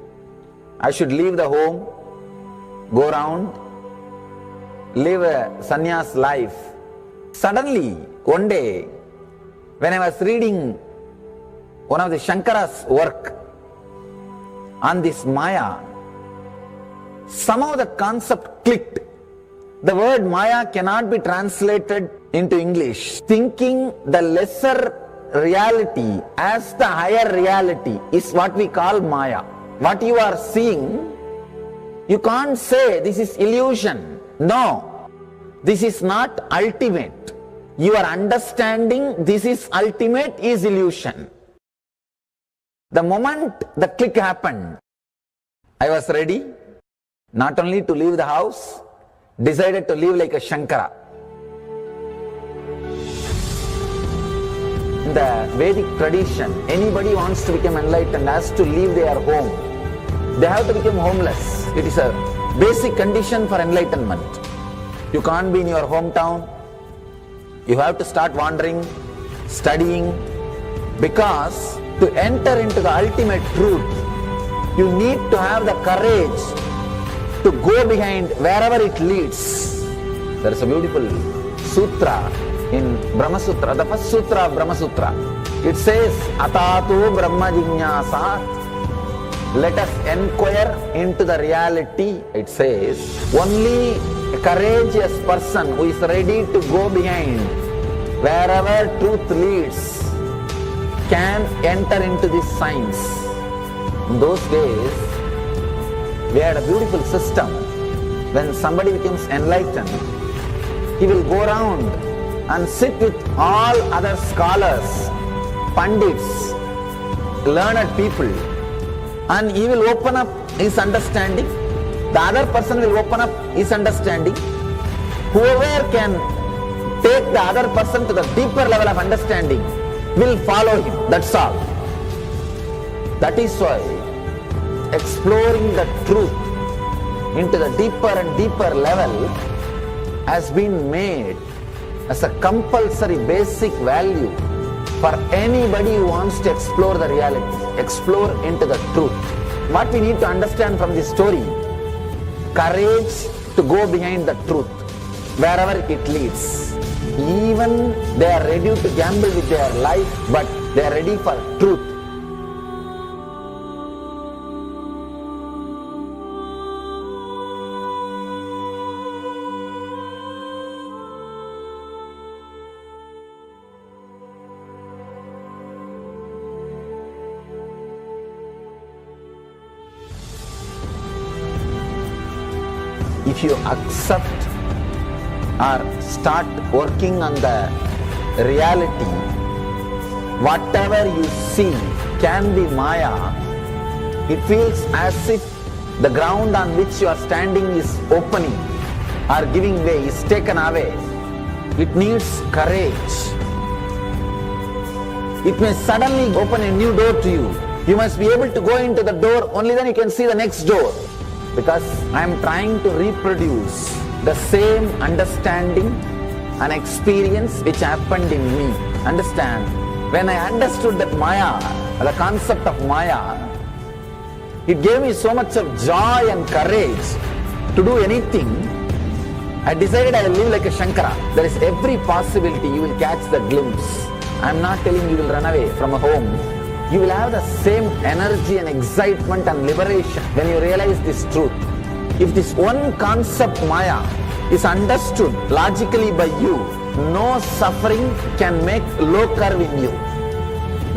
I should leave the home, go around, live a sannyas life. Suddenly, one day, when I was reading one of the Shankara's work on this Maya, somehow the concept clicked. The word Maya cannot be translated into English. Thinking the lesser reality as the higher reality is what we call Maya. What you are seeing, you can't say this is illusion. No, this is not ultimate. Your understanding this is ultimate is illusion. The moment the click happened, I was ready not only to leave the house, decided to live like a Shankara. In the Vedic tradition, anybody wants to become enlightened has to leave their home. They have to become homeless. It is a basic condition for enlightenment. You can't be in your hometown. You have to start wandering, studying, because to enter into the ultimate truth, you need to have the courage to go behind wherever it leads. There is a beautiful sutra in Brahma Sutra, the first sutra of Brahma Sutra. It says, Atatu Brahma Jignasat. Let us inquire into the reality. It says, only a courageous person who is ready to go behind wherever truth leads can enter into this science. In those days, we had a beautiful system. When somebody becomes enlightened, he will go around and sit with all other scholars, pandits, learned people, and he will open up his understanding. The other person will open up his understanding. Whoever can take the other person to the deeper level of understanding will follow him. That's all. That is why exploring the truth into the deeper and deeper level has been made as a compulsory basic value for anybody who wants to explore the reality, explore into the truth. What we need to understand from this story, courage to go behind the truth, wherever it leads. Even they are ready to gamble with their life, but they are ready for truth. If you accept or start working on the reality, whatever you see can be Maya. It feels as if the ground on which you are standing is opening or giving way, is taken away. It needs courage. It may suddenly open a new door to you. You must be able to go into the door, only then you can see the next door. Because I am trying to reproduce the same understanding an experience which happened in me. Understand? When I understood that Maya, the concept of Maya, it gave me so much of joy and courage to do anything. I decided I will live like a Shankara. There is every possibility you will catch the glimpse. I am not telling you will run away from a home. You will have the same energy and excitement and liberation when you realize this truth. If this one concept Maya is understood logically by you, no suffering can make low curve in you.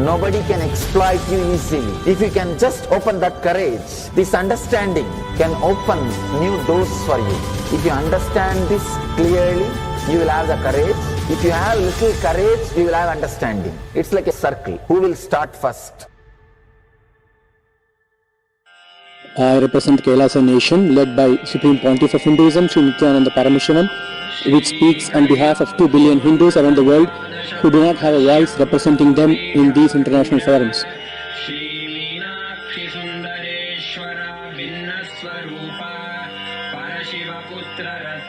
Nobody can exploit you easily. If you can just open that courage, this understanding can open new doors for you. If you understand this clearly, you will have the courage. If you have little courage, you will have understanding. It's like a circle. Who will start first? I represent KAILASA nation led by Supreme Pontiff of Hinduism, Sri Nithyananda Rudras, which speaks on behalf of 2 billion Hindus around the world who do not have a voice representing them in these international forums.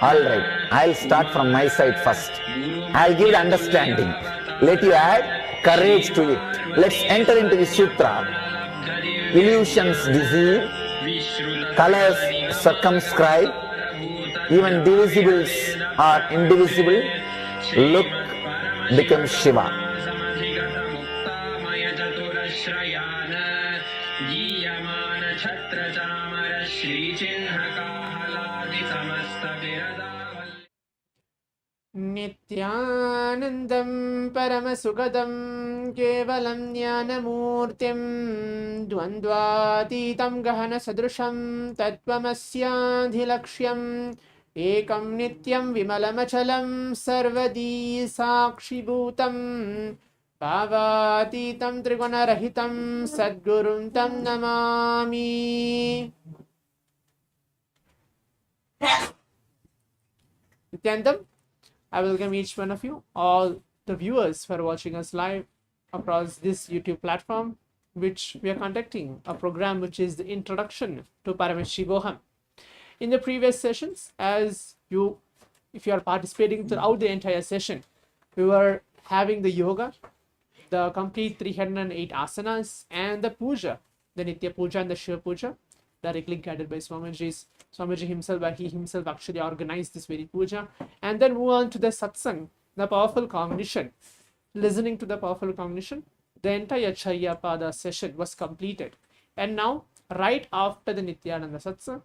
Alright, I'll start from my side first. I'll give the understanding. Let you add courage to it. Let's enter into the sutra. Illusions deceive, colors circumscribe, even divisibles are indivisible. Look becomes Shiva. नित्यानन्दं परमसुखदं केवलं ज्ञानमूर्तिं द्वन्द्वातीतं गहनसदृशं तत्त्वमस्याधिलक्ष्यम् एकं नित्यं विमलमचलं सर्वदी साक्षिभूतं भावातीतं त्रिगुणरहितं सद्गुरुं तं Namami. Nithyanandam, I welcome each one of you, all the viewers who are watching us live across this YouTube platform, which we are conducting a program which is the introduction to Paramashivoham. In the previous sessions, if you are participating throughout the entire session, we were having the yoga, the complete 308 asanas, and the puja, the Nitya Puja and the Shiva Puja, directly guided by Swamiji himself, where he himself actually organized this very puja, and then move on to the satsang, the powerful cognition. Listening to the powerful cognition, the entire Charya Pada session was completed. And now, right after the Nithyananda satsang,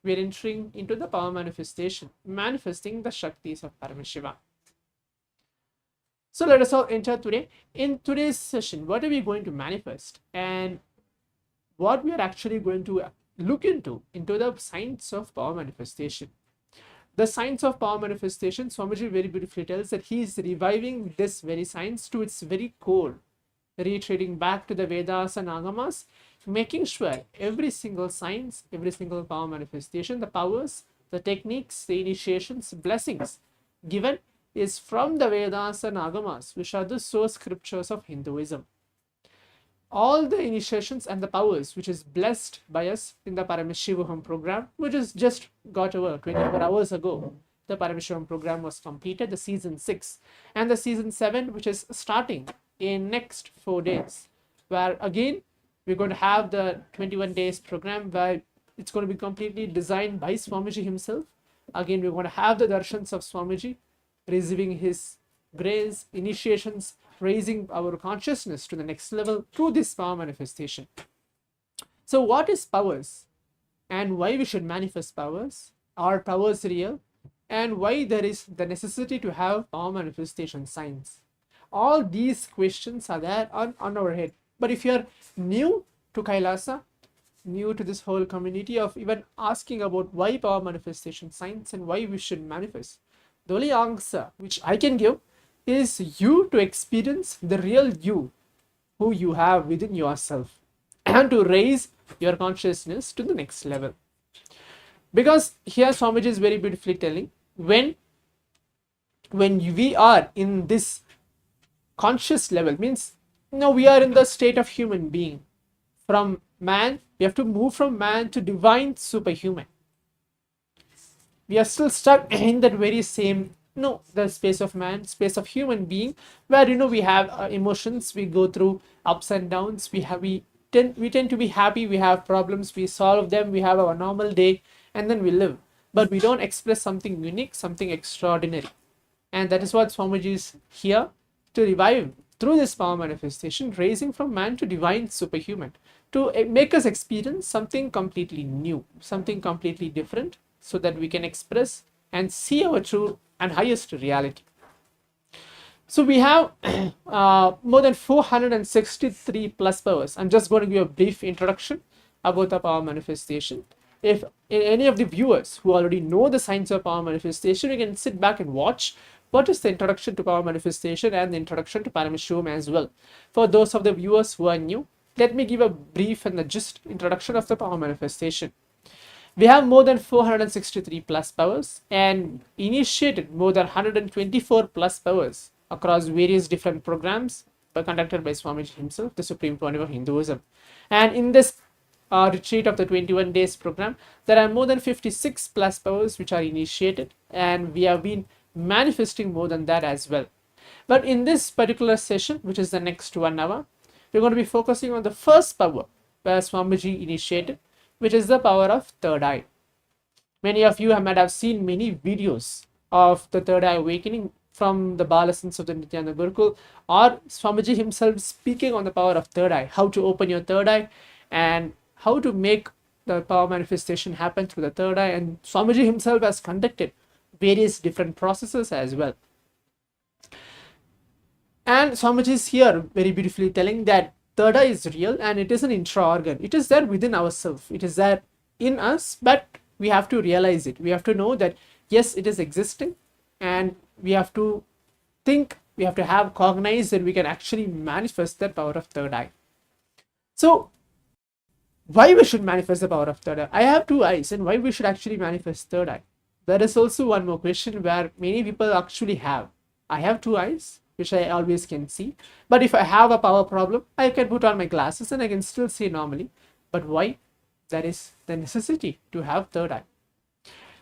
we are entering into the power manifestation, manifesting the Shaktis of Paramashiva. So let us all enter today. In today's session, what are we going to manifest? And what we are actually going to look into the science of power manifestation. The science of power manifestation, Swamiji very beautifully tells that he is reviving this very science to its very core, retreating back to the Vedas and Agamas, making sure every single science, every single power manifestation, the powers, the techniques, the initiations, blessings given is from the Vedas and Agamas, which are the source scriptures of Hinduism. All the initiations and the powers which is blessed by us in the Paramashivoham program, which is just got over 24 hours ago. The Paramashivoham program was completed, the season 6, and the season 7, which is starting in next 4 days, where again we're going to have the 21 days program where it's going to be completely designed by Swamiji himself. Again, we're going to have the darshans of Swamiji, receiving his grace, initiations, raising our consciousness to the next level through this power manifestation. So what is powers, and why we should manifest powers? Are powers real? And why there is the necessity to have power manifestation science? All these questions are there on our head. But if you're new to KAILASA, new to this whole community of even asking about why power manifestation science and why we should manifest, the only answer which I can give is you to experience the real you who you have within yourself and to raise your consciousness to the next level. Because here Swamiji is very beautifully telling, when we are in this conscious level, means we are in the state of human being. From man, we have to move from man to divine superhuman. We are still stuck in that very same No, the space of man, space of human being, where we have emotions, we go through ups and downs, we tend to be happy, we have problems, we solve them, we have our normal day, and then we live. But we don't express something unique, something extraordinary. And that is what Swamiji is here to revive through this power manifestation, raising from man to divine superhuman, to make us experience something completely new, something completely different, so that we can express and see our true and highest reality. So we have more than 463 plus powers. I'm just going to give a brief introduction about the power manifestation. If any of the viewers who already know the science of power manifestation, you can sit back and watch what is the introduction to power manifestation and the introduction to Paramashivoham as well. For those of the viewers who are new, let me give a brief and the gist introduction of the power manifestation. We have more than 463 plus powers and initiated more than 124 plus powers across various different programs conducted by Swamiji himself, the Supreme Pontiff of Hinduism. And in this retreat of the 21 days program, there are more than 56 plus powers which are initiated, and we have been manifesting more than that as well. But in this particular session, which is the next 1 hour, we're going to be focusing on the first power where Swamiji initiated, which is the power of third eye. Many of you might have seen many videos of the third eye awakening from the Balasans of the Nithyananda Gurukul, or Swamiji himself speaking on the power of third eye, how to open your third eye and how to make the power manifestation happen through the third eye. And Swamiji himself has conducted various different processes as well. And Swamiji is here very beautifully telling that third eye is real and it is an intra-organ. It is there within ourselves. It is there in us, but we have to realize it. We have to know that, yes, it is existing, and we have to think, we have to have cognized that we can actually manifest that power of third eye. So, why we should manifest the power of third eye? I have 2 eyes, and why we should actually manifest third eye? There is also one more question where many people actually have. I have 2 eyes, which I always can see. But if I have a power problem, I can put on my glasses and I can still see normally. But why? That is the necessity to have third eye.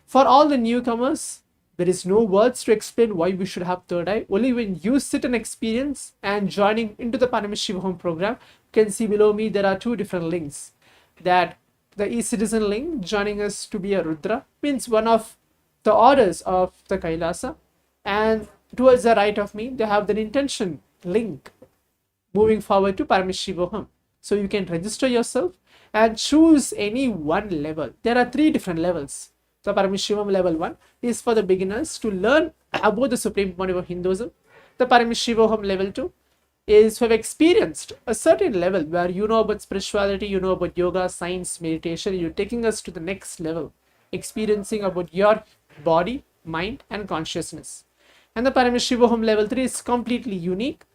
For all the newcomers, there is no words to explain why we should have third eye. Only when you sit and experience and joining into the Paramashivoham program, you can see below me there are 2 different links. That the e-citizen link, joining us to be a Rudra, means one of the orders of the KAILASA, and towards the right of me, they have the intention link moving forward to Paramashivoham. So you can register yourself and choose any one level. There are 3 different levels. The Paramashivoham level 1 is for the beginners to learn about the Supreme Pontiff of Hinduism. The Paramashivoham level 2 is who have experienced a certain level where you know about spirituality, you know about yoga, science, meditation. You're taking us to the next level, experiencing about your body, mind, and consciousness. And the Paramashivoham level 3 is completely unique,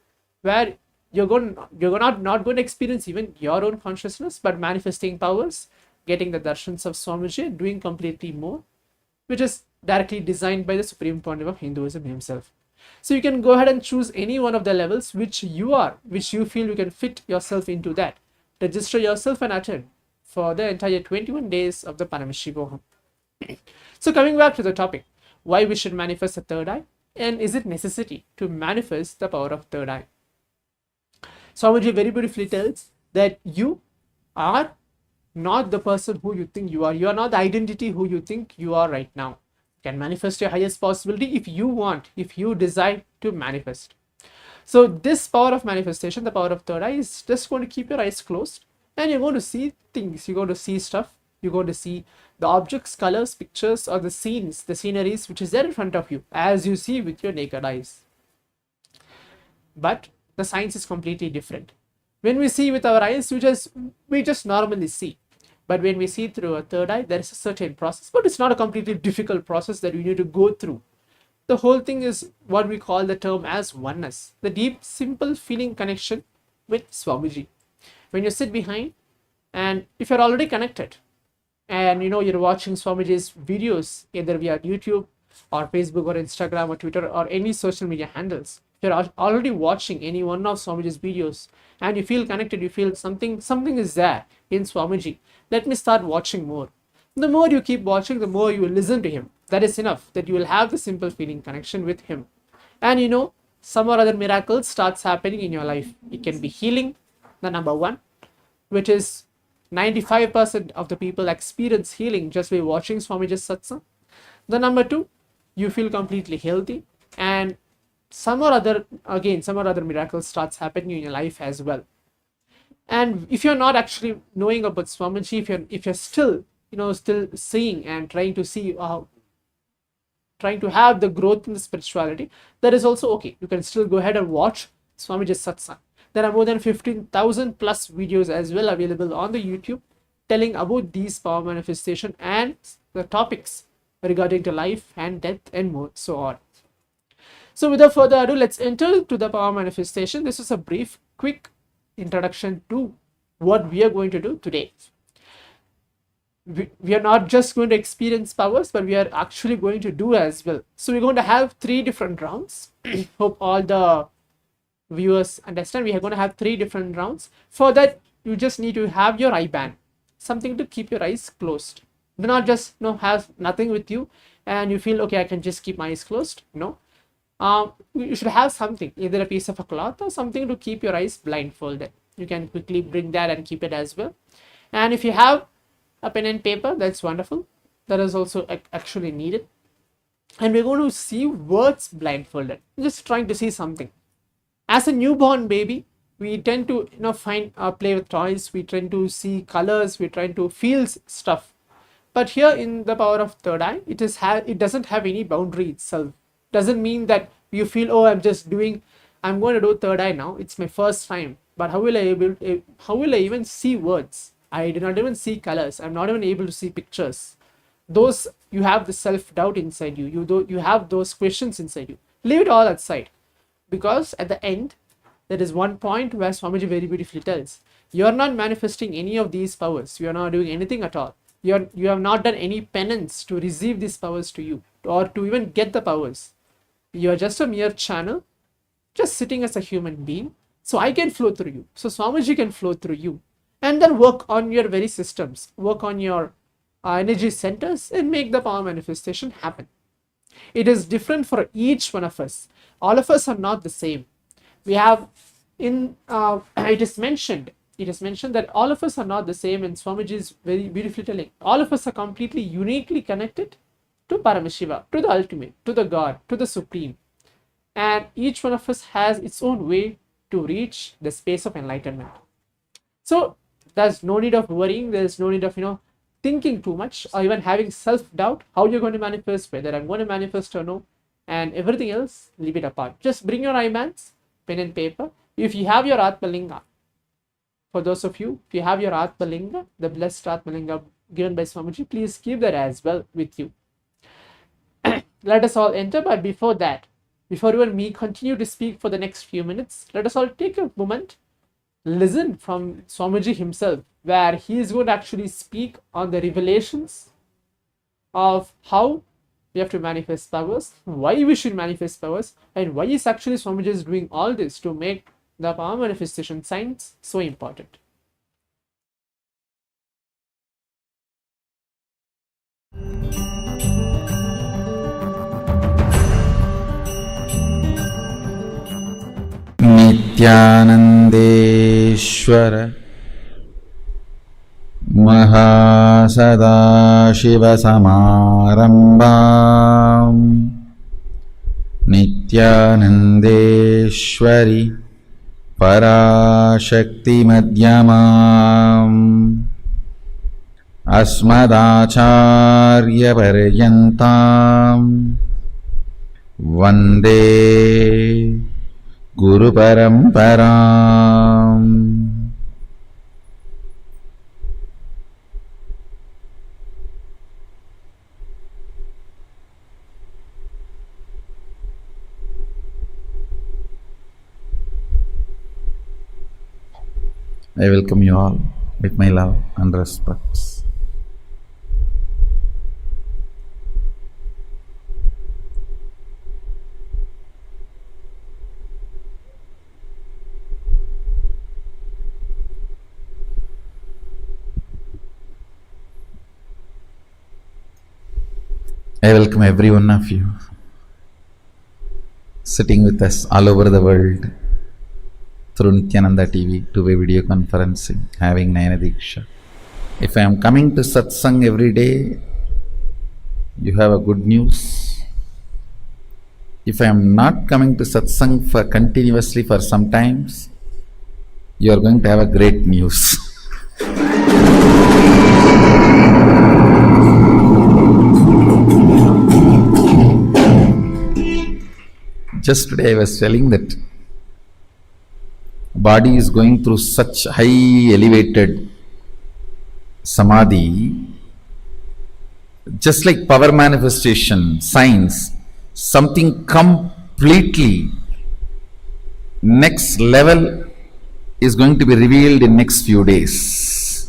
where you're not going to experience even your own consciousness, but manifesting powers, getting the darshans of Swamiji, doing completely more, which is directly designed by the Supreme Pontiff of Hinduism himself. So you can go ahead and choose any one of the levels which you feel you can fit yourself into that. Register yourself and attend for the entire 21 days of the Paramashivoham. So coming back to the topic, why we should manifest a third eye, and is it necessity to manifest the power of third eye? Swamiji very beautifully tells that you are not the person who you think you are. You are not the identity who you think you are right now. You can manifest your highest possibility if you want, if you decide to manifest. So this power of manifestation, the power of third eye, is just going to keep your eyes closed and you're going to see things, you're going to see stuff, you're going to see the objects, colors, pictures, or the scenes, the sceneries which is there in front of you as you see with your naked eyes. But the science is completely different. When we see with our eyes, we just normally see. But when we see through a third eye, there is a certain process, but it's not a completely difficult process that you need to go through. The whole thing is what we call the term as oneness, the deep, simple feeling connection with Swamiji. When you sit behind, and if you're already connected, and you're watching Swamiji's videos either via YouTube or Facebook or Instagram or Twitter or any social media handles, if you're already watching any one of Swamiji's videos and you feel connected, you feel something is there in Swamiji, let me start watching more. The more you keep watching, the more you will listen to him. That is enough, that you will have the simple feeling connection with him. And you know, some or other miracles starts happening in your life. It can be healing, the number one, which is 95% of the people experience healing just by watching Swamiji's satsang. The number two, you feel completely healthy, and some or other miracles starts happening in your life as well. And if you're not actually knowing about Swamiji, if you're still still seeing and trying to see trying to have the growth in the spirituality, that is also okay. You can still go ahead and watch Swamiji's satsang. There are more than 15,000 plus videos as well available on the YouTube telling about these power manifestation and the topics regarding to life and death and more so on. So without further ado, let's enter to the power manifestation. This is a brief, quick introduction to what we are going to do today. We are not just going to experience powers, but we are actually going to do as well. So we're going to have 3 different rounds. Hope all the viewers understand. We are going to have 3 different rounds. For that, you just need to have your eye band, something to keep your eyes closed. Do not just have nothing with you and you feel okay, I can just keep my eyes closed. No, you should have something, either a piece of a cloth or something to keep your eyes blindfolded. You can quickly bring that and keep it as well. And if you have a pen and paper, that's wonderful. That is also actually needed. And we're going to see words blindfolded, just trying to see something. As a newborn baby, we tend to play with toys, we tend to see colors, we try to feel stuff. But here in the power of third eye, it doesn't have any boundary itself. Doesn't mean that you feel, oh, I'm going to do third eye now, it's my first time, but how will I even see words? I do not even see colors. I'm not even able to see pictures. Those, you have the self-doubt inside you. You have those questions inside you. Leave it all outside. Because at the end, there is one point where Swamiji very beautifully tells, you are not manifesting any of these powers. You are not doing anything at all. You have not done any penance to receive these powers to you or to even get the powers. You are just a mere channel, just sitting as a human being. So I can flow through you. So Swamiji can flow through you. And then work on your very systems, work on your energy centers and make the power manifestation happen. It is different for each one of us. All of us are not the same. We have it is mentioned that all of us are not the same, and Swamiji is very beautifully telling all of us are completely uniquely connected to Paramashiva, to the ultimate, to the God, to the supreme. And each one of us has its own way to reach the space of enlightenment. So there's no need of worrying, there's no need of thinking too much or even having self-doubt how you're going to manifest, whether I'm going to manifest or no, and everything else, leave it apart. Just bring your eye bands, pen and paper. If you have your Atmalinga, for those of you, if you have your Atmalinga, the blessed Atmalinga given by Swamiji, please keep that as well with you. Let us all enter, but before that, before even me continue to speak for the next few minutes, let us all take a moment, listen from Swamiji himself, where he is going to actually speak on the revelations of how we have to manifest powers, why we should manifest powers, and why is actually Swamiji is doing all this to make the power manifestation science so important. नित्यानन्देश्वर महासदाशिवसमारम्भाम् नित्यानन्देश्वरि पराशक्तिमध्यमाम् अस्मदाचार्यपर्यन्ताम् वन्दे गुरुपरम्पराम्. I welcome you all with my love and respects. I welcome every one of you sitting with us all over the world through Nithyananda TV, two-way video conferencing, having Nayana Diksha. If I am coming to satsang every day, you have a good news. If I am not coming to satsang for continuously for some times, you are going to have a great news. Just today I was telling that body is going through such high elevated samadhi, just like power manifestation, science, something completely next level is going to be revealed in next few days.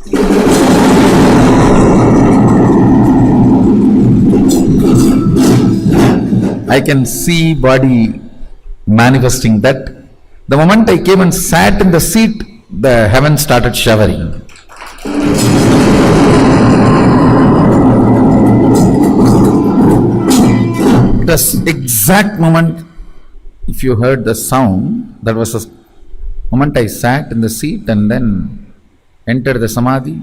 I can see body manifesting that. The moment I came and sat in the seat, the heavens started showering. It was exact moment, if you heard the sound, that was the moment I sat in the seat and then entered the samadhi.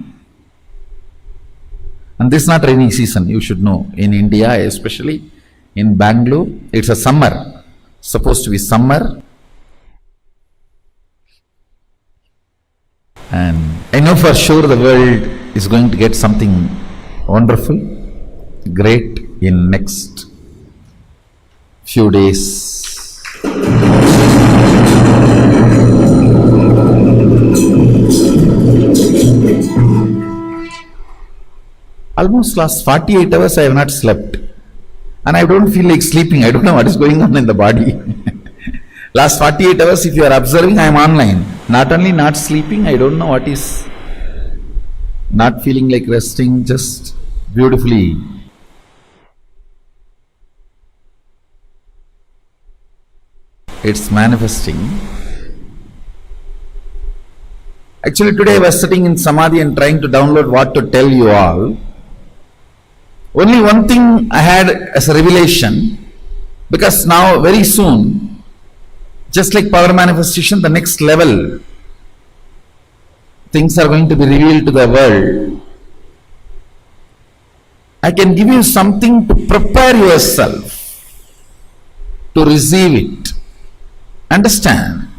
And this is not rainy season, you should know. In India, especially in Bangalore, it's a summer, supposed to be summer. And I know for sure the world is going to get something wonderful, great in next few days. Almost last 48 hours I have not slept. And I don't feel like sleeping. I don't know what is going on in the body. Last 48 hours, if you are observing, I am online. Not only not sleeping, I don't know what is. Not feeling like resting, just beautifully. It's manifesting. Actually, today I was sitting in samadhi and trying to download what to tell you all. Only one thing I had as a revelation, because now very soon, just like power manifestation, the next level, things are going to be revealed to the world. I can give you something to prepare yourself to receive it. Understand?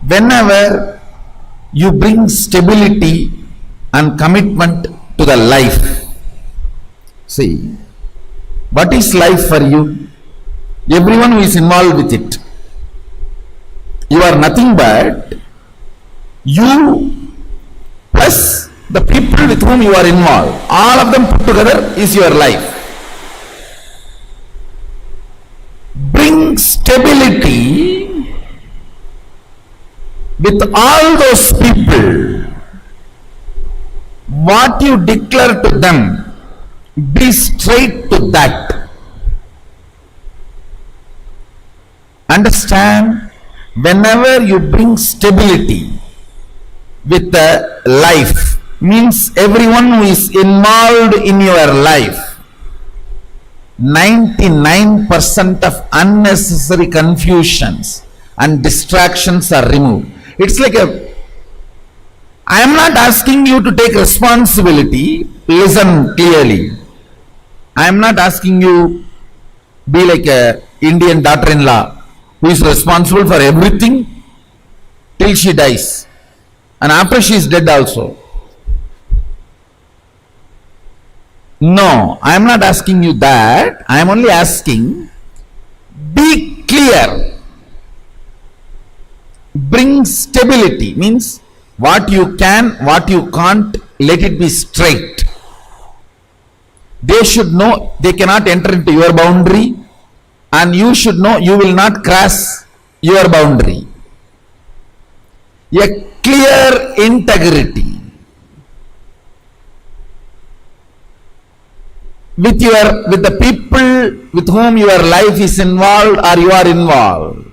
Whenever you bring stability and commitment to the life, see, what is life for you? Everyone who is involved with it. You are nothing but you plus the people with whom you are involved. All of them put together is your life. Bring stability with all those people. What you declare to them, be straight to that. Understand, whenever you bring stability with the life, means everyone who is involved in your life, 99% of unnecessary confusions and distractions are removed. It's like I am not asking you to take responsibility. Listen clearly. I am not asking you be like a Indian daughter-in-law who is responsible for everything till she dies, and after she is dead also. No, I am not asking you that. I am only asking, be clear. Bring stability, means what you can, what you can't, let it be straight. They should know they cannot enter into your boundary, and you should know you will not cross your boundary. A clear integrity with the people with whom your life is involved or you are involved.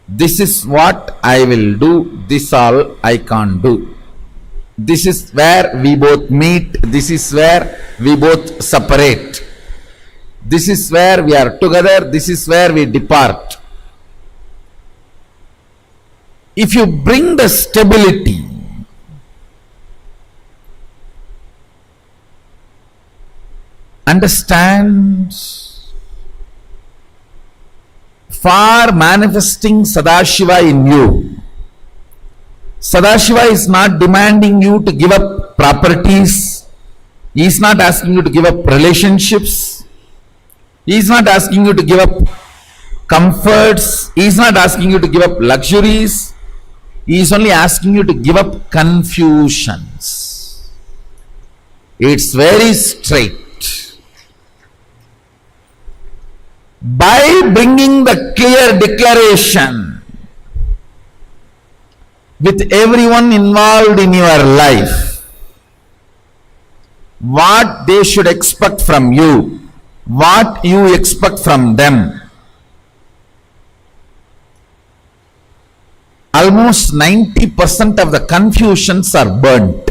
This is what I will do, this all I can't do. This is where we both meet. This is where we both separate. This is where we are together. This is where we depart. If you bring the stability, understand, for manifesting Sadashiva in you, Sadashiva is not demanding you to give up properties. He is not asking you to give up relationships. He is not asking you to give up comforts. He is not asking you to give up luxuries. He is only asking you to give up confusions. It's very straight. By bringing the clear declaration with everyone involved in your life, what they should expect from you, what you expect from them, almost 90% of the confusions are burnt.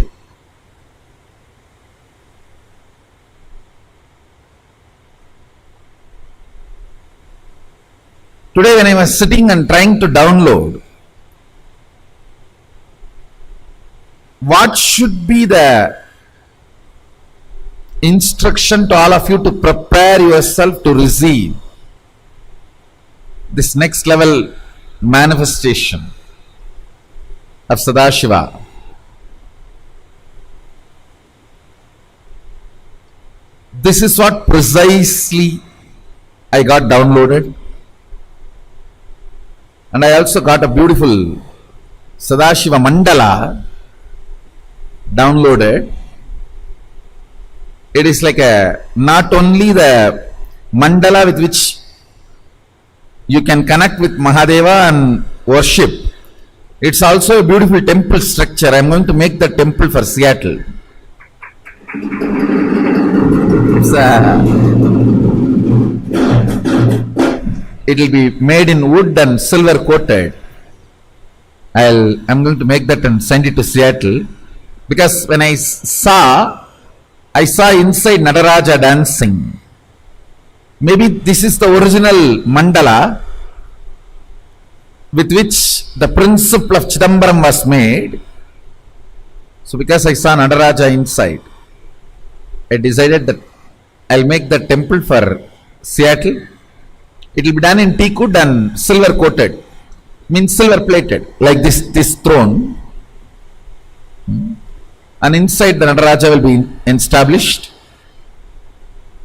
Today when I was sitting and trying to download what should be the instruction to all of you to prepare yourself to receive this next level manifestation of Sadashiva. This is what precisely I got downloaded, and I also got a beautiful Sadashiva Mandala downloaded. It is like not only the mandala with which you can connect with Mahadeva and worship, it's also a beautiful temple structure. I am going to make the temple for Seattle. It will be made in wood and silver coated. I'm going to make that and send it to Seattle, because when I saw inside Nataraja dancing. Maybe this is the original mandala with which the principle of Chidambaram was made. So because I saw Nataraja inside, I decided that I'll make the temple for Seattle. It will be done in teak wood and silver coated, means silver plated, like this throne. And inside the Nataraja will be established.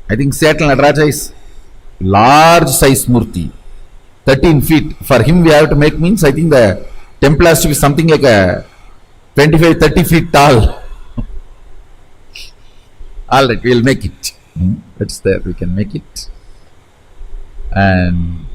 I think Seattle Nataraja is large size murti, 13 feet. For him we have to make, means I think the temple has to be something like a 25-30 feet tall. Alright, we will make it. That's there, we can make it. And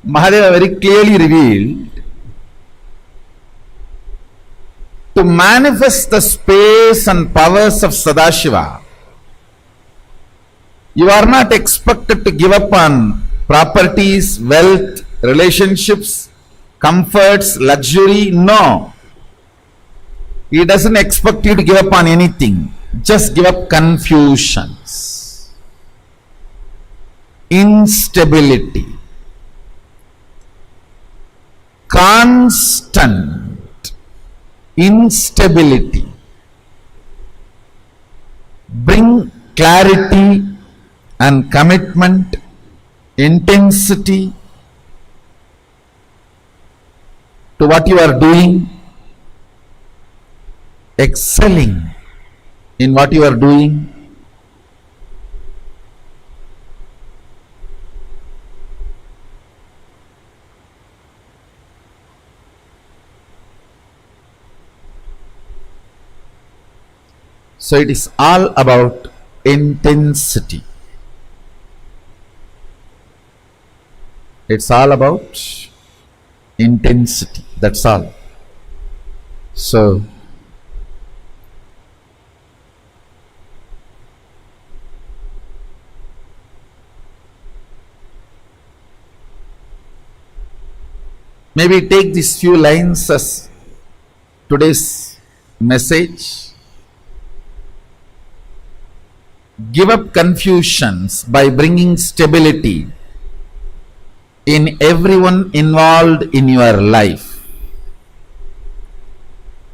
Mahadeva very clearly revealed, to manifest the space and powers of Sadashiva, you are not expected to give up on properties, wealth, relationships, comforts, luxury. No. He doesn't expect you to give up on anything. Just give up confusions, instability, constant instability. Bring clarity and commitment, intensity to what you are doing, excelling in what you are doing. So it is all about intensity. It's all about intensity. That's all. So maybe take these few lines as today's message. Give up confusions by bringing stability in everyone involved in your life.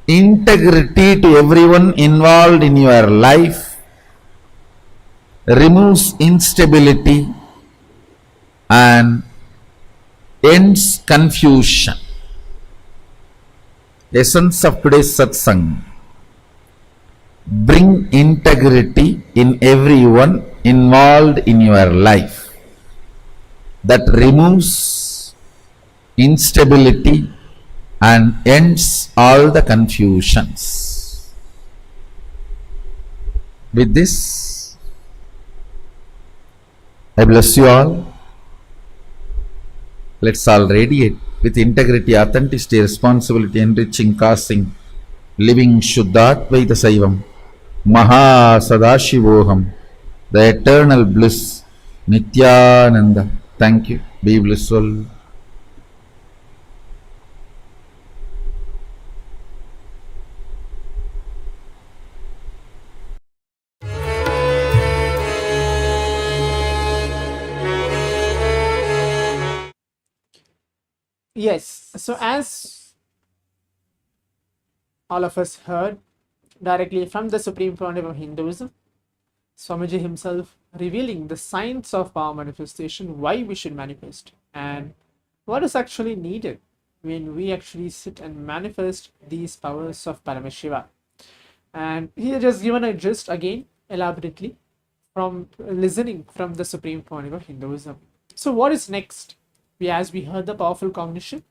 Integrity to everyone involved in your life removes instability and ends confusion. Essence of today's satsang. Bring integrity in everyone involved in your life. That removes instability and ends all the confusions. With this, I bless you all. Let's all radiate with integrity, authenticity, responsibility, enriching, causing, living Shuddhatvaita Saivam, Mahasadaशिवोहम, the eternal bliss, Nithyananda. Thank you. Be blissful. Yes, so as all of us heard directly from the Supreme Founder of Hinduism, Swamiji himself revealing the science of power manifestation, why we should manifest, and what is actually needed when we actually sit and manifest these powers of Paramashiva. And he has just given a gist again elaborately from listening from the Supreme Founder of Hinduism. So what is next? As we heard the powerful cognition,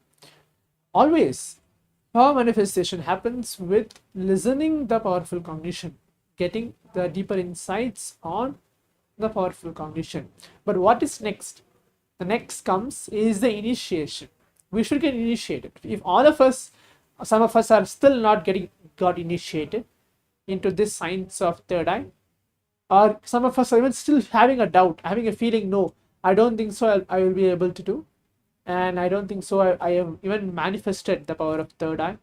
always power manifestation happens with listening the powerful cognition, getting the deeper insights on the powerful cognition. But what is next? The next comes is the initiation. We should get initiated. If all of us, some of us are still not got initiated into this science of third eye, or some of us are even still having a doubt, having a feeling, no, I don't think so I will be able to do, and I don't think so I have even manifested the power of third eye.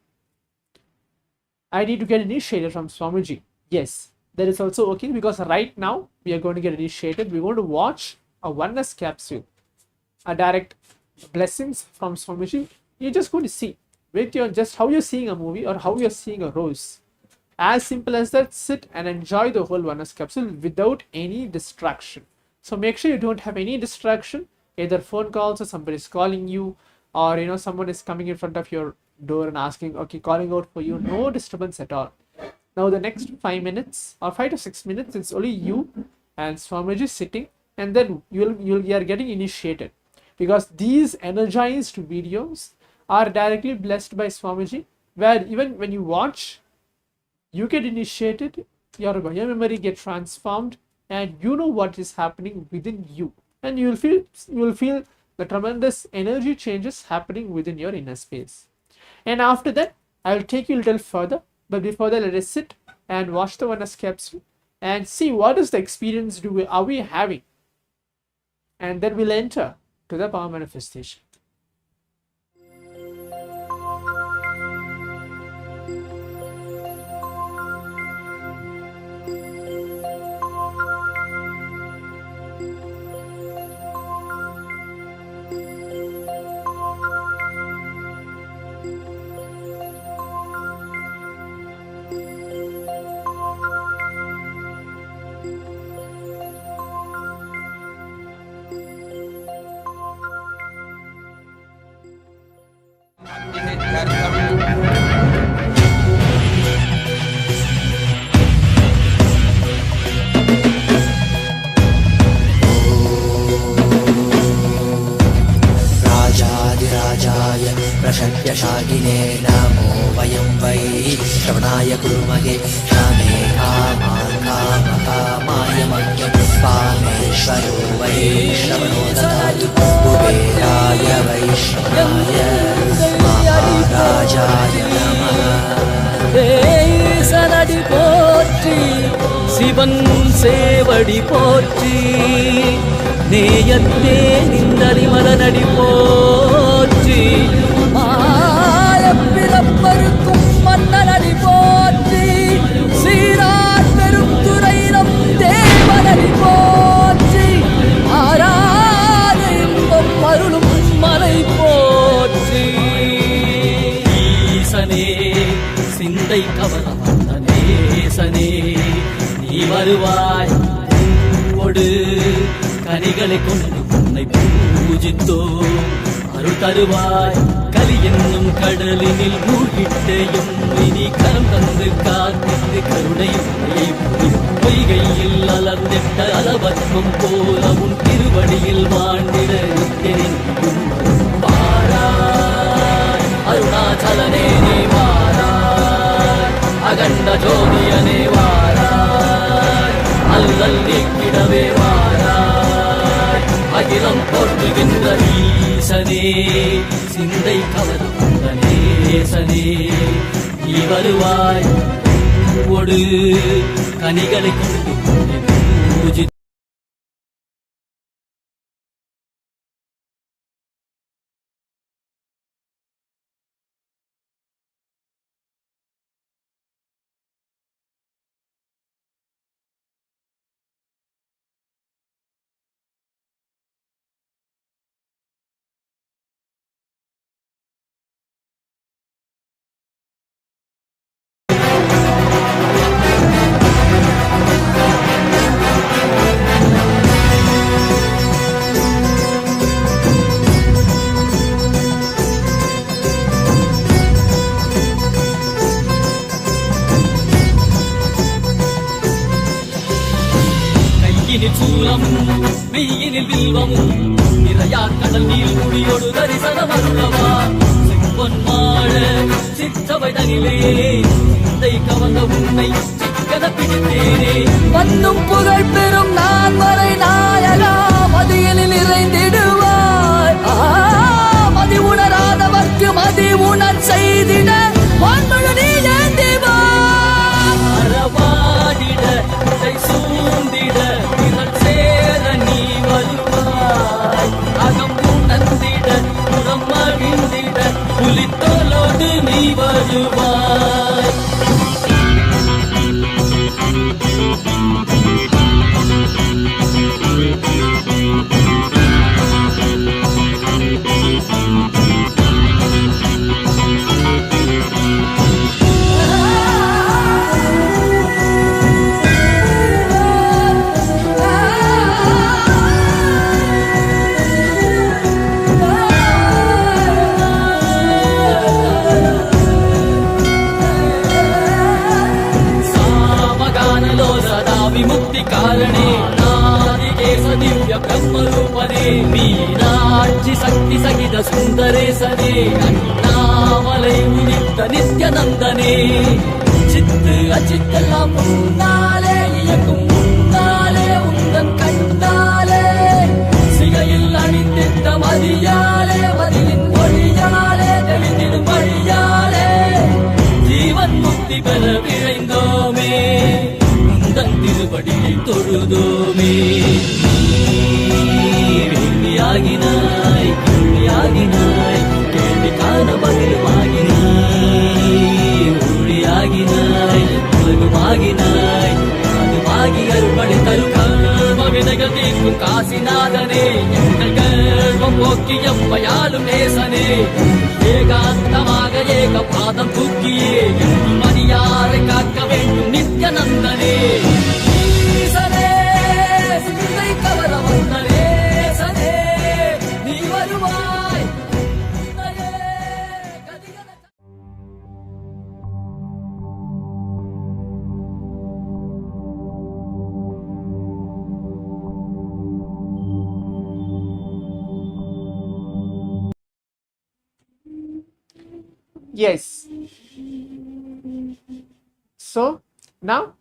I need to get initiated from Swamiji. Yes, that is also okay, because right now we are going to get initiated. We're going to watch a oneness capsule, a direct blessings from Swamiji. You're just going to see with your just how you're seeing a movie or how you're seeing a rose. As simple as that. Sit and enjoy the whole oneness capsule without any distraction. So make sure you don't have any distraction, either phone calls or somebody's calling you, or someone is coming in front of your door and asking, okay, calling out for you. No disturbance at all. Now the next 5 minutes or 5 to 6 minutes, it's only you and Swamiji sitting, and then you are getting initiated, because these energized videos are directly blessed by Swamiji, where even when you watch, you get initiated, your memory gets transformed, and you know what is happening within you, and you will feel the tremendous energy changes happening within your inner space. And after that, I will take you a little further, but before that, let us sit and watch the oneness capsule and see what is the experience are we having, and then we'll enter to the power manifestation. सर्वशक्त्यशागिने नमो वयं वै श्रवणाय कुर्महे कामे कामान् कामकामाय मह्यं कामेश्वरो वै श्रवणो ददातु कुबेराय वैष्णवाय महाराजाय नमः தேசனடி போற்றி சிவன் சேவடி போற்றி நேயத்தே நின்றடி மலனடி போற்றி மாய பிறப்பருக்கும் மன்னனடி போற்றி சீரார் பெருந்துரையினம் தேவனடி போற்றி ஆராத இன்பம் அருளும் மலை போற்றி ஈசனே சிந்தை கவர வந்த நேசனே நீ வருவாய் பூவோடு கனிகளை கொண்டு உன்னை பூஜித்தோம் அருள் தருவாய் கலி என்னும் கடலினில் மூழ்கிட்டேயும் இனி கரம் தந்து காத்திட்டு கருணையும் பொய்கையில் அலர்ந்திட்ட அலவத்மம் போல உன் திருவடியில் வாழ்ந்திட நித்தியனின் வாராய் அருணாச்சலனே நீ வாராய் அகண்ட ஜோதியனே வாராய் அல்லல் நீக்கிடவே வாராய் அகிலம் போற்றுகின்ற ஈசனே சிந்தை கவர்ந்த நேசனே நீ வருவாய் ஒடு கனிகளை கொண்டு பூஜி சூலமும் மெய்யினில் வில்வமும் நிறையார் கடல் நீர் முடியோடு தரிசனம் அருளவா செம்பொன் மாட சிற்றவை தனிலே சிந்தை கவர்ந்த உன்னை சிக்கன பிடித்தேனே வந்தும் புகழ் பெறும் நான் வரை நாயகா மதியனில் நிறைந்திடுவாய் மதி உணராதவர்க்கு மதி உணர் செய்திட வான்மழு நீ ஏந்திவா அறவாடிட சூழ்ந்திட சேர நீ வருவாய் அகம் உணர்ந்திட புறம் மகிழ்ந்திட புலித்தோலோடு நீ வருவாய் विमुक्ति कारणे नादिकेश दिव्य ब्रह्मरूपने मीनाक्षि शक्ति सहित सुन्दरेशने अण्णामलै उदित नित्यानन्दने चित्त अचित्तெல்லாம் முன்னாலே இயக்கும் முன்னாலே உந்தன் கண்ணாலே சிகையில் அணிந்திட்ட மதியாலே மதியின் மொழியாலே தெளிந்திடும் வழியாலே ஜீவன் முக்தி பெற விழைந்தோமே திருவடியை தொழுதோமே வேள்வியாகினாய் கேள்வியாகினாய் கேள்வி காண பதிலுமாகினாய் ஒளியாகினாய் உலகுமாகினாய் அதுமாகி அருள்படி தரும் கர்ம வினைகள் தீர்க்கும் காசிநாதனே எங்கள் கர்மம் போக்கி எம்மையாலும் நேசனே ஏகாந்தமாக ஏக பாதம் தூக்கியே மணியாரை காக்க வேண்டும் நித்யானந்தனே Yes. So now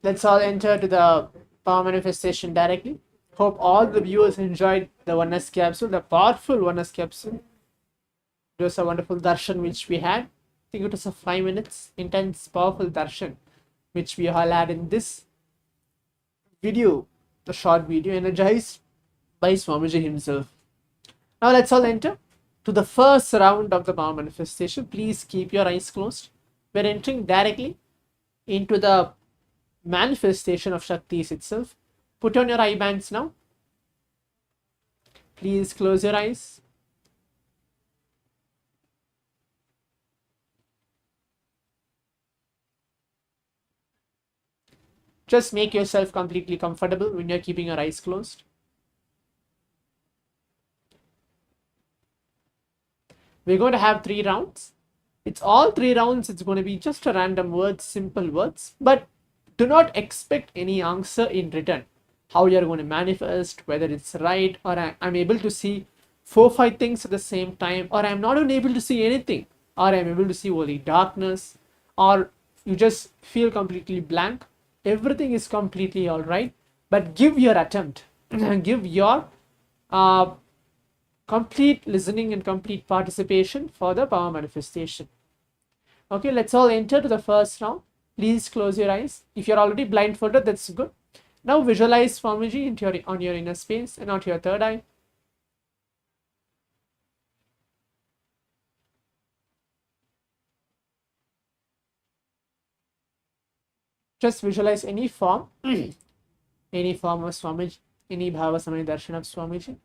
let's all enter to the power manifestation directly. Hope all the viewers enjoyed the oneness capsule, the powerful oneness capsule. It was a wonderful darshan which we had. I think it was a 5 minutes intense powerful darshan which we all had in this video, the short video, energized by Swamiji himself. Now let's all enter to the first round of the power manifestation. Please keep your eyes closed. We're entering directly into the manifestation of Shaktis itself. Put on your eye bands now. Please close your eyes. Just make yourself completely comfortable when you're keeping your eyes closed. We're going to have 3 rounds. It's all 3 rounds. It's going to be just a random words, simple words, but do not expect any answer in return. How you're going to manifest, whether it's right, or I'm able to see 4-5 things at the same time, or I'm not even able to see anything, or I'm able to see only darkness, or you just feel completely blank. Everything is completely all right, but give your attempt, give your complete listening and complete participation for the power manifestation. Okay, let's all enter to the first round. Please close your eyes. If you're already blindfolded, that's good. Now visualize Swamiji into on your inner space and onto your third eye. Just visualize any form, any form of Swamiji, any Bhava Samaya Darshan of Swamiji.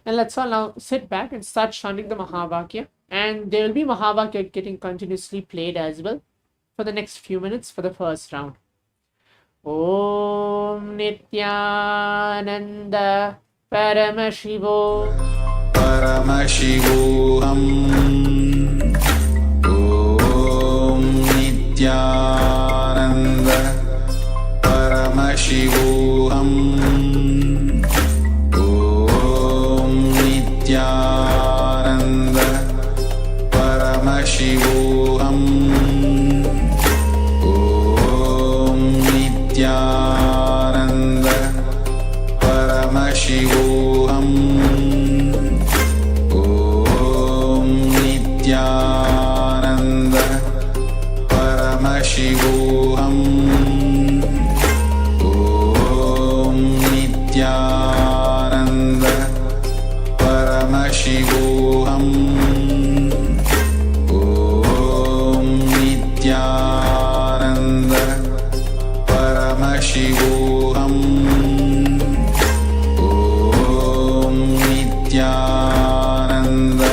And let's all now sit back and start chanting the Mahavakya. And there will be Mahavakya getting continuously played as well for the next few minutes for the first round. Om Nithyananda Paramashivoham. Om Nithyananda Paramashivoham. Om Nithyananda Paramashivoham. Om Nithyananda Paramashivoham. Om Nithyananda Paramashivoham. Om Nithyananda Paramashivoham. Om Nithyananda Paramashivoham. Om Nithyananda Paramashivoham. Om Nithyananda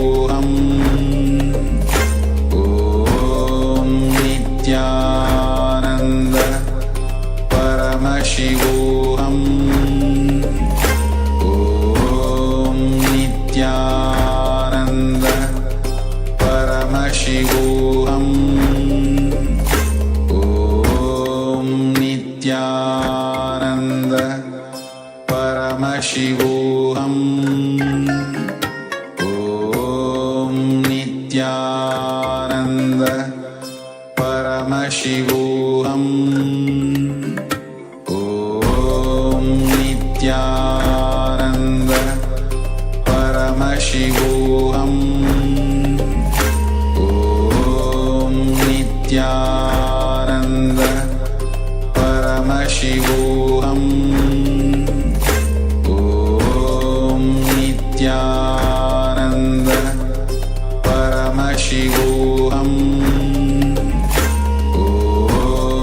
Paramashivoham. Om Nithyananda Paramashivoham. Om Nithyananda Paramashivoham. Om Nithyananda Paramashivoham. Om Nithyananda Paramashivoham. Om Nithyananda Paramashivoham. Om Nithyananda Paramashivoham.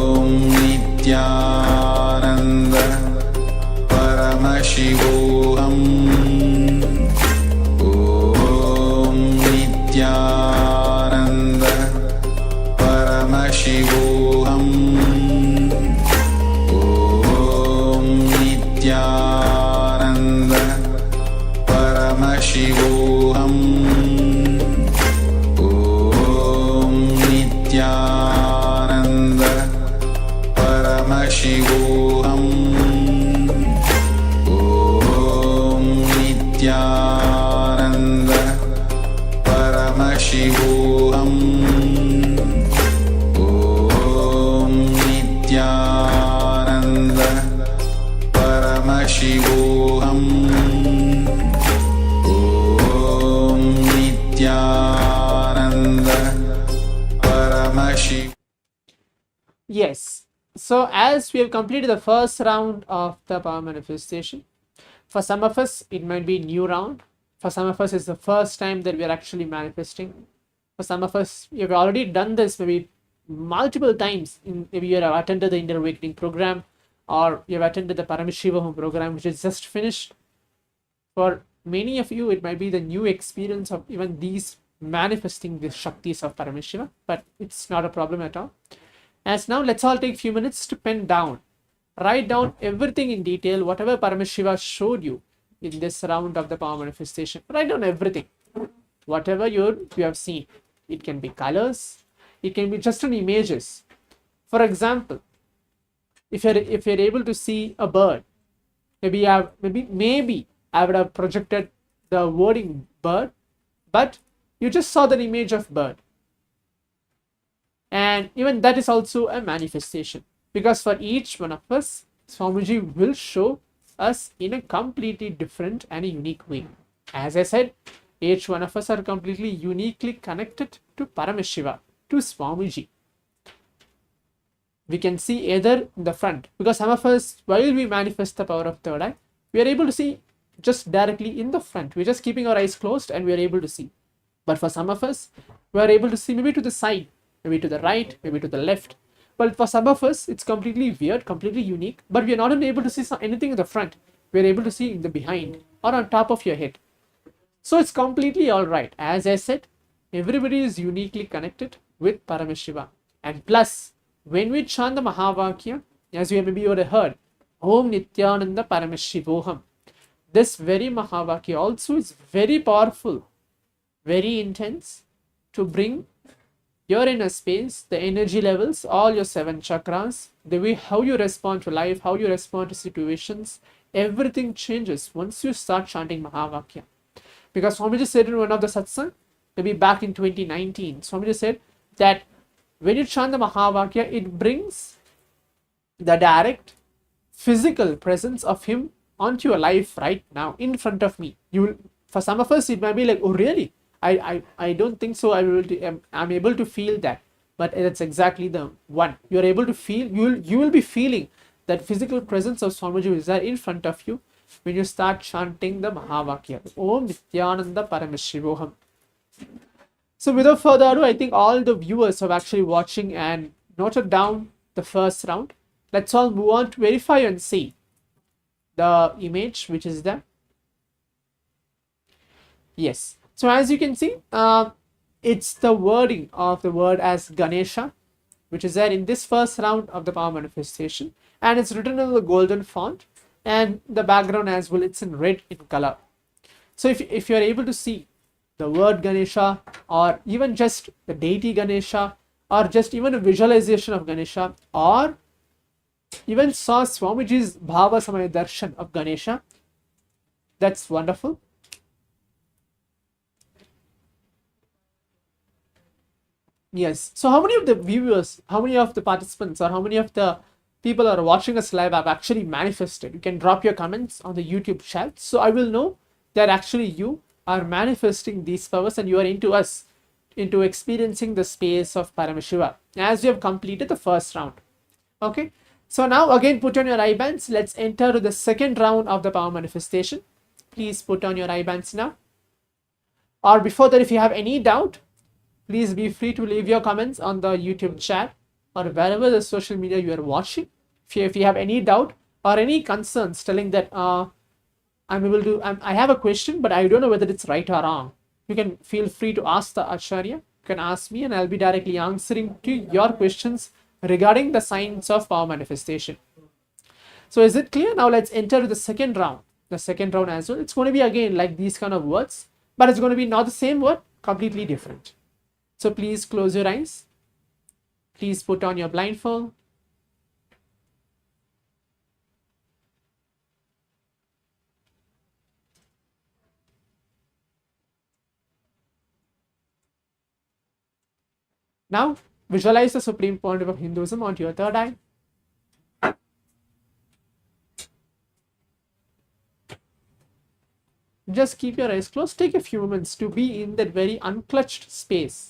Om Nithyananda Paramashivoham. Om Nithyananda Paramashivoham. Om Nithyananda Paramashivoham. Om Nithyananda Paramashivoham. Om Paramashivoham. Om Nithyananda Rudras. Yes. So as we have completed the first round of the power manifestation, for some of us it might be new round. For some of us it's the first time that we are actually manifesting. For some of us, you've already done this maybe multiple times. Maybe you have attended the Inner Awakening program, or you have attended the Paramashivoham program, which is just finished. For many of you, it might be the new experience of even these manifesting the Shaktis of Paramashiva, but it's not a problem at all. As now, let's all take a few minutes to pen down. Write down everything in detail, whatever Paramashiva showed you in this round of the power manifestation. Write down everything. Whatever you have seen. It can be colors, it can be just in images. For example, if you're able to see a bird, maybe I would have projected the wording bird, but you just saw the image of bird. And even that is also a manifestation, because for each one of us, Swamiji will show us in a completely different and a unique way. As I said, each one of us are completely uniquely connected to Paramashiva, to Swamiji. We can see either in the front, because some of us, while we manifest the power of third eye, we are able to see just directly in the front. We're just keeping our eyes closed and we are able to see. But for some of us, we are able to see maybe to the side, maybe to the right, maybe to the left. But for some of us, it's completely weird, completely unique, but we are not able to see anything in the front. We are able to see in the behind or on top of your head. So it's completely all right. As I said, everybody is uniquely connected with Paramashiva. And plus, when we chant the Mahavakya, as you maybe would have heard, Om Nithyananda Paramashivoham, this very Mahavakya also is very powerful, very intense, to bring your inner space, the energy levels, all your 7 chakras, the way how you respond to life, how you respond to situations, everything changes once you start chanting Mahavakya. Because Swamiji said in one of the satsang, maybe back in 2019, Swamiji said that when you chant the Mahavakya, it brings the direct physical presence of him onto your life right now in front of me. You will, for some of us, it might be like, oh really? I don't think so. I'm able to feel that, but that's exactly the one. You are able to feel. You will be feeling that physical presence of Swamiji is there in front of you when you start chanting the Mahavakya. Om Nithyananda Paramashivoham. So without further ado, I think all the viewers are actually watching and noted down the first round. Let's all move on to verify and see the image which is there. Yes. So as you can see, it's the wording of the word as Ganesha, which is there in this first round of the power manifestation, and it's written in the golden font, and the background as well, it's in red in color. So if you're able to see the word Ganesha, or even just the deity Ganesha, or just even a visualization of Ganesha, or even saw Swamiji's Bhava Samaya Darshan of Ganesha, that's wonderful. Yes. So how many of the viewers, how many of the participants, or how many of the people are watching us live have actually manifested? You can drop your comments on the YouTube chat, so I will know that actually you are manifesting these powers and you are into experiencing the space of Paramashiva as you have completed the first round. Okay. So now again put on your eye bands. Let's enter to the second round of the power manifestation. Please put on your eye bands now. Or before that, if you have any doubt, please be free to leave your comments on the YouTube chat or wherever the social media you are watching. If you have any doubt or any concerns telling that I have a question but I don't know whether it's right or wrong, you can feel free to ask the Acharya. You can ask me and I'll be directly answering to your questions regarding the science of power manifestation. So is it clear? Now let's enter the second round. The second round as well. It's going to be again like these kind of words, but it's going to be not the same word, completely different. So please close your eyes. Please put on your blindfold. Now visualize the supreme point of Hinduism onto your third eye. Just keep your eyes closed. Take a few moments to be in that very unclutched space.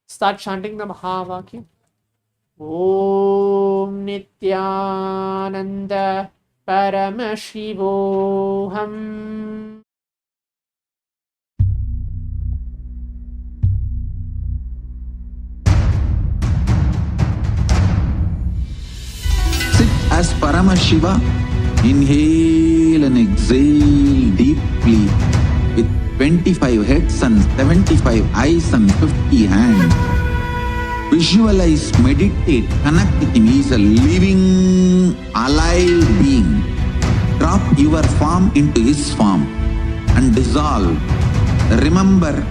Start chanting the Mahavakya. Om Nithyananda Paramashivoham. Sit as Paramashiva. Inhale and exhale deeply with 25 heads and 75 eyes and 50 hands. Visualize, meditate, connect with him. He is a living, alive being. Drop your form into his form and dissolve. Remember,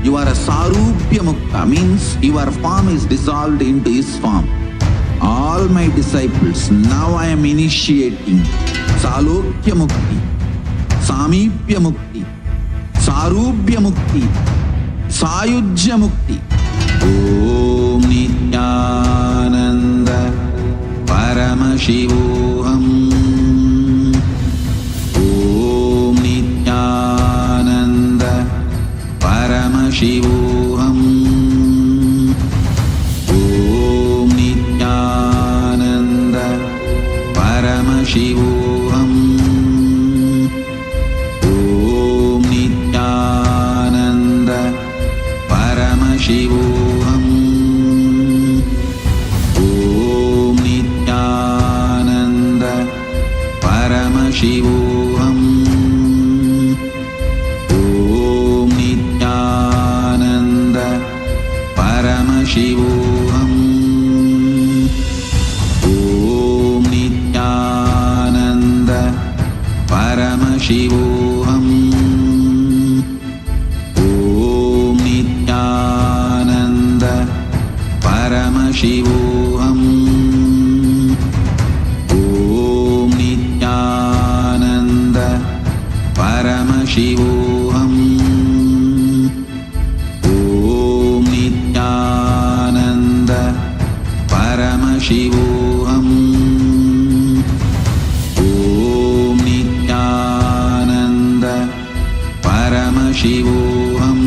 you are a Sarupya Mukta, means your form is dissolved into his form. All my disciples, now I am initiating Salokya Mukti, Samipya Mukti, Sarupya Mukti, Sayujya Mukti. Om Nithyananda Paramashivoham. Om Nithyananda Paramashivoham. Om Nithyananda Paramashivoham. Om Nithyananda Paramashivoham. Paramashivoham. Om Nithyananda Paramashivoham. Om Nithyananda Paramashivoham. Om Nithyananda Paramashivoham. Paramashivoham. Om Nithyananda Paramashivoham. Om Nithyananda Paramashivoham. Om Nithyananda Paramashivoham.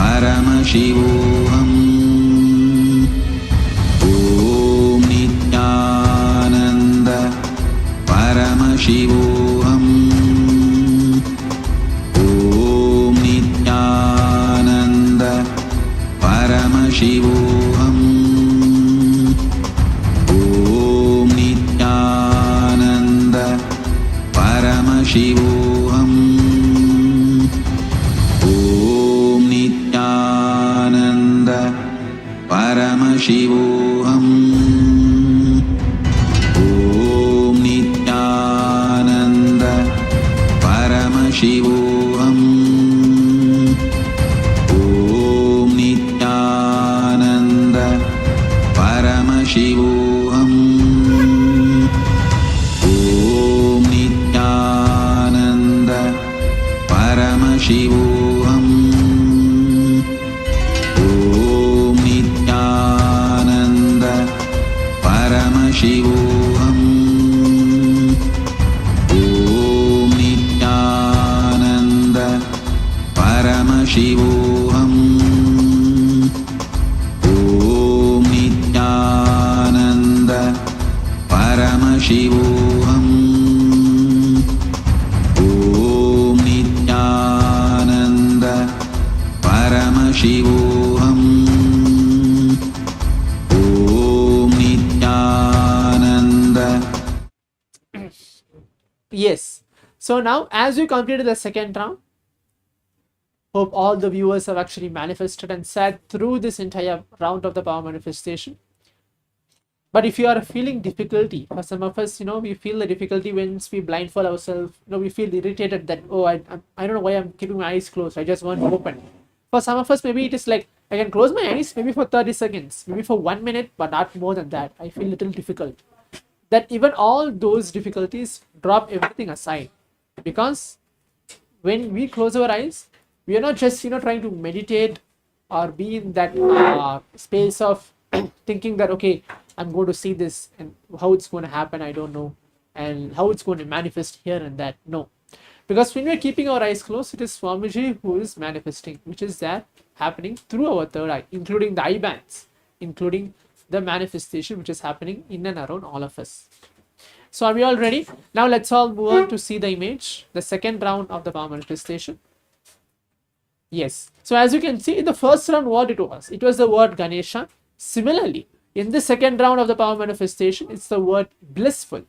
Paramashivoham. Om Nithyananda Paramashivoham. Om Nithyananda Paramashivoham. Om Nithyananda Paramashivoham. Paramashivoham. Om Nithyananda Paramashivoham. Om Nithyananda Paramashivoham. Om Nithyananda Paramashivoham. Paramashivoham. Om Nithyananda Paramashivoham. Om Nithyananda Paramashivoham. Om Nithyananda. Yes. So now, as we completed the second round, hope all the viewers have actually manifested and sat through this entire round of the power manifestation. But if you are feeling difficulty, for some of us, we feel the difficulty when we blindfold ourselves. We feel irritated that, oh, I don't know why I'm keeping my eyes closed. I just want to open. For some of us, maybe it is like, I can close my eyes maybe for 30 seconds, maybe for 1 minute, but not more than that. I feel a little difficult. That even all those difficulties, drop everything aside. Because when we close our eyes, we are not just trying to meditate or be in that space of thinking that, okay, I'm going to see this and how it's going to happen, I don't know, and how it's going to manifest here and that. No, because when we're keeping our eyes closed, it is Swamiji who is manifesting, which is that happening through our third eye, including the eye bands, including the manifestation which is happening in and around all of us. So are we all ready? Now let's all move on to see the image, the second round of the power manifestation. Yes. So as you can see, in the first round, what it was? It was the word Ganesha. Similarly, in the second round of the power manifestation, it's the word blissful.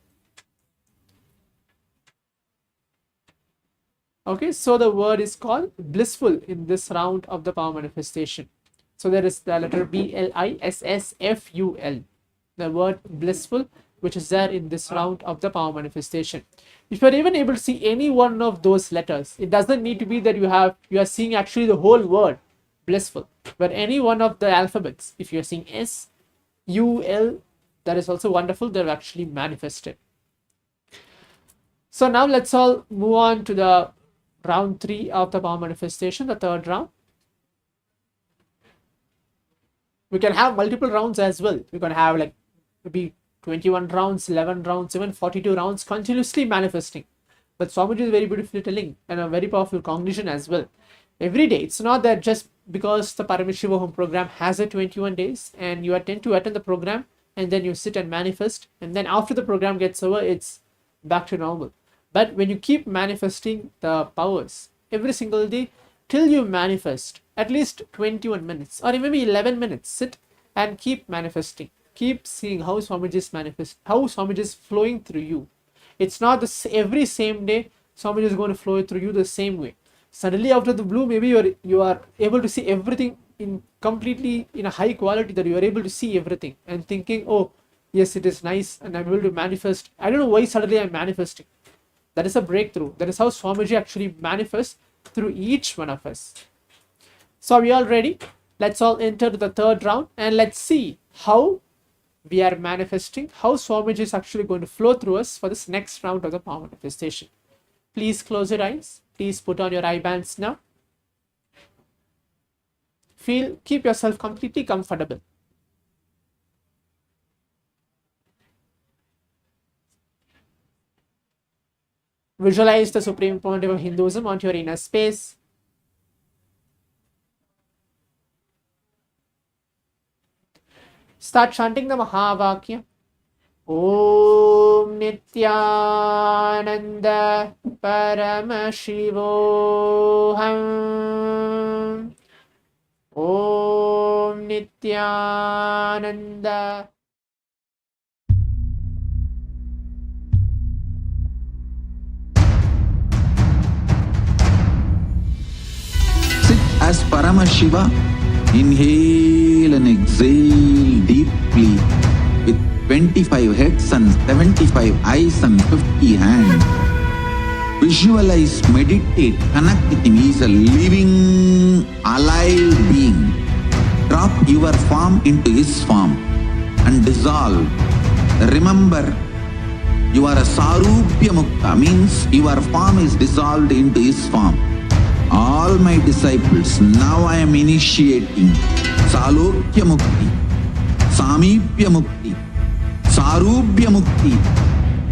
Okay, so the word is called blissful in this round of the power manifestation. So there is the letter BLISSFUL, the word blissful, which is there in this round of the power manifestation. If you are even able to see any one of those letters, it doesn't need to be that you are seeing actually the whole word blissful, but any one of the alphabets, if you are seeing S, U, L, that is also wonderful. They're actually manifested. So now let's all move on to the round 3 of the power manifestation, the third round. We can have multiple rounds as well. We can have like maybe 21 rounds, 11 rounds, even 42 rounds continuously manifesting. But Swamiji is very beautifully telling, and a very powerful cognition as well. Every day, it's not that just because the Paramashivoham program has a 21 days and you tend to attend the program and then you sit and manifest, and then after the program gets over, it's back to normal. But when you keep manifesting the powers every single day till you manifest at least 21 minutes or maybe 11 minutes, sit and keep manifesting. Keep seeing how Swamiji is manifest, how Swamiji is flowing through you. It's not every same day Swamiji is going to flow through you the same way. Suddenly out of the blue, maybe you are able to see everything in completely in a high quality, that you are able to see everything and thinking, oh yes, it is nice and I'm able to manifest. I don't know why suddenly I'm manifesting. That is a breakthrough. That is how Swamiji actually manifests through each one of us. So are we all ready? Let's all enter to the third round and let's see how we are manifesting, how Swamiji is actually going to flow through us for this next round of the power manifestation. Please close your eyes. Please put on your eye bands now. Keep yourself completely comfortable. Visualize the supreme point of Hinduism onto your inner space. Start chanting the Mahavakya. Om Nithyananda Paramashivoham. Om Nithyananda. Sit as Paramashiva. Inhale and exhale deeply with 25 heads and 75 eyes and 50 hands. Visualize, meditate, connect with him. He is a living, alive being. Drop your form into his form and dissolve. Remember, you are a Sarupya Mukta, means your form is dissolved into his form. All my disciples, now I am initiating Salokya Mukti, Samipya Mukti, Sarubhya Mukti,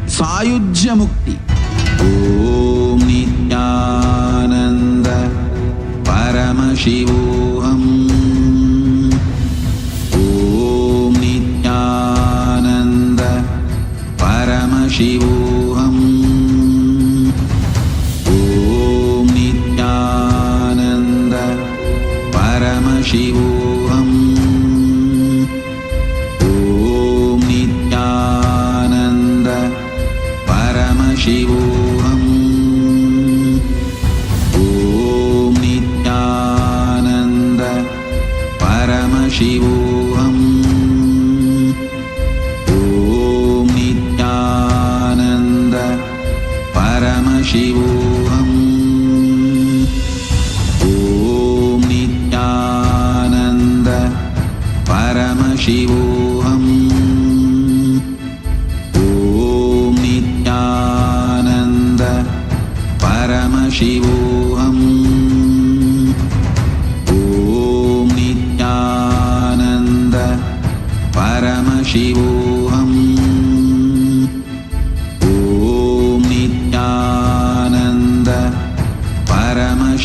Sayujya Mukti. Om Nithyananda Paramashivoham. Om Nithyananda Paramashivoham. Om Nithyananda Paramashivoham. Om Nithyananda Paramashivoham. Om Nithyananda Paramashivoham. Om Nithyananda Paramashivoham. Om Nithyananda Paramashivoham. Om Nithyananda Paramashivoham.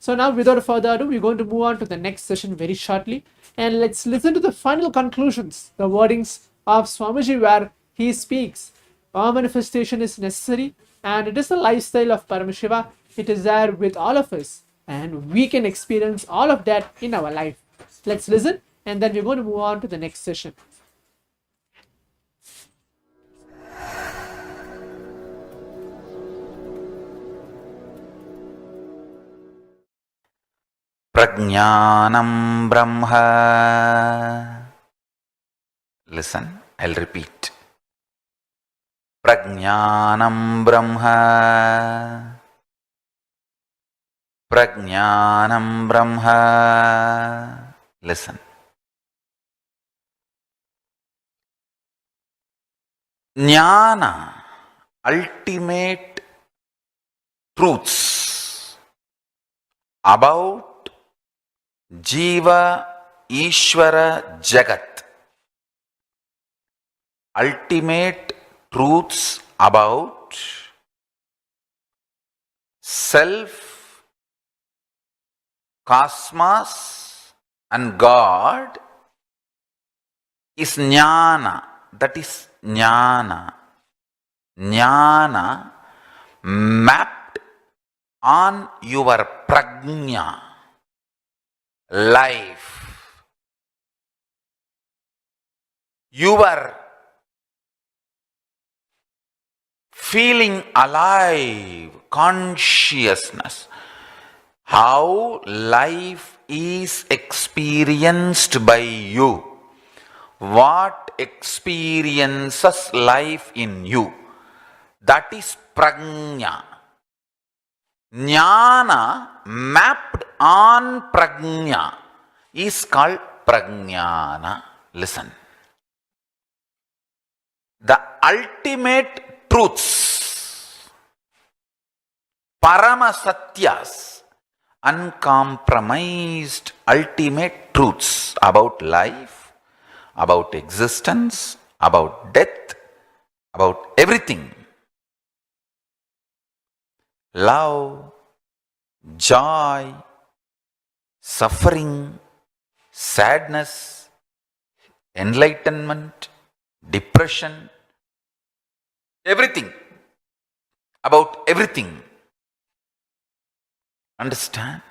So now, without further ado, we're going to move on to the next session very shortly, and let's listen to the final conclusions, the wordings of Swamiji, where he speaks, power manifestation is necessary, and it is the lifestyle of Paramashiva. It is there with all of us, and we can experience all of that in our life. Let's listen, and then we're going to move on to the next session. Prajnanam Brahma. Listen, I'll repeat. Prajnanam Brahma. Prajnanam Brahma. Listen. Jnana, ultimate truths about Jiva, Ishvara, Jagat. Ultimate truths about self, cosmos and God is jnana. That is jnana. Jnana mapped on your prajna. Life, your feeling alive, consciousness, how life is experienced by you, what experiences life in you, that is prajna. Jnana mapped on prajna is called prajnana. Listen. The ultimate truths, Paramasatyas, uncompromised ultimate truths about life, about existence, about death, about everything. Love, joy, suffering, sadness, enlightenment, depression, everything, about everything. Understand?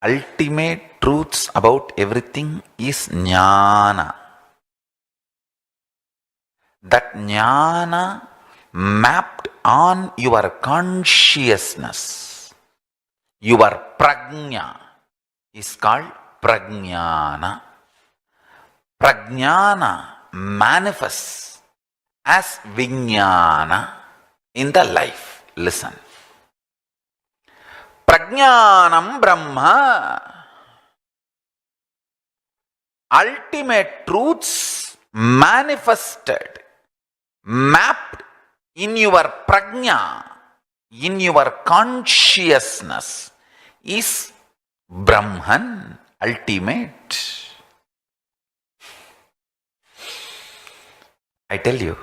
Ultimate truths about everything is jnana. That jnana mapped on your consciousness, your prajna, is called prajnana. Prajnana manifests as vijnana in the life. Listen. Prajnanam Brahma. Ultimate truths manifested, mapped in your prajna, in your consciousness, is Brahman, ultimate. I tell you,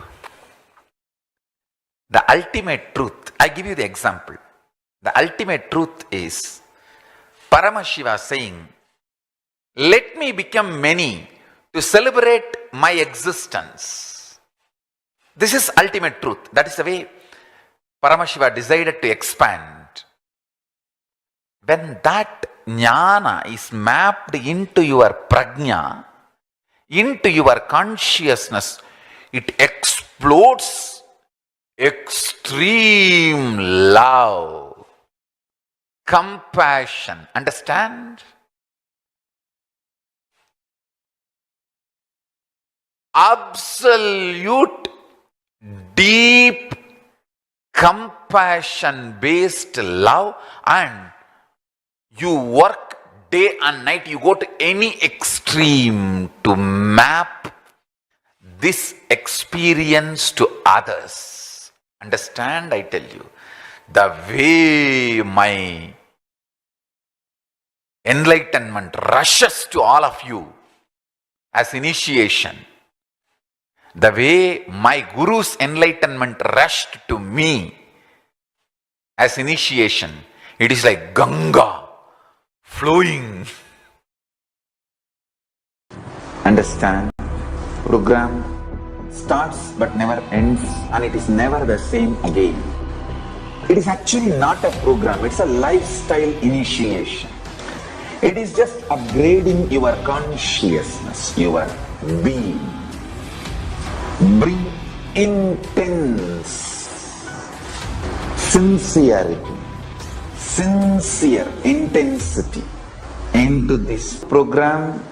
the ultimate truth, I give you the example. The ultimate truth is Paramashiva saying, let me become many to celebrate my existence. This is ultimate truth. That is the way Paramashiva decided to expand. When that jnana is mapped into your prajna, into your consciousness, it explodes extreme love, compassion. Understand? Absolute, deep, compassion-based love, and you work day and night, you go to any extreme to map this experience to others. Understand, I tell you, the way my enlightenment rushes to all of you as initiation, the way my Guru's enlightenment rushed to me as initiation. It is like Ganga flowing. Understand? Program starts but never ends, and it is never the same again. It is actually not a program, it's a lifestyle initiation. It is just upgrading your consciousness, your being. Bring intense sincerity, sincere intensity into this program.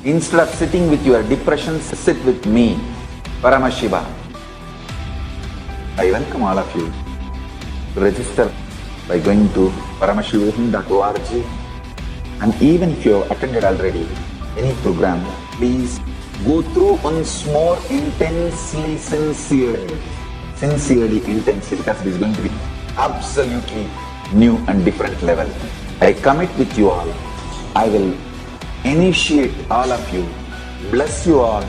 Instead of sitting with your depressions, sit with me, Paramashiva. I welcome all of you to register by going to paramashivoham.org. And even if you have attended already any program, please go through once more intensely, sincerely, because it is going to be absolutely new and different level. I commit with you all. I will initiate all of you, bless you all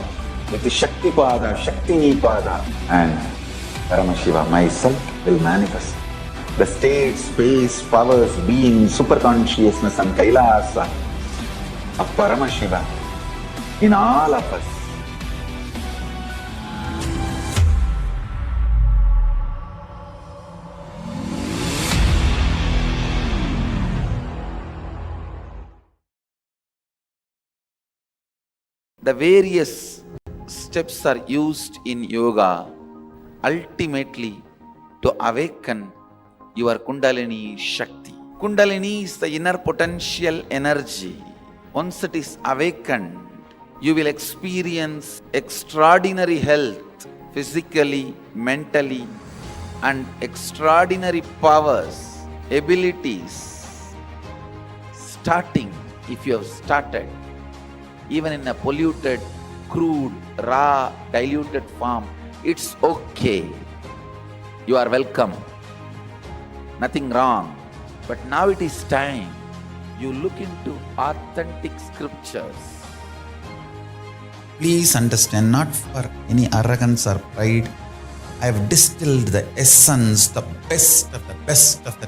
with the Shakti Pada, Shakti Nipada, and Paramashiva myself will manifest the state, space, powers, being, superconsciousness and Kailasa of Paramashiva in all of us. The various steps are used in yoga ultimately to awaken your Kundalini Shakti. Kundalini is the inner potential energy. Once it is awakened, you will experience extraordinary health physically, mentally, and extraordinary powers, abilities. Starting, if you have started, even in a polluted, crude, raw, diluted form, it's okay. You are welcome. Nothing wrong. But now it is time you look into authentic scriptures. Please understand, not for any arrogance or pride, I have distilled the essence, the best of the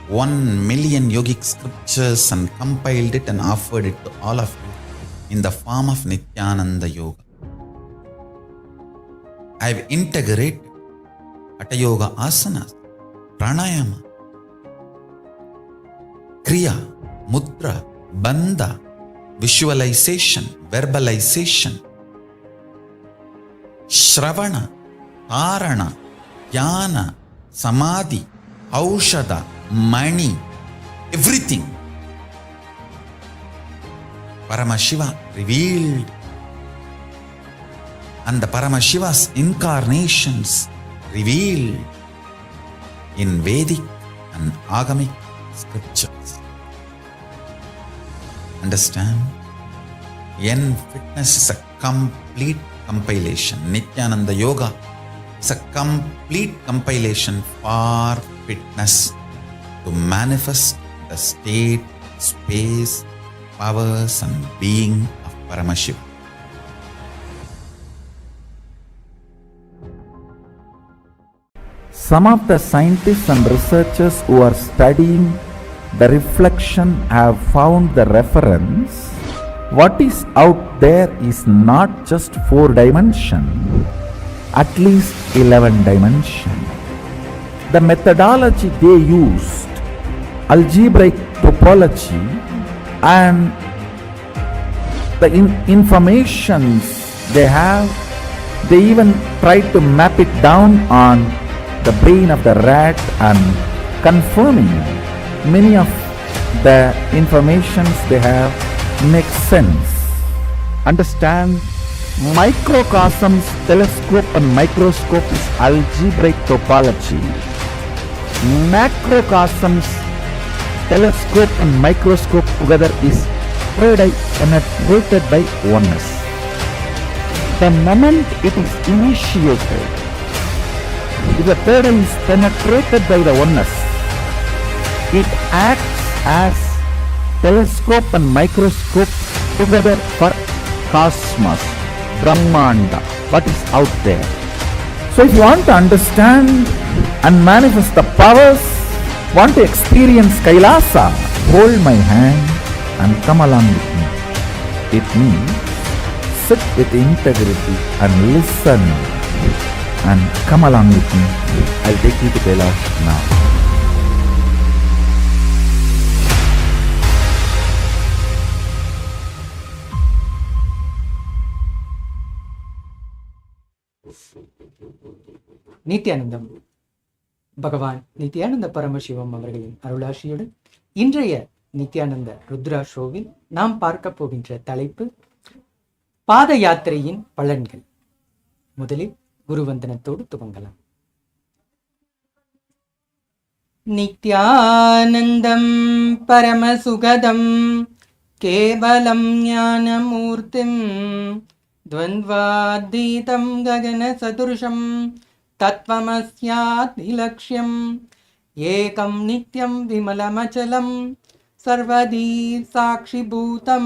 1 million yogic scriptures and compiled it and offered it to all of you in the form of Nithyananda Yoga. I have integrated Hatha Yoga asanas, pranayama, kriya, mudra, bandha, visualization, verbalization, shravana, dharana, jnana, samadhi, aushadha, mani, everything. Paramashiva revealed, and the Paramashiva's incarnations revealed in Vedic and Agamic scriptures. Understand? Fitness is a complete compilation. Nithyananda Yoga is a complete compilation for fitness to manifest the state, space, powers and being of Paramashiva. Some of the scientists and researchers who are studying the reflection have found the reference. What is out there is not just 4 dimension, at least 11 dimension. The methodology they used, algebraic topology, and the informations they have, they even tried to map it down on the brain of the rat and confirming many of the informations they have makes sense. Understand? Microcosms, telescope and microscope is algebraic topology. Macrocosms, telescope and microscope together is penetrated by oneness. The moment it is initiated, if the third eye is penetrated by the oneness, it acts as telescope and microscope together for cosmos, Brahmanda, what is out there. So if you want to understand and manifest the powers? Want to experience Kailasa? Hold my hand and come along with me. It means sit with integrity and listen and come along with me. I'll take you to Kailasa now. Nithyanandam பகவான் நித்யானந்த பரமசிவம் அவர்களின் அருளாசியுடன் இன்றைய நித்யானந்த ருத்ரா ஷோவில் நாம் பார்க்க போகின்ற தலைப்பு பாத யாத்திரையின் பலன்கள். முதலில் குருவந்தனத்தோடு துவங்கலாம். நித்யானந்தம் பரமசுகதம் கேவலம் ஞானமூர்த்திம் द्वन्द्वातीतं गगनसदृशं तत्त्वमस्यादिलक्ष्यम् एकं नित्यं विमलमचलं सर्वदी साक्षिभूतं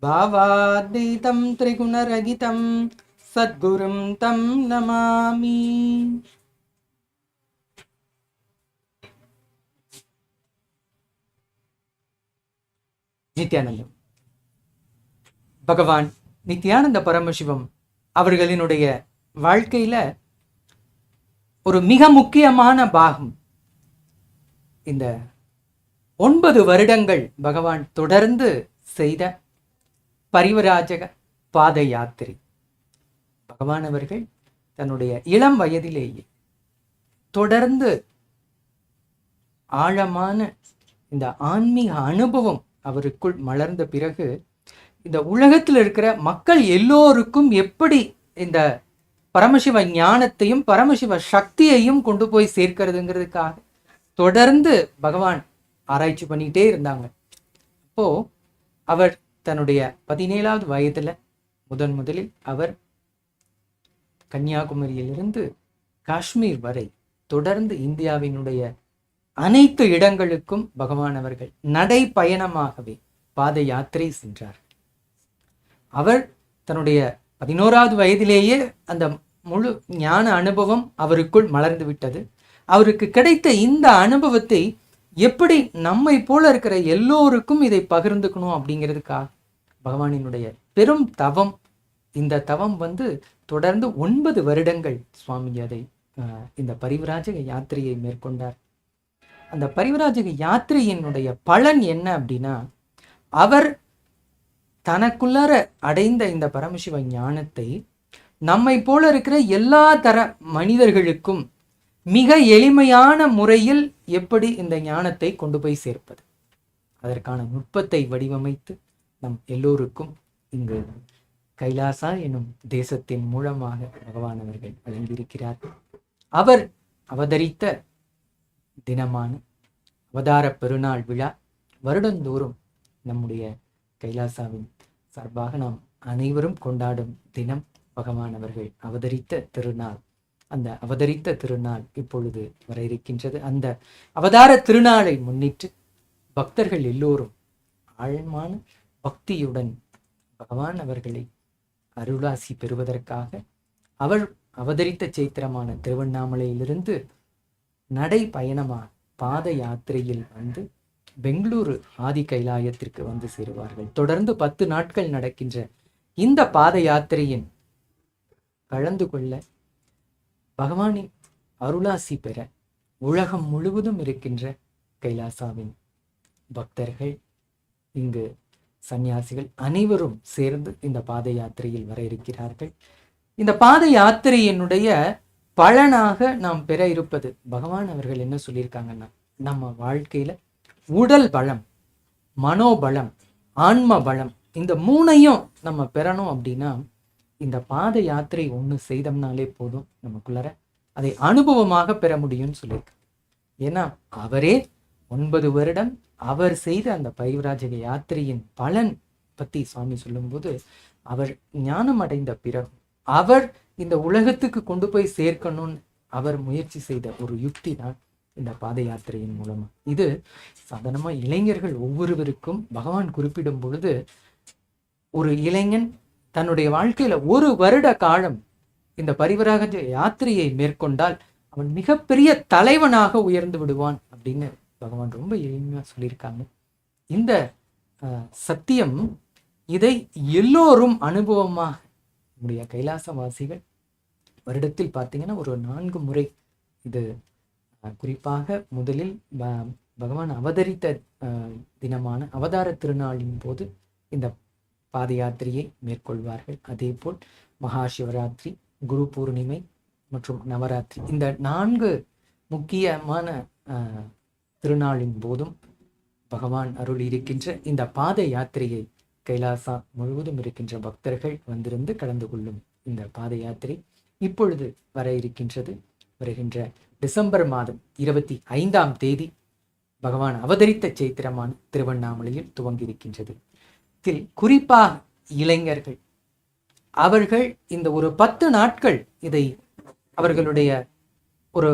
भावातीतं त्रिगुणरहितं सद्गुरुं तं नमामि. நித்யானந்தம் பகவான் நித்யானந்த பரமசிவம் அவர்களினுடைய வாழ்க்கையில ஒரு மிக முக்கியமான பாகம் இந்த 9 வருடங்கள் பகவான் தொடர்ந்து செய்த பரிவராஜக பாத யாத்திரை. பகவான் அவர்கள் தன்னுடைய இளம் வயதிலேயே தொடர்ந்து ஆழமான இந்த ஆன்மீக அனுபவம் அவருக்குள் மலர்ந்த பிறகு இந்த உலகத்தில் இருக்கிற மக்கள் எல்லோருக்கும் எப்படி இந்த பரமசிவ ஞானத்தையும் பரமசிவ சக்தியையும் கொண்டு போய் சேர்க்கிறதுங்கிறதுக்காக தொடர்ந்து பகவான் ஆராய்ச்சி பண்ணிட்டே இருந்தாங்க. அப்போ அவர் தன்னுடைய 17வது வயதுல முதலில் அவர் கன்னியாகுமரியிலிருந்து காஷ்மீர் வரை தொடர்ந்து இந்தியாவினுடைய அனைத்து இடங்களுக்கும் பகவான் அவர்கள் நடை பயணமாகவே பாத யாத்திரை சென்றார். அவர் தன்னுடைய 11வது வயதிலேயே அந்த முழு ஞான அனுபவம் அவருக்குள் மலர்ந்து விட்டது. அவருக்கு கிடைத்த இந்த அனுபவத்தை எப்படி நம்மை போல இருக்கிற எல்லோருக்கும் இதை பகிர்ந்துக்கணும் அப்படிங்கிறதுக்காக பகவானினுடைய பெரும் தவம், இந்த தவம் தொடர்ந்து 9 வருடங்கள் சுவாமி அதை இந்த பரிவராஜக யாத்திரையை மேற்கொண்டார். அந்த பரிவராஜக யாத்திரையினுடைய பலன் என்ன அப்படின்னா, அவர் தனக்குள்ளார அடைந்த இந்த பரமசிவ ஞானத்தை நம்மை போல இருக்கிற எல்லா தர மனிதர்களுக்கும் மிக எளிமையான முறையில் எப்படி இந்த ஞானத்தை கொண்டு போய் சேர்ப்பது, அதற்கான நுட்பத்தை வடிவமைத்து நம் எல்லோருக்கும் இங்கு கைலாசா எனும் தேசத்தின் மூலமாக பகவான் அவர்கள் வழங்கியிருக்கிறார். அவர் அவதரித்த தினமான அவதார பெருநாள் விழா வருடந்தோறும் நம்முடைய கைலாசாவின் சார்பாக நாம் அனைவரும் கொண்டாடும் தினம் பகவான் அவர்கள் அவதரித்த திருநாள். அந்த அவதரித்த திருநாள் இப்பொழுது வர இருக்கின்றது. அந்த அவதார திருநாளை முன்னிட்டு பக்தர்கள் எல்லோரும் ஆழமான பக்தியுடன் பகவான் அவர்களை அருளாசி பெறுவதற்காக அவர் அவதரித்த சைத்திரமான திருவண்ணாமலையிலிருந்து நடை பயணமாக பாத யாத்திரையில் பெங்களூரு ஆதி கைலாயத்திற்கு சேருவார்கள். தொடர்ந்து 10 நாட்கள் நடக்கின்ற இந்த பாத யாத்திரையின் கலந்து கொள்ள பகவானின் அருளாசி பெற உலகம் முழுவதும் இருக்கின்ற கைலாசாவின் பக்தர்கள், இங்கு சன்னியாசிகள் அனைவரும் சேர்ந்து இந்த பாத யாத்திரையில் வர இருக்கிறார்கள். இந்த பாத யாத்திரையினுடைய பலனாக நாம் பெற இருப்பது, பகவான் அவர்கள் என்ன சொல்லியிருக்காங்கன்னா, நம்ம வாழ்க்கையில உடல் பலம், மனோபலம், ஆன்ம பலம், இந்த 3ஐயும் நம்ம பெறணும் அப்படின்னா இந்த பாத யாத்திரை ஒன்று செய்தோம்னாலே போதும், நமக்குள்ளார அதை அனுபவமாக பெற முடியும்னு சொல்லியிருக்காங்க. ஏன்னா அவரே 9 வருடம் அவர் செய்த அந்த பரிவராஜக யாத்திரையின் பலன் பத்தி சுவாமி சொல்லும்போது, அவர் ஞானம் அடைந்த பிறகு அவர் இந்த உலகத்துக்கு கொண்டு போய் சேர்க்கணும்னு அவர் முயற்சி செய்த ஒரு யுக்தி தான் இந்த பாத யாத்திரையின் மூலமா. இது சாதாரணமா இளைஞர்கள் ஒவ்வொருவருக்கும் பகவான் குறிப்பிடும் பொழுது, ஒரு இளைஞன் தன்னுடைய வாழ்க்கையில 1 வருட காலம் இந்த பரிவராஜ யாத்திரையை மேற்கொண்டால் அவன் மிகப்பெரிய தலைவனாக உயர்ந்து விடுவான் அப்படின்னு பகவான் ரொம்ப எளிமையா சொல்லியிருக்காங்க. இந்த சத்தியம் இதை எல்லோரும் அனுபவமாக நம்முடைய கைலாசவாசிகள் வருடத்தில் பார்த்தீங்கன்னா ஒரு 4 முறை இது குறிப்பாக முதலில் பகவான் அவதரித்த தினமான அவதார திருநாளின் போது இந்த பாத யாத்திரையை மேற்கொள்வார்கள். அதே போல் மகா சிவராத்திரி, குரு பூர்ணிமை மற்றும் நவராத்திரி, இந்த 4 முக்கியமான திருநாளின் போதும் பகவான் அருள் இருக்கின்ற இந்த பாத யாத்திரையை கைலாசா முழுவதும் இருக்கின்ற பக்தர்கள் வந்திருந்து கலந்து கொள்ளும் இந்த பாத யாத்திரை இப்பொழுது வர இருக்கின்றது. வருகின்ற டிசம்பர் மாதம் 25ஆம் தேதி பகவான் அவதரித்த சைத்திரமான திருவண்ணாமலையில் துவங்கியிருக்கின்றது. இதில் குறிப்பாக இளைஞர்கள் அவர்கள் இந்த ஒரு 10 நாட்கள் இதை அவர்களுடைய ஒரு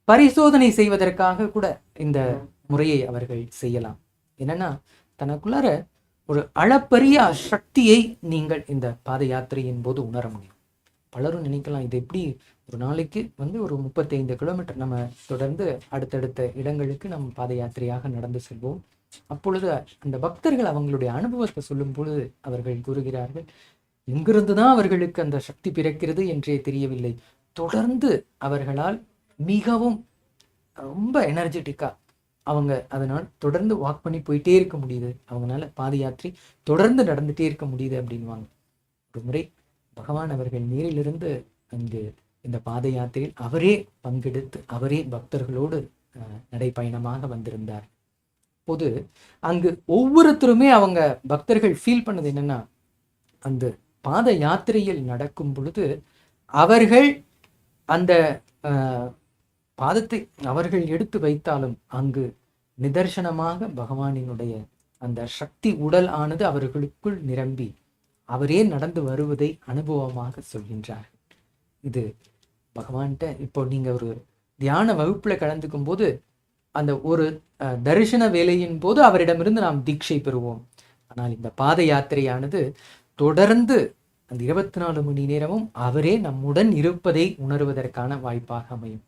பரிசோதனை செய்வதற்காக கூட இந்த முறையை அவர்கள் செய்யலாம். என்னன்னா, தனக்குள்ளார ஒரு அளப்பரிய சக்தியை நீங்கள் இந்த பாத யாத்திரையின் போது உணர முடியும். பலரும் நினைக்கலாம், இது எப்படி ஒரு நாளைக்கு ஒரு 35 கிலோமீட்டர் நம்ம தொடர்ந்து அடுத்தடுத்த இடங்களுக்கு நம்ம பாத யாத்திரையாக நடந்து செல்வோம். அப்பொழுது அந்த பக்தர்கள் அவங்களுடைய அனுபவத்தை சொல்லும் பொழுது அவர்கள் கூறுகிறார்கள், எங்கிருந்து தான் அவர்களுக்கு அந்த சக்தி பிறக்கிறது என்றே தெரியவில்லை. தொடர்ந்து அவர்களால் மிகவும் ரொம்ப எனர்ஜெட்டிக்கா அவங்க அதனால் தொடர்ந்து வாக் பண்ணி போயிட்டே இருக்க முடியுது, அவங்களால பாத யாத்திரை தொடர்ந்து நடந்துட்டே இருக்க முடியுது அப்படின்வாங்க. ஒரு முறை பகவான் அவர்கள் நேரிலிருந்து அங்கு இந்த பாத யாத்திரையில் அவரே பங்கெடுத்து அவரே பக்தர்களோடு நடைப்பயணமாக வந்திருந்தார். போது அங்கு ஒவ்வொருத்தருமே அவங்க பக்தர்கள் ஃபீல் பண்ணது என்னன்னா, அந்த பாத யாத்திரையில் நடக்கும் பொழுது அவர்கள் அந்த பாதத்தை அவர்கள் எடுத்து வைத்தாலும் அங்கு நிதர்சனமாக பகவானினுடைய அந்த சக்தி உடல் ஆனது அவர்களுக்குள் நிரம்பி அவரே நடந்து வருவதை அனுபவமாக சொல்கின்றார். இது பகவான்கிட்ட இப்போ நீங்க ஒரு தியான வகுப்புல கலந்துக்கும் போது அந்த ஒரு தரிசன வேலையின் போது அவரிடமிருந்து நாம் தீட்சை பெறுவோம். ஆனால் இந்த பாத யாத்திரையானது தொடர்ந்து அந்த 24 மணி நேரமும் அவரே நம்முடன் இருப்பதை உணர்வதற்கான வாய்ப்பாக அமையும்.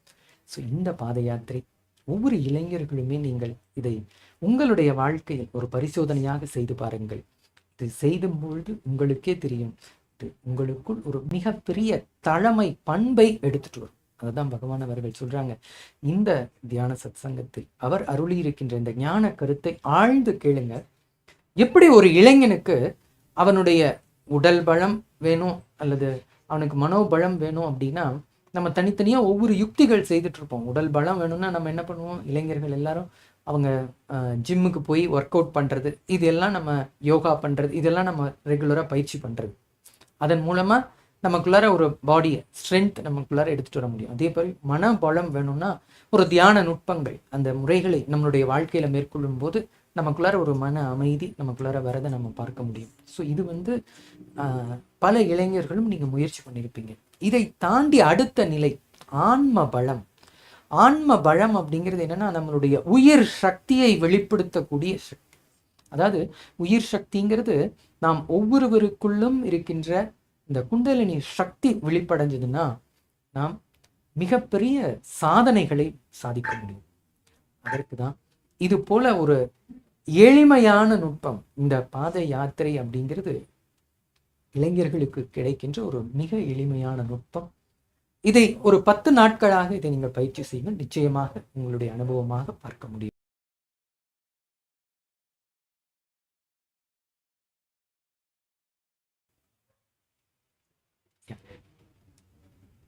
ஸோ இந்த பாத யாத்திரை ஒவ்வொரு இளைஞர்களுமே நீங்கள் இதை உங்களுடைய வாழ்க்கையில் ஒரு பரிசோதனையாக செய்து பாருங்கள். இது செய்தும் பொழுது உங்களுக்கே தெரியும், இது உங்களுக்குள் ஒரு மிகப்பெரிய தலைமை பண்பை எடுத்துட்டு வரும். அதுதான் பகவான் அவர்கள் சொல்றாங்க, இந்த தியான சத் சங்கத்தில் அவர் அருளி இருக்கின்ற இந்த ஞான கருத்தை ஆழ்ந்து கேளுங்க. எப்படி ஒரு இளைஞனுக்கு அவனுடைய உடல் பலம் வேணும் அல்லது அவனுக்கு மனோபலம் வேணும் அப்படின்னா நம்ம தனித்தனியாக ஒவ்வொரு யுக்திகள் செய்துட்டு இருப்போம். உடல் பலம் வேணும்னா நம்ம என்ன பண்ணுவோம், இளைஞர்கள் எல்லாரும் அவங்க ஜிம்முக்கு போய் ஒர்க் அவுட் பண்ணுறது, இதெல்லாம் நம்ம யோகா பண்ணுறது, இதெல்லாம் நம்ம ரெகுலராக பயிற்சி பண்ணுறது. அதன் மூலமாக நமக்குள்ளார ஒரு பாடியை ஸ்ட்ரென்த் நமக்குள்ளார எடுத்துகிட்டு வர முடியும். அதே மாதிரி மனபலம் வேணும்னா ஒரு தியான நுட்பங்கள் அந்த முறைகளை நம்மளுடைய வாழ்க்கையில் மேற்கொள்ளும் போது நமக்குள்ளார ஒரு மன அமைதி நமக்குள்ளார வரதை நம்ம பார்க்க முடியும். ஸோ இது பல இளைஞர்களும் நீங்கள் முயற்சி பண்ணியிருப்பீங்க. இதை தாண்டி அடுத்த நிலை ஆன்ம பலம். ஆன்ம பலம் அப்படிங்கிறது என்னன்னா, நம்மளுடைய உயிர் சக்தியை வெளிப்படுத்தக்கூடிய சக்தி. அதாவது உயிர் சக்திங்கிறது நாம் ஒவ்வொருவருக்குள்ளும் இருக்கின்ற இந்த குண்டலினி சக்தி வெளிப்படைஞ்சதுன்னா நாம் மிகப்பெரிய சாதனைகளை சாதிக்க முடியும். அதற்கு தான் இது போல ஒரு எளிமையான நுட்பம் இந்த பாத யாத்திரை அப்படிங்கிறது இளைஞர்களுக்கு கிடைக்கின்ற ஒரு மிக எளிமையான நுட்பம். இதை ஒரு 10 நாட்களாக இதை நீங்கள் பயிற்சி செய்யுங்கள், நிச்சயமாக உங்களுடைய அனுபவமாக பார்க்க முடியும்.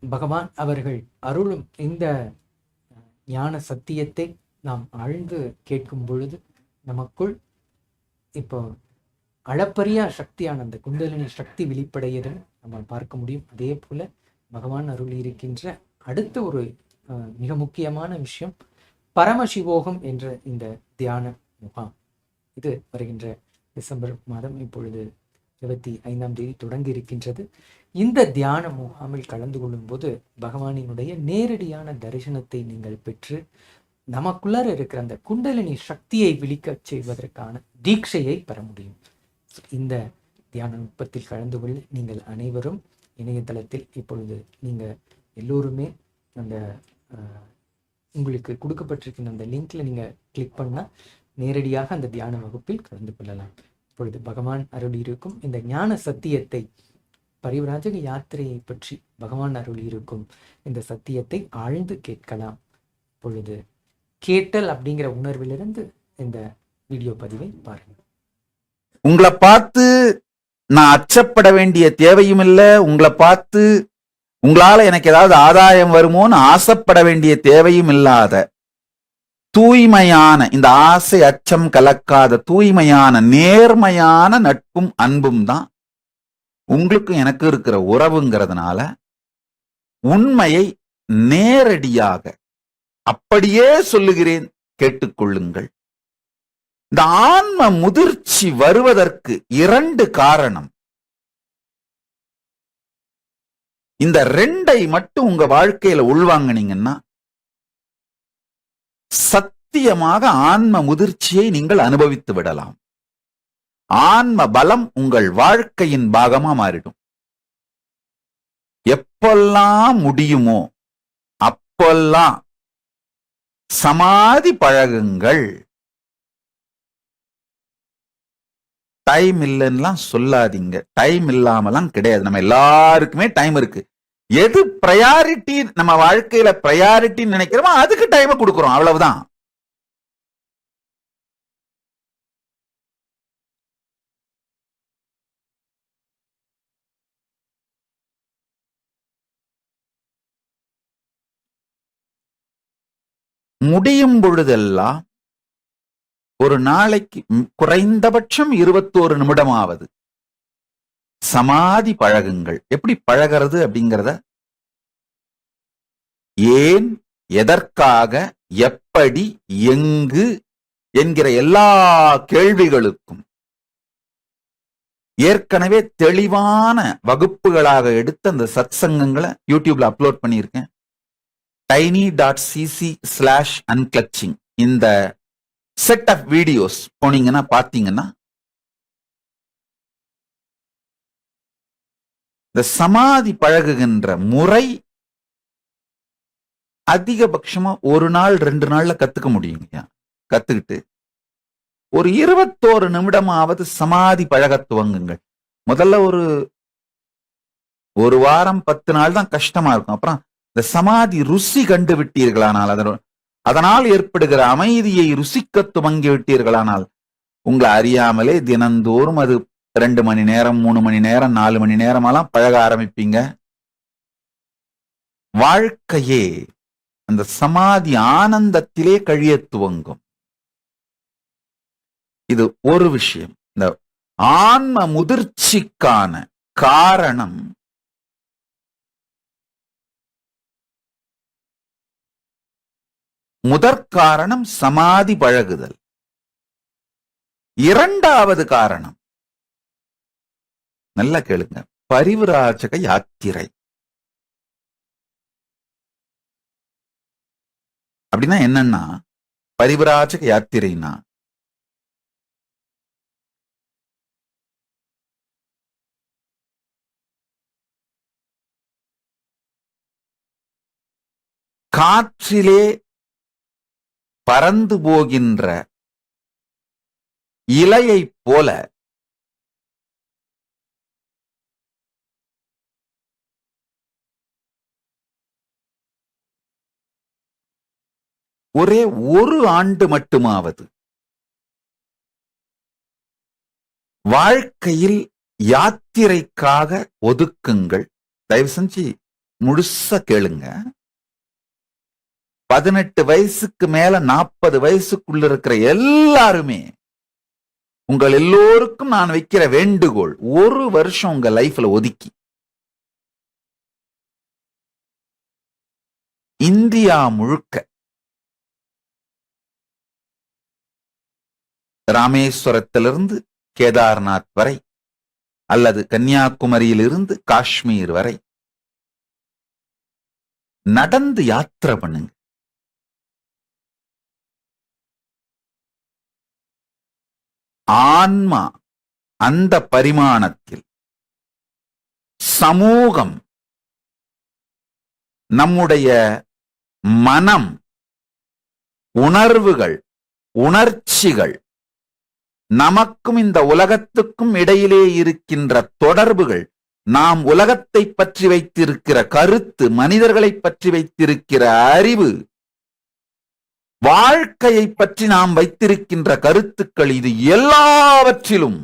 பகவான் அவர்கள் அருளும் இந்த ஞான சத்தியத்தை நாம் ஆழ்ந்து கேட்கும் பொழுது நமக்குள் இப்போ அளப்பரிய சக்தியான அந்த குண்டலினி சக்தி வெளிப்படையதை நம்ம பார்க்க முடியும். அதே போல பகவான் அருள் இருக்கின்ற அடுத்த ஒரு மிக முக்கியமான விஷயம் பரமசிவோகம் என்ற இந்த தியான முகாம். இது வருகின்ற டிசம்பர் மாதம் இப்பொழுது 25ஆம் தேதி தொடங்கி இருக்கின்றது. இந்த தியான முகாமில் கலந்து கொள்ளும் போது பகவானினுடைய நேரடியான தரிசனத்தை நீங்கள் பெற்று நமக்குள்ளார இருக்கிற அந்த குண்டலினி சக்தியை விழிக்க செய்வதற்கான தீட்சையை பெற முடியும். இந்த தியான நுட்பத்தில் கலந்து கொள்ள நீங்கள் அனைவரும் இணையதளத்தில் இப்பொழுது நீங்கள் எல்லோருமே அந்த உங்களுக்கு கொடுக்கப்பட்டிருக்கிற அந்த லிங்க்ல நீங்கள் கிளிக் பண்ணால் நேரடியாக அந்த தியான வகுப்பில் கலந்து கொள்ளலாம். இப்பொழுது பகவான் அருளியிருக்கும் இந்த ஞான சத்தியத்தை, பரிவிராஜக யாத்திரையை பற்றி பகவான் அருளியிருக்கும் இந்த சத்தியத்தை ஆழ்ந்து கேட்கலாம். இப்பொழுது கேட்டல் அப்படிங்கிற உணர்விலிருந்து இந்த வீடியோ பதிவை பாருங்கள். உங்களை பார்த்து நான் அச்சப்பட வேண்டிய தேவையும் இல்லை. உங்களை பார்த்து உங்களால எனக்கு ஏதாவது ஆதாயம் வருமோன்னு ஆசைப்பட வேண்டிய தேவையும் இல்லாத தூய்மையான, இந்த ஆசை அச்சம் கலக்காத தூய்மையான நேர்மையான நட்பும் அன்பும் தான் உங்களுக்கும் எனக்கு இருக்கிற உறவுங்கிறதுனால உண்மையை நேரடியாக அப்படியே சொல்லுகிறேன், கேட்டுக்கொள்ளுங்கள். இந்த ஆன்ம முதிர்ச்சி வருவதற்கு 2 காரணம். இந்த 2ஐ மட்டும் உங்க வாழ்க்கையில உள்வாங்கினீங்கன்னா சத்தியமாக ஆன்ம முதிர்ச்சியை நீங்கள் அனுபவித்து விடலாம். ஆன்ம பலம் உங்கள் வாழ்க்கையின் பாகமா மாறிடும். எப்பெல்லாம் முடியுமோ அப்பெல்லாம் சமாதி பழகுங்கள். டைம் இல்லைன்னா சொல்லாதீங்க. டைம் இல்லாமலாம் கிடையாது. நம்ம எல்லாருக்குமே டைம் இருக்கு. எது பிரையாரிட்டி, நம்ம வாழ்க்கையில பிரையாரிட்டின்னு நினைக்கிறோமோ அதுக்கு டைம் கொடுக்கிறோம், அவ்வளவுதான். முடியும் பொழுதெல்லாம் ஒரு நாளைக்கு குறைந்தபட்சம் 21 நிமிடமாவது சமாதி பழகுங்கள். எப்படி பழகிறது அப்படிங்கிறத, ஏன், எதற்காக, எப்படி, எங்கு என்கிற எல்லா கேள்விகளுக்கும் ஏற்கனவே தெளிவான வகுப்புகளாக எடுத்து அந்த சத்சங்கங்களை யூடியூப்ல அப்லோட் பண்ணியிருக்கேன். tiny.cc/unclutching இந்த செட் ஆஃப் வீடியோஸ் போனீங்கன்னா பாத்தீங்கன்னா இந்த சமாதி பழகுகின்ற முறை அதிகபட்சமா 1 நாள் 2 நாள்ல கத்துக்க முடியுங்க. கத்துக்கிட்டு ஒரு 21 நிமிடமாவது சமாதி பழக துவங்குங்கள். முதல்ல ஒரு வாரம் 10 நாள் தான் கஷ்டமா இருக்கும். அப்புறம் இந்த சமாதி ருசி கண்டு விட்டீர்களானால், அதனால் ஏற்படுகிற அமைதியை ருசிக்க துவங்கி விட்டீர்களானால் உங்களை அறியாமலே தினந்தோறும் அது 2 மணி நேரம், 3 மணி நேரம், 4 மணி நேரமெல்லாம் பழக ஆரம்பிப்பீங்க. வாழ்க்கையே அந்த சமாதி ஆனந்தத்திலே கழிய துவங்கும். இது ஒரு விஷயம். இந்த ஆன்ம முதிர்ச்சிக்கான காரணம் முதற்காரணம் சமாதி பழகுதல். 2வது காரணம், நல்லா கேளுங்க, பரிவிராஜக யாத்திரை. அப்படின்னா என்னன்னா, பரிவிராஜக யாத்திரைனா காற்றிலே பறந்து போகின்ற இலையைப் போல ஒரே 1 ஆண்டு மட்டுமாவது வாழ்க்கையில் யாத்திரைக்காக ஒதுக்குங்கள். தயவு செஞ்சு முழுசா கேளுங்க. 18 வயசுக்கு மேல 40 வயசுக்குள்ள இருக்கிற எல்லாருமே, உங்கள் எல்லோருக்கும் நான் வைக்கிற வேண்டுகோள், 1 வருஷம் உங்க லைஃப்ல ஒதுக்கி இந்தியா முழுக்க ராமேஸ்வரத்திலிருந்து கேதார்நாத் வரை அல்லது கன்னியாகுமரியிலிருந்து காஷ்மீர் வரை நடந்து யாத்திரை பண்ணுங்க. ஆன்மா அந்த பரிமாணத்தில், சமூகம் நம்முடைய மனம், உணர்வுகள், உணர்ச்சிகள், நமக்கும் இந்த உலகத்துக்கும் இடையிலே இருக்கின்ற தொடர்புகள், நாம் உலகத்தை பற்றி வைத்திருக்கிற கருத்து, மனிதர்களை பற்றி வைத்திருக்கிற அறிவு, வாழ்க்கையை பற்றி நாம் வைத்திருக்கின்ற கருத்துக்கள், இது எல்லாவற்றிலும்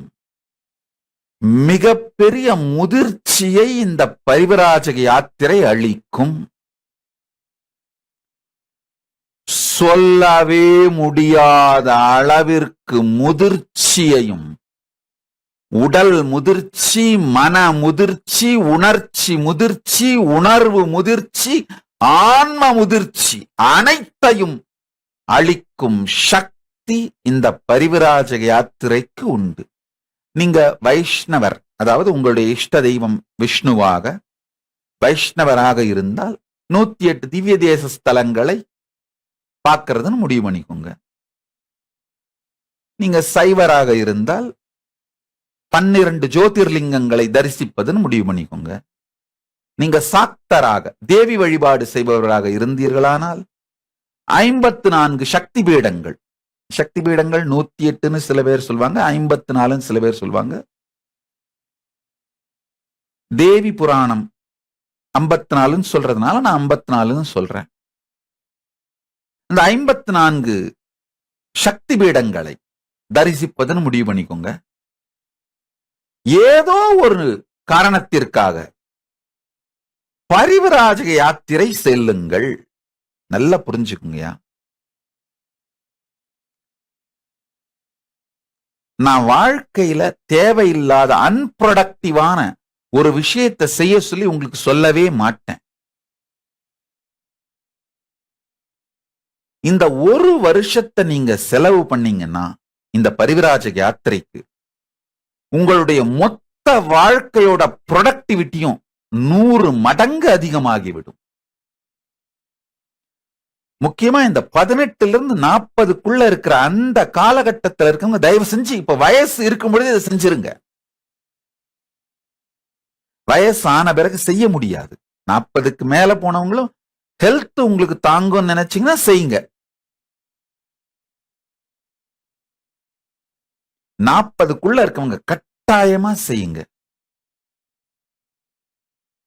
மிகப்பெரிய முதிர்ச்சியை இந்த பரிவிராஜக யாத்திரை அளிக்கும். சொல்லவே முடியாத அளவிற்கு முதிர்ச்சியையும், உடல் முதிர்ச்சி, மன முதிர்ச்சி, உணர்ச்சி முதிர்ச்சி, உணர்வு முதிர்ச்சி, ஆன்ம முதிர்ச்சி அனைத்தையும் அளிக்கும் சக்தி இந்த பரிவிராஜக யாத்திரைக்கு உண்டு. நீங்க வைஷ்ணவர், அதாவது உங்களுடைய இஷ்ட தெய்வம் விஷ்ணுவாக வைஷ்ணவராக இருந்தால் 108 திவ்ய தேச ஸ்தலங்களை பார்க்கறதுன்னு முடிவு பண்ணிக்கோங்க. நீங்க சைவராக இருந்தால் 12 ஜோதிர்லிங்கங்களை தரிசிப்பதுன்னு முடிவு பண்ணிக்கோங்க. நீங்க சாக்தராக தேவி வழிபாடு செய்பவராக இருந்தீர்களானால் 54 சக்தி பீடங்கள், சக்தி பீடங்கள் 108ன்னு சில பேர் சொல்வாங்க, 54 சில பேர் சொல்வாங்க. தேவி புராணம் 54 சொல்றதுனால நான் 54 சொல்றேன். இந்த 54 சக்தி பீடங்களை தரிசிப்பதுன்னு முடிவு பண்ணிக்கோங்க. ஏதோ ஒரு காரணத்திற்காக பரிவிராஜக யாத்திரை செல்லுங்கள். நல்லா புரிஞ்சுக்குங்கயா. நான் வாழ்க்கையில தேவையில்லாத அன்ப்ரொடக்டிவான ஒரு விஷயத்தை செய்ய சொல்லி உங்களுக்கு சொல்லவே மாட்டேன். இந்த ஒரு வருஷத்தை நீங்க செலவு பண்ணீங்கன்னா இந்த பரிவிராஜக யாத்திரைக்கு உங்களுடைய மொத்த வாழ்க்கையோட ப்ரொடக்டிவிட்டியும் 100 மடங்கு அதிகமாகிவிடும். முக்கியமா இந்த 18ல இருந்து 40க்குள்ள இருக்கிற அந்த காலகட்டத்தில் இருக்கவங்க தயவு செஞ்சு இப்ப வயசு இருக்கும் பொழுது இதை செஞ்சிருங்க. வயசு ஆன பிறகு செய்ய முடியாது. 40க்கு மேல போனவங்களும் ஹெல்த் உங்களுக்கு தாங்கும் நினைச்சீங்கன்னா செய்யுங்க. 40க்குள்ள இருக்கவங்க கட்டாயமா செய்யுங்க.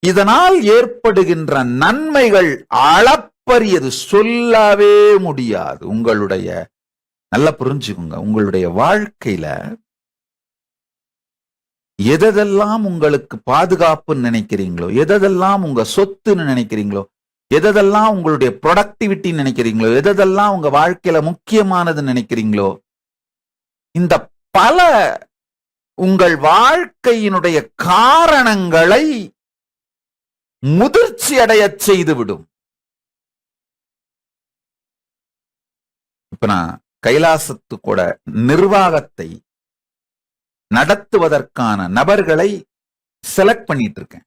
இதனால் ஏற்படுகின்ற நன்மைகள் அளப்பரியது, சொல்லவே முடியாது. உங்களுடைய நல்லா புரிஞ்சுக்குங்க, உங்களுடைய வாழ்க்கையில எதெல்லாம் உங்களுக்கு பாதுகாப்புன்னு நினைக்கிறீங்களோ, எதெல்லாம் உங்க சொத்துன்னு நினைக்கிறீங்களோ, எதெல்லாம் உங்களுடைய ப்ரொடக்டிவிட்டி நினைக்கிறீங்களோ, எதெல்லாம் உங்க வாழ்க்கையில முக்கியமானது நினைக்கிறீங்களோ, இந்த பல உங்கள் வாழ்க்கையினுடைய காரணங்களை முதிர்ச்சி அடைய செய்துவிடும். இப்ப நான் கைலாசத்துக்கூட நிர்வாகத்தை நடத்துவதற்கான நபர்களை செலக்ட் பண்ணிட்டு இருக்கேன்.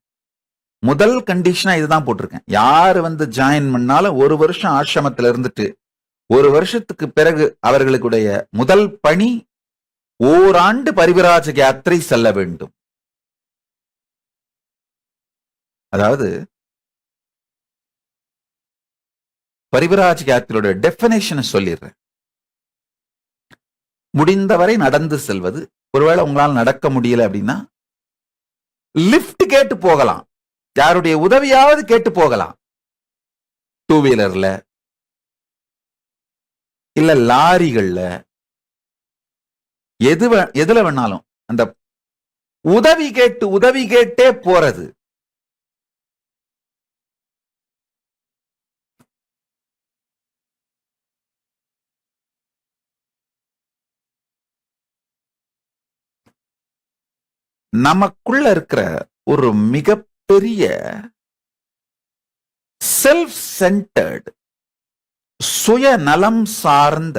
முதல் கண்டிஷனா இதுதான் போட்டிருக்கேன். யாரு வந்து ஜாயின் பண்ணாலும் 1 வருஷம் ஆசிரமத்தில் இருந்துட்டு 1 வருஷத்துக்கு பிறகு அவர்களுடைய முதல் பணி ஓராண்டு பரிவிராஜக யாத்திரை செல்ல வேண்டும். அதாவது பரிவிராஜக யாத்திரையோட டெஃபினேஷன் சொல்லிடுறேன். முடிந்தவரை நடந்து செல்வது. ஒருவேளை உங்களால் நடக்க முடியல அப்படின்னா லிப்ட் கேட்டு போகலாம், யாருடைய உதவியாவது கேட்டு போகலாம். 2 வீலர்ல இல்ல லாரிகள்ல, எதுல வேணாலும் அந்த உதவி கேட்டே போறது. நமக்குள்ள இருக்கிற ஒரு மிகப்பெரிய செல்ஃப் சென்டர்டு, சுயநலம் சார்ந்த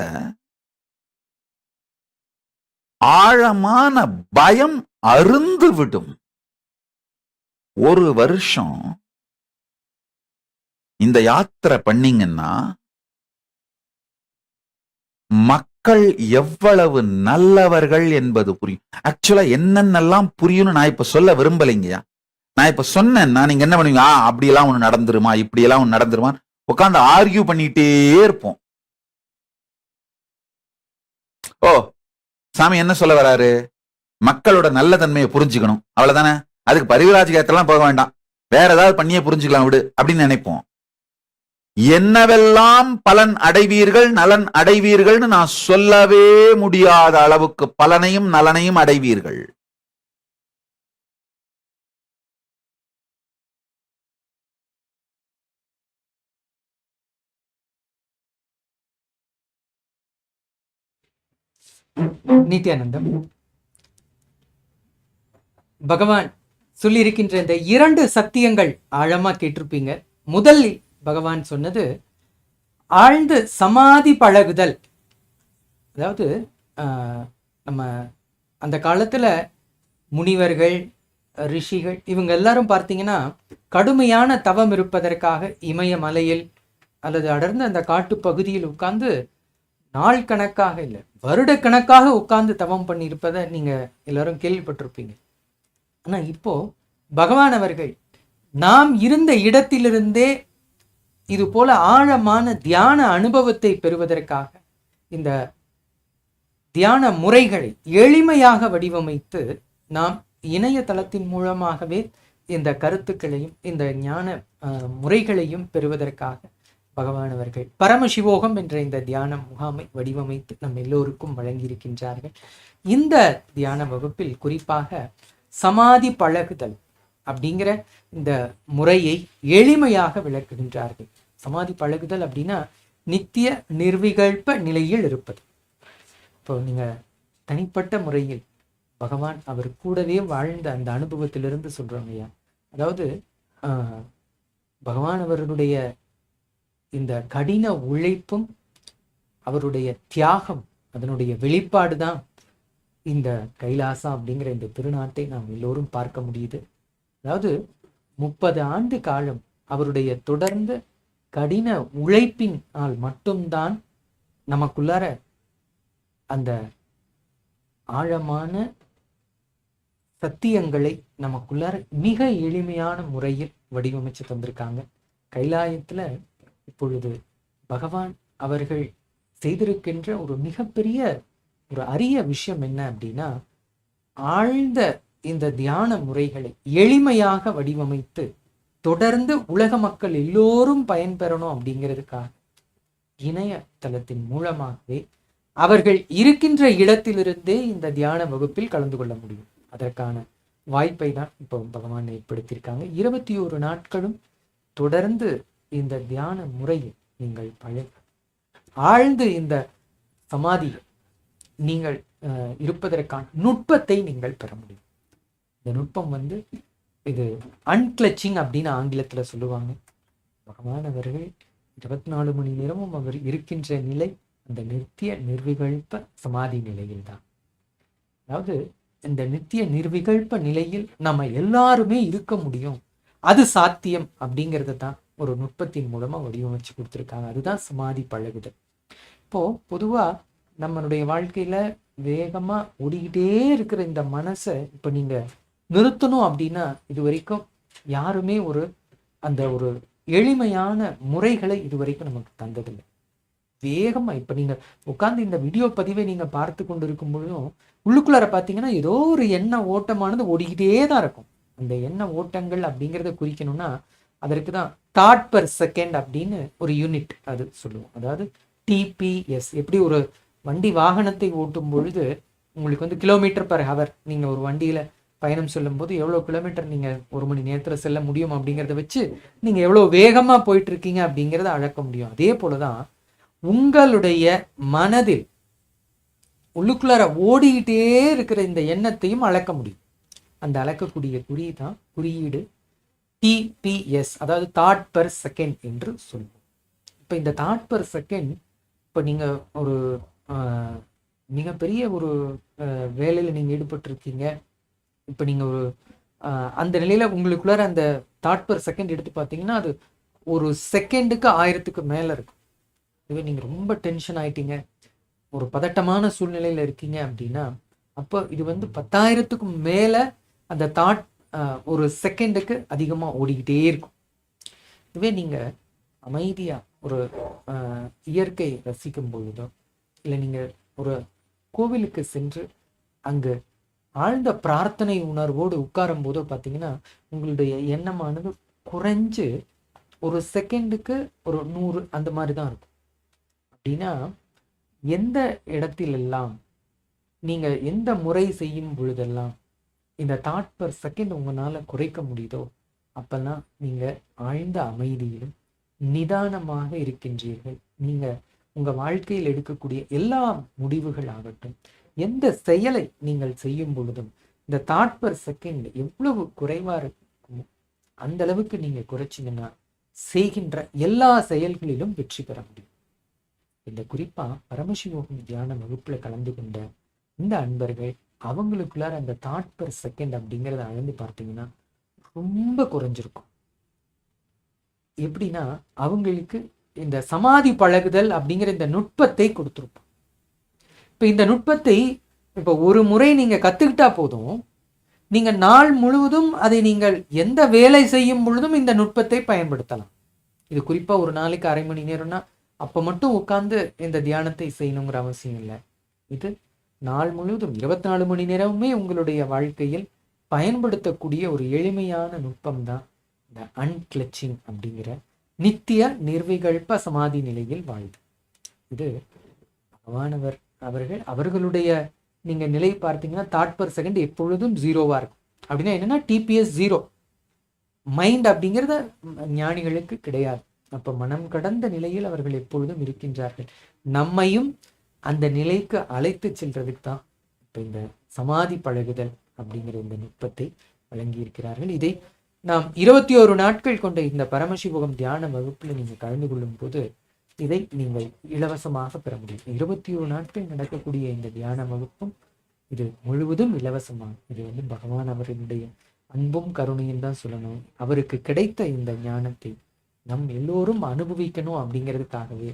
ஆழமான பயம் அருந்துவிடும். 1 வருஷம் இந்த யாத்திரை பண்ணீங்கன்னா மக்கள் எவ்வளவு நல்லவர்கள் என்பது புரியும். ஆக்சுவலா என்னென்னலாம் புரியும்னு நான் இப்ப சொல்ல விரும்பலைங்கயா. நான் இப்ப சொன்னேன்னா நீங்க என்ன பண்ணுவீங்க? அப்படியெல்லாம் ஒண்ணு நடந்துருமா, இப்படியெல்லாம் ஒண்ணு நடந்துருமா, உட்காந்து ஆர்கியூ பண்ணிட்டே இருப்போம். ஓ, சாமி என்ன சொல்ல வராரு? மக்களோட நல்ல தன்மையை புரிஞ்சுக்கணும், அவ்வளவுதானே. அதுக்கு பரிவிராஜகத்தெல்லாம் போக வேண்டாம், வேற ஏதாவது பண்ணியே புரிஞ்சுக்கலாம் விடு அப்படின்னு நினைப்போம். என்னவெல்லாம் பலன் அடைவீர்கள், நலன் அடைவீர்கள்னு நான் சொல்லவே முடியாத அளவுக்கு பலனையும் நலனையும் அடைவீர்கள். நித்யானந்தம், பகவான் சொல்லியிருக்கின்ற இந்த 2 சத்தியங்கள் ஆழமா கேட்டிருப்பீங்க. முதலில் பகவான் சொன்னது ஆழ்ந்து சமாதி பழகுதல். அதாவது நம்ம அந்த காலத்துல முனிவர்கள், ரிஷிகள் இவங்க எல்லாரும் பார்த்தீங்கன்னா கடுமையான தவம் இருப்பதற்காக இமயமலையில் அல்லது அடர்ந்த அந்த காட்டு பகுதியில் உட்கார்ந்து நாள் கணக்காக இல்லை, வருடக்கணக்காக உட்கார்ந்து தவம் பண்ணியிருப்பதை நீங்க எல்லாரும் கேள்விப்பட்டிருப்பீங்க. ஆனா இப்போ பகவான் அவர்கள் நாம் இருந்த இடத்திலிருந்தே இது போல ஆழமான தியான அனுபவத்தை பெறுவதற்காக இந்த தியான முறைகளை எளிமையாக வடிவமைத்து நாம் இணையதளத்தின் மூலமாகவே இந்த கருத்துக்களையும் இந்த ஞான முறைகளையும் பெறுவதற்காக பகவான் அவர்கள் பரமசிவோகம் என்ற இந்த தியான முகாமை வடிவமைத்து நம் எல்லோருக்கும் வழங்கியிருக்கின்றார்கள். இந்த தியான வகுப்பில் குறிப்பாக சமாதி பழகுதல் அப்படிங்கிற இந்த முறையை எளிமையாக விளக்குகின்றார்கள். சமாதி பழகுதல் அப்படின்னா நித்திய நிர்விகல்ப நிலையில் இருப்பது. இப்போ நீங்க தனிப்பட்ட முறையில் பகவான் அவர் கூடவே வாழ்ந்த அந்த அனுபவத்திலிருந்து சொல்றோம் ஐயா. அதாவது பகவான் அவர்களுடைய இந்த கடின உழைப்பும் அவருடைய தியாகம் அதனுடைய வெளிப்பாடு தான் இந்த கைலாசா அப்படிங்கிற இந்த திருநாட்டை நாம் எல்லோரும் பார்க்க முடியுது. அதாவது 30 ஆண்டு காலம் அவருடைய தொடர்ந்த கடின உழைப்பினால் மட்டும்தான் நமக்குள்ளார அந்த ஆழமான சத்தியங்களை நமக்குள்ளார மிக எளிமையான முறையில் வடிவமைச்சு தந்திருக்காங்க. கைலாயத்துல இப்பொழுது பகவான் அவர்கள் செய்திருக்கின்ற ஒரு மிகப்பெரிய ஒரு அரிய விஷயம் என்ன அப்படின்னா, ஆழ்ந்த இந்த தியான முறைகளை எளிமையாக வடிவமைத்து தொடர்ந்து உலக மக்கள் எல்லோரும் பயன்பெறணும் அப்படிங்கிறதுக்காக இணையதளத்தின் மூலமாகவே அவர்கள் இருக்கின்ற இடத்திலிருந்தே இந்த தியான வகுப்பில் கலந்து கொள்ள முடியும். அதற்கான வாய்ப்பை தான் இப்போ பகவான் ஏற்படுத்தியிருக்காங்க. 21 நாட்களும் தொடர்ந்து இந்த தியான முறையில் நீங்கள் ஆழ்ந்து இந்த சமாதியை நீங்கள் இருப்பதற்கான நுட்பத்தை நீங்கள் பெற முடியும். இந்த நுட்பம் இது அன்கிளச்சிங் அப்படின்னு ஆங்கிலத்துல சொல்லுவாங்க. பகவான் அவர்கள் 24 மணி நேரமும் அவர் இருக்கின்ற நிலை அந்த நித்திய நிர்விகல்ப சமாதி நிலையில் தான். அதாவது இந்த நித்திய நிர்விகல்ப நிலையில் நம்ம எல்லாருமே இருக்க முடியும், அது சாத்தியம் அப்படிங்கிறத தான் ஒரு நுட்பத்தின் மூலமா வடிவமைச்சு கொடுத்துருக்காங்க. அதுதான் சமாதி பழகுதல். இப்போ பொதுவா நம்மளுடைய வாழ்க்கையில வேகமா ஓடிக்கிட்டே இருக்கிற இந்த மனசை இப்ப நீங்க நிறுத்தணும் அப்படின்னா இது வரைக்கும் யாருமே அந்த ஒரு எளிமையான முறைகளை இது வரைக்கும் நமக்கு தந்ததில்லை. வேகமா இப்ப நீங்க உட்கார்ந்து இந்த வீடியோ பதிவை நீங்க பார்த்து கொண்டு இருக்கும் பொழுதும் உள்ளுக்குள்ளார பார்த்தீங்கன்னா ஏதோ ஒரு எண்ண ஓட்டமானது ஓடிக்கிட்டே தான் இருக்கும். அந்த எண்ண ஓட்டங்கள் அப்படிங்கிறத குறிக்கணும்னா அதற்கு தான் தாட் பெர் செகண்ட் அப்படின்னு ஒரு யூனிட் அது சொல்லுவோம். அதாவது டிபிஎஸ். எப்படி ஒரு வண்டி வாகனத்தை ஓட்டும் பொழுது உங்களுக்கு கிலோமீட்டர் பர் ஹவர், நீங்க ஒரு வண்டியில பயணம் செல்லும் போது எவ்வளவு கிலோமீட்டர் நீங்க 1 மணி நேரத்துல செல்ல முடியும் அப்படிங்கிறத வச்சு நீங்க எவ்வளவு வேகமா போயிட்டு இருக்கீங்க அப்படிங்கிறத அளக்க முடியும். அதே போலதான் உங்களுடைய மனதில் உள்ளுக்குள்ளார ஓடிக்கிட்டே இருக்கிற இந்த எண்ணத்தையும் அளக்க முடியும். அந்த அளக்கக்கூடிய குறியீடு டிபிஎஸ், அதாவது தாட் பெர் செகண்ட் என்று சொல்லுவோம். இப்ப இந்த தாட் பெர் செகண்ட் இப்ப நீங்க ஒரு மிகப்பெரிய ஒரு வேலையில நீங்க ஈடுபட்டிருக்கீங்க. இப்ப நீங்க அந்த நிலையில உங்களுக்குள்ளார அந்த தாட் பெர் செகண்ட் எடுத்து பார்த்தீங்கன்னா அது ஒரு செகண்டுக்கு 1000க்கு மேல இருக்கும். இதுவே நீங்க ரொம்ப டென்ஷன் ஆயிட்டீங்க, ஒரு பதட்டமான சூழ்நிலையில இருக்கீங்க அப்படின்னா அப்போ இது 10,000க்கும் மேல அந்த தாட் ஒரு செகண்டுக்கு அதிகமாக ஓடிக்கிட்டே இருக்கும். இதுவே நீங்கள் அமைதியாக ஒரு இயற்கை ரசிக்கும் பொழுதோ, இல்லை நீங்கள் ஒரு கோவிலுக்கு சென்று அங்கு ஆழ்ந்த பிரார்த்தனை உணர்வோடு உட்காரும் போதோ பார்த்தீங்கன்னா உங்களுடைய எண்ணமானது குறைஞ்சு ஒரு செகண்டுக்கு ஒரு 100 அந்த மாதிரி தான் இருக்கும். அப்படின்னா எந்த இடத்திலெல்லாம் நீங்கள் எந்த முறை செய்யும் பொழுதெல்லாம் இந்த தாட் பர் செகண்ட் உங்களால் குறைக்க முடியுதோ அப்பெல்லாம் நீங்கள் ஆழ்ந்த அமைதியிலும் நிதானமாக இருக்கின்றீர்கள். நீங்கள் உங்கள் வாழ்க்கையில் எடுக்கக்கூடிய எல்லா முடிவுகள் ஆகட்டும், எந்த செயலை நீங்கள் செய்யும் பொழுதும் இந்த தாட் பர் செகண்ட் எவ்வளவு குறைவாக இருக்குமோ அந்த அளவுக்கு நீங்கள் குறைச்சிங்கன்னா செய்கின்ற எல்லா செயல்களிலும் வெற்றி பெற முடியும். இந்த குறிப்பாக பரமசிவோகம் தியான வகுப்பில் கலந்து கொண்ட இந்த அன்பர்கள் அவங்களுக்குள்ளார அந்த தாட் பர் செகண்ட் அப்படிங்கிறத அளந்து பார்த்தீங்கன்னா ரொம்ப குறைஞ்சிருக்கும். எப்படின்னா அவங்களுக்கு இந்த சமாதி பழகுதல் அப்படிங்கிற இந்த நுட்பத்தை கொடுத்துருப்போம். இப்போ இந்த நுட்பத்தை இப்போ ஒரு முறை நீங்கள் கற்றுக்கிட்டா போதும், நீங்கள் நாள் முழுவதும் அதை நீங்கள் எந்த வேலை செய்யும் பொழுதும் இந்த நுட்பத்தை பயன்படுத்தலாம். இது குறிப்பாக ஒரு நாளைக்கு 1/2 மணி நேரம்னா அப்போ மட்டும் உட்காந்து இந்த தியானத்தை செய்யணுங்கிற அவசியம் இல்லை. இது நாள் முழுவதும் 24 மணி நேரமுமே உங்களுடைய வாழ்க்கையில் பயன்படுத்தக்கூடிய ஒரு எளிமையான நுட்பம் தான் இந்த அன்கிளச்சிங் அப்படிங்கிற நித்திய நிர்விகல்ப சமாதி நிலையில் வாழ்வு. இது பகவானவர் அவர்களுடைய நீங்கள் நிலை பார்த்தீங்கன்னா தாட் பர் செகண்ட் எப்பொழுதும் 0வா இருக்கும். அப்படின்னா என்னன்னா டிபிஎஸ் 0 மைண்ட் அப்படிங்கிறத ஞானிகளுக்கு கிடையாது. அப்போ மனம் கடந்த நிலையில் அவர்கள் எப்பொழுதும் இருக்கின்றார்கள். நம்மையும் அந்த நிலைக்கு அழைத்து செல்றதுக்கு தான் இப்போ இந்த சமாதி பழகுதல் அப்படிங்கிற இந்த நுட்பத்தை வழங்கியிருக்கிறார்கள். இதை நாம் 21 நாட்கள் கொண்ட இந்த பரமசிவோகம் தியான வகுப்பில் நீங்கள் கலந்து கொள்ளும் போது இதை நீங்கள் இலவசமாக பெற முடியும். 21 நாட்கள் நடக்கக்கூடிய இந்த தியான வகுப்பும் இது முழுவதும் இலவசமாக. இது பகவான் அவர்களுடைய அன்பும் கருணையும் தான் சொல்லணும். அவருக்கு கிடைத்த இந்த ஞானத்தை நம் எல்லோரும் அனுபவிக்கணும் அப்படிங்கிறதுக்காகவே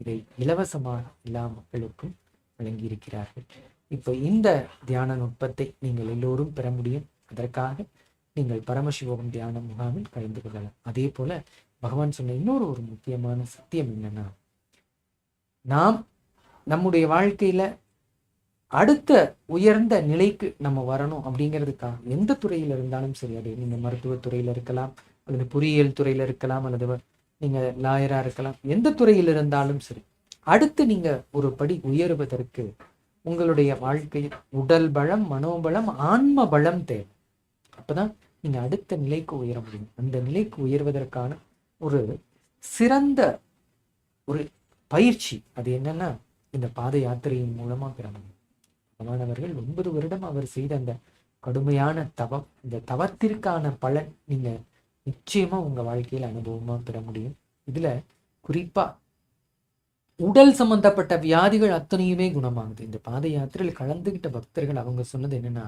இதை இலவசமாக எல்லா மக்களுக்கும் வழங்கியிருக்கிறார்கள். இப்போ இந்த தியான நுட்பத்தை நீங்கள் எல்லோரும் பெற முடியும். அதற்காக நீங்கள் பரமசிவோகம் தியான முகாமில் கலந்து கொள்ளலாம். அதே போல பகவான் சொன்ன இன்னொரு முக்கியமான சத்தியம் என்னன்னா, நாம் நம்முடைய வாழ்க்கையில அடுத்த உயர்ந்த நிலைக்கு நம்ம வரணும் அப்படிங்கிறதுக்காக எந்த துறையில் இருந்தாலும் சரி, அது நீங்க மருத்துவத்துறையில இருக்கலாம், அல்லது பொறியியல் துறையில இருக்கலாம், அல்லது நீங்க லாயரா இருக்கலாம், எந்த துறையில் இருந்தாலும் சரி, அடுத்து நீங்க ஒரு படி உயருவதற்கு உங்களுடைய வாழ்க்கையில் உடல் பலம், மனோபலம், ஆன்ம பலம் தேவை. அப்பதான் நீங்க அடுத்த நிலைக்கு உயர முடியும். அந்த நிலைக்கு உயர்வதற்கான ஒரு சிறந்த ஒரு பயிற்சி அது என்னன்னா இந்த பாத யாத்திரையின் மூலமா பெற முடியும். பகவானவர்கள் 9 வருடம் அவர் செய்த அந்த கடுமையான தவம், இந்த தவத்திற்கான பலன் நீங்க நிச்சயமா உங்க வாழ்க்கையில் அனுபவமா பெற முடியும். இதுல குறிப்பா உடல் சம்பந்தப்பட்ட வியாதிகள் அத்தனையுமே குணமாகுது. இந்த பாத யாத்திரையில் கலந்துகிட்ட பக்தர்கள் அவங்க சொன்னது என்னன்னா,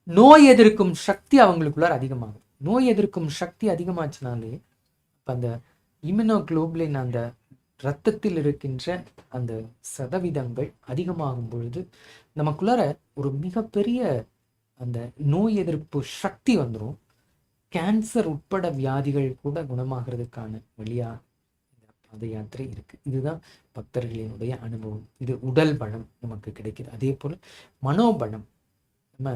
நோய் எதிர்க்கும் சக்தி அவங்களுக்குள்ளார அதிகமாகுது. நோய் எதிர்க்கும் சக்தி அதிகமாச்சுனாலே அந்த இம்யூனோகுளோபுலின் அந்த இரத்தத்தில் இருக்கின்ற அந்த சதவீதங்கள் அதிகமாகும் பொழுது நமக்குள்ளார ஒரு மிகப்பெரிய அந்த நோய் எதிர்ப்பு சக்தி வந்துடும். கேன்சர் உட்பட வியாதிகள் கூட குணமாகிறதுக்கான வழியா இந்த பாத யாத்திரை இருக்கு. இதுதான் பக்தர்களினுடைய அனுபவம். இது உடல் பலம் நமக்கு கிடைக்குது. அதே போல மனோபலம், நம்ம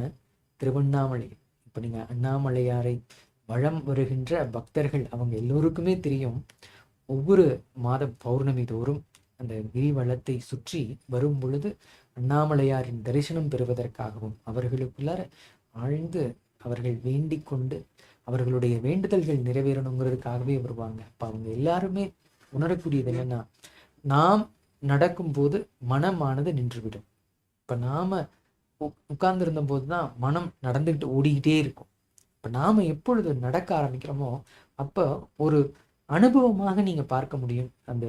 திருவண்ணாமலை இப்போ நீங்கள் அண்ணாமலையாரை வலம் வருகின்ற பக்தர்கள் அவங்க எல்லோருக்குமே தெரியும், ஒவ்வொரு மாத பௌர்ணமி தோறும் அந்த கிரிவலத்தை சுற்றி வரும் பொழுது அண்ணாமலையாரின் தரிசனம் பெறுவதற்காகவும் அவர்களுக்குள்ளார ஆழ்ந்து அவர்கள் வேண்டிக் கொண்டு அவர்களுடைய வேண்டுதல்கள் நிறைவேறணுங்கிறதுக்காகவே வருவாங்க. அப்போ அவங்க எல்லாருமே உணரக்கூடியது என்னன்னா, நாம் நடக்கும்போது மனமானது நின்றுவிடும். இப்போ நாம உட்கார்ந்துருந்த போது தான் மனம் நடந்துக்கிட்டு ஓடிக்கிட்டே இருக்கும். இப்போ நாம் எப்பொழுது நடக்க ஆரம்பிக்கிறோமோ அப்போ ஒரு அனுபவமாக நீங்கள் பார்க்க முடியும். அந்த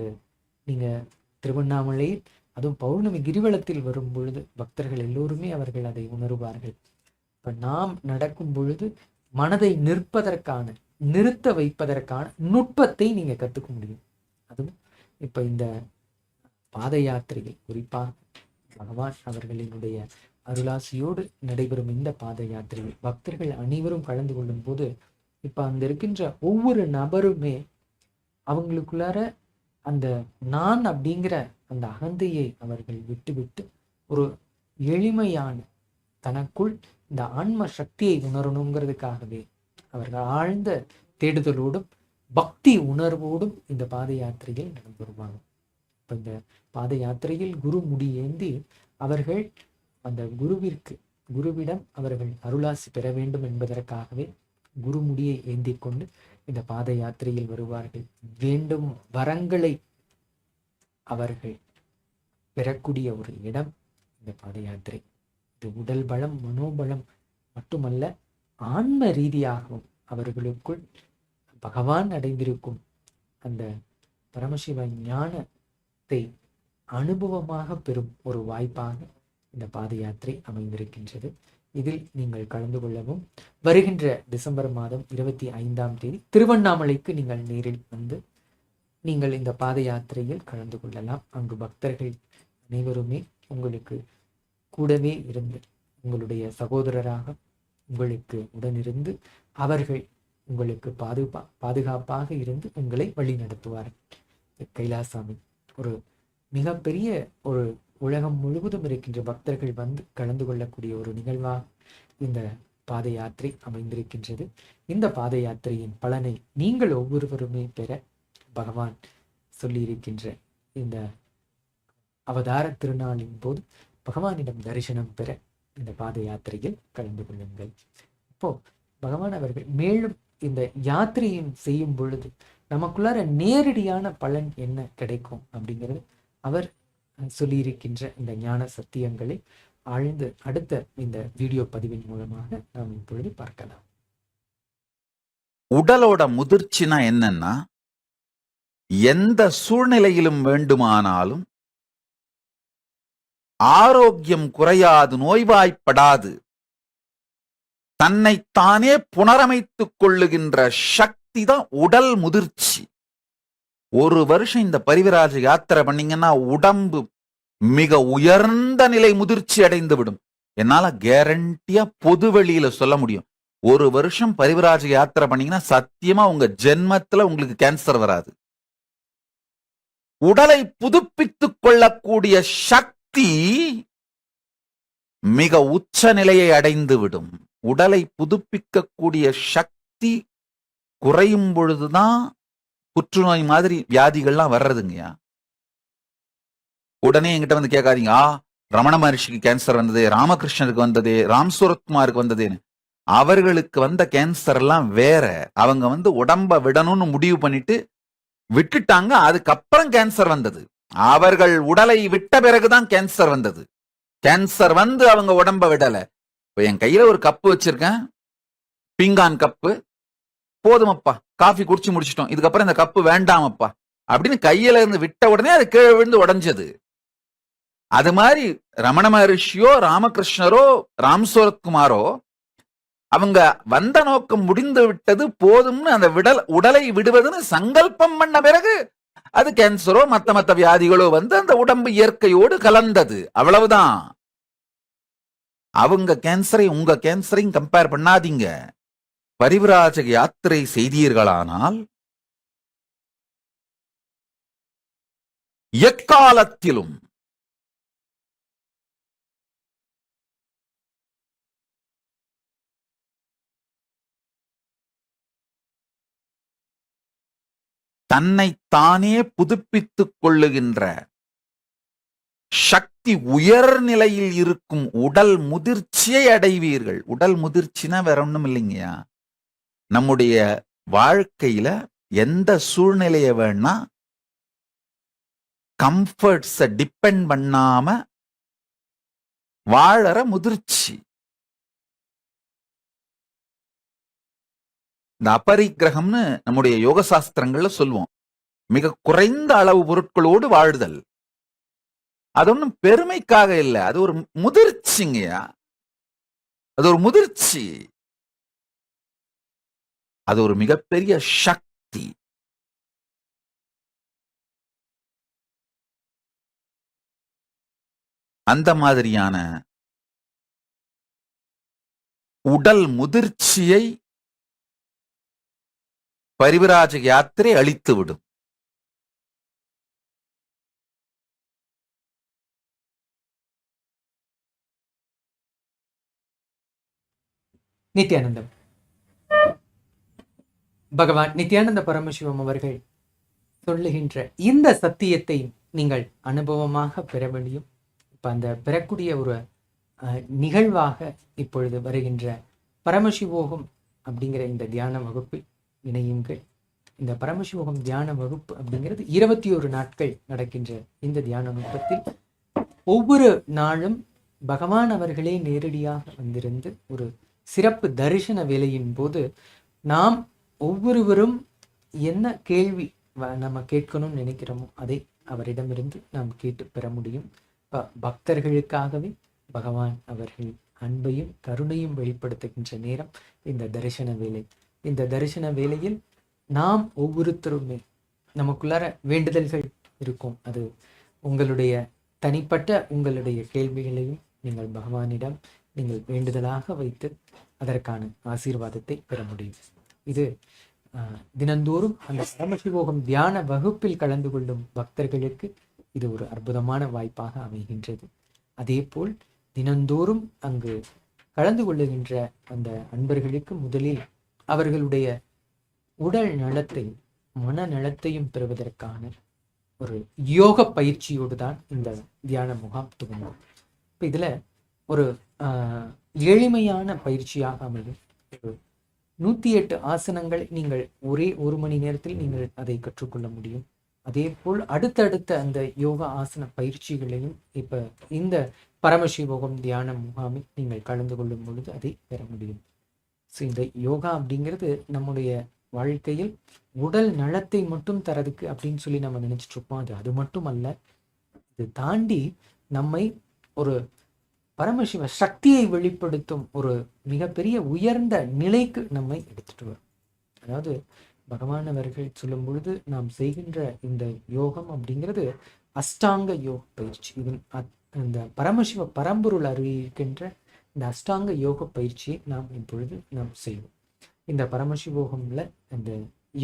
நீங்கள் திருவண்ணாமலையில் அதுவும் பௌர்ணமி கிரிவலத்தில் வரும் பொழுது பக்தர்கள் எல்லோருமே அவர்கள் அதை உணர்வார்கள். இப்போ நாம் நடக்கும் பொழுது மனதை நிறுத்த வைப்பதற்கான நுட்பத்தை நீங்கள் கற்றுக்க முடியும். அதுவும் இப்போ இந்த பாத யாத்திரையில் குறிப்பாக பகவான் அவர்களினுடைய அருளாசியோடு நடைபெறும் இந்த பாத யாத்திரையில் பக்தர்கள் அனைவரும் கலந்து கொள்ளும் போது இப்ப அங்க இருக்கின்ற ஒவ்வொரு நபருமே அவங்களுக்குள்ளார அந்த நான் அப்படிங்கிற அந்த அகந்தையை அவர்கள் விட்டு ஒரு எளிமையான தனக்குள் இந்த ஆன்ம சக்தியை உணரணுங்கிறதுக்காகவே அவர்கள் ஆழ்ந்த தேடுதலோடும் பக்தி உணர்வோடும் இந்த பாத யாத்திரையில் நடந்து வருவாங்க. இப்ப இந்த பாத யாத்திரையில் குரு முடி ஏந்தி அவர்கள் அந்த குருவிடம் அவர்கள் அருளாசி பெற வேண்டும் என்பதற்காகவே குருமுடியை ஏந்தி கொண்டு இந்த பாத யாத்திரையில் வருவார்கள். வேண்டும் வரங்களை அவர்கள் பெறக்கூடிய ஒரு இடம் இந்த பாத யாத்திரை. இது உடல் பலம் மனோபலம் மட்டுமல்ல, ஆன்ம ரீதியாகவும் அவர்களுக்குள் பகவான் அடைந்திருக்கும் அந்த பரமசிவ ஞானத்தை அனுபவமாக பெறும் ஒரு வாய்ப்பாக இந்த பாத யாத்திரை அமைந்திருக்கின்றது. இதில் நீங்கள் கலந்து கொள்ளவும் வருகின்ற டிசம்பர் மாதம் 25ஆம் தேதி திருவண்ணாமலைக்கு நீங்கள் நேரில் வந்து நீங்கள் இந்த பாத யாத்திரையில் கலந்து கொள்ளலாம். அங்கு பக்தர்கள் அனைவருமே உங்களுக்கு கூடவே இருந்து உங்களுடைய சகோதரராக உங்களுக்கு உடனிருந்து அவர்கள் உங்களுக்கு பாதுகாப்பாக இருந்து உங்களை வழி நடத்துவார்கள். கைலாசாமி ஒரு மிகப்பெரிய ஒரு உலகம் முழுவதும் இருக்கின்ற பக்தர்கள் வந்து கலந்து கொள்ளக்கூடிய ஒரு நிகழ்வாக இந்த பாத யாத்திரை அமைந்திருக்கின்றது. இந்த பாத யாத்திரையின் பலனை நீங்கள் ஒவ்வொருவருமே பெற பகவான் சொல்லியிருக்கின்ற இந்த அவதார திருநாளின் போது பகவானிடம் தரிசனம் பெற இந்த பாத யாத்திரையில் கலந்து கொள்ளுங்கள். இப்போ பகவான் அவர்கள் மேலும் இந்த யாத்திரையும் செய்யும் பொழுது நமக்குள்ளார நேரடியான பலன் என்ன கிடைக்கும் அப்படிங்கிறது அவர் சொல்லியிருக்கின்ற இந்த ஞான சத்தியங்களை ஆழ்ந்து அடுத்த இந்த வீடியோ பதிவின் மூலமாக நாம் இப்பொழுது பார்க்கலாம். உடலோட முதிர்ச்சினா என்னன்னா, எந்த சூழ்நிலையிலும் வேண்டுமானாலும் ஆரோக்கியம் குறையாது, நோய்வாய்ப்படாது, தன்னைத்தானே புனரமைத்துக் கொள்ளுகின்ற சக்தி தான் உடல் முதிர்ச்சி. ஒரு வருஷம் இந்த பரிவிராஜ யாத்திரை பண்ணீங்கன்னா உடம்பு மிக உயர்ந்த நிலை முதிர்ச்சி அடைந்து விடும். என்னால கேரண்டியா பொது வெளியில சொல்ல முடியும். ஒரு வருஷம் பரிவிராஜ யாத்திரை பண்ணீங்கன்னா சத்தியமா உங்க ஜென்மத்துல உங்களுக்கு கேன்சர் வராது. உடலை புதுப்பித்துக் கொள்ளக்கூடிய சக்தி மிக உச்ச நிலையை அடைந்து விடும். உடலை புதுப்பிக்கக்கூடிய சக்தி குறையும் பொழுதுதான் புற்றுநோய் மாதிரி வியாதிகள்லாம் வர்றதுங்கய்யா. உடனே என்கிட்ட வந்து கேட்காதீங்க, ரமண மகர்ஷிக்கு கேன்சர் வந்தது, ராமகிருஷ்ணருக்கு வந்தது, ராம் சூரத்குமாருக்கு வந்ததுன்னு. அவர்களுக்கு வந்த கேன்சர் எல்லாம் வேற. அவங்க வந்து உடம்ப விடணும்னு முடிவு பண்ணிட்டு விட்டுட்டாங்க. அதுக்கப்புறம் கேன்சர் வந்தது. அவர்கள் உடலை விட்ட பிறகுதான் கேன்சர் வந்தது. கேன்சர் வந்து அவங்க உடம்ப விடல. இப்ப என் கையில ஒரு கப்பு வச்சிருக்கேன், பீங்கான் கப்பு. போதுமப்பா, காஃபி குடிச்சு முடிச்சிட்டோம், இதுக்கப்புறம் இந்த கப்பு வேண்டாமப்பா அப்படின்னு கையில இருந்து விட்ட உடனே அது கீழே விழுந்து உடைஞ்சது. அது மாதிரி ரமண மகர்ஷியோ ராமகிருஷ்ணரோ ராம் சூரத்குமாரோ அவங்க வந்த நோக்கம் முடிந்து விட்டது, போதும்னு அந்த உடலை விடுவதுன்னு சங்கல்பம் பண்ண பிறகு அது கேன்சரோ மத்த வியாதிகளோ வந்து அந்த உடம்பு இயற்கையோடு கலந்தது. அவ்வளவுதான். அவங்க கேன்சரை உங்க கேன்சரையும் கம்பேர் பண்ணாதீங்க. பரிவிராஜக யாத்திரை செய்தீர்களானால் எக்காலத்திலும் தன்னைத்தானே புதுப்பித்துக் கொள்ளுகின்ற சக்தி உயர் நிலையில் இருக்கும் உடல் முதிர்ச்சியை அடைவீர்கள். உடல் முதிர்ச்சினா வேற ஒண்ணும் இல்லைங்கயா. நம்முடைய வாழ்க்கையில எந்த சூழ்நிலைய வேணா கம்ஃபர்ட்ஸ டிபெண்ட் பண்ணாம வாழற முதிர்ச்சி. இந்த அபரிக்கிரகம்னு நம்முடைய யோக சாஸ்திரங்கள்ல சொல்லுவோம். மிக குறைந்த அளவு பொருட்களோடு வாழ்தல். அது ஒன்றும் பெருமைக்காக இல்லை, அது ஒரு முதிர்ச்சிங்கயா. அது ஒரு முதிர்ச்சி. அது ஒரு மிகப்பெரிய சக்தி. அந்த மாதிரியான உடல் முதிர்ச்சியை பரிவிராஜ யாத்திரை அழித்துவிடும். நித்யானந்தம். பகவான் நித்யானந்த பரமசிவம் அவர்கள் சொல்லுகின்ற இந்த சத்தியத்தை நீங்கள் அனுபவமாக பெற முடியும். இப்ப அந்த பெறக்கூடிய ஒரு நிகழ்வாக இப்பொழுது வருகின்ற பரமசிவோகம் அப்படிங்கிற இந்த தியான வகுப்பில் இணையுங்கள். இந்த பரமசிவோகம் தியான வகுப்பு அப்படிங்கிறது 21 நாட்கள் நடக்கின்ற இந்த தியான நுட்பத்தில் ஒவ்வொரு நாளும் பகவான் அவர்களே நேரடியாக வந்திருந்து ஒரு சிறப்பு தரிசன வேலையின் போது நாம் ஒவ்வொருவரும் என்ன கேள்வி நம்ம கேட்கணும்னு நினைக்கிறோமோ அதை அவரிடமிருந்து நாம் கேட்டு பெற முடியும். பக்தர்களுக்காகவே பகவான் அவர்கள் அன்பையும் கருணையும் வெளிப்படுத்துகின்ற நேரம் இந்த தரிசன வேலை. இந்த தரிசன வேலையில் நாம் ஒவ்வொருத்தருமே நமக்குள்ளார வேண்டுதல்கள் இருக்கும். அது உங்களுடைய தனிப்பட்ட உங்களுடைய கேள்விகளையும் நீங்கள் பகவானிடம் நீங்கள் வேண்டுதலாக வைத்து அதற்கான ஆசீர்வாதத்தை பெற முடியும். இது தினந்தோறும் அந்த பரமசிவோகம் தியான வகுப்பில் கலந்து கொள்ளும் பக்தர்களுக்கு இது ஒரு அற்புதமான வாய்ப்பாக அமைகின்றது. அதே போல் தினந்தோறும் அங்கு கலந்து கொள்ளுகின்ற அந்த அன்பர்களுக்கு முதலில் அவர்களுடைய உடல் நலத்தை மன நலத்தையும் பெறுவதற்கான ஒரு யோக பயிற்சியோடு தான் இந்த தியான முகாம் துவங்கும். இப்போ இதுல ஒரு எளிமையான பயிற்சியாக அமையும். 108 ஆசனங்கள் நீங்கள் ஒரே 1 மணி நேரத்தில் நீங்கள் அதை கற்றுக்கொள்ள முடியும். அதே போல் அடுத்தடுத்த அந்த யோகா ஆசன பயிற்சிகளையும் இப்ப இந்த பரமசிவோகம் தியான முகாமில் நீங்கள் கலந்து கொள்ளும் பொழுது அதை பெற முடியும். ஸோ இந்த யோகா அப்படிங்கிறது நம்முடைய வாழ்க்கையில் உடல் நலத்தை மட்டும் தரதுக்கு அப்படின்னு சொல்லி நம்ம நினைச்சிட்டு இருப்போம். அது மட்டும் அல்ல, இது தாண்டி நம்மை ஒரு பரமசிவ சக்தியை வெளிப்படுத்தும் ஒரு மிகப்பெரிய உயர்ந்த நிலைக்கு நம்மை எடுத்துட்டு வரும். அதாவது பகவான் அவர்கள் சொல்லும் பொழுது நாம் செய்கின்ற இந்த யோகம் அப்படிங்கிறது அஷ்டாங்க யோக பயிற்சி. இது அந்த பரமசிவ பரம்பொருள் அறிவிக்கின்ற இந்த அஷ்டாங்க யோக பயிற்சியை நாம் இப்பொழுது நாம் செய்வோம். இந்த பரமசிவோகம்ல அந்த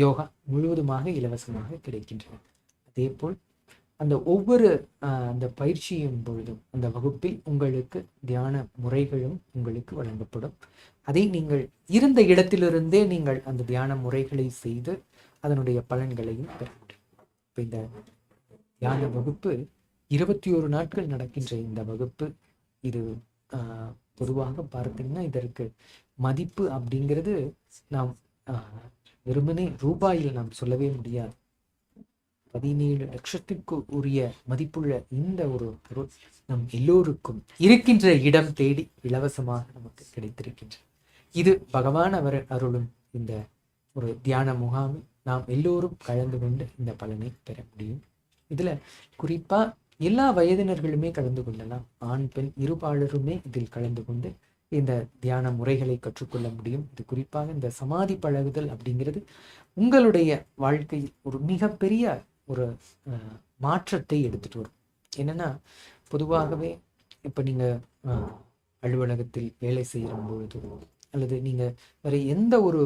யோகா முழுவதுமாக இலவசமாக கிடைக்கின்றன. அதே போல் அந்த ஒவ்வொரு அந்த பயிற்சியும் பொழுதும் அந்த வகுப்பில் உங்களுக்கு தியான முறைகளும் உங்களுக்கு வழங்கப்படும். அதை நீங்கள் இருந்த இடத்திலிருந்தே நீங்கள் அந்த தியான முறைகளை செய்து அதனுடைய பலன்களையும் பெற முடியும். இப்போ இந்த தியான வகுப்பு 21 நாட்கள் நடக்கின்ற இந்த வகுப்பு இது பொதுவாக பார்த்தீங்கன்னா இதற்கு மதிப்பு அப்படிங்கிறது நாம் வெறுமனே ரூபாயில் நாம் சொல்லவே முடியாது. 17 லட்சத்திற்கு உரிய மதிப்புள்ள இந்த ஒரு பொருள் நம் எல்லோருக்கும் இருக்கின்ற இடம் தேடி இலவசமாக நமக்கு கிடைத்திருக்கின்ற இது பகவான் அவர் அருளும் இந்த ஒரு தியான முகாமில் நாம் எல்லோரும் கலந்து கொண்டு இந்த பலனை பெற முடியும். இதுல குறிப்பா எல்லா வயதினர்களுமே கலந்து கொள்ளலாம். ஆண் பெண் இருபாலருமே இதில் கலந்து கொண்டு இந்த தியான முறைகளை கற்றுக்கொள்ள முடியும். இது குறிப்பாக இந்த சமாதி பழகுதல் அப்படிங்கிறது உங்களுடைய வாழ்க்கையில் ஒரு மிகப்பெரிய ஒரு மாற்றத்தை எடுத்துட்டு வரும். என்னன்னா பொதுவாகவே இப்போ நீங்க அலுவலகத்தில் வேலை செய்யும் பொழுது அல்லது நீங்க வேற எந்த ஒரு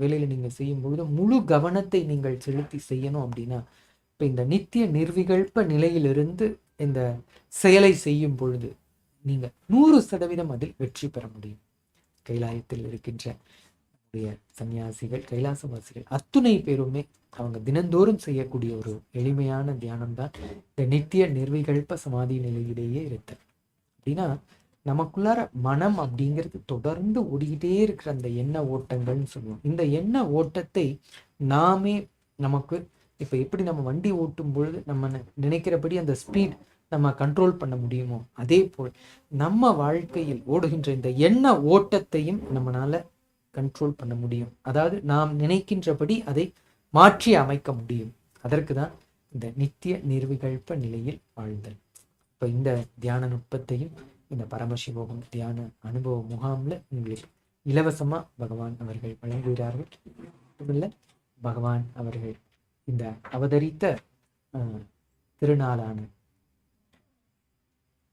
வேலையில நீங்க செய்யும் பொழுது முழு கவனத்தை நீங்கள் செலுத்தி செய்யணும் அப்படின்னா இப்போ இந்த நித்திய நிர்விகல்ப நிலையிலிருந்து இந்த செயலை செய்யும் பொழுது நீங்க 100% அதில் வெற்றி பெற முடியும். கைலாயத்தில் இருக்கின்ற சன்னியாசிகள் கைலாசவாசிகள் அத்துணை பேருமே அவங்க தினந்தோறும் செய்யக்கூடிய ஒரு எளிமையான தியானம் தான் இந்த நித்திய நிர்விகல்ப சமாதி நிலையிலேயே இருத்தல். அப்படின்னா நமக்குள்ளார மனம் அப்படிங்கிறது தொடர்ந்து ஓடிக்கிட்டே இருக்கிற அந்த எண்ண ஓட்டங்கள்னு சொல்லுவோம். இந்த எண்ண ஓட்டத்தை நாமே நமக்கு இப்போ எப்படி நம்ம வண்டி ஓட்டும் பொழுது நம்ம நினைக்கிறபடி அந்த ஸ்பீட் நம்ம கண்ட்ரோல் பண்ண முடியுமோ அதே போல் நம்ம வாழ்க்கையில் ஓடுகின்ற இந்த எண்ண ஓட்டத்தையும் நம்மளால கண்ட்ரோல் பண்ண முடியும். அதாவது நாம் நினைக்கின்றபடி அதை மாற்றி அமைக்க முடியும். அதற்கு தான் இந்த நித்திய நிர்விகல்ப நிலையில் வாழ்தல். இப்போ இந்த தியான நுட்பத்தையும் இந்த பரமசிவோகம் தியான அனுபவ முகாம்ல உங்களுக்கு இலவசமா பகவான் அவர்கள் வழங்குகிறார்கள். மட்டுமில்ல, பகவான் அவர்கள் இந்த அவதரித்த திருநாளான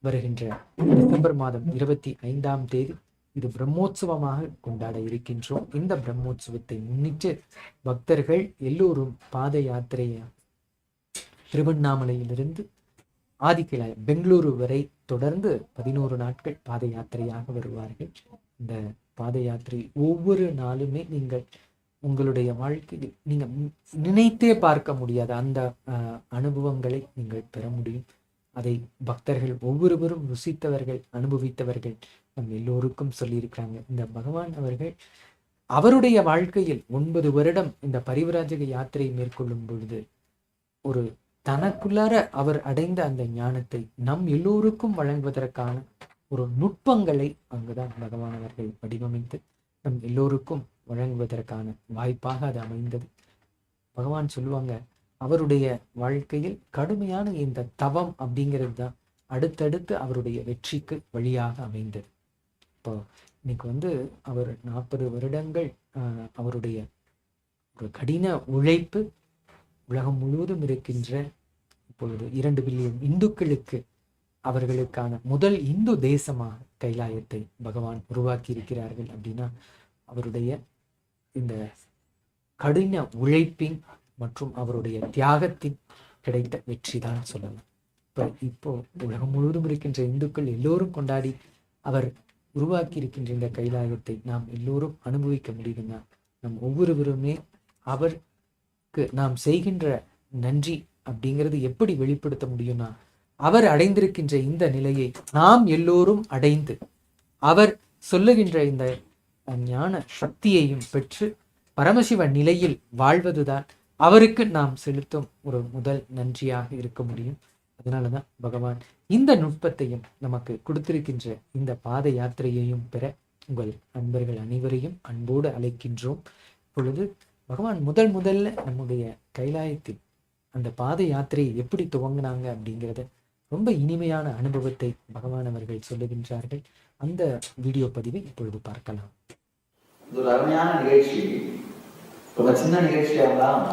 வருகின்ற டிசம்பர் மாதம் 25ஆம் தேதி இது பிரம்மோற்சவமாக கொண்டாட இருக்கின்றோம். இந்த பிரம்மோற்சவத்தை முன்னிட்டு பக்தர்கள் எல்லோரும் பாத யாத்திரையை திருவண்ணாமலையிலிருந்து ஆதிக்கைலாயம் பெங்களூரு வரை தொடர்ந்து 11 நாட்கள் பாத யாத்திரையாக வருவார்கள். இந்த பாத யாத்திரை ஒவ்வொரு நாளுமே நீங்கள் உங்களுடைய வாழ்க்கையில் நீங்கள் நினைத்தே பார்க்க முடியாத அந்த அனுபவங்களை நீங்கள் பெற முடியும். அதை பக்தர்கள் ஒவ்வொருவரும் ருசித்தவர்கள், அனுபவித்தவர்கள் நம் எல்லோருக்கும் சொல்லியிருக்கிறாங்க. இந்த பகவான் அவர்கள் அவருடைய வாழ்க்கையில் 9 வருடம் இந்த பரிவிராஜக யாத்திரை மேற்கொள்ளும் பொழுது ஒரு தனக்குள்ளார அவர் அடைந்த அந்த ஞானத்தை நம் எல்லோருக்கும் வழங்குவதற்கான ஒரு நுட்பங்களை அங்குதான் பகவான் அவர்கள் வடிவமைத்து நம் எல்லோருக்கும் வழங்குவதற்கான வாய்ப்பாக அது அமைந்தது. பகவான் சொல்லுவாங்க, அவருடைய வாழ்க்கையில் கடுமையான இந்த தவம் அப்படிங்கிறது தான் அடுத்தடுத்து அவருடைய வெற்றிக்கு வழியாக அமைந்தது. இப்போ இன்னைக்கு அவர் 40 வருடங்கள் அவருடைய ஒரு கடின உழைப்பு உலகம் முழுவதும் இருக்கின்ற இப்பொழுது 2 பில்லியன் இந்துக்களுக்கு அவர்களுக்கான முதல் இந்து தேசமாக கைலாயத்தை பகவான் உருவாக்கி இருக்கிறார்கள். அப்படின்னா அவருடைய இந்த கடின உழைப்பின் மற்றும் அவருடைய தியாகத்தின் கிடைத்த வெற்றி தான் சொல்லலாம். இப்போ உலகம் முழுவதும் இருக்கின்ற இந்துக்கள் எல்லோரும் கொண்டாடி அவர் உருவாக்கி இருக்கின்ற இந்த கைலாயத்தை நாம் எல்லோரும் அனுபவிக்க முடியும்னா நம் ஒவ்வொருவருமே அவருக்கு நாம் செய்கின்ற நன்றி அப்படிங்கிறது எப்படி வெளிப்படுத்த முடியும்னா அவர் அடைந்திருக்கின்ற இந்த நிலையை நாம் எல்லோரும் அடைந்து அவர் சொல்லுகின்ற இந்த ஞான சக்தியையும் பெற்று பரமசிவ நிலையில் வாழ்வதுதான் அவருக்கு நாம் செலுத்தும் ஒரு முதல் நன்றியாக இருக்க முடியும். அதனாலதான் பகவான் இந்த நுட்பத்தையும் நமக்கு கொடுத்திருக்கின்ற இந்த பாத யாத்திரையையும் பெற உங்கள் நண்பர்கள் அனைவரையும் அன்போடு அழைக்கின்றோம். இப்பொழுது பகவான் முதல்ல நம்முடைய கைலாயத்தில் அந்த பாத யாத்திரையை எப்படி துவங்கினாங்க அப்படிங்கிறத ரொம்ப இனிமையான அனுபவத்தை பகவான் அவர்கள் சொல்லுகின்றார்கள். அந்த வீடியோ பதிவை இப்பொழுது பார்க்கலாம். இது ஒரு அருமையான நிகழ்ச்சி. ரொம்ப சின்ன நிகழ்ச்சியா இருந்தாலும்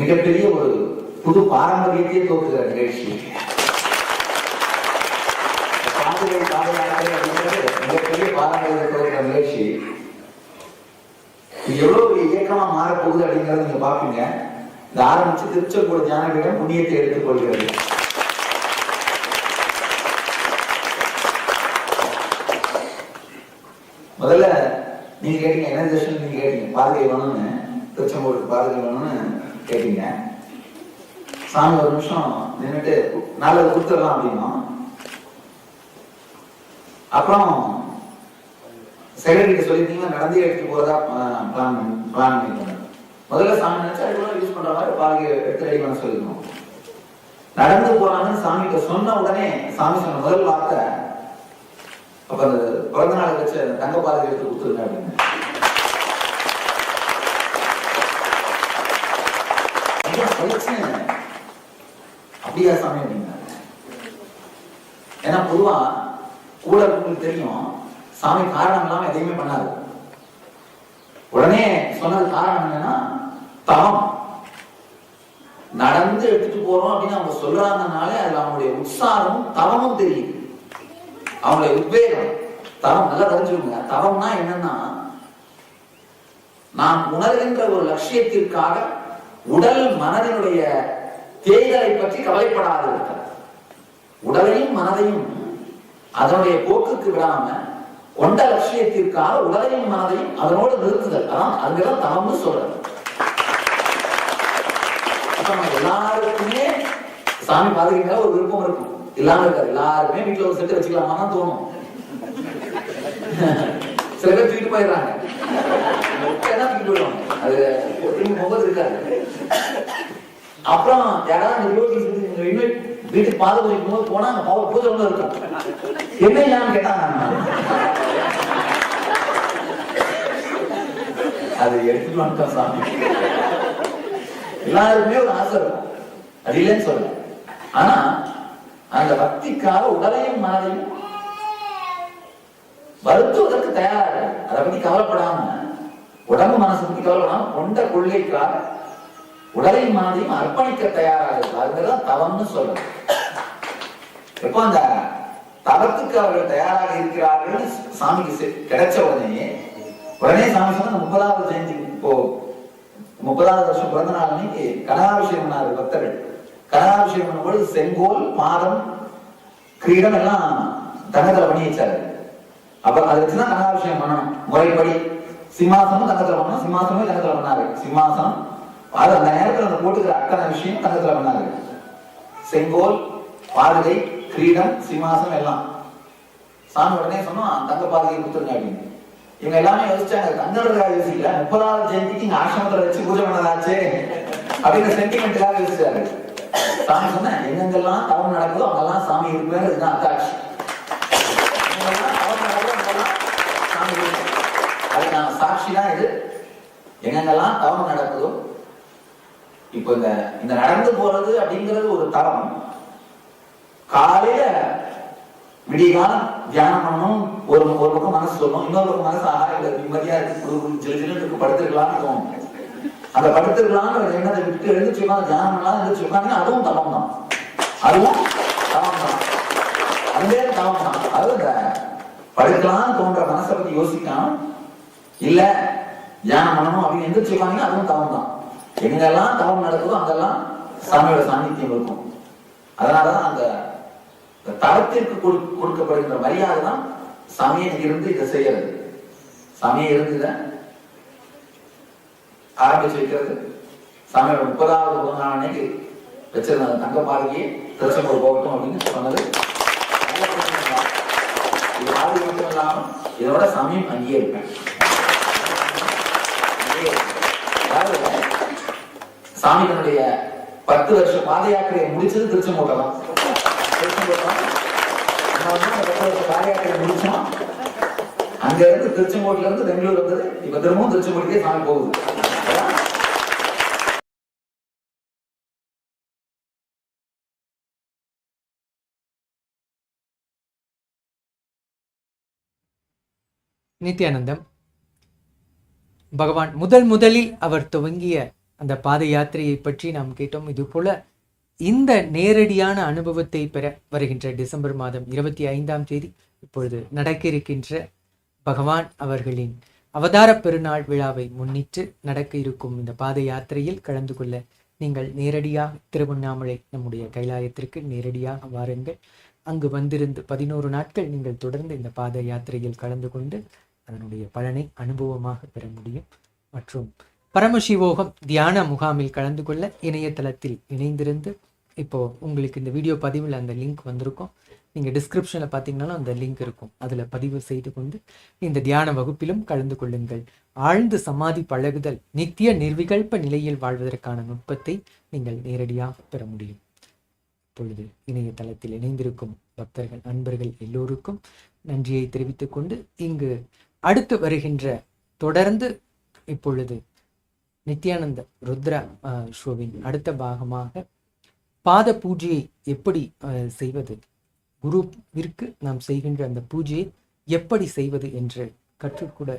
மிகப்பெரிய ஒரு புது பாரம்பரியத்தையே தோற்றுகிற நிகழ்ச்சி. மிகப்பெரிய பாரம்பரியத்தை தோற்றுகிற நிகழ்ச்சி. இது எவ்வளவு ஒரு இயக்கமா மாறப்போகுது அப்படிங்கறத நீங்க பாப்பீங்க. இந்த ஆரம்பிச்சு திருச்செங்கோடு ஞானபீடம் புண்ணியத்தை எடுத்துக் கொள்கிறது. முதல்ல நீங்க கேட்டீங்க என்ன தர்ஷன், நீங்க கேட்டீங்க பாதுகை வேணும்னு, திருச்செங்கோடு பாதுகை வேணும்னு கேட்டீங்க. சாமி ஒரு நிமிஷம் நின்றுட்டு நாளைக்கு கொடுத்துடலாம் அப்படின்னா, அப்புறம் செக்ரட்டரி சொல்லியிருந்தீங்க நடந்தே எடுத்துட்டு போறதா பிளான் பண்ணிக்கணும். முதல்ல சாமி நினைச்சா அதுக்குள்ள யூஸ் பண்ற மாதிரி பாதுகை எடுத்து ரெடி பண்ண சொல்லிக்கணும். நடந்து போறாங்கன்னு சாமிகிட்ட சொன்ன உடனே சாமி சொன்ன முதல் வார்த்தை, அப்ப அந்த பிறந்த நாள் வச்சு தங்க பாதுகை எடுத்து கொடுத்துருங்க அப்படின்னு. அப்படியா சாமி அப்படின்னா, ஏன்னா பொதுவா கூட உங்களுக்கு தெரியும் சாமி காரணம் இல்லாம எதையுமே பண்ணாது. உடனே சொன்னது காரணம் என்னன்னா தவம். நடந்து எடுத்துட்டு போறோம் அப்படின்னு அவங்க சொல்றாங்கனாலே அதுல அவங்களுடைய உற்சாகமும் தவமும் தெரியுது, அவங்களுடைய உத்வேகம். தவம் நல்லா தெரிஞ்சுக்கோங்க. தவம்னா என்னன்னா, நாம் உணர்கின்ற ஒரு லட்சியத்திற்காக உடல் மனதினுடைய தேய்தலை பற்றி கவலைப்படாது இருக்கிறார். உடலையும் மனதையும் அதனுடைய போக்குக்கு விடாம கொண்ட லட்சியத்திற்காக உடலையும் மனதையும் அதனோடு நிறுத்துதல். அங்கதான் தவம்னு சொல்றது. எல்லாருக்குமே சாமி பாதுகாக்க ஒரு விருப்பம் இருக்கும், இல்லாம இருக்காது. எல்லாருமே வீட்டுல ஒரு செட்டு வச்சுக்கலாமா தான் தோணும். சில பேர் தூக்கிட்டு போயிடுறாங்க, தூக்கிட்டு போயிடுவாங்க, அது திரும்பி போகிறது இருக்காது. அப்புறம் யாராவது வீட்டுக்கு பாதுகாக்கும் போது போனா அவர் பூஜை ஒண்ணு இருக்கும். என்ன இல்லாம கேட்டாங்க, அது எடுத்துட்டு வந்துட்டோம் சாமி. எல்லாருக்குமே ஒரு ஆசை இருக்கும், அது இல்லைன்னு சொல்ல. ஆனா அந்த பக்திக்காக உடலையும் மனதையும் வருத்துவதற்கு தயாராக, அதை பத்தி கவலைப்படாம, உடம்பு மனசு பத்தி கவலைப்படாம கொண்ட கொள்கைக்காக உடலையும் மனதையும் அர்ப்பணிக்க தயாராக அதுதான் தவம்னு சொல்றது. எப்போ அந்த தவத்துக்கு அவர்கள் தயாராக இருக்கிறார்கள் சாமிக்கு கிடைச்ச உடனே சாமி சொன்ன 30வது ஜெயந்தி, இப்போ 30வது வருஷம் பிறந்த நாள் அன்னைக்கு கனகாபிஷேகம் பண்ணாரு பக்தர்கள். கனகாபிஷேகம் பண்ணும்போது செங்கோல், பாதம், கிரீடம் எல்லாம் தங்கத்துல பண்ணி வச்சாரு. அப்ப அதை வச்சுதான் கனகாபிஷேகம் பண்ணணும் முறைப்படி. சிம்மாசனம் தங்கத்துல பண்ணணும், சிம்மாசனமே தங்கத்துல பண்ணாரு. சிம்மாசனம் அது அந்த நேரத்தில் அந்த போட்டுக்கிற அத்தனை விஷயம் தங்கத்துல பண்ணாரு. செங்கோல், பாதுகை, கிரீடம், சிம்மாசனம் எல்லாம். சாமி உடனே சொன்னோம் தங்க பாதுகை கொடுத்துருங்க அப்படின்னு. இவங்க எல்லாமே யோசிச்சாங்க, தங்கறதுக்காக யோசிக்கல, 30வது ஜெயந்திக்கு இங்க ஆசிரமத்துல வச்சு பூஜை பண்ணதாச்சு அப்படின்னு சென்டிமெண்ட்டுக்காக யோசிச்சாரு. சாமி சொன்ன எங்கெங்கெல்லாம் தவம் நடக்குதோ அங்கெல்லாம் சாமி இருப்பேன், இதுதான் அத்தாட்சி. சாமி இருக்கு, அது நான் சாட்சி தான். இது எங்கெங்கெல்லாம் தவம் நடக்குதோ, இப்போ இந்த நடந்து போறது அப்படிங்கிறது ஒரு தவம். காலையில விடிய காலம் தியானம் பண்ணணும், ஒரு பக்கம் மனசு சொல்லணும், இன்னொரு பக்கம் மனசு ஆகாய நிம்மதியா இருக்கு, ஜிலுக்கு படுத்துருக்கலாம்னு தோணும். அந்த படுத்துருக்கலாம்னு எண்ணத்தை விட்டு எழுந்துச்சு உட்காந்து தியானம் பண்ணலாம், எழுந்துச்சு உட்காந்து அதுவும் தவம் தான். அதுவும் தவம் தான், அதுவே தவம் தான். அது இந்த படுக்கலாம்னு தோன்ற மனசை பத்தி யோசிக்காம இல்ல தியானம் பண்ணணும் அப்படின்னு எழுந்துச்சு உட்காந்து அதுவும் தவம் தான். எங்கெல்லாம் தவம் நடக்குதோ அங்கெல்லாம் சாமியோட சாநித்தியம் இருக்கும். அதனாலதான் அந்த தவத்திற்கு கொடுக்கப்படுகின்ற மரியாதை தான் சாமியை இருந்து இதை செய்யறது. சாமியை இருந்து இதை ஆரம்பிச்சு வைக்கிறது. சாமியோட 30வது பிறந்த நாள் அன்னைக்கு வச்சிருந்த தங்க பாதுகையை திருச்செங்கோடு போகட்டும் அப்படின்னு சொன்னது. இது பாதுகை மட்டும் இல்லாமல் இதோட சாமியும் அங்கேயே இருப்பேன். சாமி தன்னுடைய 10 வருஷ பாத யாத்திரையை முடிச்சது திருச்செங்கோட்டை தான். பாத யாத்திரை முடிச்சோம், அங்க இருந்து திருச்செங்கோட்டுல இருந்து பெங்களூர் வந்தது. இப்ப திரும்பவும் திருச்செங்கோட்டுக்கே சாமி போகுது. நித்யானந்தம் பகவான் முதலில் அவர் துவங்கிய அந்த பாத யாத்திரையை பற்றி நாம் கேட்டோம். இது போல இந்த நேரடியான அனுபவத்தை பெற வருகின்ற டிசம்பர் மாதம் 25ஆம் தேதி இப்பொழுது நடக்க இருக்கின்ற பகவான் அவர்களின் அவதார பெருநாள் விழாவை முன்னிட்டு நடக்க இருக்கும் இந்த பாத யாத்திரையில் கலந்து கொள்ள நீங்கள் நேரடியாக திருவண்ணாமலை நம்முடைய கைலாயத்திற்கு நேரடியாக வாருங்கள். அங்கு வந்திருந்து 11 நாட்கள் நீங்கள் தொடர்ந்து இந்த பாத யாத்திரையில் கலந்து கொண்டு அதனுடைய பலனை அனுபவமாக பெற முடியும். மற்றும் பரமசிவோகம் தியான முகாமில் கலந்து கொள்ள இணையதளத்தில் இணைந்திருந்து இப்போ உங்களுக்கு இந்த வீடியோ பதிவில் அந்த லிங்க் வந்திருக்கும். நீங்கள் டிஸ்கிரிப்ஷனில் பார்த்தீங்கன்னாலும் அந்த லிங்க் இருக்கும். அதில் பதிவு செய்து கொண்டு இந்த தியான வகுப்பிலும் கலந்து கொள்ளுங்கள். ஆழ்ந்து சமாதி பழகுதல், நித்திய நிர்விகல்ப நிலையில் வாழ்வதற்கான நுட்பத்தை நீங்கள் நேரடியாக பெற முடியும். இப்பொழுது இணையதளத்தில் இணைந்திருக்கும் பக்தர்கள் அன்பர்கள் எல்லோருக்கும் நன்றியை தெரிவித்துக் கொண்டு இங்கு அடுத்து வருகின்ற தொடர்ந்து இப்பொழுது நித்யானந்த ருத்ரா ஷோவின் அடுத்த பாகமாக பாத பூஜையை எப்படி செய்வது, குருவிற்கு நாம் செய்கின்ற அந்த பூஜையை எப்படி செய்வது என்று கற்றுக்கூட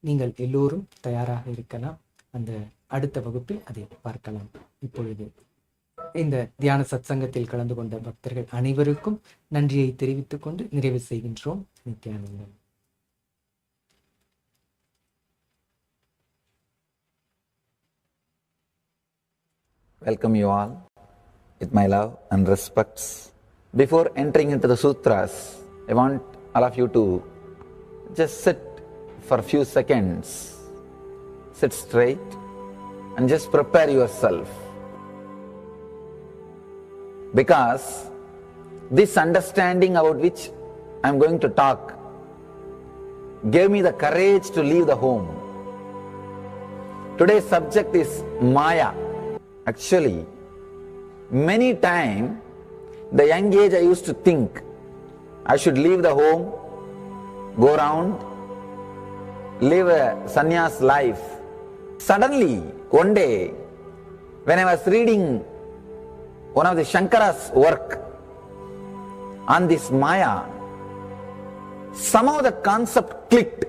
நீங்கள் எல்லோரும் தயாராக இருக்கலாம். அந்த அடுத்த வகுப்பில் அதை பார்க்கலாம். இப்பொழுது இந்த தியான சத்சங்கத்தில் கலந்து கொண்ட பக்தர்கள் அனைவருக்கும் நன்றியை தெரிவித்துக் கொண்டு நிறைவு செய்கின்றோம். Nithyanandam. Welcome you all with my love and respects. Before entering into the sutras, I want all of you to just sit for a few seconds. Sit straight and just prepare yourself. Because this understanding about which I am going to talk gave me the courage to leave the home. Today's subject is Maya. Actually, many times, the young age I used to think I should leave the home, go around, live a sannyas life. Suddenly, one day, when I was reading one of the Shankara's work on this Maya, somehow the concept clicked.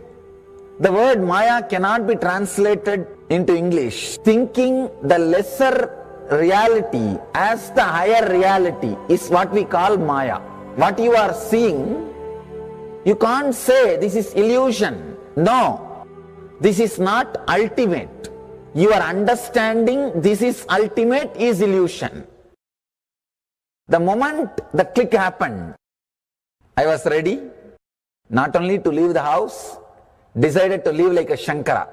The word Maya cannot be translated into English. Thinking the lesser reality as the higher reality is what we call Maya. what you are seeing, you can't say this is illusion. No, this is not ultimate. Your understanding this is ultimate is illusion. The moment the click happened, I was ready not only to leave the house, decided to live like a Shankara.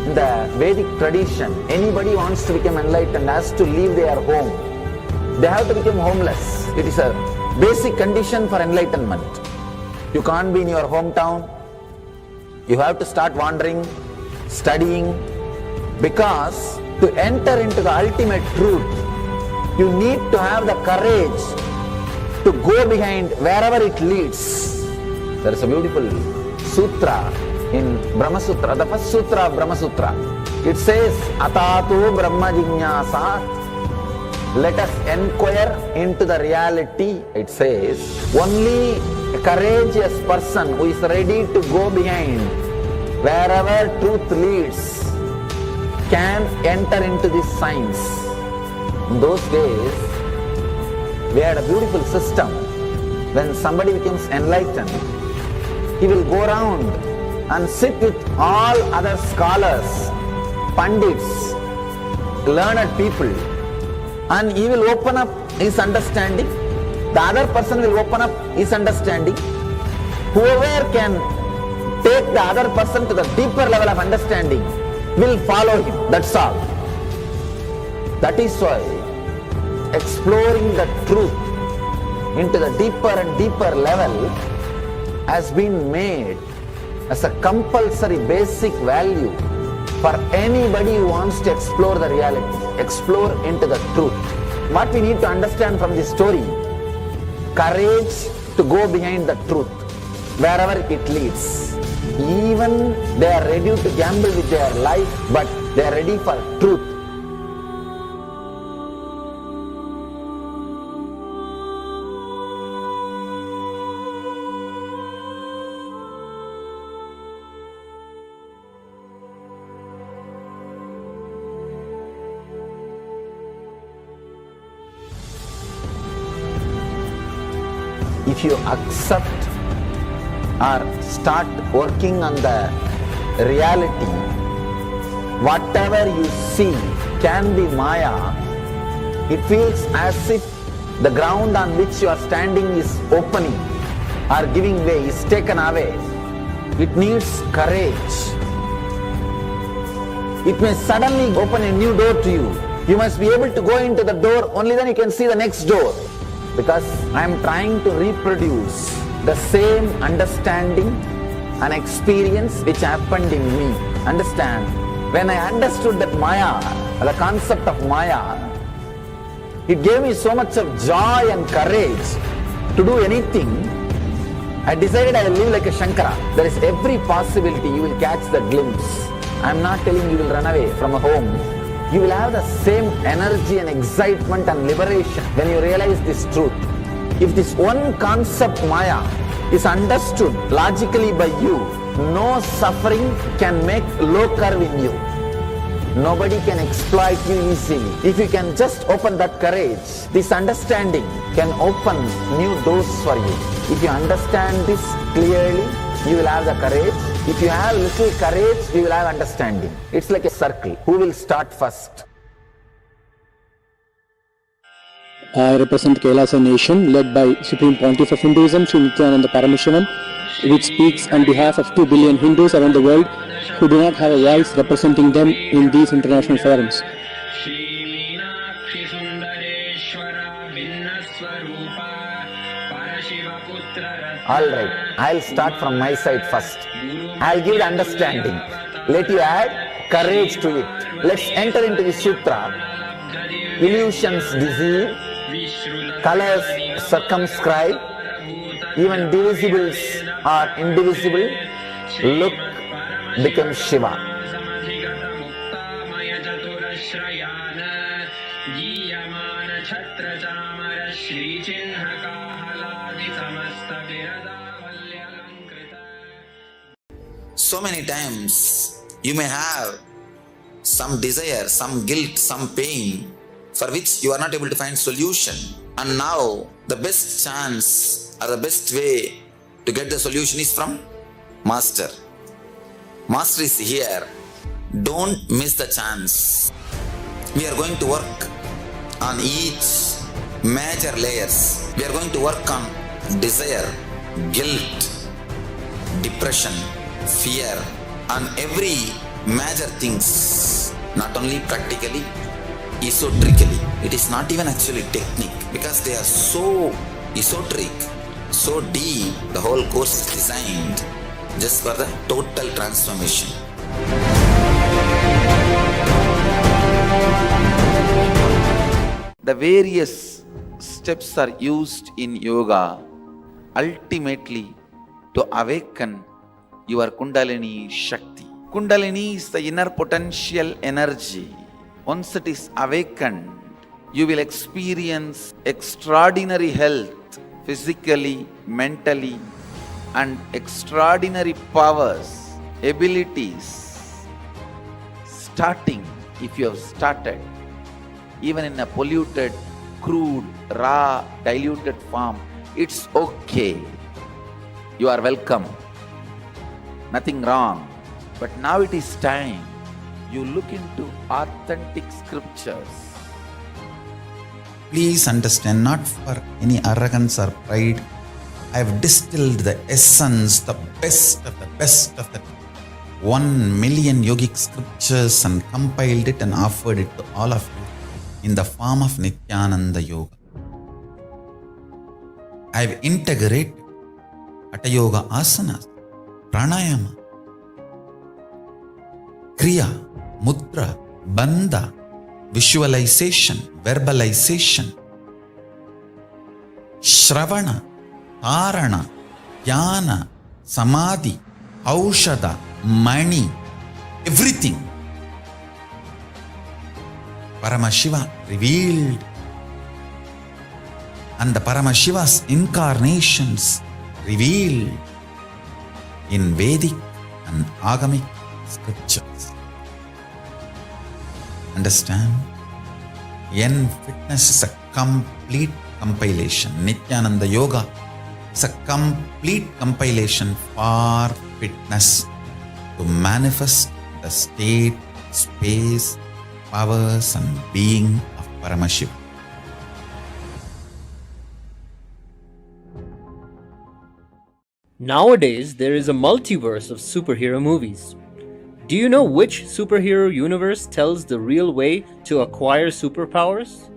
In the Vedic tradition, anybody wants to become enlightened has to leave their home. They have to become homeless. It is a basic condition for enlightenment. You can't be in your hometown. You have to start wandering, studying, because to enter into the ultimate truth, you need to have the courage to go behind wherever it leads. There is a beautiful sutra in Brahma Sutra, the first sutra of Brahma Sutra. It says, Atato Brahma Jinyasat. Let us inquire into the reality. It says, only a courageous person who is ready to go behind wherever truth leads can enter into this science. In those days, we had a beautiful system. When somebody becomes enlightened, he will go around and sit with all other scholars, pandits, learned people, and he will open up his understanding. The other person will open up his understanding. Whoever can take the other person to the deeper level of understanding will follow him. That's all. That is why exploring the truth into the deeper and deeper level has been made as a compulsory basic value for anybody who wants to explore the reality, explore into the truth. What we need to understand from this story, courage to go behind the truth, wherever it leads. Even they are ready to gamble with their life, but they are ready for truth. If you accept or start working on the reality, whatever you see can be Maya. It feels as if the ground on which you are standing is opening or giving way, is taken away. It needs courage. It may suddenly open a new door to you. You must be able to go into the door, only then you can see the next door. Because I am trying to reproduce the same understanding and experience which happened in me. Understand? When I understood that Maya, the concept of Maya, it gave me so much of joy and courage to do anything. I decided I will live like a Shankara. There is every possibility you will catch the glimpse. I am not telling you will run away from a home. You will have the same energy and excitement and liberation when you realize this truth. If this one concept Maya is understood logically by you, no suffering can make low curve in you. Nobody can exploit you easily. If you can just open that courage, this understanding can open new doors for you. If you understand this clearly, you will have the courage. If you have little courage, you will have understanding. It's like a circle. Who will start first? I represent KAILASA nation led by Supreme Pontiff of Hinduism, Sri Nithyananda Rudras, which speaks on behalf of 2 billion Hindus around the world who do not have a voice representing them in these international forums. Alright, I'll start from my side first. I'll give the understanding. Let you add courage to it. Let's enter into the sutra. Illusions deceive, colors circumscribe, even divisibles are indivisible. Look becomes Shiva. So many times you may have some desire, some guilt, some pain for which you are not able to find solution. And now the best chance or the best way to get the solution is from Master. Master is here. Don't miss the chance. We are going to work on each major layers. We are going to work on desire, guilt, depression, fear, on every major things, not only practically, esoterically. It is not even actually technique, because they are so esoteric, so deep. The whole course is designed just for the total transformation. The various steps are used in yoga ultimately to awaken your Kundalini Shakti. Kundalini is the inner potential energy. Once it is awakened, you will experience extraordinary health, physically, mentally, and extraordinary powers, abilities. Starting, if you have started, even in a polluted, crude, raw, diluted form, it's okay. You are welcome. Nothing wrong. But now it is time you look into authentic scriptures. Please understand, not for any arrogance or pride, I have distilled the essence, the best of the 1 million yogic scriptures and compiled it and offered it to all of you in the form of Nithyananda Yoga. I have integrated Hatha Yoga asanas, pranayama, kriya, mudra, bandha, visualization, verbalization, shravana, dharana, jnana, samadhi, aushadha, mani, everything. Paramashiva revealed, and the Paramashiva's incarnations revealed in Vedic and Agamic scriptures. Understand? Fitness is a complete compilation. Nithyananda Yoga is a complete compilation for fitness to manifest the state, space, powers and being of Paramashiva. Nowadays, there is a multiverse of superhero movies. Do you know which superhero universe tells the real way to acquire superpowers?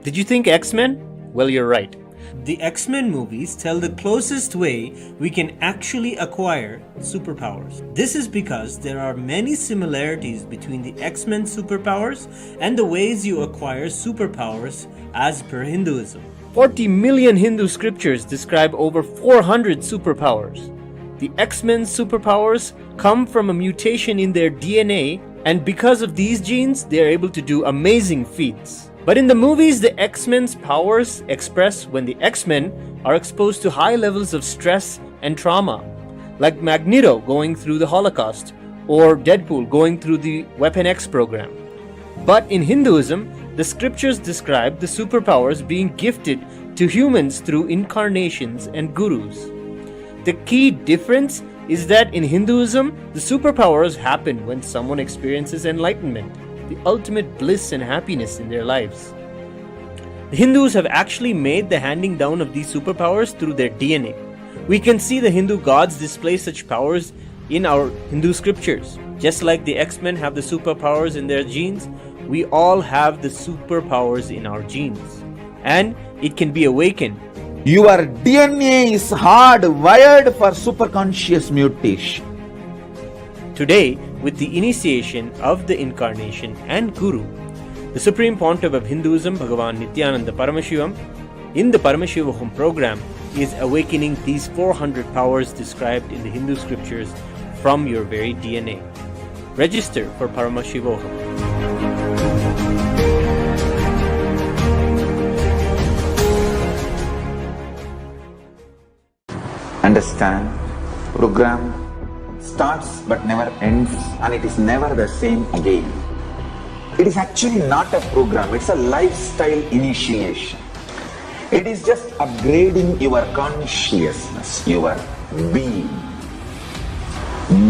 Did you think X-Men? Well, you're right. The X-Men movies tell the closest way we can actually acquire superpowers. This is because there are many similarities between the X-Men superpowers and the ways you acquire superpowers as per Hinduism. 40 million Hindu scriptures describe over 400 superpowers. The X-Men's superpowers come from a mutation in their DNA, and because of these genes, they are able to do amazing feats. But in the movies, the X-Men's powers express when the X-Men are exposed to high levels of stress and trauma, like Magneto going through the Holocaust or Deadpool going through the Weapon X program. But in Hinduism, the scriptures describe the superpowers being gifted to humans through incarnations and gurus. The key difference is that in Hinduism, the superpowers happen when someone experiences enlightenment, the ultimate bliss and happiness in their lives. The Hindus have actually made the handing down of these superpowers through their DNA. We can see the Hindu gods display such powers in our Hindu scriptures. Just like the X-Men have the superpowers in their genes, we all have the superpowers in our genes. And it can be awakened. Your DNA is hardwired for superconscious mutation. Today, with the initiation of the incarnation and Guru, the Supreme Pontiff of Hinduism, Bhagavan Nithyananda Paramashivoham, in the Paramashivoham program, is awakening these 400 powers described in the Hindu scriptures from your very DNA. Register for Paramashivoham. Understand? Program starts but never ends, and it is never the same again. It is actually not a program, it's a lifestyle initiation. It is just upgrading your consciousness, your being.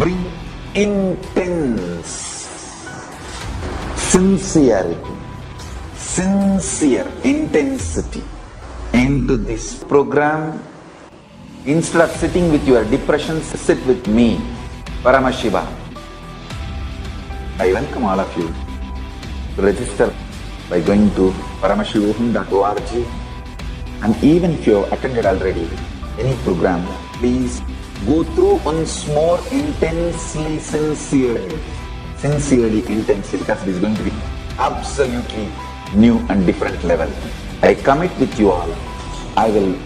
Bring intense sincerity, sincere intensity into this program. Instead of sitting with your depressions, sit with me, Paramashiva. I welcome all of you to register by going to paramashivoham.org. And even if you have attended already any program, please go through once more intensely, sincerely, intensely, because it is going to be absolutely new and different level. I commit with you all. I will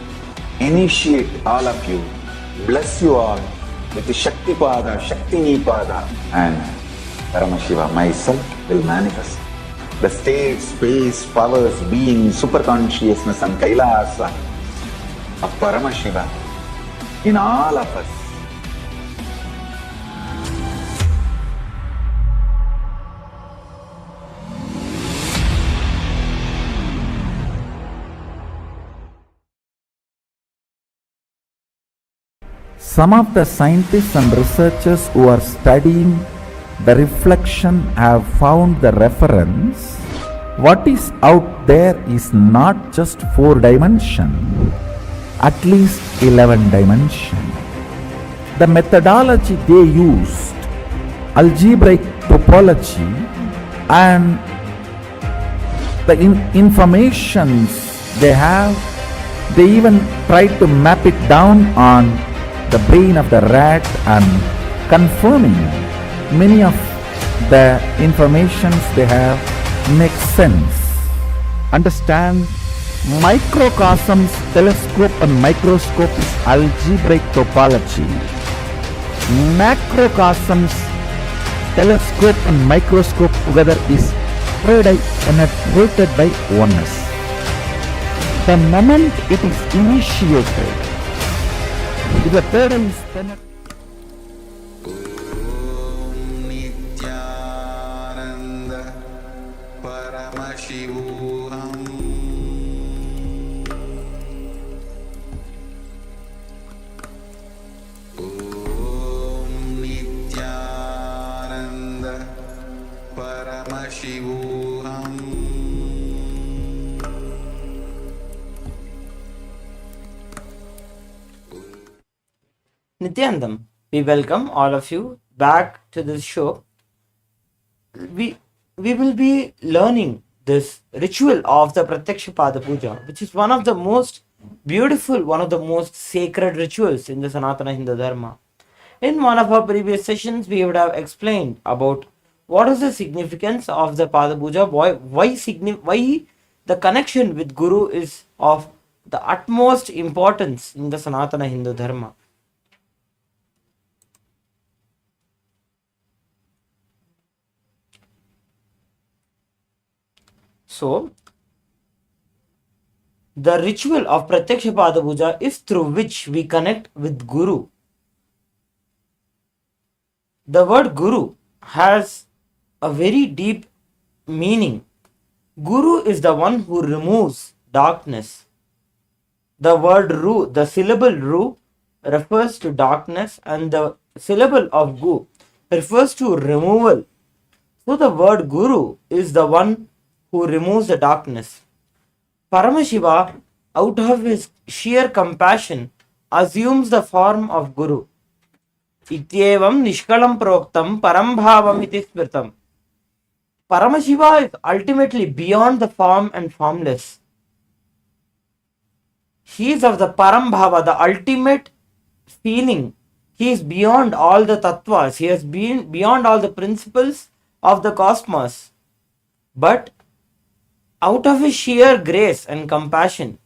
initiate all of you, bless you all with the Shakti Pada, Shakti Nipada, and Paramashiva myself will manifest the state, space, powers, being, super consciousness and Kailasa of Paramashiva in all of us. Some of the scientists and researchers who are studying the reflection have found the reference. What is out there is not just 4 dimension, at least 11 dimension. The methodology they used, algebraic topology, and the informations they have, they even tried to map it down on the brain of the rat and confirming many of the informations they have makes sense. Understand, microcosms, telescope and microscope is algebraic topology. Macrocosms, telescope and microscope together is penetrated by oneness. The moment it is initiated, if the pattern is penetrated, Nithyananda Paramashivoham. Nithyananda Paramashivoham. Nithyanandam, we welcome all of you back to this show. We will be learning this ritual of the Pratyakshapada Puja, which is one of the most beautiful, one of the most sacred rituals in the Sanatana Hindu Dharma. In one of our previous sessions, we would have explained about what is the significance of the Pada Puja, why the connection with Guru is of the utmost importance in the Sanatana Hindu Dharma. So, the ritual of Pratyakshapada Puja is through which we connect with Guru. The word Guru has a very deep meaning. Guru is the one who removes darkness. The word Ru, the syllable Ru, refers to darkness, and the syllable of Gu refers to removal. So the word Guru is the one who removes the darkness. Paramashiva, out of his sheer compassion, assumes the form of Guru. Ityevam nishkalam proktam parambhavam iti smritam. Paramashiva is ultimately beyond the form and formless. He is of the parambhava, the ultimate feeling. He is beyond all the tattvas. He has been beyond all the principles of the cosmos. But out of his sheer grace and compassion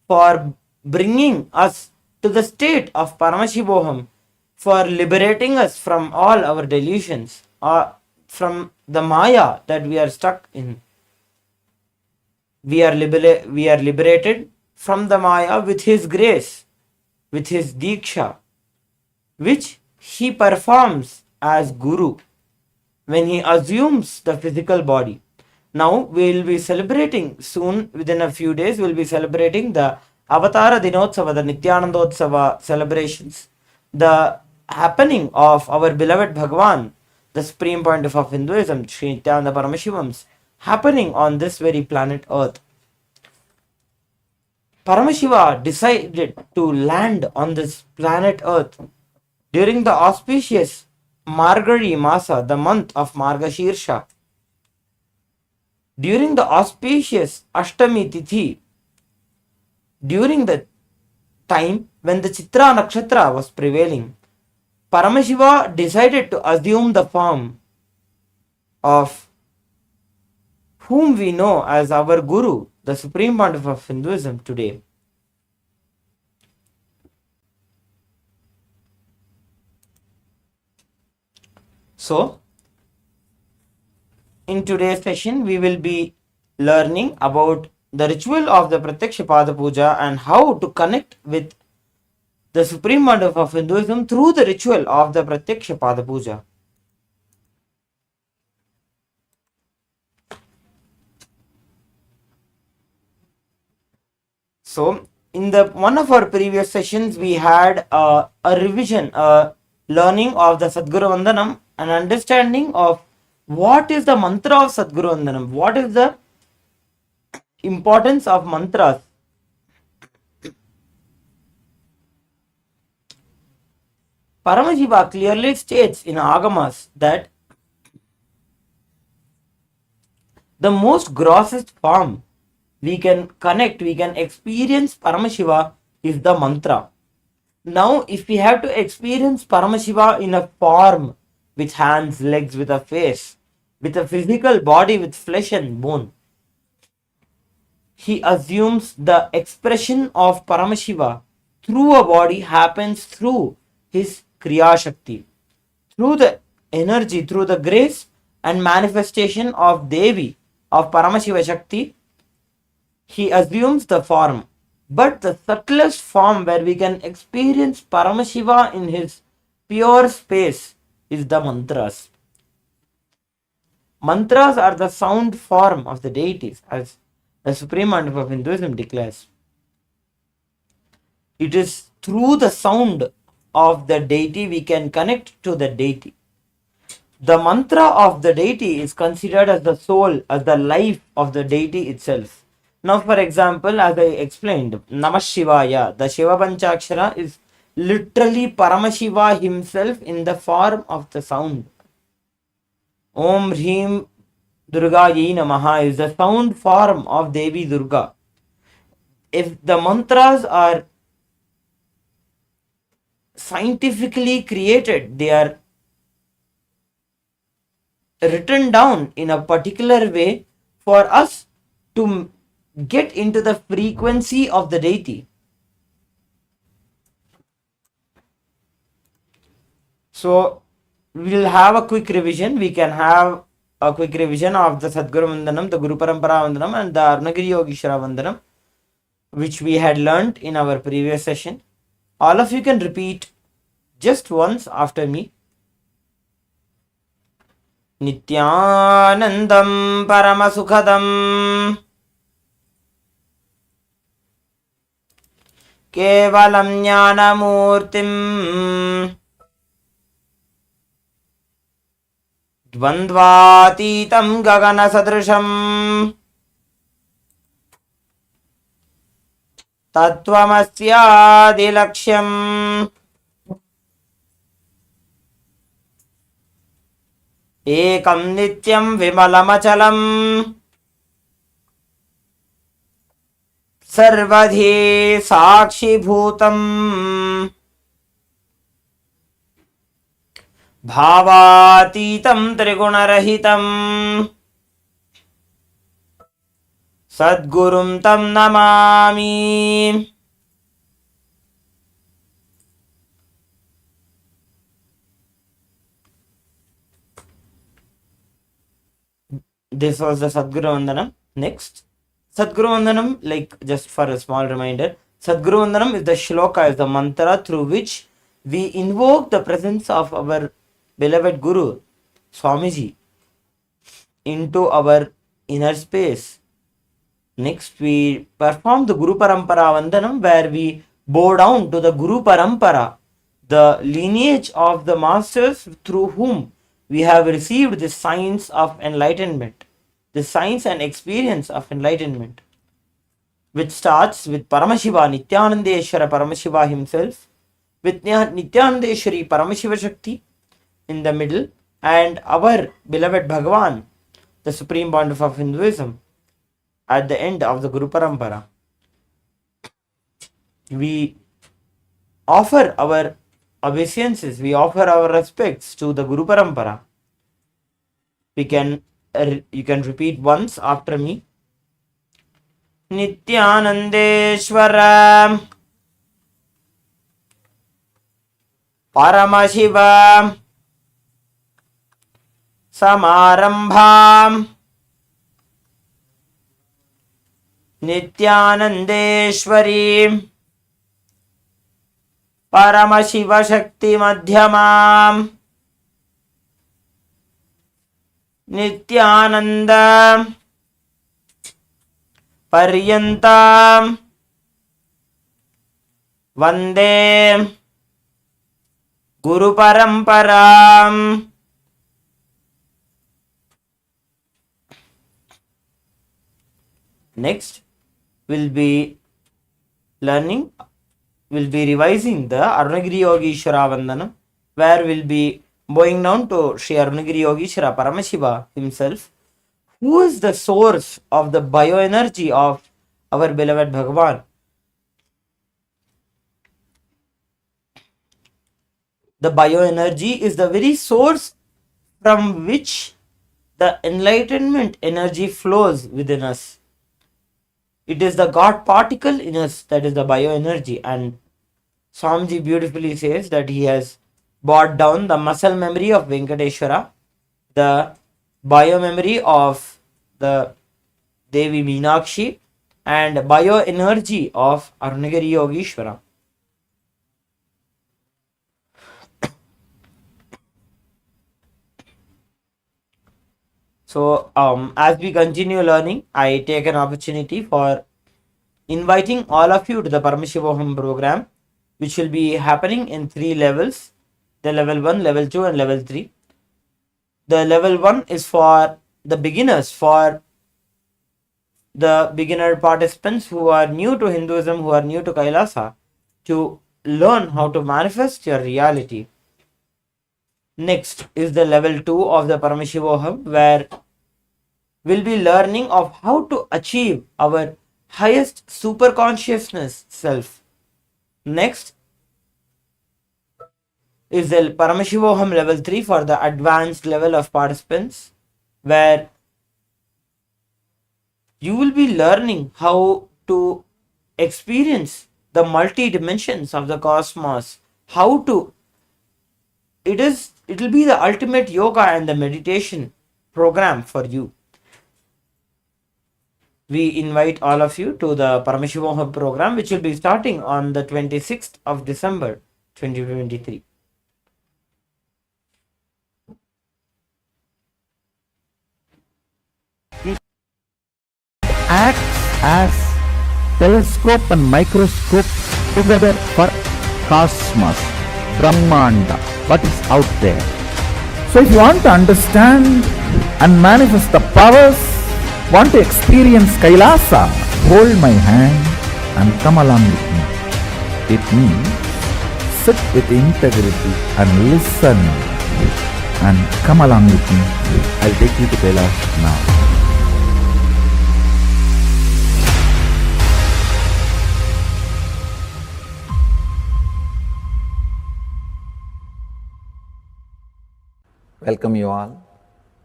for bringing us to the state of Paramashivoham, for liberating us from all our delusions, or from the Maya that we are stuck in. We are liberated from the Maya with his grace, with his Diksha, which he performs as Guru when he assumes the physical body. Now we will be celebrating soon, within a few days, we will be celebrating the Avatara Dinotsava, the Nithyanandotsava celebrations, the happening of our beloved Bhagavan, the supreme pontiff of Hinduism, Sri Nithyananda Paramashivoham's happening on this very planet Earth. Paramashiva decided to land on this planet Earth during the auspicious Margari Masa, the month of Margashirsha. During the auspicious Ashtami Tithi, during the time when the Chitra Nakshatra was prevailing, Paramashiva decided to assume the form of whom we know as our Guru, the Supreme Pontiff of Hinduism today. So, in today's session, we will be learning about the ritual of the Pratyaksha Pada Puja and how to connect with the Supreme Pontiff of Hinduism through the ritual of the Pratyaksha Pada Puja. So, in the one of our previous sessions, we had a revision, a learning of the Sadguru Vandanam, an understanding of what is the mantra of Sadguru Vandanam, what is the importance of mantras. Paramashiva clearly states in Agamas that the most grossest form we can connect, we can experience Paramashiva is the mantra. Now, if we have to experience Paramashiva in a form with hands, legs, with a face, with a physical body, with flesh and bone, he assumes the expression of Paramashiva through a body happens through his Kriya Shakti, through the energy, through the grace and manifestation of Devi, of Paramashiva Shakti. He assumes the form, but the subtlest form where we can experience Paramashiva in his pure space is the mantras. Mantras are the sound form of the deities, as the Supreme Pontiff of Hinduism declares. It is through the sound of the deity we can connect to the deity. The mantra of the deity is considered as the soul, as the life of the deity itself. Now, for example, as I explained, Namah Shivaya, the Shiva Panchakshara is literally Paramashiva himself in the form of the sound. Om Hrim Durga Yi Namaha is the sound form of Devi Durga. If the mantras are scientifically created, they are written down in a particular way for us to get into the frequency of the deity. So, we will have a quick revision. We can have a quick revision of the Sadguru Vandanam, the Guru Parampara Vandanam and the Arunagiri Yogeshwara Vandanam, which we had learnt in our previous session. All of you can repeat just once after me. Nithyanandam Paramasukhadam Kevalam Jnanamurtim Dvandvatitam Gagana Sadrisham Tattvamasyadilaksham Ekam Nityam Vimalamachalam Sarvadhi Sakshi Bhutam Bhavatitam Trigunarahitam Sadgurum Tam Namami. This was the Sadguru Vandanam. Next, Sadguru Vandanam, like just for a small reminder, Sadguru Vandanam is the shloka, is the mantra through which we invoke the presence of our beloved Guru, Swamiji, into our inner space. Next, we perform the Guru Parampara Vandanam, where we bow down to the Guru Parampara, the lineage of the masters through whom we have received the science of enlightenment, the science and experience of enlightenment, which starts with Paramashiva, Nithyanandeshwara Paramashiva himself, with Nithyanandeshwari Paramashiva Shakti in the middle, and our beloved Bhagavan, the Supreme Pontiff of Hinduism, at the end of the Guru Parampara. We offer our obeisances, we offer our respects to the Guru Parampara. You can repeat once after me. Nithyanandeshwara Paramashiva Samarambham Nithyanandeshwari Paramashiva Shakti Madhyamam Nithyananda Paryantam Vande Guru Paramparam. Next, we'll be revising the Arunagiri Yogeshwara Vandanam, where we'll be bowing down to Sri Arunagiri Yogeshwara Paramashiva himself, who is the source of the bioenergy of our beloved Bhagavan. The bioenergy is the very source from which the enlightenment energy flows within us. It is the God particle in us that is the bioenergy, and Swamiji beautifully says that he has brought down the muscle memory of Venkateshwara, the biomemory of the Devi Meenakshi, and bioenergy of Arunagiri Yogeshwara. So, as we continue learning, I take an opportunity for inviting all of you to the Paramashivoham program, which will be happening in 3 levels, the level 1, level 2 and level 3. The level 1 is for the beginners, for the beginner participants who are new to Hinduism, who are new to Kailasa, to learn how to manifest your reality. Next is the level 2 of the Paramashivoham, where we'll be learning of how to achieve our highest super consciousness self. Next is the Paramashivoham level 3 for the advanced level of participants, where you will be learning how to experience the multi dimensions of the cosmos, how to it will be the ultimate yoga and the meditation program for you. We invite all of you to the Paramashivoham program, which will be starting on the 26th of December 2023. It acts as telescope and microscope together for cosmos, Brahmanda, what is out there. So if you want to understand and manifest the powers, want to experience Kailasa, hold my hand and come along with me. It means sit with integrity and listen and come along with me. I'll take you to Kailasa now. Welcome you all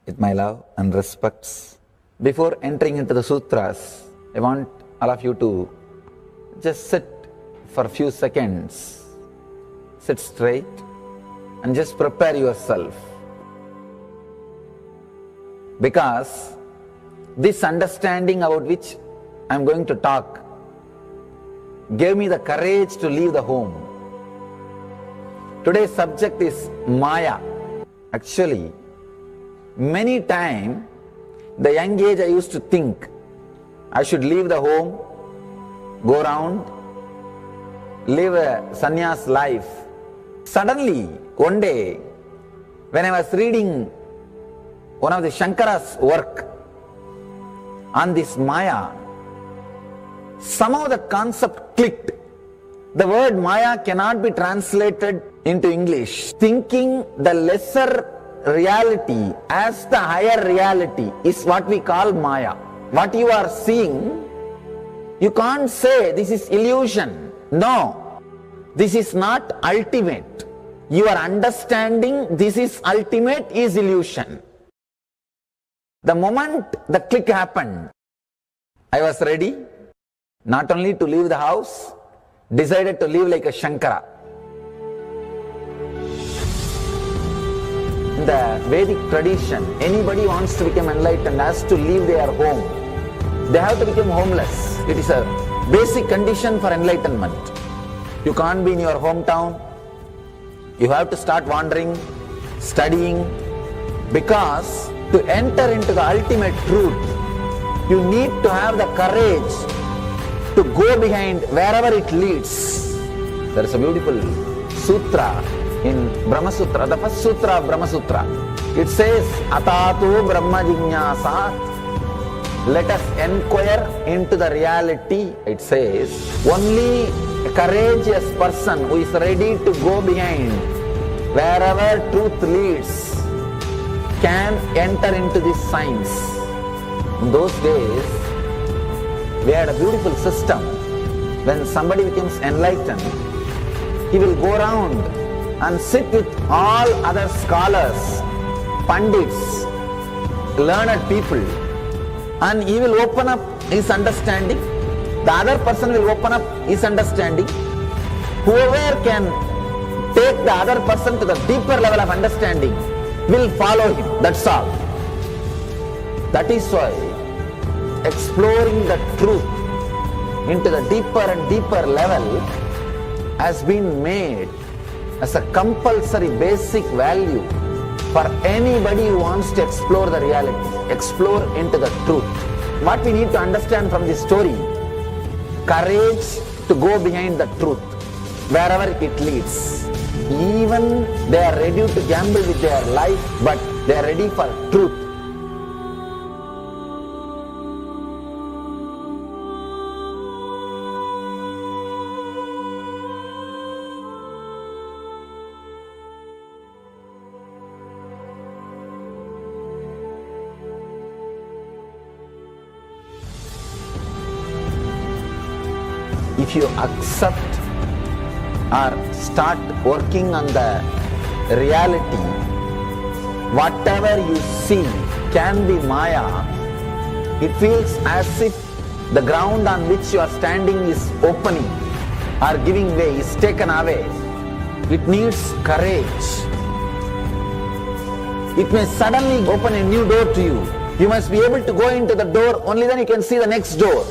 with my love and respects. Before entering into the sutras, I want all of you to just sit for a few seconds. Sit straight and just prepare yourself. Because this understanding about which I am going to talk gave me the courage to leave the home. Today's subject is Maya. Actually, many times the young age, I used to think I should leave the home, go around, live a sannyas life. Suddenly, one day, when I was reading one of the Shankara's work on this Maya, somehow the concept clicked. The word Maya cannot be translated into English. Thinking the lesser reality as the higher reality is what we call Maya. What you are seeing, you can't say this is illusion. No, this is not ultimate. Your understanding this is ultimate is illusion. The moment the click happened, I was ready not only to leave the house, decided to live like a Shankara. In the Vedic tradition, anybody wants to become enlightened has to leave their home. They have to become homeless. It is a basic condition for enlightenment. You can't be in your hometown. You have to start wandering, studying, because to enter into the ultimate truth, you need to have the courage to go behind wherever it leads. There is a beautiful sutra in Brahma Sutra, the first sutra of Brahma Sutra. It says, Atatu Brahma Jignasat. Let us inquire into the reality. It says, only a courageous person who is ready to go behind wherever truth leads can enter into this science. In those days, we had a beautiful system. When somebody becomes enlightened, he will go around and sit with all other scholars, pandits, learned people, and he will open up his understanding. The other person will open up his understanding. Whoever can take the other person to the deeper level of understanding will follow him. That's all. That is why exploring the truth into the deeper and deeper level has been made as a compulsory basic value for anybody who wants to explore the reality, explore into the truth. What we need to understand from this story, courage to go behind the truth, wherever it leads. Even they are ready to gamble with their life, but they are ready for truth. If you accept or start working on the reality, whatever you see can be Maya. It feels as if the ground on which you are standing is opening or giving way, is taken away. It needs courage. It may suddenly open a new door to you. You must be able to go into the door, only then you can see the next door.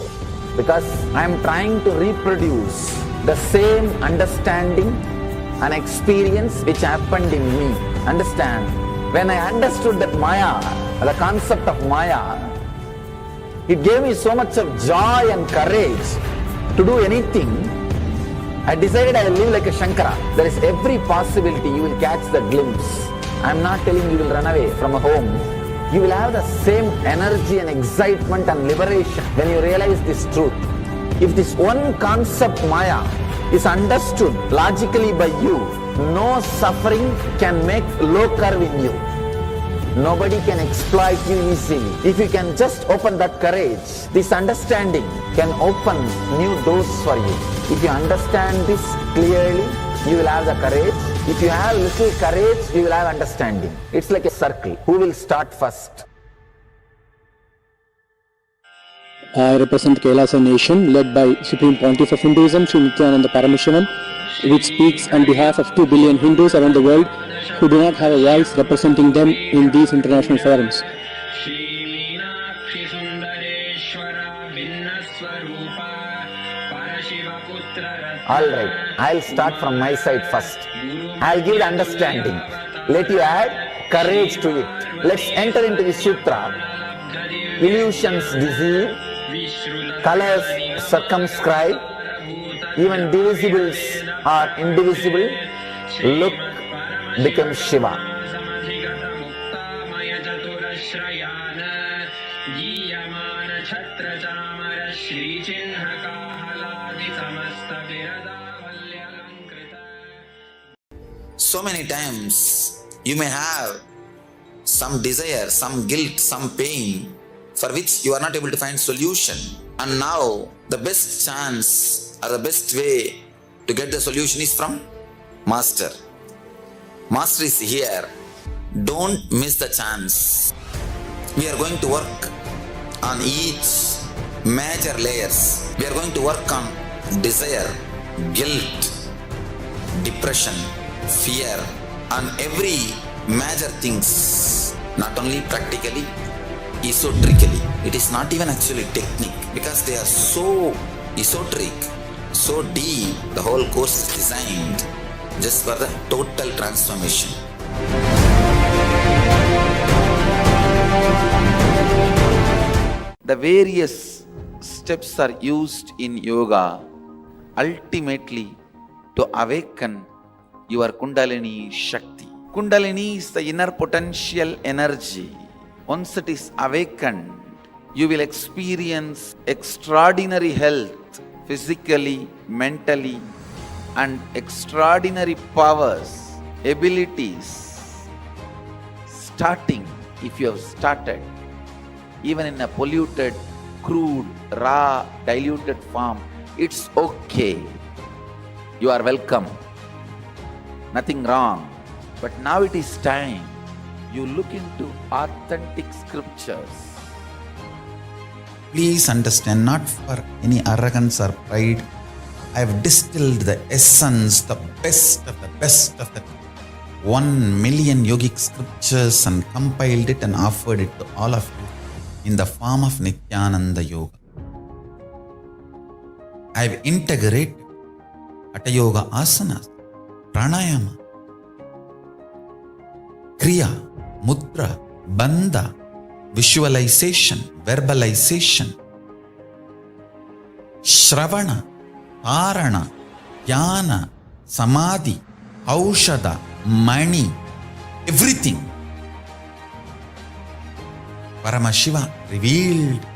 Because I am trying to reproduce the same understanding and experience which happened in me. Understand? When I understood that Maya, the concept of Maya, it gave me so much of joy and courage to do anything. I decided I will live like a Shankara. There is every possibility you will catch the glimpse. I am not telling you will run away from a home. You will have the same energy and excitement and liberation when you realize this truth. If this one concept Maya is understood logically by you, no suffering can make low curve in you. Nobody can exploit you easily. If you can just open that courage, this understanding can open new doors for you. If you understand this clearly, you will have the courage. If you have little courage, you will have understanding. It's like a circle. Who will start first? I represent KAILASA nation led by Supreme Pontiff of Hinduism, Sri Nithyananda Rudras, which speaks on behalf of 2 billion Hindus around the world who do not have a voice representing them in these international forums. Alright, I'll start from my side first. I'll give the understanding. Let you add courage to it. Let's enter into the sutra. illusions deceive, colors circumscribe, even divisibles are indivisible. Look, become Shiva. So many times you may have some desire, some guilt, some pain for which you are not able to find solution. And now the best chance or the best way to get the solution is from Master. Master is here. Don't miss the chance. We are going to work on each major layers. We are going to work on desire, guilt, depression, fear, and every major things, not only practically, esoterically. It is not even actually technique, because they are so esoteric, so deep. The whole course is designed just for the total transformation. The various steps are used in yoga ultimately to awaken your Kundalini Shakti. Kundalini is the inner potential energy. Once it is awakened, you will experience extraordinary health, physically, mentally, and extraordinary powers, abilities. Starting, if you have started, even in a polluted, crude, raw, diluted form, it's okay. You are welcome. Nothing wrong. But now it is time you look into authentic scriptures. Please understand, not for any arrogance or pride, I have distilled the essence, the best of the 1 million yogic scriptures and compiled it and offered it to all of you in the form of Nithyananda Yoga. I have integrated Hatha Yoga asanas, pranayama, kriya, mudra, bandha, visualization, verbalization, shravana, dharana, dhyana, samadhi, aushada, mani, everything. Paramashiva revealed,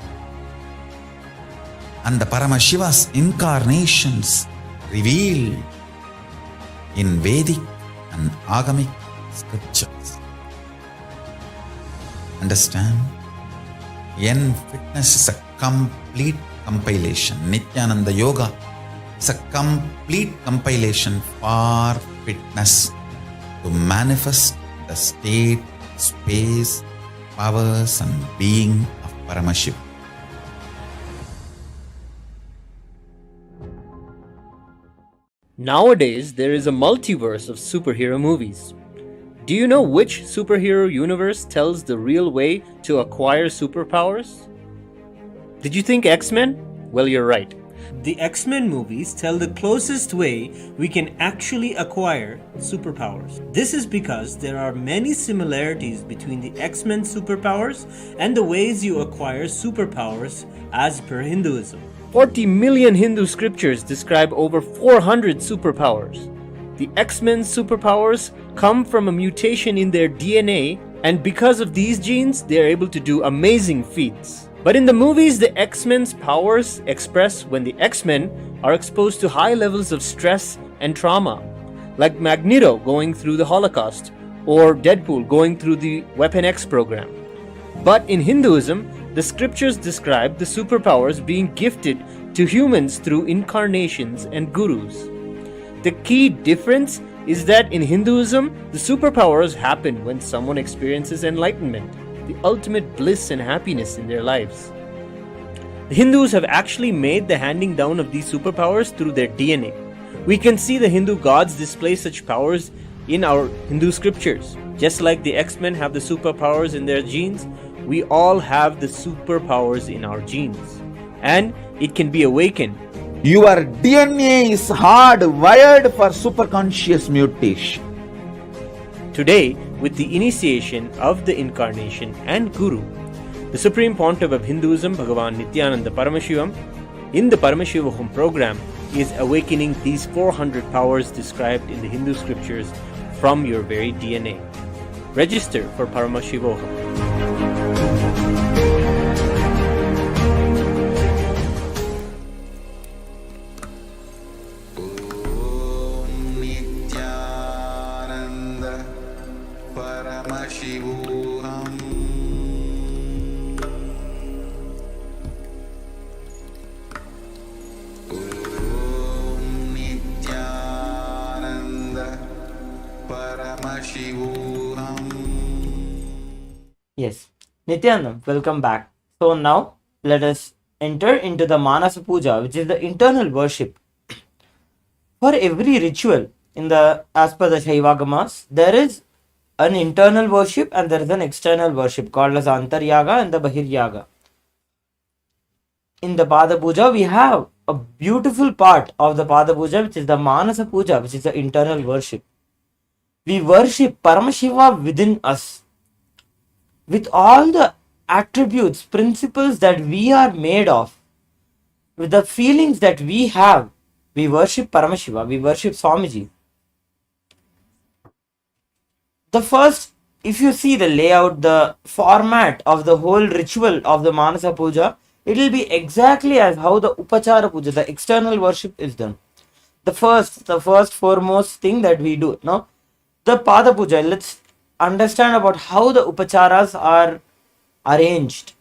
and the Paramashiva's incarnations revealed in Vedic and Agamic scriptures. Understand? Fitness is a complete compilation. Nithyananda Yoga is a complete compilation for fitness to manifest the state, space, powers and being of Paramashiva. Nowadays, there is a multiverse of superhero movies. Do you know which superhero universe tells the real way to acquire superpowers? Did you think X-Men? Well, you're right. The X-Men movies tell the closest way we can actually acquire superpowers. This is because there are many similarities between the X-Men superpowers and the ways you acquire superpowers as per Hinduism. 40 million Hindu scriptures describe over 400 superpowers. The X-Men's superpowers come from a mutation in their DNA, and because of these genes, they are able to do amazing feats. But in the movies, the X-Men's powers express when the X-Men are exposed to high levels of stress and trauma, like Magneto going through the Holocaust or Deadpool going through the Weapon X program. But in Hinduism, the scriptures describe the superpowers being gifted to humans through incarnations and gurus. The key difference is that in Hinduism, the superpowers happen when someone experiences enlightenment, the ultimate bliss and happiness in their lives. The Hindus have actually made the handing down of these superpowers through their DNA. We can see the Hindu gods display such powers in our Hindu scriptures. Just like the X-Men have the superpowers in their genes, we all have the superpowers in our genes. And it can be awakened. Your DNA is hardwired for superconscious mutation. Today, with the initiation of the incarnation and guru, The Supreme Pontiff of Hinduism, Bhagavan Nithyananda Paramashivoham, in the Paramashivoham program, is awakening these 400 powers described in the Hindu scriptures from your very DNA. Register for Paramashivoham. Nithyananda Paramashivoham. Nithyananda Paramashivoham. Yes, Nityananda, welcome back. So now let us enter into the Manasa Puja, which is the internal worship. For every ritual in the as per the Shaivagamas, there is an internal worship and there is an external worship called as Antaryaga and the Bahiryaga. In the Pada Puja, we have a beautiful part of the Pada Puja, which is the Manasa Puja, which is the internal worship. We worship Paramashiva within us with all the attributes, principles that we are made of, with the feelings that we have. We worship Paramashiva, we worship Swamiji. The first, if you see the layout, the format of the whole ritual of the Manasa Puja, it will be exactly as how the Upachara Puja, the external worship, is done. The first foremost thing that we do, no? The Pada Puja, let's understand about how the Upacharas are arranged.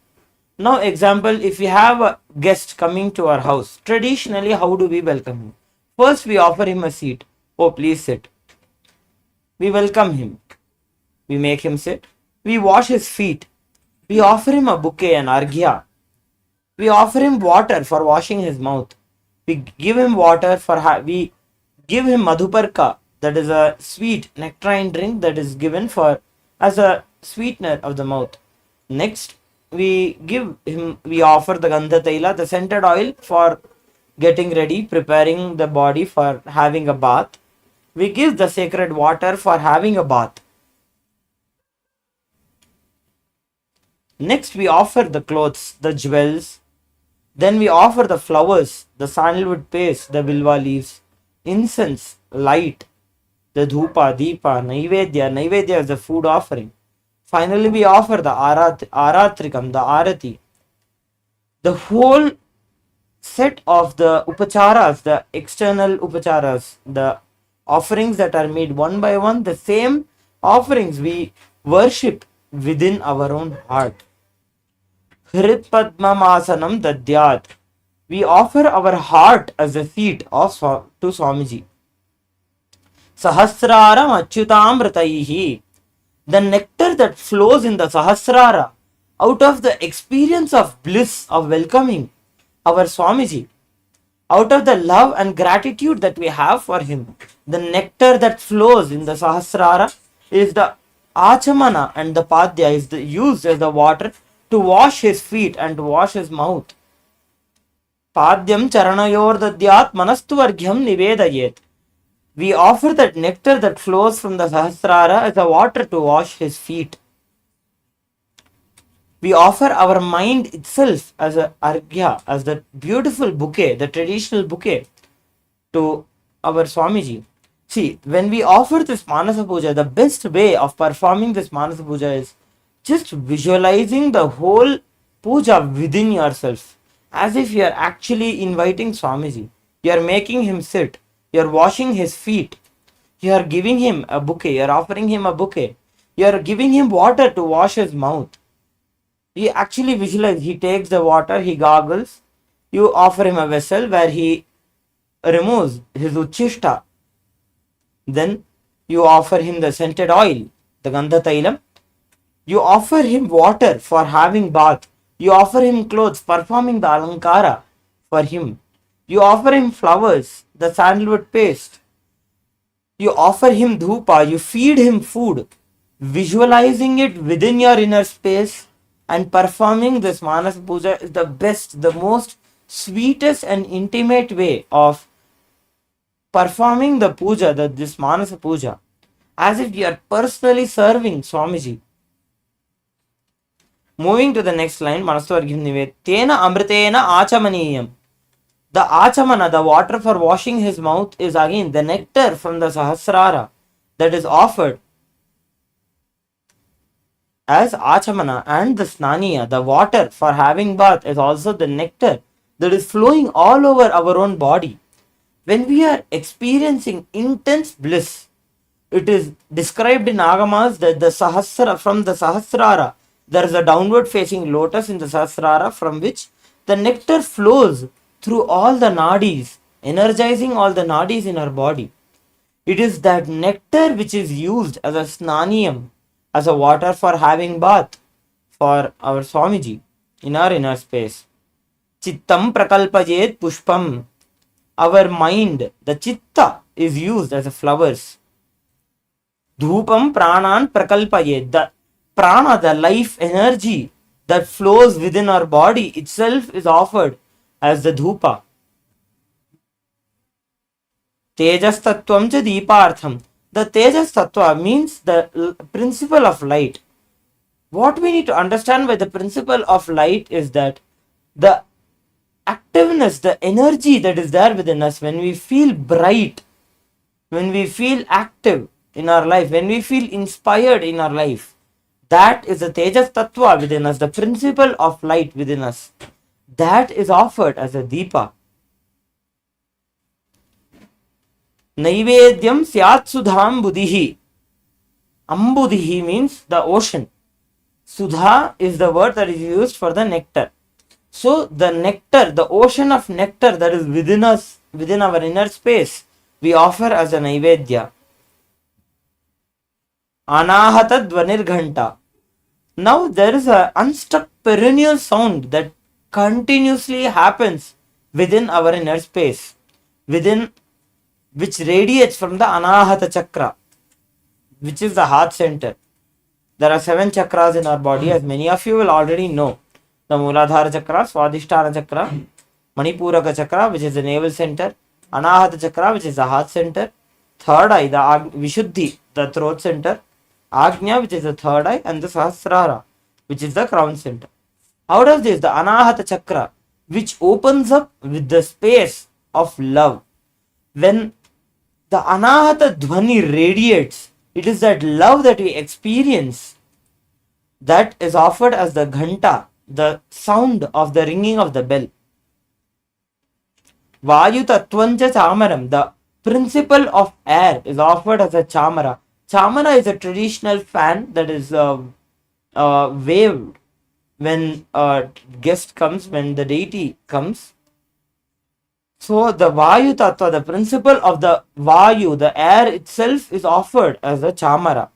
Now, example, if we have a guest coming to our house, traditionally, how do we welcome him? First, we offer him a seat. Oh, please sit. We welcome him. We make him sit. We wash his feet. We offer him a bouquet, an arghya. We offer him water for washing his mouth. We give him water we give him madhuparka, that is a sweet nectarine drink that is given for as a sweetener of the mouth. Next, we offer the gandha taila, the scented oil, for getting ready, preparing the body for having a bath. We give the sacred water for having a bath. Next, we offer the clothes, the jewels. Then we offer the flowers, the sandalwood paste, the bilva leaves, incense, light, the dhupa, deepa, naivedya. Naivedya is the food offering. Finally, we offer the aratrikam, the arati. The whole set of the upacharas, the external upacharas, the offerings that are made one by one, the same offerings we worship within our own heart. Hrit Padmamasanam Dadyat. We offer our heart as a seat to Swamiji. Sahasraram Achyutamritaihi. The nectar that flows in the Sahasrara out of the experience of bliss of welcoming our Swamiji, out of the love and gratitude that we have for him, the nectar that flows in the Sahasrara is the Achamana, and the Padya is used as the water to wash his feet and to wash his mouth. Padyam charanayor dadyat manastu arghyam nivedayet. We offer that nectar that flows from the Sahasrara as a water to wash his feet. We offer our mind itself as a arghya, as the beautiful bouquet, the traditional bouquet, to our Swamiji. See, when we offer this Manasa Puja, the best way of performing this Manasa Puja is just visualizing the whole puja within yourself, as if you are actually inviting Swamiji. You are making him sit. You are washing his feet. You are giving him a bouquet. You are offering him a bouquet. You are giving him water to wash his mouth. You actually visualize. He takes the water, he gargles. You offer him a vessel where he removes his uchishta. Then you offer him the scented oil, the gandha tailam. You offer him water for having bath. You offer him clothes, performing the alankara for him. You offer him flowers, the sandalwood paste. You offer him dhupa, you feed him food, visualizing it within your inner space, and performing this Manasa Puja is the best, the most sweetest and intimate way of performing the puja, this Manasa Puja, as if you are personally serving Swamiji. Moving to the next line, Manasvargim Tena Amritena Achamaniyam. The Achamana, the water for washing his mouth, is again the nectar from the Sahasrara that is offered as Achamana, and the Snaniya, the water for having bath, is also the nectar that is flowing all over our own body. When we are experiencing intense bliss, it is described in Agamas that the Sahasrara, from the Sahasrara, there is a downward facing lotus in the Sahasrara from which the nectar flows through all the nadis, energizing all the nadis in our body. It is that nectar which is used as a snaniyam, as a water for having bath for our Swamiji in our inner space. Chittam prakalpayet pushpam. Our mind, the chitta, is used as a flowers. Dhupam pranan prakalpayet. The prana, the life energy that flows within our body itself, is offered as the dhupa. Tejas tattvam cha deepartham. The Tejas tattva means the principle of light. What we need to understand by the principle of light is that the activeness, the energy that is there within us, when we feel bright, when we feel active in our life, when we feel inspired in our life, that is the Tejas tattva within us, the principle of light within us. That is offered as a deepa. Naivedyam syat sudham buddhihi. Ambuddhihi means the ocean. Sudha is the word that is used for the nectar. So the nectar, the ocean of nectar that is within us, within our inner space, we offer as a Naivedya. Anahata dvanirghanta. Now there is an unstuck perennial sound that continuously happens within our inner space, within which radiates from the Anahata chakra, which is the heart center. There are 7 chakras in our body, as many of you will already know. The Mooladhara chakra, Swadhisthana chakra, Manipuraka chakra, which is the navel center, Anahata chakra, which is the heart center, third eye, the Vishuddhi, the throat center, Agnya, which is the third eye, and the Sahasrara, which is the crown center. Out of this, the Anahata chakra, which opens up with the space of love. When the Anahata Dhvani radiates, it is that love that we experience that is offered as the Ghanta, the sound of the ringing of the bell. Vayu Tattvanja Chamaram, the principle of air, is offered as a Chamara. Chamara is a traditional fan that is waved when a guest comes, when the deity comes. So the Vayu Tattva, the principle of the Vayu, the air itself, is offered as a Chamara.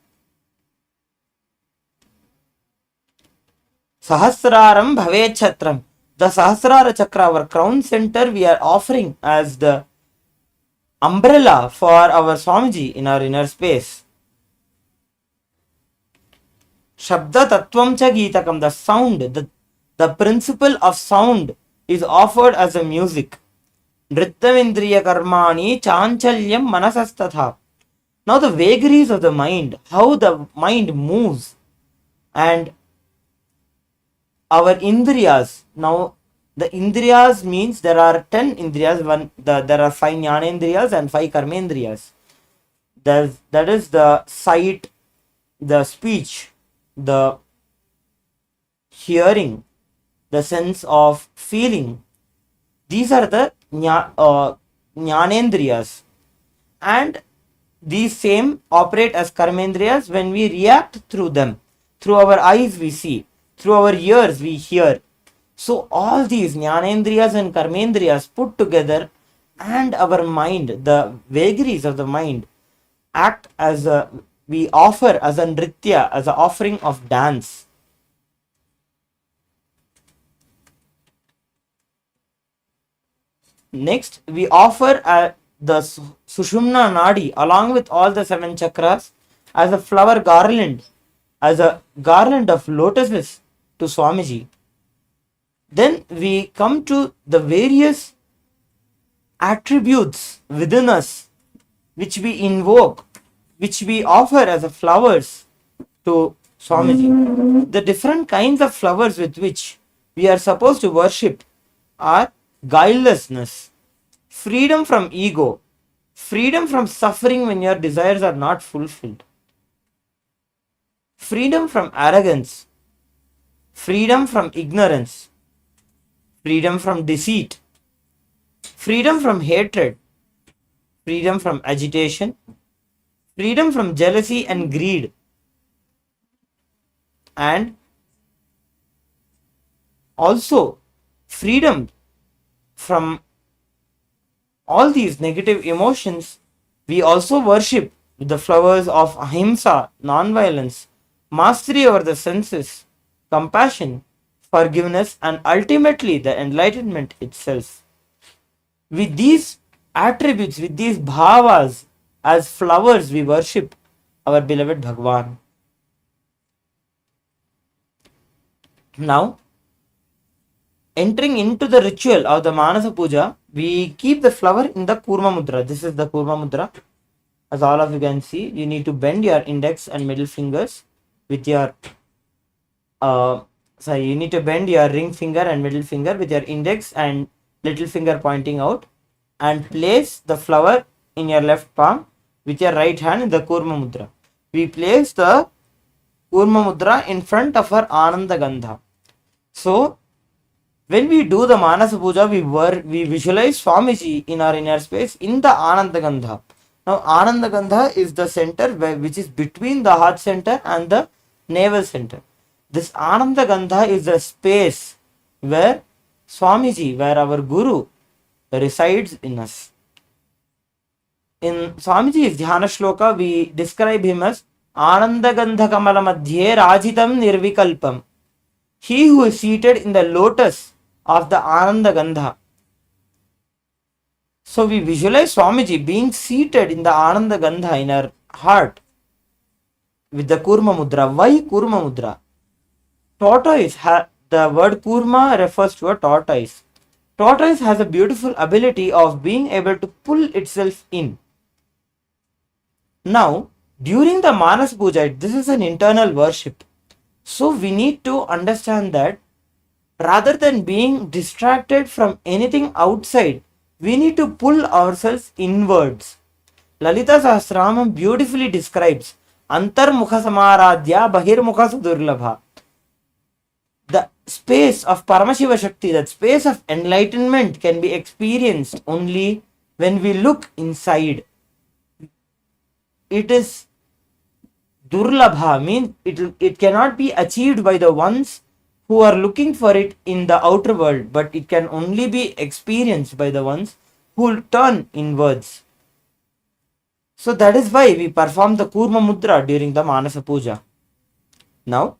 Sahasraram Bhave Chatram. The Sahasrara Chakra, our crown center, we are offering as the umbrella for our Swamiji in our inner space. Shabda Tattvam Cha Geetakam, the sound, the principle of sound is offered as a music. Nrittavindriya Karmani Chanchalyam Manasastatha. Now the vagaries of the mind, how the mind moves, and our Indriyas. Now the Indriyas means there are 10 Indriyas, there are 5 Jnanendriyas and 5 Karmendriyas. That is the sight, the speech, the hearing, the sense of feeling. These are the Jnanendriyas, and these same operate as Karmendriyas when we react through them. Through our eyes we see, through our ears we hear. So all these Jnanendriyas and Karmendriyas put together, and our mind, the vagaries of the mind, act as we offer as a nritya, as an offering of dance. Next, we offer the Sushumna Nadi along with all the 7 chakras as a flower garland, as a garland of lotuses to Swamiji. Then we come to the various attributes within us which we invoke, which we offer as a flowers to Swamiji. The different kinds of flowers with which we are supposed to worship are guilelessness, freedom from ego, freedom from suffering when your desires are not fulfilled, freedom from arrogance, freedom from ignorance, freedom from deceit, freedom from hatred, freedom from agitation, freedom from jealousy and greed, and also freedom from all these negative emotions. We also worship with the flowers of ahimsa, non-violence, mastery over the senses, compassion, forgiveness, and ultimately the enlightenment itself. With these attributes, with these bhavas as flowers, we worship our beloved Bhagwan. Now, entering into the ritual of the Manasa Puja, we keep the flower in the Kurma Mudra. This is the Kurma Mudra. As all of you can see, you need to bend your index and middle fingers with your you need to bend your ring finger and middle finger with your index and little finger pointing out, and place the flower in your left palm with your right hand in the Kurma Mudra. We place the Kurma Mudra in front of our Ananda Gandha. So, when we do the Manasa Puja, we visualize Swamiji in our inner space in the Ananda Gandha. Now, Ananda Gandha is the center which is between the heart center and the navel center. This Ananda Gandha is the space where Swamiji, where our Guru resides in us. In Swamiji's Dhyana Shloka, we describe him as Ananda Gandha Kamala Madhye Rajitam Nirvikalpam. He who is seated in the lotus of the Ananda Gandha. So we visualize Swamiji being seated in the Ananda Gandha in our heart with the Kurma Mudra. Why Kurma Mudra? Tortoise, the word Kurma refers to a tortoise. Tortoise has a beautiful ability of being able to pull itself in. Now, during the Manas Puja, this is an internal worship. So we need to understand that rather than being distracted from anything outside, we need to pull ourselves inwards. Lalita Sahasranam beautifully describes Antarmukha Samaradhya Bahirmukha Sudurlabha. The space of Paramashiva Shakti, that space of enlightenment, can be experienced only when we look inside. It is Durlabha, means it cannot be achieved by the ones who are looking for it in the outer world, but it can only be experienced by the ones who will turn inwards. So that is why we perform the Kurma Mudra during the Manasa Puja. Now,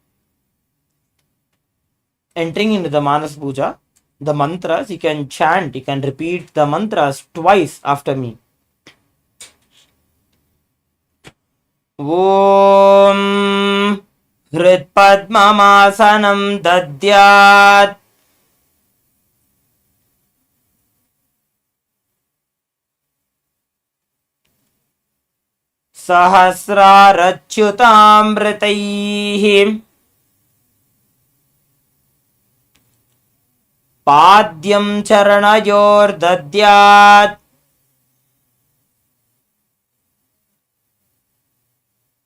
entering into the Manas Puja, the mantras you can chant, you can repeat the mantras twice after me. Om Hritpadmamasanam Dadyat Sahasrarachyutamritaihi Padyam Charanayor Dadyat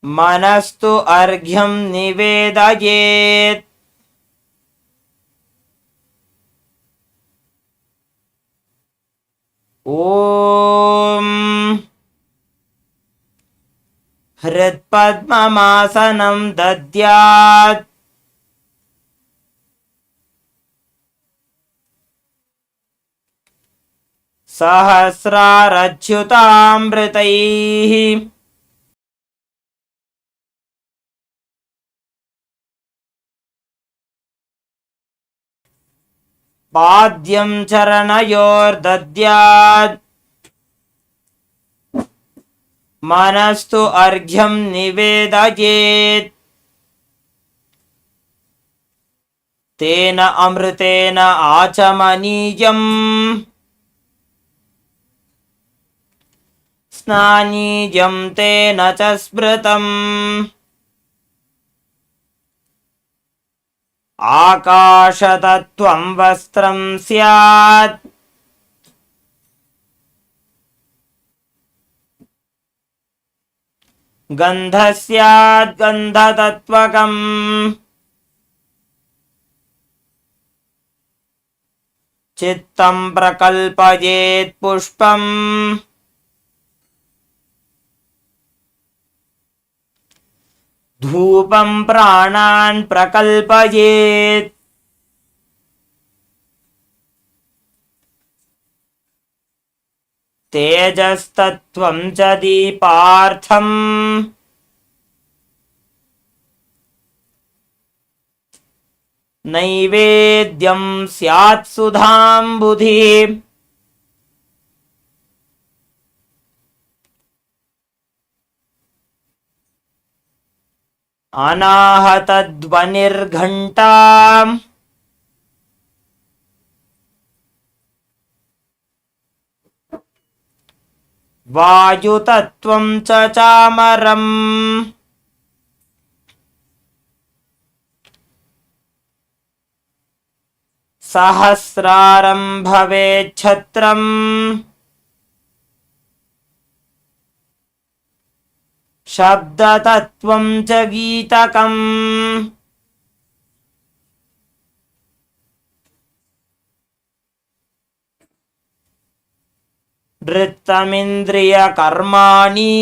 Manastu Arghyam Nivedayet Om Hritpadmamasanam Dadyat Sahasrarachyutamritaihi Padyam Charanayor Dadyat Manastu Arghyam Nivedayet Tena Amritena Achamaniyam Snanijam Tena Chasmritam आकाशतत्त्वं वस्त्रं स्यात् गन्धः स्यात् गन्धतत्त्वकम् चित्तं प्रकल्पयेत् पुष्पम् धूपं प्राणान् प्रकल्पयेत् तेजस्तत्त्वं च दीपार्थम् नैवेद्यं स्यात् सुधाम्बुधिः अनाहतध्वनिर्घण्टा वायुतत्त्वं च चामरम् सहस्रारं भवेच्छत्रम् शब्दतत्त्वं च गीतकम् वृत्तमिन्द्रियकर्माणि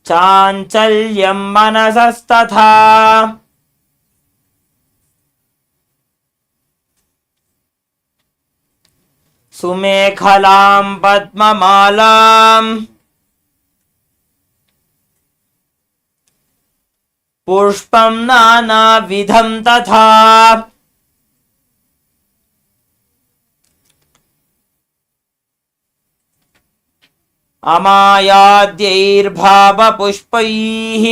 चाञ्चल्यं मनसस्तथा सुमेखलां पद्ममालां पुष्पं नानाविधं तथा अमायाद्यैर्भावपुष्पैः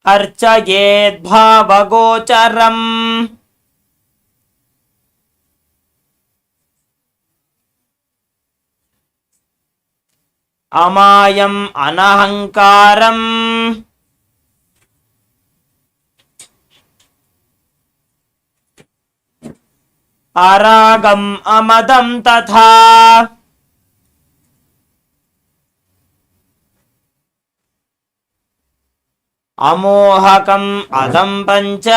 अर्चयेद्भावगोचरम् अमायम् अनहङ्कारम् अरागम् अमदं तथा अमोहकम् अदम् पञ्च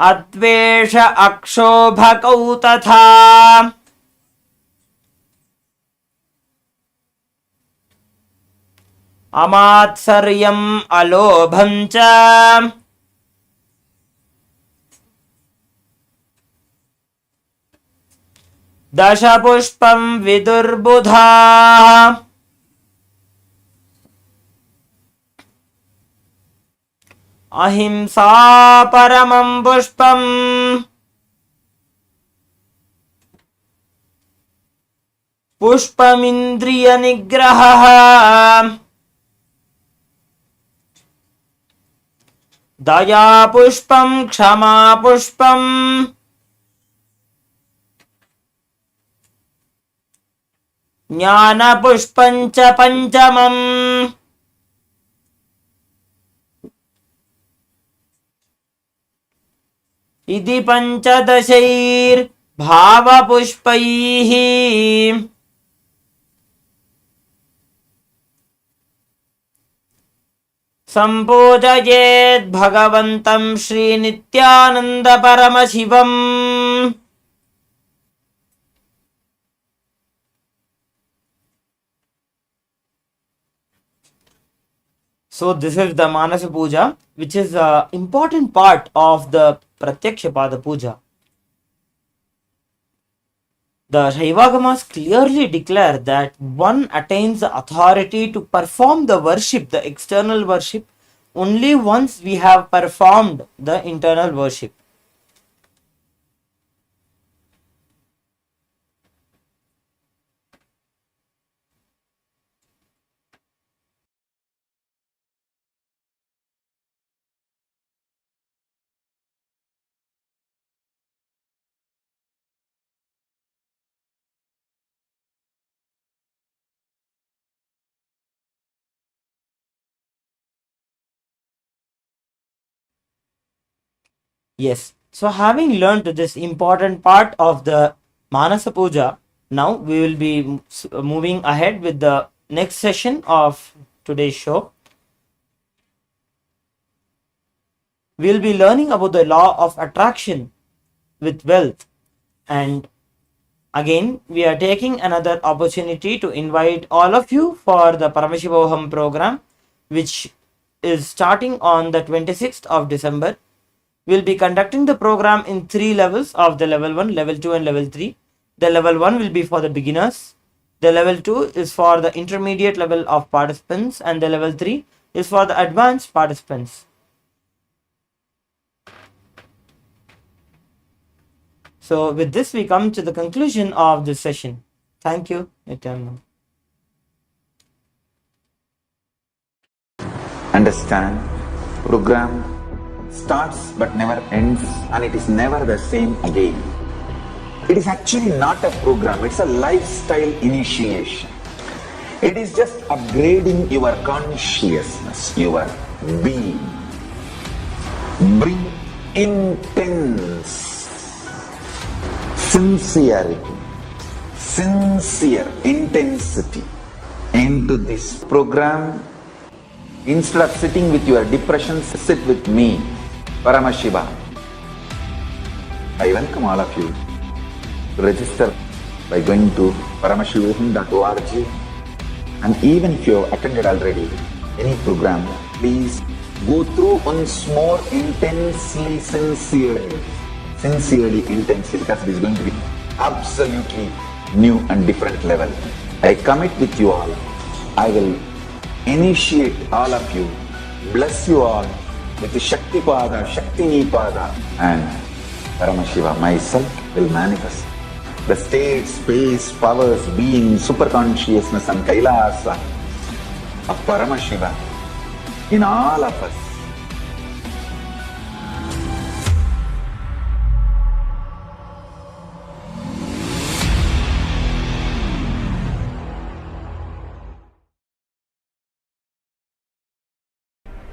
अद्वेष अक्षोभकौ तथा अमात्सर्यम् अलोभं च दशपुष्पं विदुर्बुधाः अहिंसा परमं पुष्पम् पुष्पमिन्द्रियनिग्रहः दया पुष्पं क्षमा पुष्पम् ज्ञानपुष्पं च पञ्चमम् इति पञ्चदशैर्भावपुष्पैः सम्पूजयेत् भगवन्तं Shri Nityananda Paramashivam So this is the Manasa Puja, which is an important part of the Pratyakshapada Puja. The Shaivagamas clearly declare that one attains the authority to perform the worship, the external worship, only once we have performed the internal worship. Yes. So having learned this important part of the Manasa Puja, now we will be moving ahead with the next session of today's show. We will be learning about the law of attraction with wealth, and again we are taking another opportunity to invite all of you for the Paramashivoham program, which is starting on the 26th of December. We'll be conducting the program in 3 levels of the level 1, level 2 and level 3. The level 1 will be for the beginners. The level 2 is for the intermediate level of participants, and the level 3 is for the advanced participants. So with this we come to the conclusion of this session. Thank you, Nithyananda. Understand, program starts but never ends, and it is never the same again. It is actually not a program, it's a lifestyle initiation. It is just upgrading your consciousness, your being. Bring intense sincerity, sincere intensity into this program. Instead of sitting with your depression, sit with me, Paramashiva. I welcome all of you to register by going to paramashivoham.org, and even if you have attended already any program, please go through once more intensely, sincerely, intensely, because it is going to be absolutely new and different level. I commit with you all. I will initiate all of you, bless you all with the Shakti Pada, Shakti Nipada, and Paramashiva myself will manifest the state, space, powers, being, super consciousness and Kailasa of Paramashiva in all of us.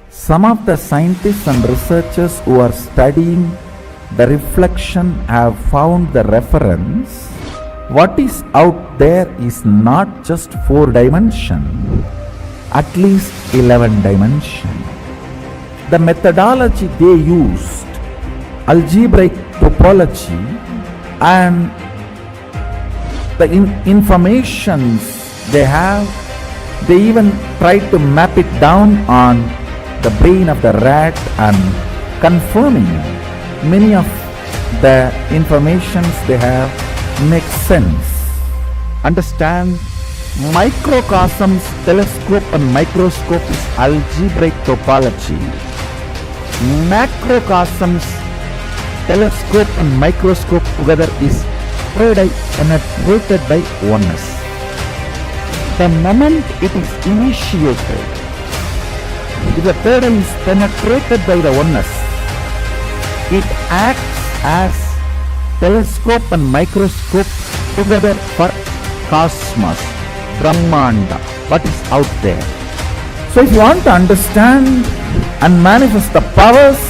Some of the scientists and researchers who are studying the reflection have found the reference. What is out there is not just 4 dimension, at least 11 dimension. The methodology they used, algebraic topology, and the informations they have, they even tried to map it down on the brain of the rat and confirming many of the informations they have makes sense. Understand, microcosms, telescope and microscope is algebraic topology. Macrocosms, telescope and microscope together is penetrated by oneness. The moment it is initiated, if the third eye is penetrated by the oneness, it acts as telescope and microscope together for cosmos, Brahmanda, what is out there. So if you want to understand and manifest the powers,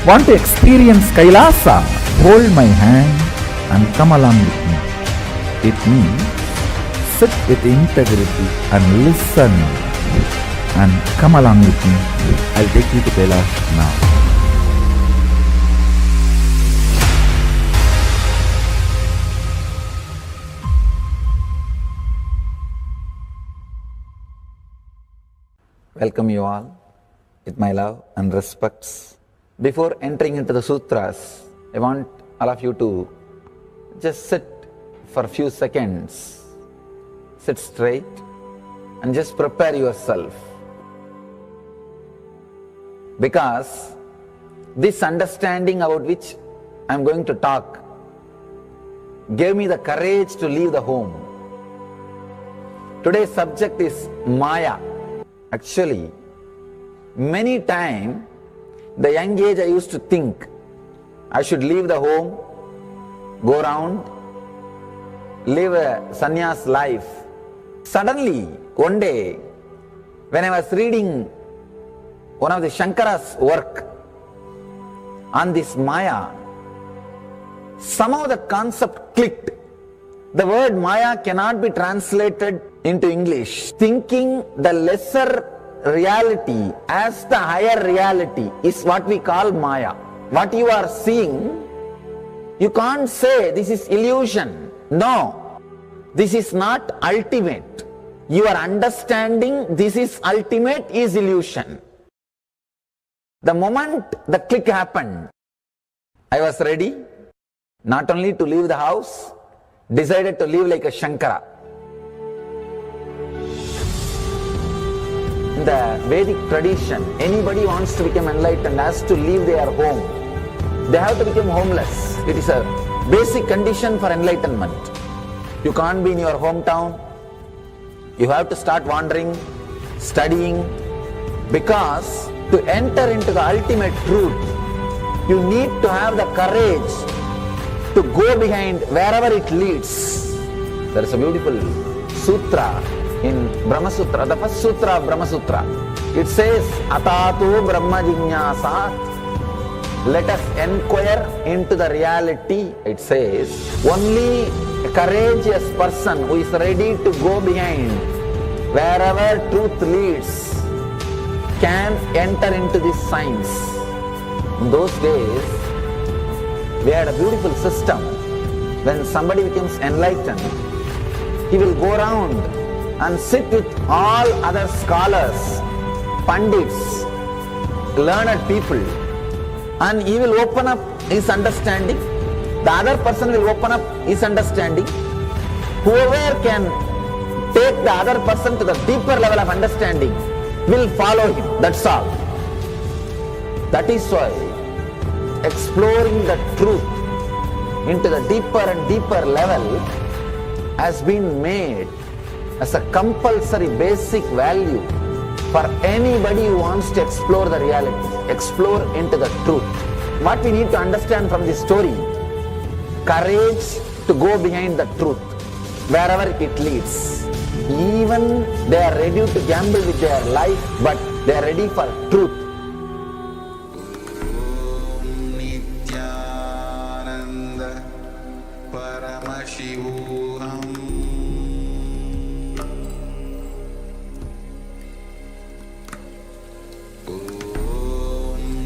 want to experience Kailasa, hold my hand and come along with me. It means sit with integrity and listen. And come along with me. I'll take you to Kailasa now. Welcome you all with my love and respects. Before entering into the sutras, I want all of you to just sit for a few seconds. Sit straight and just prepare yourself. Because this understanding about which I am going to talk gave me the courage to leave the home. Today's subject is Maya. Actually, many times, the young age I used to think I should leave the home, go around, live a sannyas life. Suddenly, one day, when I was reading one of the Shankara's work, on this Maya, somehow the concept clicked. The word Maya cannot be translated into English. Thinking the lesser reality as the higher reality is what we call Maya. What you are seeing, you can't say this is illusion. No, this is not ultimate. Your understanding this is ultimate is illusion. The moment the click happened, I was ready not only to leave the house, decided to live like a Shankara. In the Vedic tradition, anybody wants to become enlightened has to leave their home. They have to become homeless. It is a basic condition for enlightenment. You can't be in your hometown. You have to start wandering, studying, because to enter into the ultimate truth, you need to have the courage to go behind wherever it leads. There is a beautiful sutra in Brahma Sutra, the first sutra of Brahma Sutra. It says, Atatu Brahma Jinyasat. Let us inquire into the reality. It says, only a courageous person who is ready to go behind wherever truth leads can enter into this science. In those days, we had a beautiful system. When somebody becomes enlightened, he will go around and sit with all other scholars, pandits, learned people, and he will open up his understanding. The other person will open up his understanding. Whoever can take the other person to the deeper level of understanding will follow him. That's all. That is why exploring the truth into the deeper and deeper level has been made as a compulsory basic value for anybody who wants to explore the reality, explore into the truth. What we need to understand from this story, courage to go behind the truth, wherever it leads. Even they are ready to gamble with their life, but they are ready for truth. Nithyananda Paramashivoham.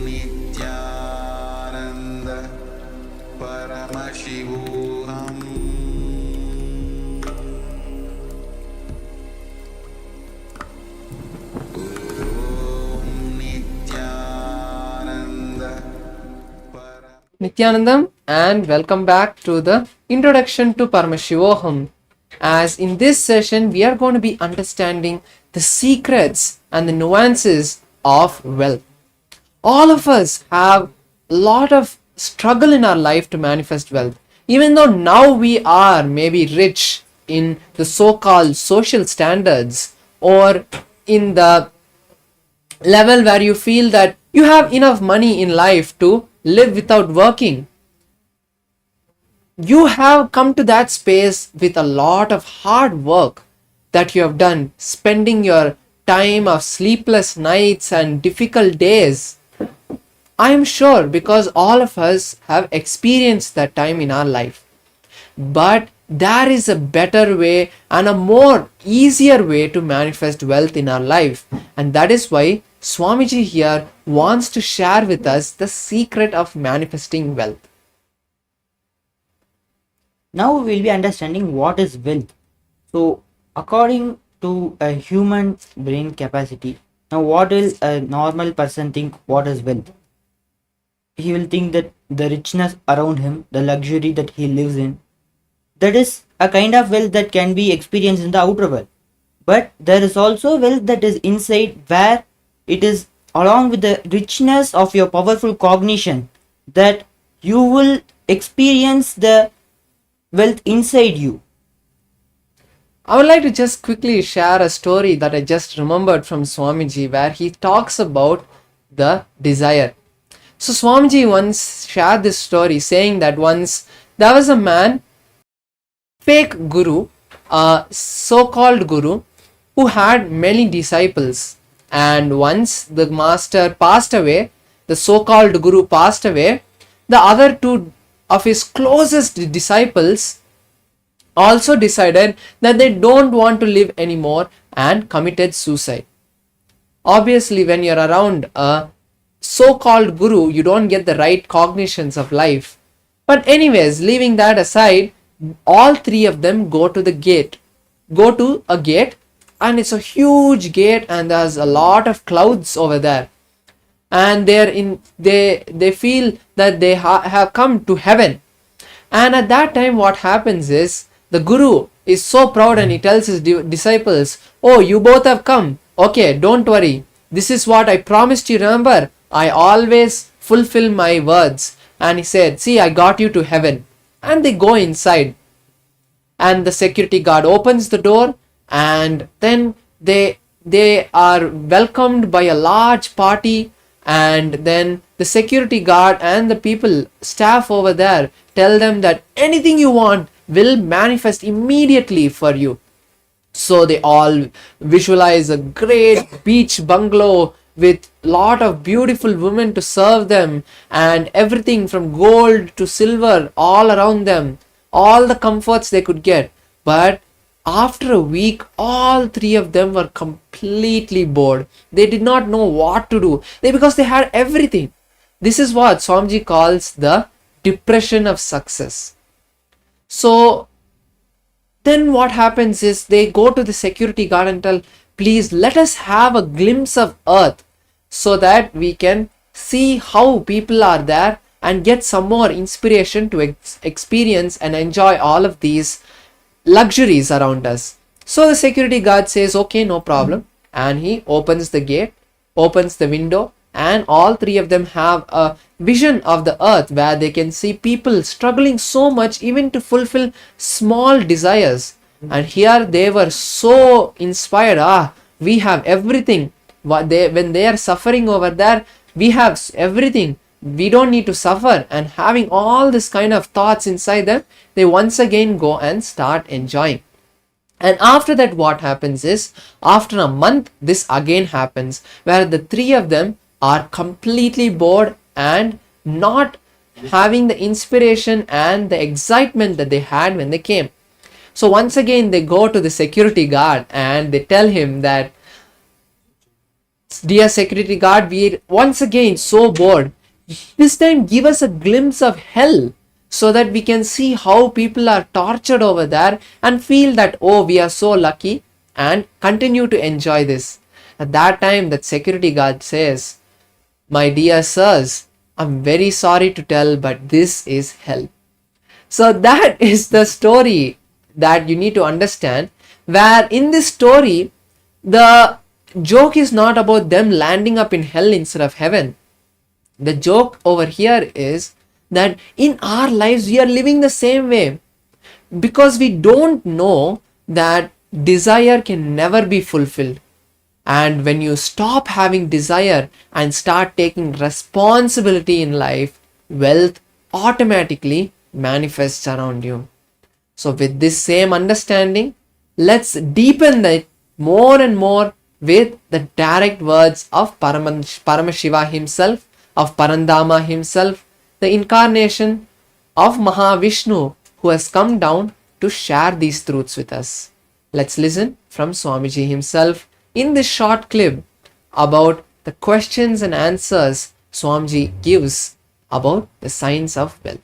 Nithyananda Paramashivoham. Nithyanandam, and welcome back to the introduction to Paramashivoham. As in this session, we are going to be understanding the secrets and the nuances of wealth. All of us have a lot of struggle in our life to manifest wealth. Even though now we are maybe rich in the so-called social standards, or in the level where you feel that you have enough money in life to live without working, you have come to that space with a lot of hard work that you have done, spending your time of sleepless nights and difficult days. I am sure, because all of us have experienced that time in our life. But there is a better way and a more easier way to manifest wealth in our life, and that is why Swamiji here wants to share with us the secret of manifesting wealth. Now we will be understanding what is wealth. So according to a human brain capacity, now what will a normal person think what is wealth? He will think that the richness around him, the luxury that he lives in, that is a kind of wealth that can be experienced in the outer world. But there is also wealth that is inside, where it is along with the richness of your powerful cognition that you will experience the wealth inside you. I would like to just quickly share a story that I just remembered from Swamiji, where he talks about the desire. So Swamiji once shared this story, saying that once there was a man, fake guru, a so-called guru, who had many disciples, and once the master passed away, the so-called guru passed away, the other two of his closest disciples also decided that they don't want to live anymore and committed suicide. Obviously, when you're around a so-called guru, you don't get the right cognitions of life. But anyways, leaving that aside, all three of them go to a gate, and it's a huge gate, and there's a lot of clouds over there, and they feel that they have come to heaven. And at that time, what happens is, the guru is so proud and he tells his disciples, "Oh, you both have come. Okay, don't worry. This is what I promised you, remember? I always fulfill my words." And he said, "See, I got you to heaven." And they go inside. And the security guard opens the door, and then they are welcomed by a large party. And then the security guard and the people, staff over there, tell them that anything you want will manifest immediately for you. So they all visualize a great beach bungalow with lot of beautiful women to serve them, and everything from gold to silver all around them, all the comforts they could get. But after a week, all three of them were completely bored. They did not know what to do, because they had everything. This is what Swamiji calls the depression of success. So then what happens is, they go to the security guard and tell, "Please let us have a glimpse of earth so that we can see how people are there and get some more inspiration to experience and enjoy all of these luxuries around us." So the security guard says, "Okay, no problem." And he opens the gate, opens the window, and all three of them have a vision of the earth where they can see people struggling so much even to fulfill small desires. And here they were so inspired. We have everything. When they are suffering over there, we have everything. We don't need to suffer. And having all this kind of thoughts inside them, they once again go and start enjoying. And after that, what happens is, after a month, this again happens, where the three of them are completely bored and not having the inspiration and the excitement that they had when they came. So once again, they go to the security guard and they tell him that, "Dear security guard, we're once again so bored. This time give us a glimpse of hell so that we can see how people are tortured over there and feel that, oh, we are so lucky, and continue to enjoy this." At that time, that security guard says, "My dear sirs, I'm very sorry to tell, but this is hell." So that is the story that you need to understand, where in this story, the joke is not about them landing up in hell instead of heaven. The joke over here is that in our lives, we are living the same way, because we don't know that desire can never be fulfilled. And when you stop having desire and start taking responsibility in life, wealth automatically manifests around you. So with this same understanding, let's deepen that more and more with the direct words of Paramashiva himself, of Parandama himself, the incarnation of Mahavishnu, who has come down to share these truths with us. Let's listen from Swamiji himself in this short clip about the questions and answers Swamiji gives about the science of wealth.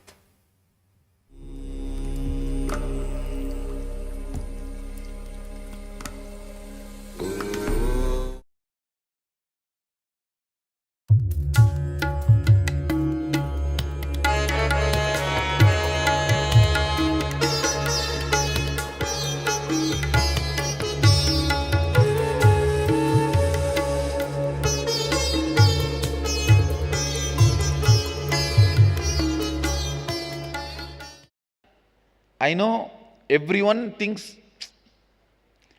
I know everyone thinks,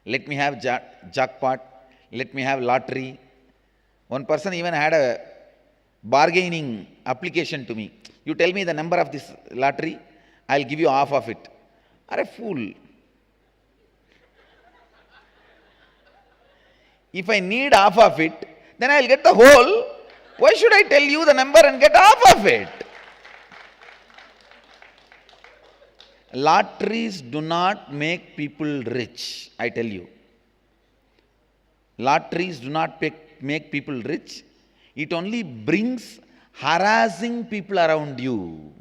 let me have jackpot, let me have lottery. One person even had a bargaining application to me. You tell me the number of this lottery, I'll give you half of it. Are a fool. If I need half of it, then I'll get the whole. Why should I tell you the number and get half of it? Lotteries do not make people rich, I tell you. Lotteries do not make people rich. It only brings harassing people around you.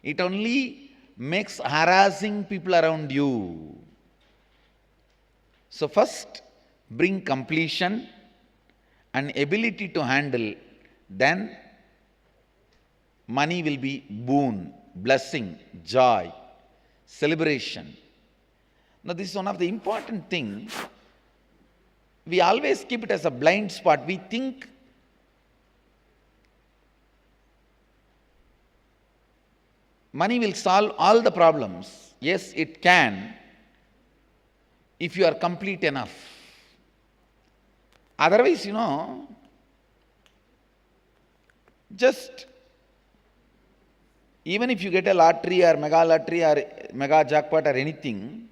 It only makes harassing people around you. So first, bring completion and ability to handle, then money will be boon, blessing, joy, celebration. Now this is one of the important things. We always keep it as a blind spot. We think money will solve all the problems. Yes, it can, if you are complete enough. Otherwise, just even if you get a lottery or mega jackpot or anything,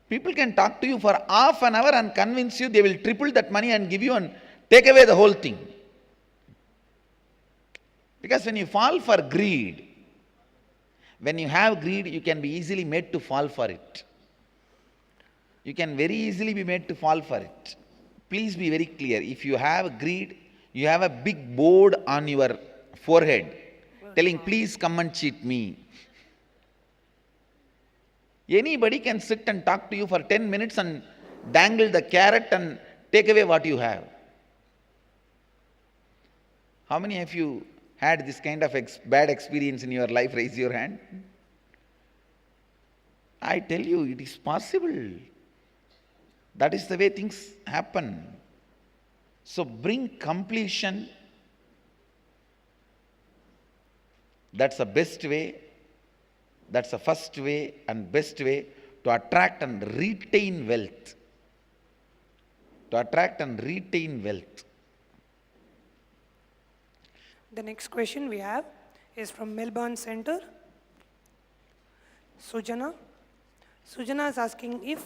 people can talk to you for half an hour and convince you they will triple that money and give you and take away the whole thing. Because when you fall for greed, when you have greed, you can be easily made to fall for it. You can very easily be made to fall for it. Please be very clear. If you have greed, you have a big board on your forehead telling, please come and cheat me. Anybody can sit and talk to you for 10 minutes and dangle the carrot and take away what you have. How many of you had this kind of bad experience in your life? Raise your hand. I tell you, it is possible. That is the way things happen. So bring completion. That's the best way. That's the first way and best way to attract and retain wealth. To attract and retain wealth. The next question we have is from Melbourne Center. Sujana. Sujana is asking, if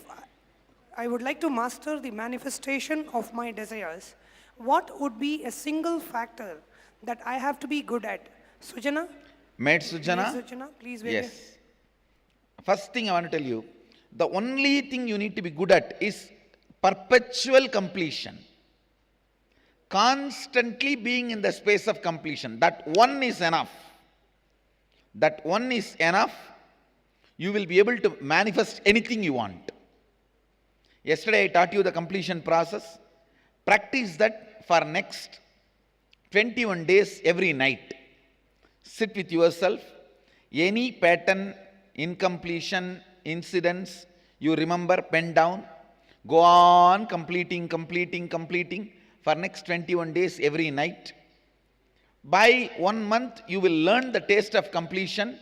I would like to master the manifestation of my desires, what would be a single factor that I have to be good at? Sujana? Maid Sujana? Maid Sujana, please wait. Yes. First thing I want to tell you, the only thing you need to be good at is perpetual completion. Constantly being in the space of completion. That one is enough. That one is enough. You will be able to manifest anything you want. Yesterday I taught you the completion process. Practice that for next 21 days every night. Sit with yourself. Any pattern, incompletion, incidents, you remember, pen down. Go on completing for next 21 days every night. By 1 month, you will learn the taste of completion.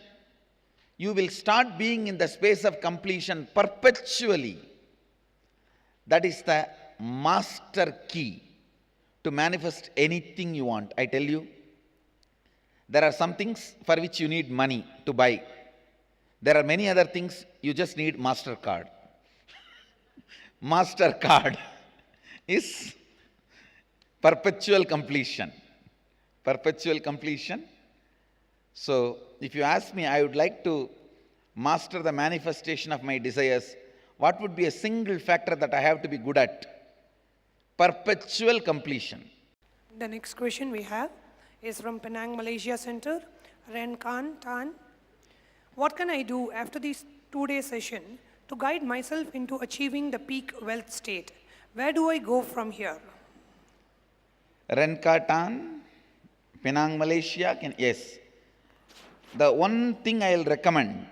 You will start being in the space of completion perpetually. That is the master key to manifest anything you want. I tell you, there are some things for which you need money to buy. There are many other things you just need MasterCard. MasterCard is perpetual completion. Perpetual completion. So, if you ask me, I would like to master the manifestation of my desires. What would be a single factor that I have to be good at? Perpetual completion. The next question we have is from Penang, Malaysia Center, Ren Khan Tan. What can I do after this 2-day session to guide myself into achieving the peak wealth state? Where do I go from here? Renka Tan, Penang, Malaysia. Yes. The one thing I will recommend,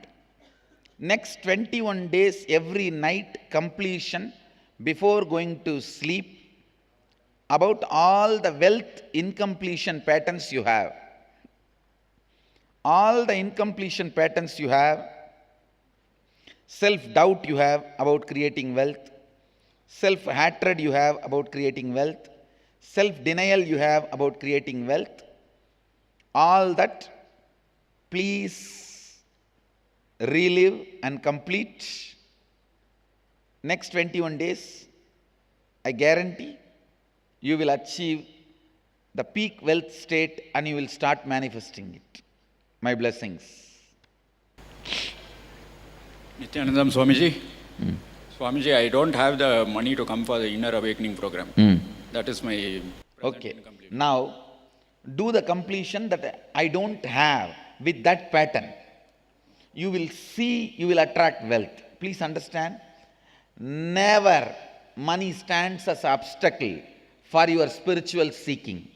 next 21 days every night completion before going to sleep, about all the wealth incompletion patterns you have. All the incompletion patterns you have, self-doubt you have about creating wealth, self-hatred you have about creating wealth, self-denial you have about creating wealth, all that please relive and complete next 21 days. I guarantee you will achieve the peak wealth state, and you will start manifesting it. My blessings. Nithyananda Swamiji. Swamiji, I don't have the money to come for the inner awakening program. That is my Okay. Now, do the completion that I don't have with that pattern. You will see, you will attract wealth. Please understand, never money stands as obstacle for your spiritual seeking.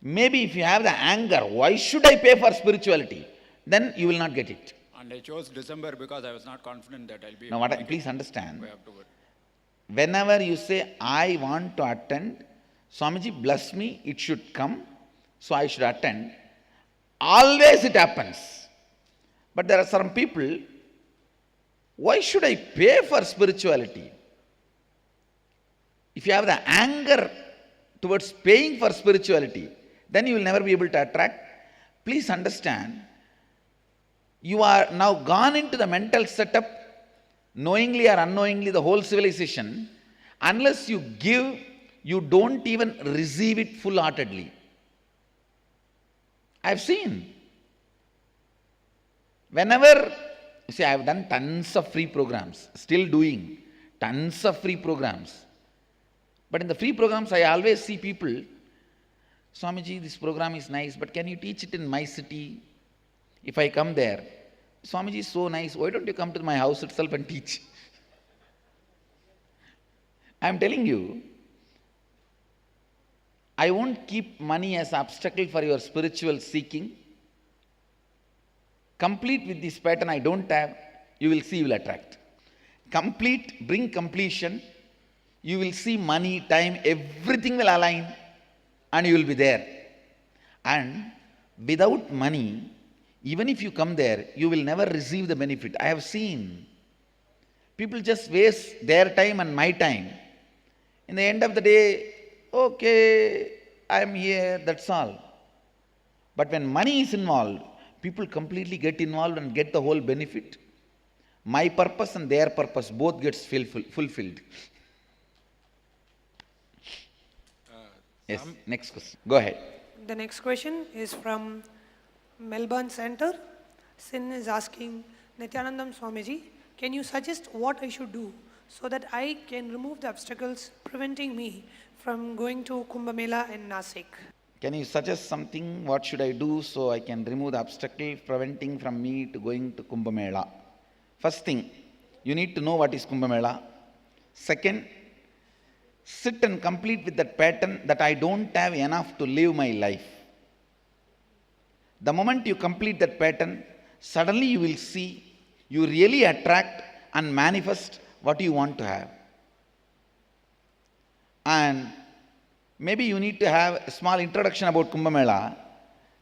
Maybe if you have the anger, why should I pay for spirituality? Then you will not get it. And I chose December because I was not confident that I'll be. Now, please understand, way afterward. whenever you say, I want to attend, Swamiji bless me, it should come, so I should attend, always it happens. But there are some people, why should I pay for spirituality? If you have the anger towards paying for spirituality, then you will never be able to attract. Please understand, you are now gone into the mental setup, knowingly or unknowingly, the whole civilization. Unless you give, you don't even receive it full-heartedly. I've seen. Whenever, you see, I've done tons of free programs, still doing tons of free programs. But in the free programs, I always see people, Swamiji, this program is nice, but can you teach it in my city? If I come there, Swamiji is so nice, why don't you come to my house itself and teach? I am telling you, I won't keep money as obstacle for your spiritual seeking. Complete with this pattern I don't have, you will see, you will attract. Complete, bring completion, you will see money, time, everything will align and you will be there. And without money, even if you come there, you will never receive the benefit. I have seen people just waste their time and my time. In the end of the day, okay, I am here, that's all. But when money is involved, people completely get involved and get the whole benefit. My purpose and their purpose both gets fulfilled. Yes, next question. Go ahead. The next question is from Melbourne Center. Sin is asking, Nithyanandam Swamiji, can you suggest what I should do so that I can remove the obstacles preventing me from going to Kumbh Mela in Nasik? Can you suggest something? What should I do so I can remove the obstacle preventing from me to going to Kumbh Mela? First thing, you need to know what is Kumbh Mela. Second, sit and complete with that pattern that I don't have enough to live my life. The moment you complete that pattern, suddenly you will see, you really attract and manifest what you want to have. And maybe you need to have a small introduction about Kumbh Mela.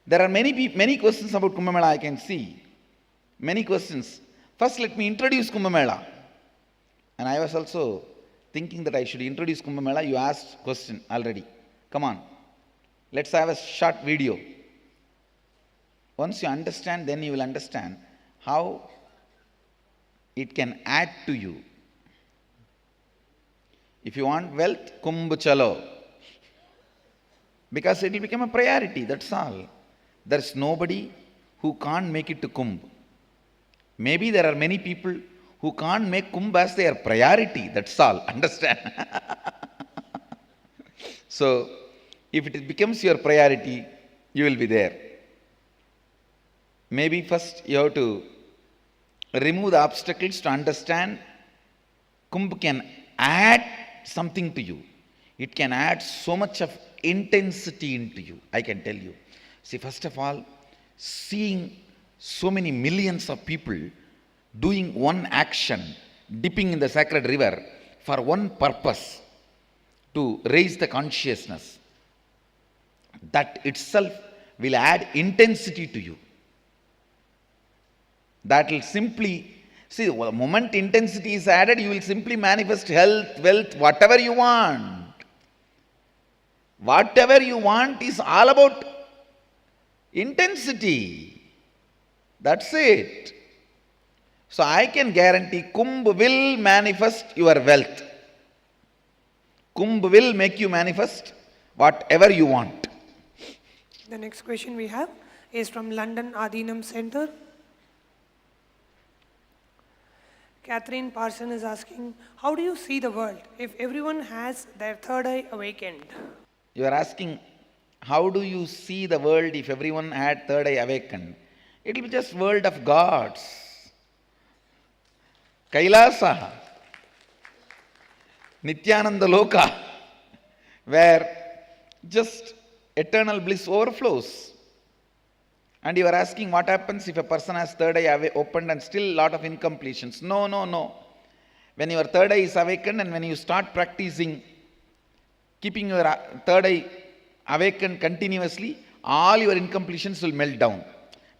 There are many questions about Kumbh Mela I can see. Many questions. First, let me introduce Kumbh Mela. And I was also thinking that I should introduce Kumbh Mela. You asked question already. Come on. Let's have a short video. Once you understand, then you will understand how it can add to you. If you want wealth, Kumbh chalo. Because it will become a priority, that's all. There is nobody who can't make it to Kumbh. Maybe there are many people who can't make Kumbh as their priority, that's all. Understand? So, if it becomes your priority, you will be there. Maybe first you have to remove the obstacles to understand Kumbh can add something to you. It can add so much of intensity into you, I can tell you. See, first of all, seeing so many millions of people doing one action, dipping in the sacred river for one purpose, to raise the consciousness, that itself will add intensity to you. That will simply, see, the moment intensity is added, you will simply manifest health, wealth, whatever you want. Whatever you want is all about intensity. That's it. So I can guarantee Kumbh will manifest your wealth. Kumbh will make you manifest whatever you want. The next question we have is from London Adinam Center. Catherine Parson is asking, how do you see the world if everyone has their third eye awakened? You are asking, how do you see the world if everyone had third eye awakened? It will be just world of gods. KAILASA, Nithyananda Loka, where just eternal bliss overflows. And you are asking what happens if a person has third eye opened and still lot of incompletions. No, no, no. When your third eye is awakened and when you start practicing keeping your third eye awakened continuously, all your incompletions will melt down.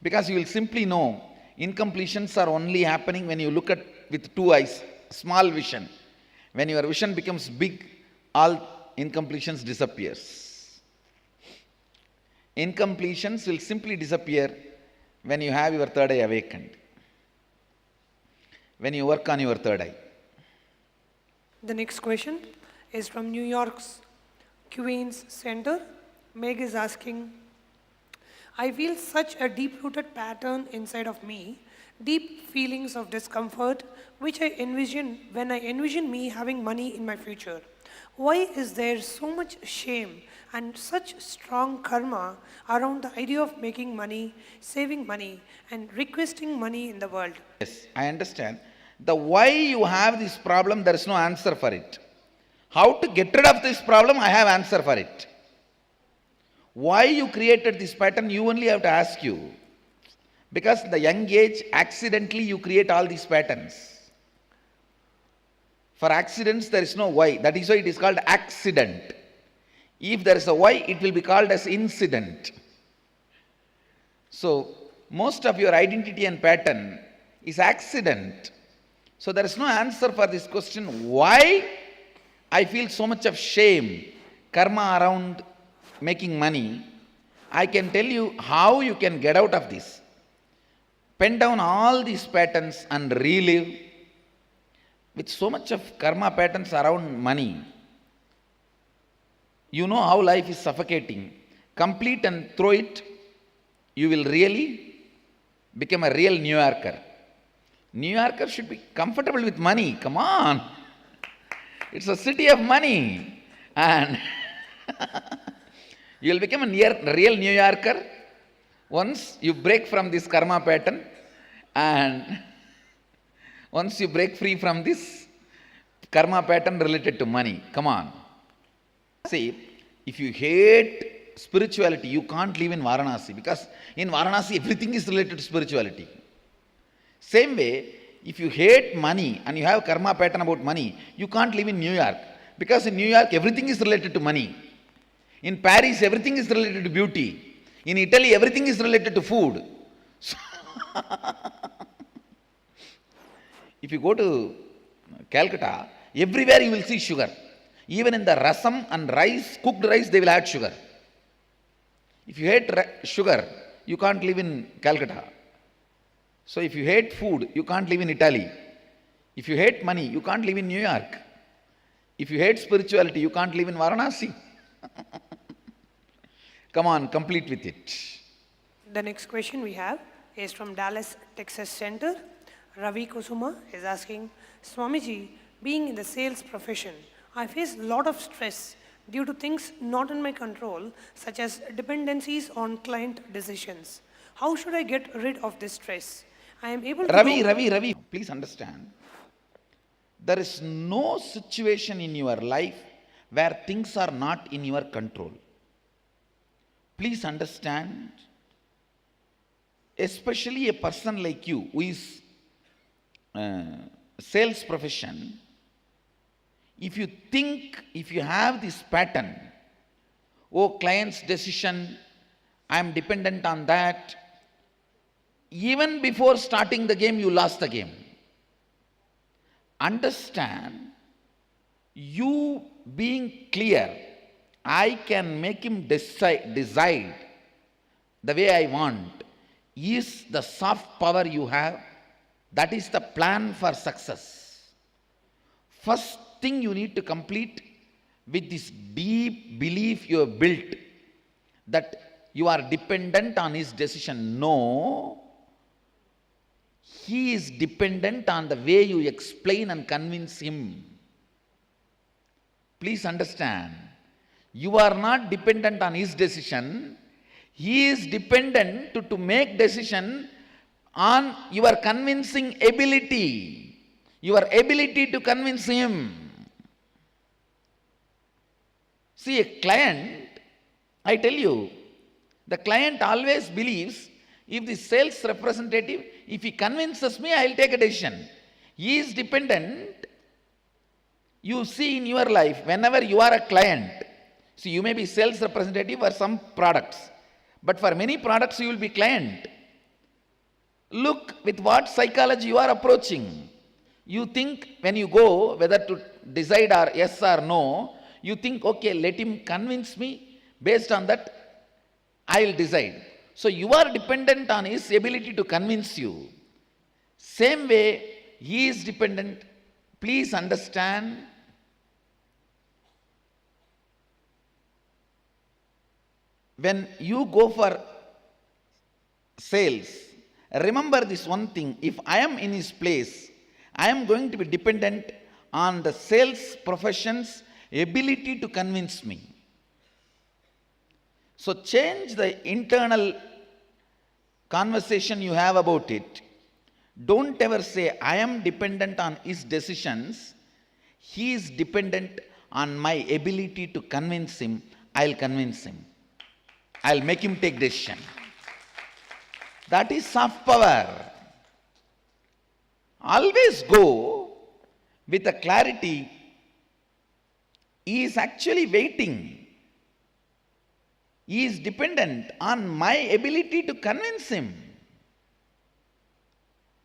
Because you will simply know incompletions are only happening when you look at with two eyes, small vision. When your vision becomes big, all incompletions disappears. Incompletions will simply disappear when you have your third eye awakened. When you work on your third eye. The next question is from New York's Queens Center. Meg is asking, I feel such a deep-rooted pattern inside of me, deep feelings of discomfort, which I envision when I envision me having money in my future. Why is there so much shame and such strong karma around the idea of making money, saving money, and requesting money in the world? Yes, I understand. The why you have this problem, there is no answer for it. How to get rid of this problem, I have answer for it. Why you created this pattern, you only have to ask you. Because in the young age, accidentally you create all these patterns. For accidents, there is no why. That is why it is called accident. If there is a why, it will be called as incident. So, most of your identity and pattern is accident. So, there is no answer for this question, why I feel so much of shame, karma around making money. I can tell you how you can get out of this. Pen down all these patterns and relive. With so much of karma patterns around money, you know how life is suffocating. Complete and throw it, you will really become a real New Yorker. New Yorker should be comfortable with money. Come on. It's a city of money. And you will become a real New Yorker once you break from this karma pattern and once you break free from this karma pattern related to money. Come on. See, if you hate spirituality, you can't live in Varanasi, because in Varanasi everything is related to spirituality. Same way, if you hate money and you have karma pattern about money, you can't live in New York, because in New York everything is related to money. In Paris everything is related to beauty. In Italy everything is related to food. So if you go to Calcutta, everywhere you will see sugar. Even in the rasam and rice, cooked rice, they will add sugar. If you hate sugar, you can't live in Calcutta. So if you hate food, you can't live in Italy. If you hate money, you can't live in New York. If you hate spirituality, you can't live in Varanasi. Come on, complete with it. The next question we have is from Dallas, Texas Center. Ravi Kusuma is asking, Swamiji, being in the sales profession, I face a lot of stress due to things not in my control, such as dependencies on client decisions. How should I get rid of this stress? I am able to Ravi, please understand. There is no situation in your life where things are not in your control. Please understand, especially a person like you who is sales profession, if you have this pattern, oh, client's decision, I am dependent on that, even before starting the game, you lost the game. Understand, you being clear, I can make him decide the way I want, is the soft power you have. That is the plan for success. First thing you need to complete, with this deep belief you have built that you are dependent on his decision. No. He is dependent on the way you explain and convince him. Please understand. You are not dependent on his decision. He is dependent to make decision on your convincing ability. Your ability to convince him. See, a client, I tell you, the client always believes if the sales representative, if he convinces me, I will take a decision. He is dependent. You see in your life, whenever you are a client, see, you may be sales representative for some products, but for many products you will be client. Look with what psychology you are approaching. You think when you go whether to decide or yes or no, you think, okay, let him convince me, based on that I will decide. So you are dependent on his ability to convince you. Same way, he is dependent. Please understand. When you go for sales, remember this one thing. If I am in his place, I am going to be dependent on the sales profession's ability to convince me. So change the internal conversation you have about it. Don't ever say, I am dependent on his decisions. He is dependent on my ability to convince him. I'll convince him. I'll make him take decision. That is soft power. Always go with a clarity. He is actually waiting. He is dependent on my ability to convince him.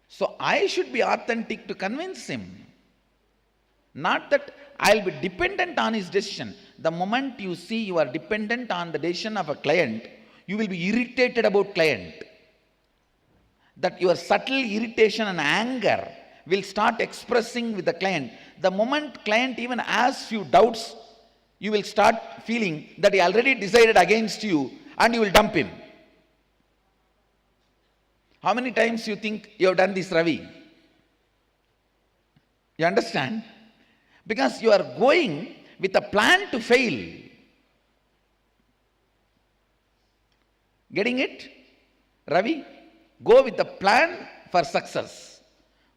So I should be authentic to convince him. Not that I'll be dependent on his decision. The moment you see you are dependent on the decision of a client, you will be irritated about client. That your subtle irritation and anger will start expressing with the client. The moment client even asks you doubts, you will start feeling that he already decided against you and you will dump him. How many times you think you have done this, Ravi? You understand? Because you are going with a plan to fail. Getting it? Ravi? Go with the plan for success.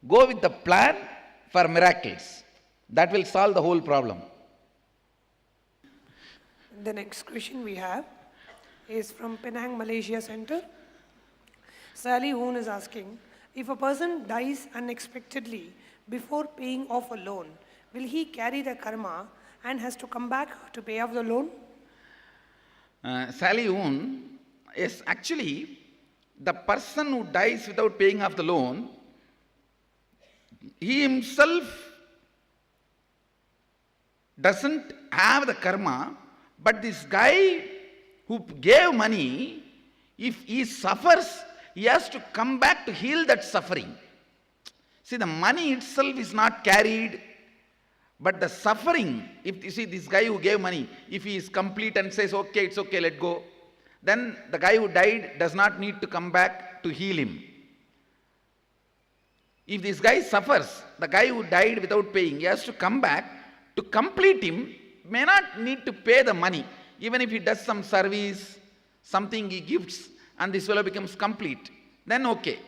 Go with the plan for miracles. That will solve the whole problem. The next question we have is from Penang, Malaysia Center. Sally Hoon is asking, if a person dies unexpectedly before paying off a loan, will he carry the karma and has to come back to pay off the loan? Sally Hoon, yes, actually, the person who dies without paying off the loan, he himself doesn't have the karma, but this guy who gave money, if he suffers, he has to come back to heal that suffering. See, the money itself is not carried, but the suffering, if you see this guy who gave money, if he is complete and says, okay, it's okay, let go, then the guy who died does not need to come back to heal him. If this guy suffers, the guy who died without paying, he has to come back to complete him, may not need to pay the money. Even if he does some service, something he gives, and this fellow becomes complete, then okay.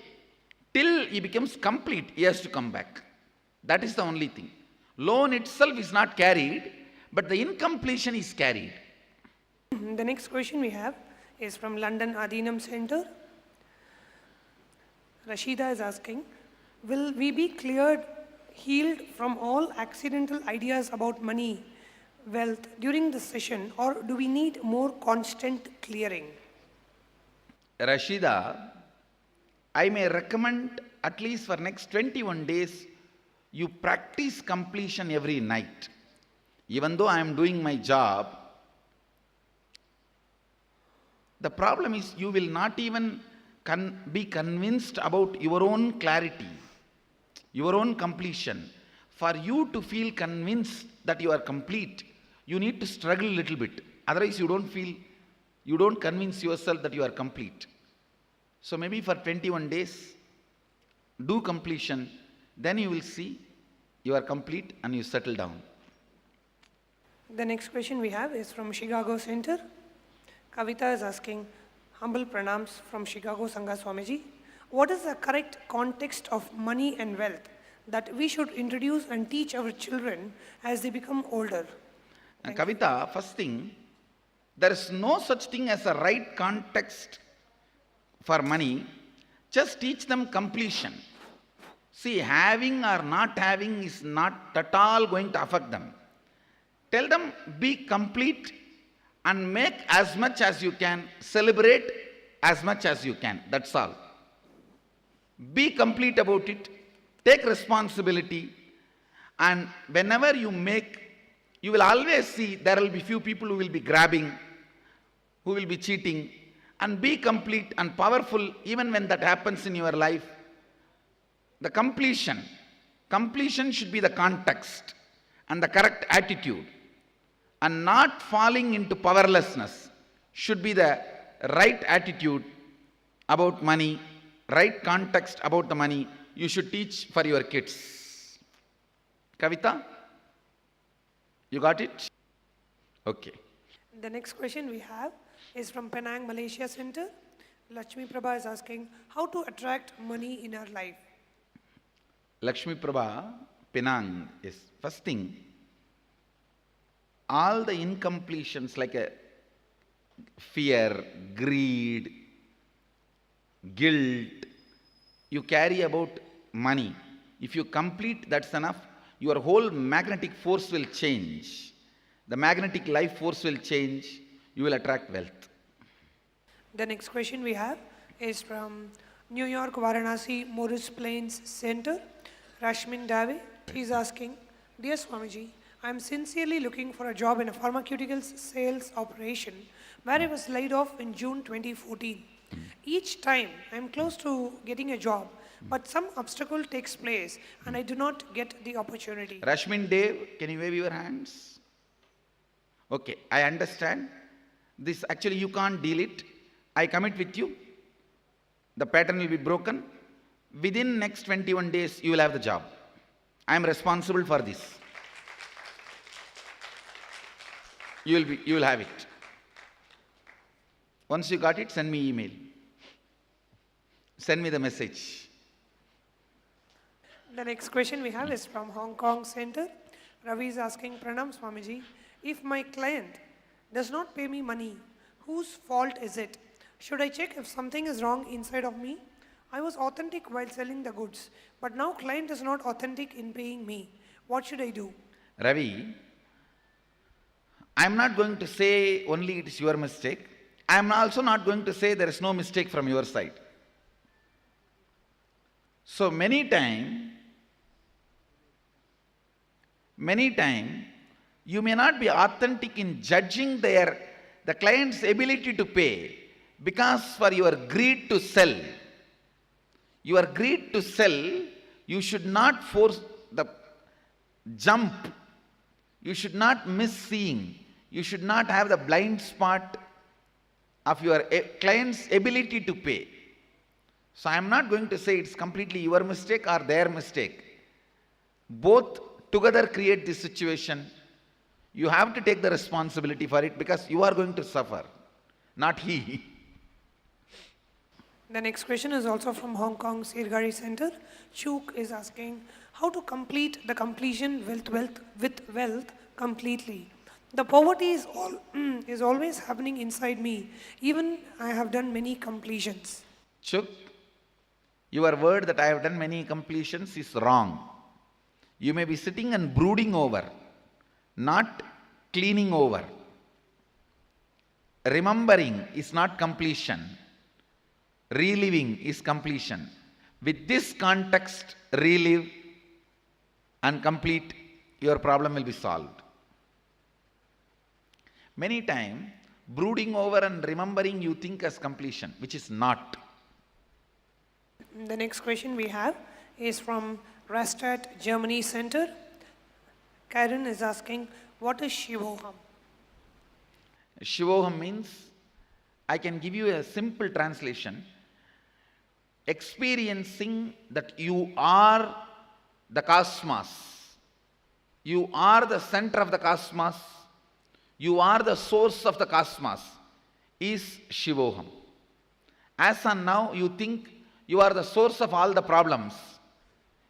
Till he becomes complete, he has to come back. That is the only thing. Loan itself is not carried, but the incompletion is carried. The next question we have is from London Adinam Center. Rashida is asking, will we be cleared, healed from all accidental ideas about money, wealth during the session, or do we need more constant clearing? Rashida, I may recommend at least for next 21 days, you practice completion every night. Even though I am doing my job, the problem is you will not even be convinced about your own clarity, your own completion. For you to feel convinced that you are complete, you need to struggle a little bit. Otherwise, you don't convince yourself that you are complete. So maybe for 21 days, do completion, then you will see you are complete and you settle down. The next question we have is from Chicago Center. Kavita is asking, humble pranams from Chicago Sangha Swamiji. What is the correct context of money and wealth that we should introduce and teach our children as they become older? And Kavita, first thing, there is no such thing as a right context for money. Just teach them completion. See, having or not having is not at all going to affect them. Tell them, be complete and make as much as you can, celebrate as much as you can. That's all. Be complete about it, take responsibility, and whenever you make, you will always see there will be few people who will be grabbing, who will be cheating, and be complete and powerful even when that happens in your life. The completion should be the context and the correct attitude, and not falling into powerlessness should be the right attitude about money, right context about the money you should teach for your kids. Kavita, you got it? Okay. The next question we have is from Penang, Malaysia Center. Lakshmi Prabha is asking, how to attract money in our life? Lakshmi Prabha, Penang, is first thing, all the incompletions like a fear, greed, guilt, you carry about money. If you complete, that's enough. Your whole magnetic force will change. The magnetic life force will change. You will attract wealth. The next question we have is from New York, Varanasi, Morris Plains Center. Rashmin Dave, he's asking, Dear Swamiji, I am sincerely looking for a job in a pharmaceuticals sales operation where I was laid off in June 2014. Each time I am close to getting a job, but some obstacle takes place and I do not get the opportunity. Rashmin Dave, can you wave your hands? Okay, I understand. This actually you can't deal it. I commit with you. The pattern will be broken. Within next 21 days, you will have the job. I am responsible for this. You will have it. Once you got it, send me email. Send me the message. The next question we have is from Hong Kong Center. Ravi is asking, Pranam Swamiji, if my client does not pay me money, whose fault is it? Should I check if something is wrong inside of me? I was authentic while selling the goods, but now client is not authentic in paying me. What should I do? Ravi, I am not going to say only it is your mistake. I am also not going to say there is no mistake from your side. So many times, you may not be authentic in judging the client's ability to pay because for your greed to sell. Your greed to sell, you should not force the jump. You should not miss seeing. You should not have the blind spot of your client's ability to pay. So I am not going to say it's completely your mistake or their mistake. Both together create this situation. You have to take the responsibility for it because you are going to suffer, not he. The next question is also from Hong Kong Sirgari Center. Chuk is asking, how to complete the completion with wealth completely. The poverty is always happening inside me. Even I have done many completions. Chuk, your word that I have done many completions is wrong. You may be sitting and brooding over, not cleaning over. Remembering is not completion. Reliving is completion. With this context, relive and complete, your problem will be solved. Many times, brooding over and remembering you think as completion, which is not. The next question we have is from Rastatt, Germany Center. Karen is asking, What is Shivoham? Shivoham means, I can give you a simple translation, experiencing that you are the cosmos. You are the center of the cosmos. You are the source of the cosmos is Shivoham. As on now, you think you are the source of all the problems.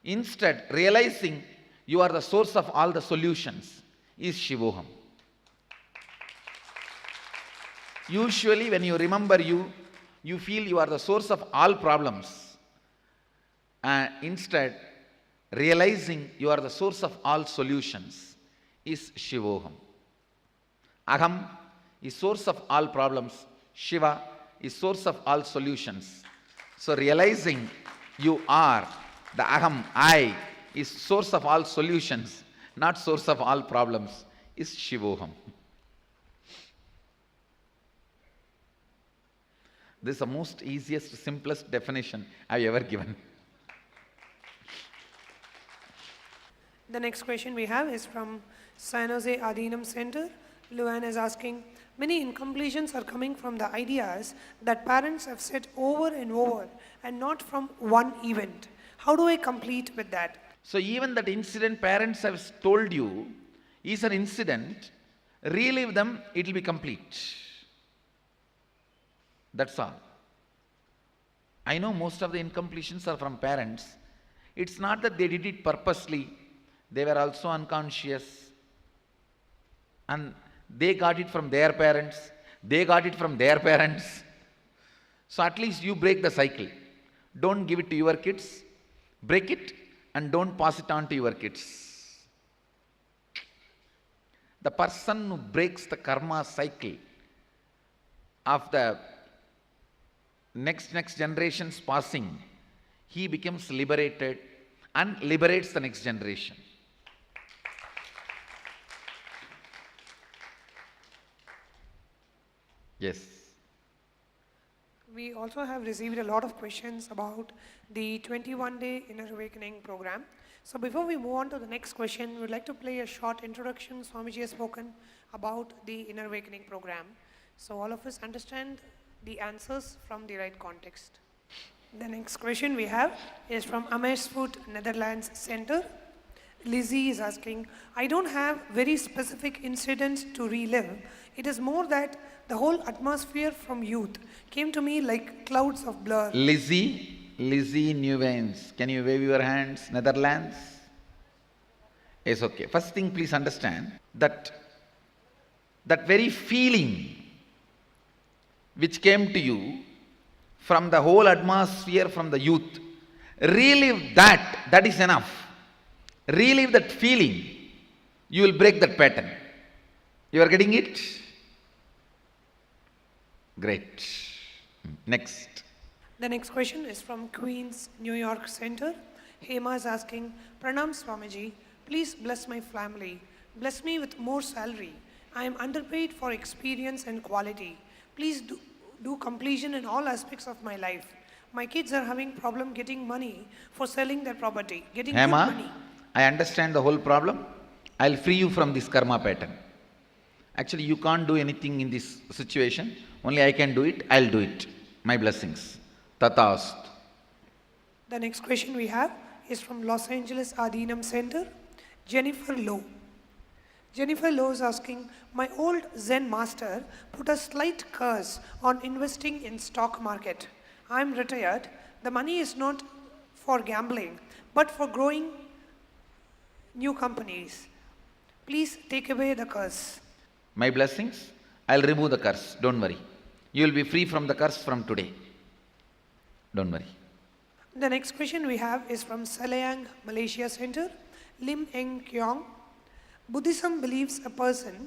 Instead, realizing you are the source of all the solutions is Shivoham. Usually, when you remember you feel you are the source of all problems. Instead, realizing you are the source of all solutions is Shivoham. Aham is source of all problems. Shiva is source of all solutions. So realizing you are the Aham, I, is source of all solutions, not source of all problems, is Shivoham. This is the most easiest, simplest definition I've ever given. The next question we have is from San Jose Adinam Center. Luan is asking, many incompletions are coming from the ideas that parents have said over and over and not from one event. How do I complete with that? So even that incident parents have told you is an incident, relive them, it will be complete. That's all. I know most of the incompletions are from parents. It's not that they did it purposely. They were also unconscious. And they got it from their parents. They got it from their parents. So at least you break the cycle. Don't give it to your kids. Break it and don't pass it on to your kids. The person who breaks the karma cycle of the next generation's passing, he becomes liberated and liberates the next generation. Yes. We also have received a lot of questions about the 21-day Inner Awakening program. So before we move on to the next question, we would like to play a short introduction Swamiji has spoken about the Inner Awakening program, so all of us understand the answers from the right context. The next question we have is from Amersfoort, Netherlands Center. Lizzie is asking, I don't have very specific incidents to relive. It is more that the whole atmosphere from youth came to me like clouds of blur. Lizzie Newens, can you wave your hands? Netherlands? Yes, okay. First thing, please understand that very feeling which came to you from the whole atmosphere from the youth, relive that, that is enough. Relive that feeling, you will break that pattern. You are getting it? Great. Next. The next question is from Queens, New York Center. Hema is asking, Pranam Swamiji, please bless my family. Bless me with more salary. I am underpaid for experience and quality. Please do completion in all aspects of my life. My kids are having problem getting money for selling their property, getting good Hema, money. I understand the whole problem. I'll free you from this karma pattern. Actually, you can't do anything in this situation. Only I can do it. I'll do it. My blessings. Tatast. The next question we have is from Los Angeles Adinam Center. Jennifer Lowe. Jennifer Lowe is asking, my old Zen master put a slight curse on investing in stock market. I'm retired. The money is not for gambling, but for growing new companies. Please take away the curse. My blessings. I'll remove the curse. Don't worry. You will be free from the curse from today. Don't worry. The next question we have is from Salayang, Malaysia Center. Lim Eng Kyong. Buddhism believes a person's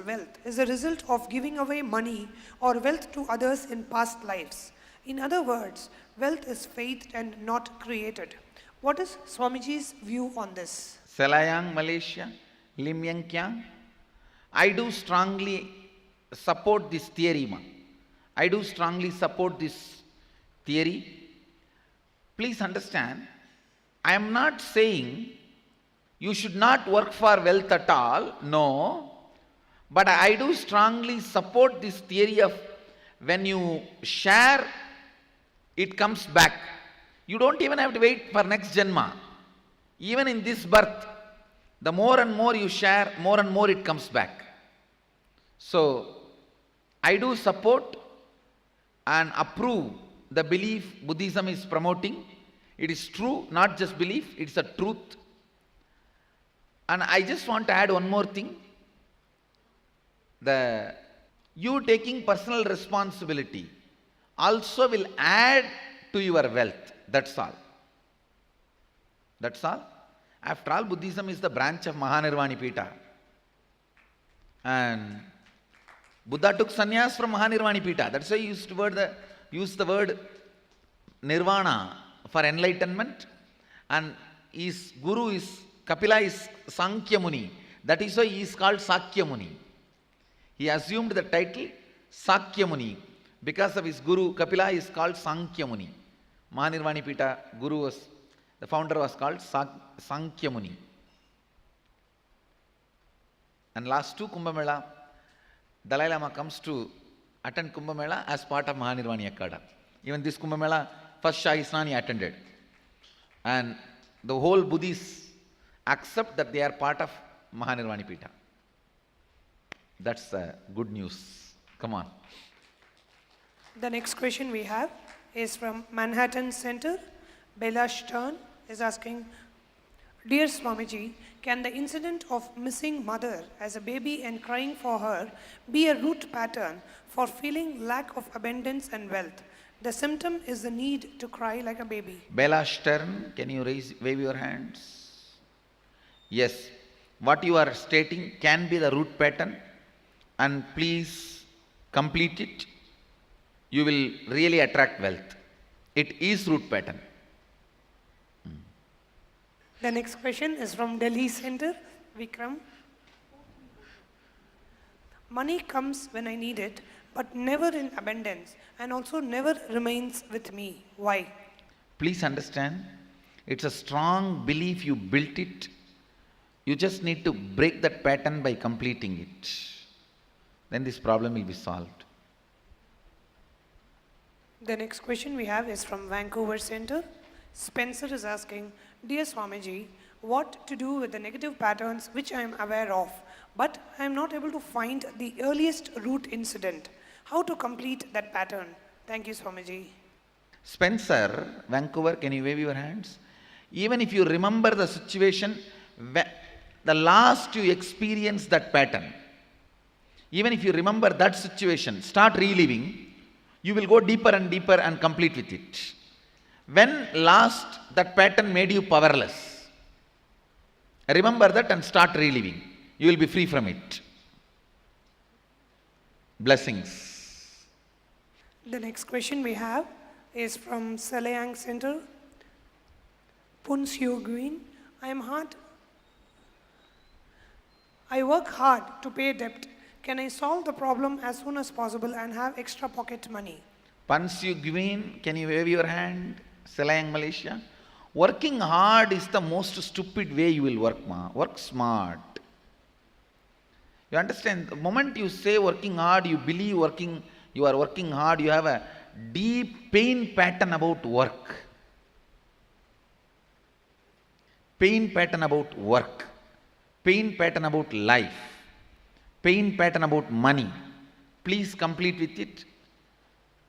wealth is a result of giving away money or wealth to others in past lives. In other words, wealth is faith and not created. What is Swamiji's view on this? Salayang, Malaysia. Lim Yang Kyang. I do strongly support this theory, ma. I do strongly support this theory. Please understand, I am not saying You should not work for wealth at all, no. But I do strongly support this theory of when you share, it comes back. You don't even have to wait for next Janma. Even in this birth, the more and more you share, more and more it comes back. So, I do support and approve the belief Buddhism is promoting. It is true, not just belief, it's a truth. And I just want to add one more thing. You taking personal responsibility also will add to your wealth. That's all. That's all. After all, Buddhism is the branch of Mahanirvani Pita. And Buddha took sannyas from Mahanirvani Pita. That's why he used the word nirvana for enlightenment. And his guru is, Kapila is Sankhya Muni. That is why he is called Sakya Muni. He assumed the title Sakya Muni. Because of his guru, Kapila is called Sankhya Muni. Mahanirvani Pita, the founder was called Sankhya Muni. And last two Kumbh Mela, Dalai Lama comes to attend Kumbh Mela as part of Mahanirvani Akada. Even this Kumbh Mela, first Shahi Snan he attended. And the whole Buddhists accept that they are part of Mahanirvani Pita. That's good news. Come on. The next question we have is from Manhattan Center. Bella Stern is asking, Dear Swamiji, can the incident of missing mother as a baby and crying for her be a root pattern for feeling lack of abundance and wealth? The symptom is the need to cry like a baby. Bella Stern, can you wave your hands? Yes. What you are stating can be the root pattern, and please complete it. You will really attract wealth. It is root pattern. The next question is from Delhi Center, Vikram. Money comes when I need it, but never in abundance, and also never remains with me. Why? Please understand, it's a strong belief you built it. You just need to break that pattern by completing it. Then this problem will be solved. The next question we have is from Vancouver Center. Spencer is asking, Dear Swamiji, what to do with the negative patterns which I am aware of, but I am not able to find the earliest root incident. How to complete that pattern? Thank you, Swamiji. Spencer, Vancouver, can you wave your hands? Even if you remember the situation, the last you experienced that pattern, even if you remember that situation, start reliving, you will go deeper and deeper and complete with it. When last that pattern made you powerless, remember that and start reliving. You will be free from it. Blessings. The next question we have is from Salayang Center. Punsyo Green. I work hard to pay debt. Can I solve the problem as soon as possible and have extra pocket money? Pansyu Gwin, can you wave your hand? Selayang, Malaysia. Working hard is the most stupid way you will work, ma. Work smart. You understand? The moment you say working hard, you believe you are working hard, you have a deep pain pattern about work. Pain pattern about work. Pain pattern about life. Pain pattern about money. Please complete with it.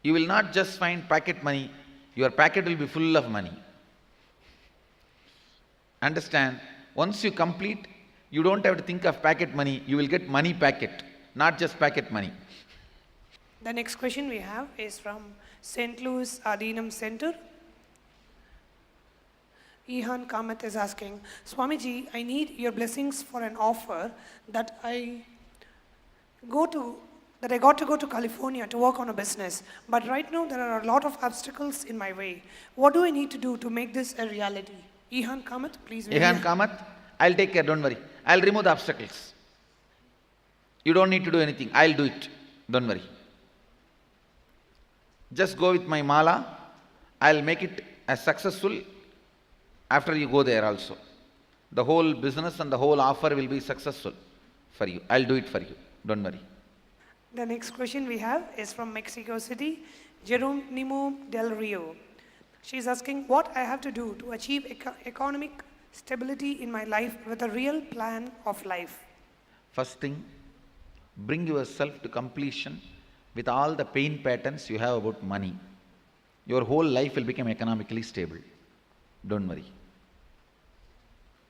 You will not just find packet money, your packet will be full of money. Understand? Once you complete, you don't have to think of packet money, you will get money packet, not just packet money. The next question we have is from St. Louis Adinam Center. Ihan Kamath is asking, Swamiji, I need your blessings for an offer that I got to go to California to work on a business, but right now there are a lot of obstacles in my way. What do I need to do to make this a reality? Ihan Kamath, please. Ihan Kamath, I'll take care, don't worry. I'll remove the obstacles. You don't need to do anything, I'll do it, don't worry. Just go with my mala, I'll make it as successful after you go there also. the whole business and the whole offer will be successful for you. I'll do it for you. Don't worry. The next question we have is from Mexico City, Jeronimo Del Rio. She's asking what I have to do to achieve economic stability in my life with a real plan of life. First thing, bring yourself to completion with all the pain patterns you have about money. Your whole life will become economically stable. Don't worry.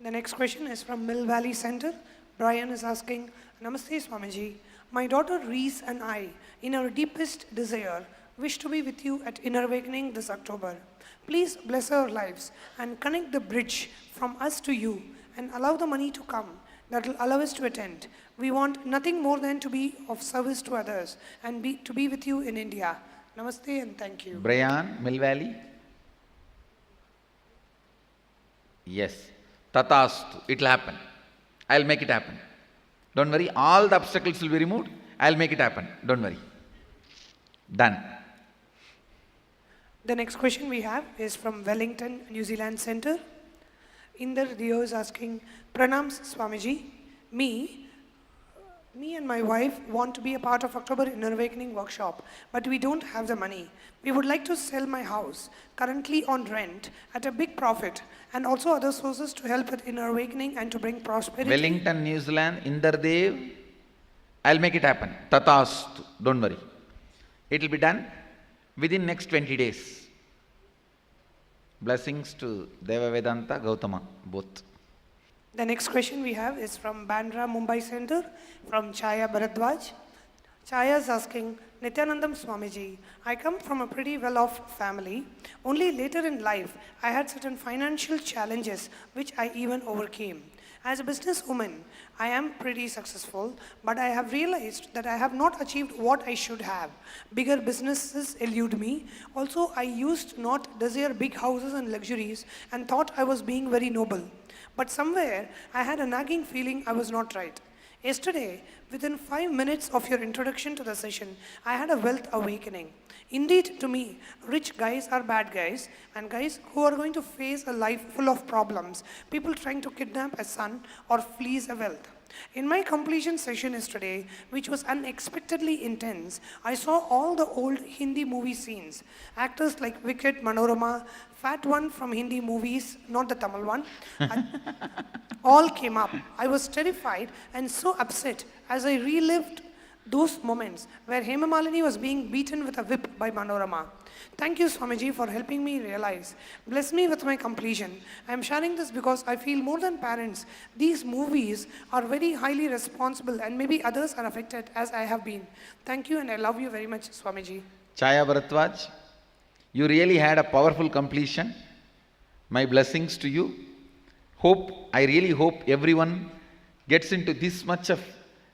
The next question is from Mill Valley Center. Brian is asking, Namaste Swamiji. My daughter Reese and I, in our deepest desire, wish to be with you at Inner Awakening this October. Please bless our lives and connect the bridge from us to you and allow the money to come that will allow us to attend. We want nothing more than to be of service to others and to be with you in India. Namaste and thank you. Brian, Mill Valley? Yes. Tatastu. It will happen. I'll make it happen. Don't worry. All the obstacles will be removed. I'll make it happen. Don't worry. Done. The next question we have is from Wellington, New Zealand Center. Inder Dio is asking, Pranams Swamiji, me and my wife want to be a part of October Inner Awakening workshop, but we don't have the money. We would like to sell my house, currently on rent, at a big profit, and also other sources to help with Inner Awakening and to bring prosperity. Wellington, New Zealand, Inder Dev, I'll make it happen. Tatastu. Don't worry. It will be done within next 20 days. Blessings to Deva Vedanta, Gautama, both. The next question we have is from Bandra, Mumbai Center, from Chaya Bharadwaj. Chaya is asking, Nithyanandam Swamiji, I come from a pretty well-off family. Only later in life, I had certain financial challenges which I even overcame. As a businesswoman, I am pretty successful, but I have realized that I have not achieved what I should have. Bigger businesses elude me. Also, I used not desire big houses and luxuries and thought I was being very noble. But somewhere, I had a nagging feeling I was not right. Yesterday, within 5 minutes of your introduction to the session, I had a wealth awakening. Indeed, to me, rich guys are bad guys, and guys who are going to face a life full of problems, people trying to kidnap a son or fleece a wealth. In my completion session yesterday, which was unexpectedly intense, I saw all the old Hindi movie scenes. Actors like Wicked, Manorama, fat one from Hindi movies, not the Tamil one, all came up. I was terrified and so upset as I relived those moments where Hema Malini was being beaten with a whip by Manorama. Thank you, Swamiji, for helping me realize. Bless me with my completion. I am sharing this because I feel more than parents, these movies are very highly responsible and maybe others are affected as I have been. Thank you and I love you very much, Swamiji. Chaya Bharatwaj, you really had a powerful completion. My blessings to you. I really hope everyone gets into this much of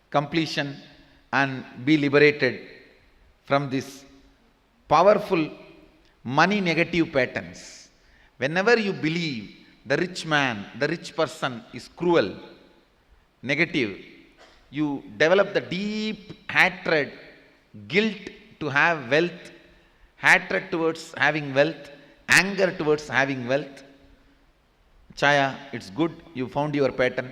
completion and be liberated from this powerful money negative patterns. Whenever you believe the rich man, the rich person is cruel, negative, you develop the deep hatred, guilt to have wealth, hatred towards having wealth, anger towards having wealth. Chaya, it's good you found your pattern.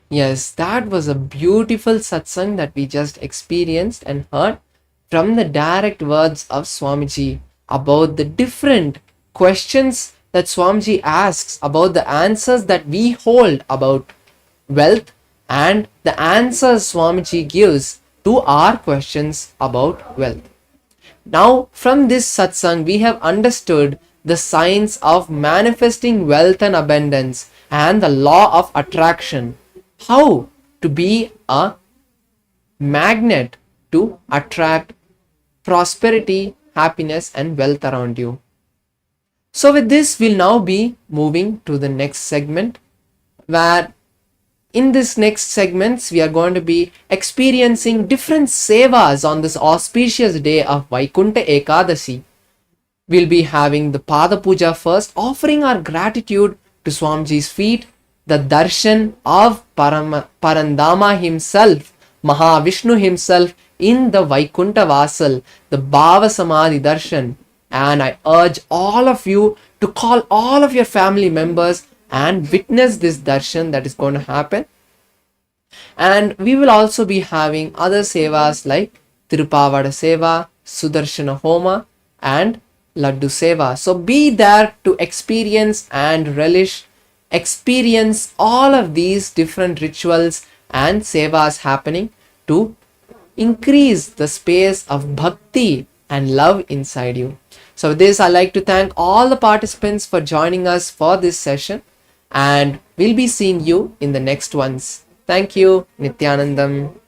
Yes, that was a beautiful satsang that we just experienced and heard from the direct words of Swamiji about the different questions that Swamiji asks, about the answers that we hold about wealth, and the answers Swamiji gives to our questions about wealth. Now, from this satsang, we have understood the science of manifesting wealth and abundance and the law of attraction. How to be a magnet to attract prosperity, happiness, and wealth around you. So, with this, we'll now be moving to the next segment, where in this next segments we are going to be experiencing different sevas on this auspicious day of Vaikunta Ekadasi. We'll be having the Pada Puja first, offering our gratitude to Swamiji's feet, the darshan of Parandama himself, Mahavishnu himself in the Vaikunta Vasal, the Bhava Samadhi darshan. And I urge all of you to call all of your family members and witness this darshan that is going to happen. And we will also be having other sevas like Tirupavada Seva, Sudarshana Homa, and Laddu Seva. So be there to experience and relish, experience all of these different rituals and sevas happening to increase the space of bhakti and love inside you. So with this, I'd like to thank all the participants for joining us for this session, and we'll be seeing you in the next ones. Thank you. Nithyanandam.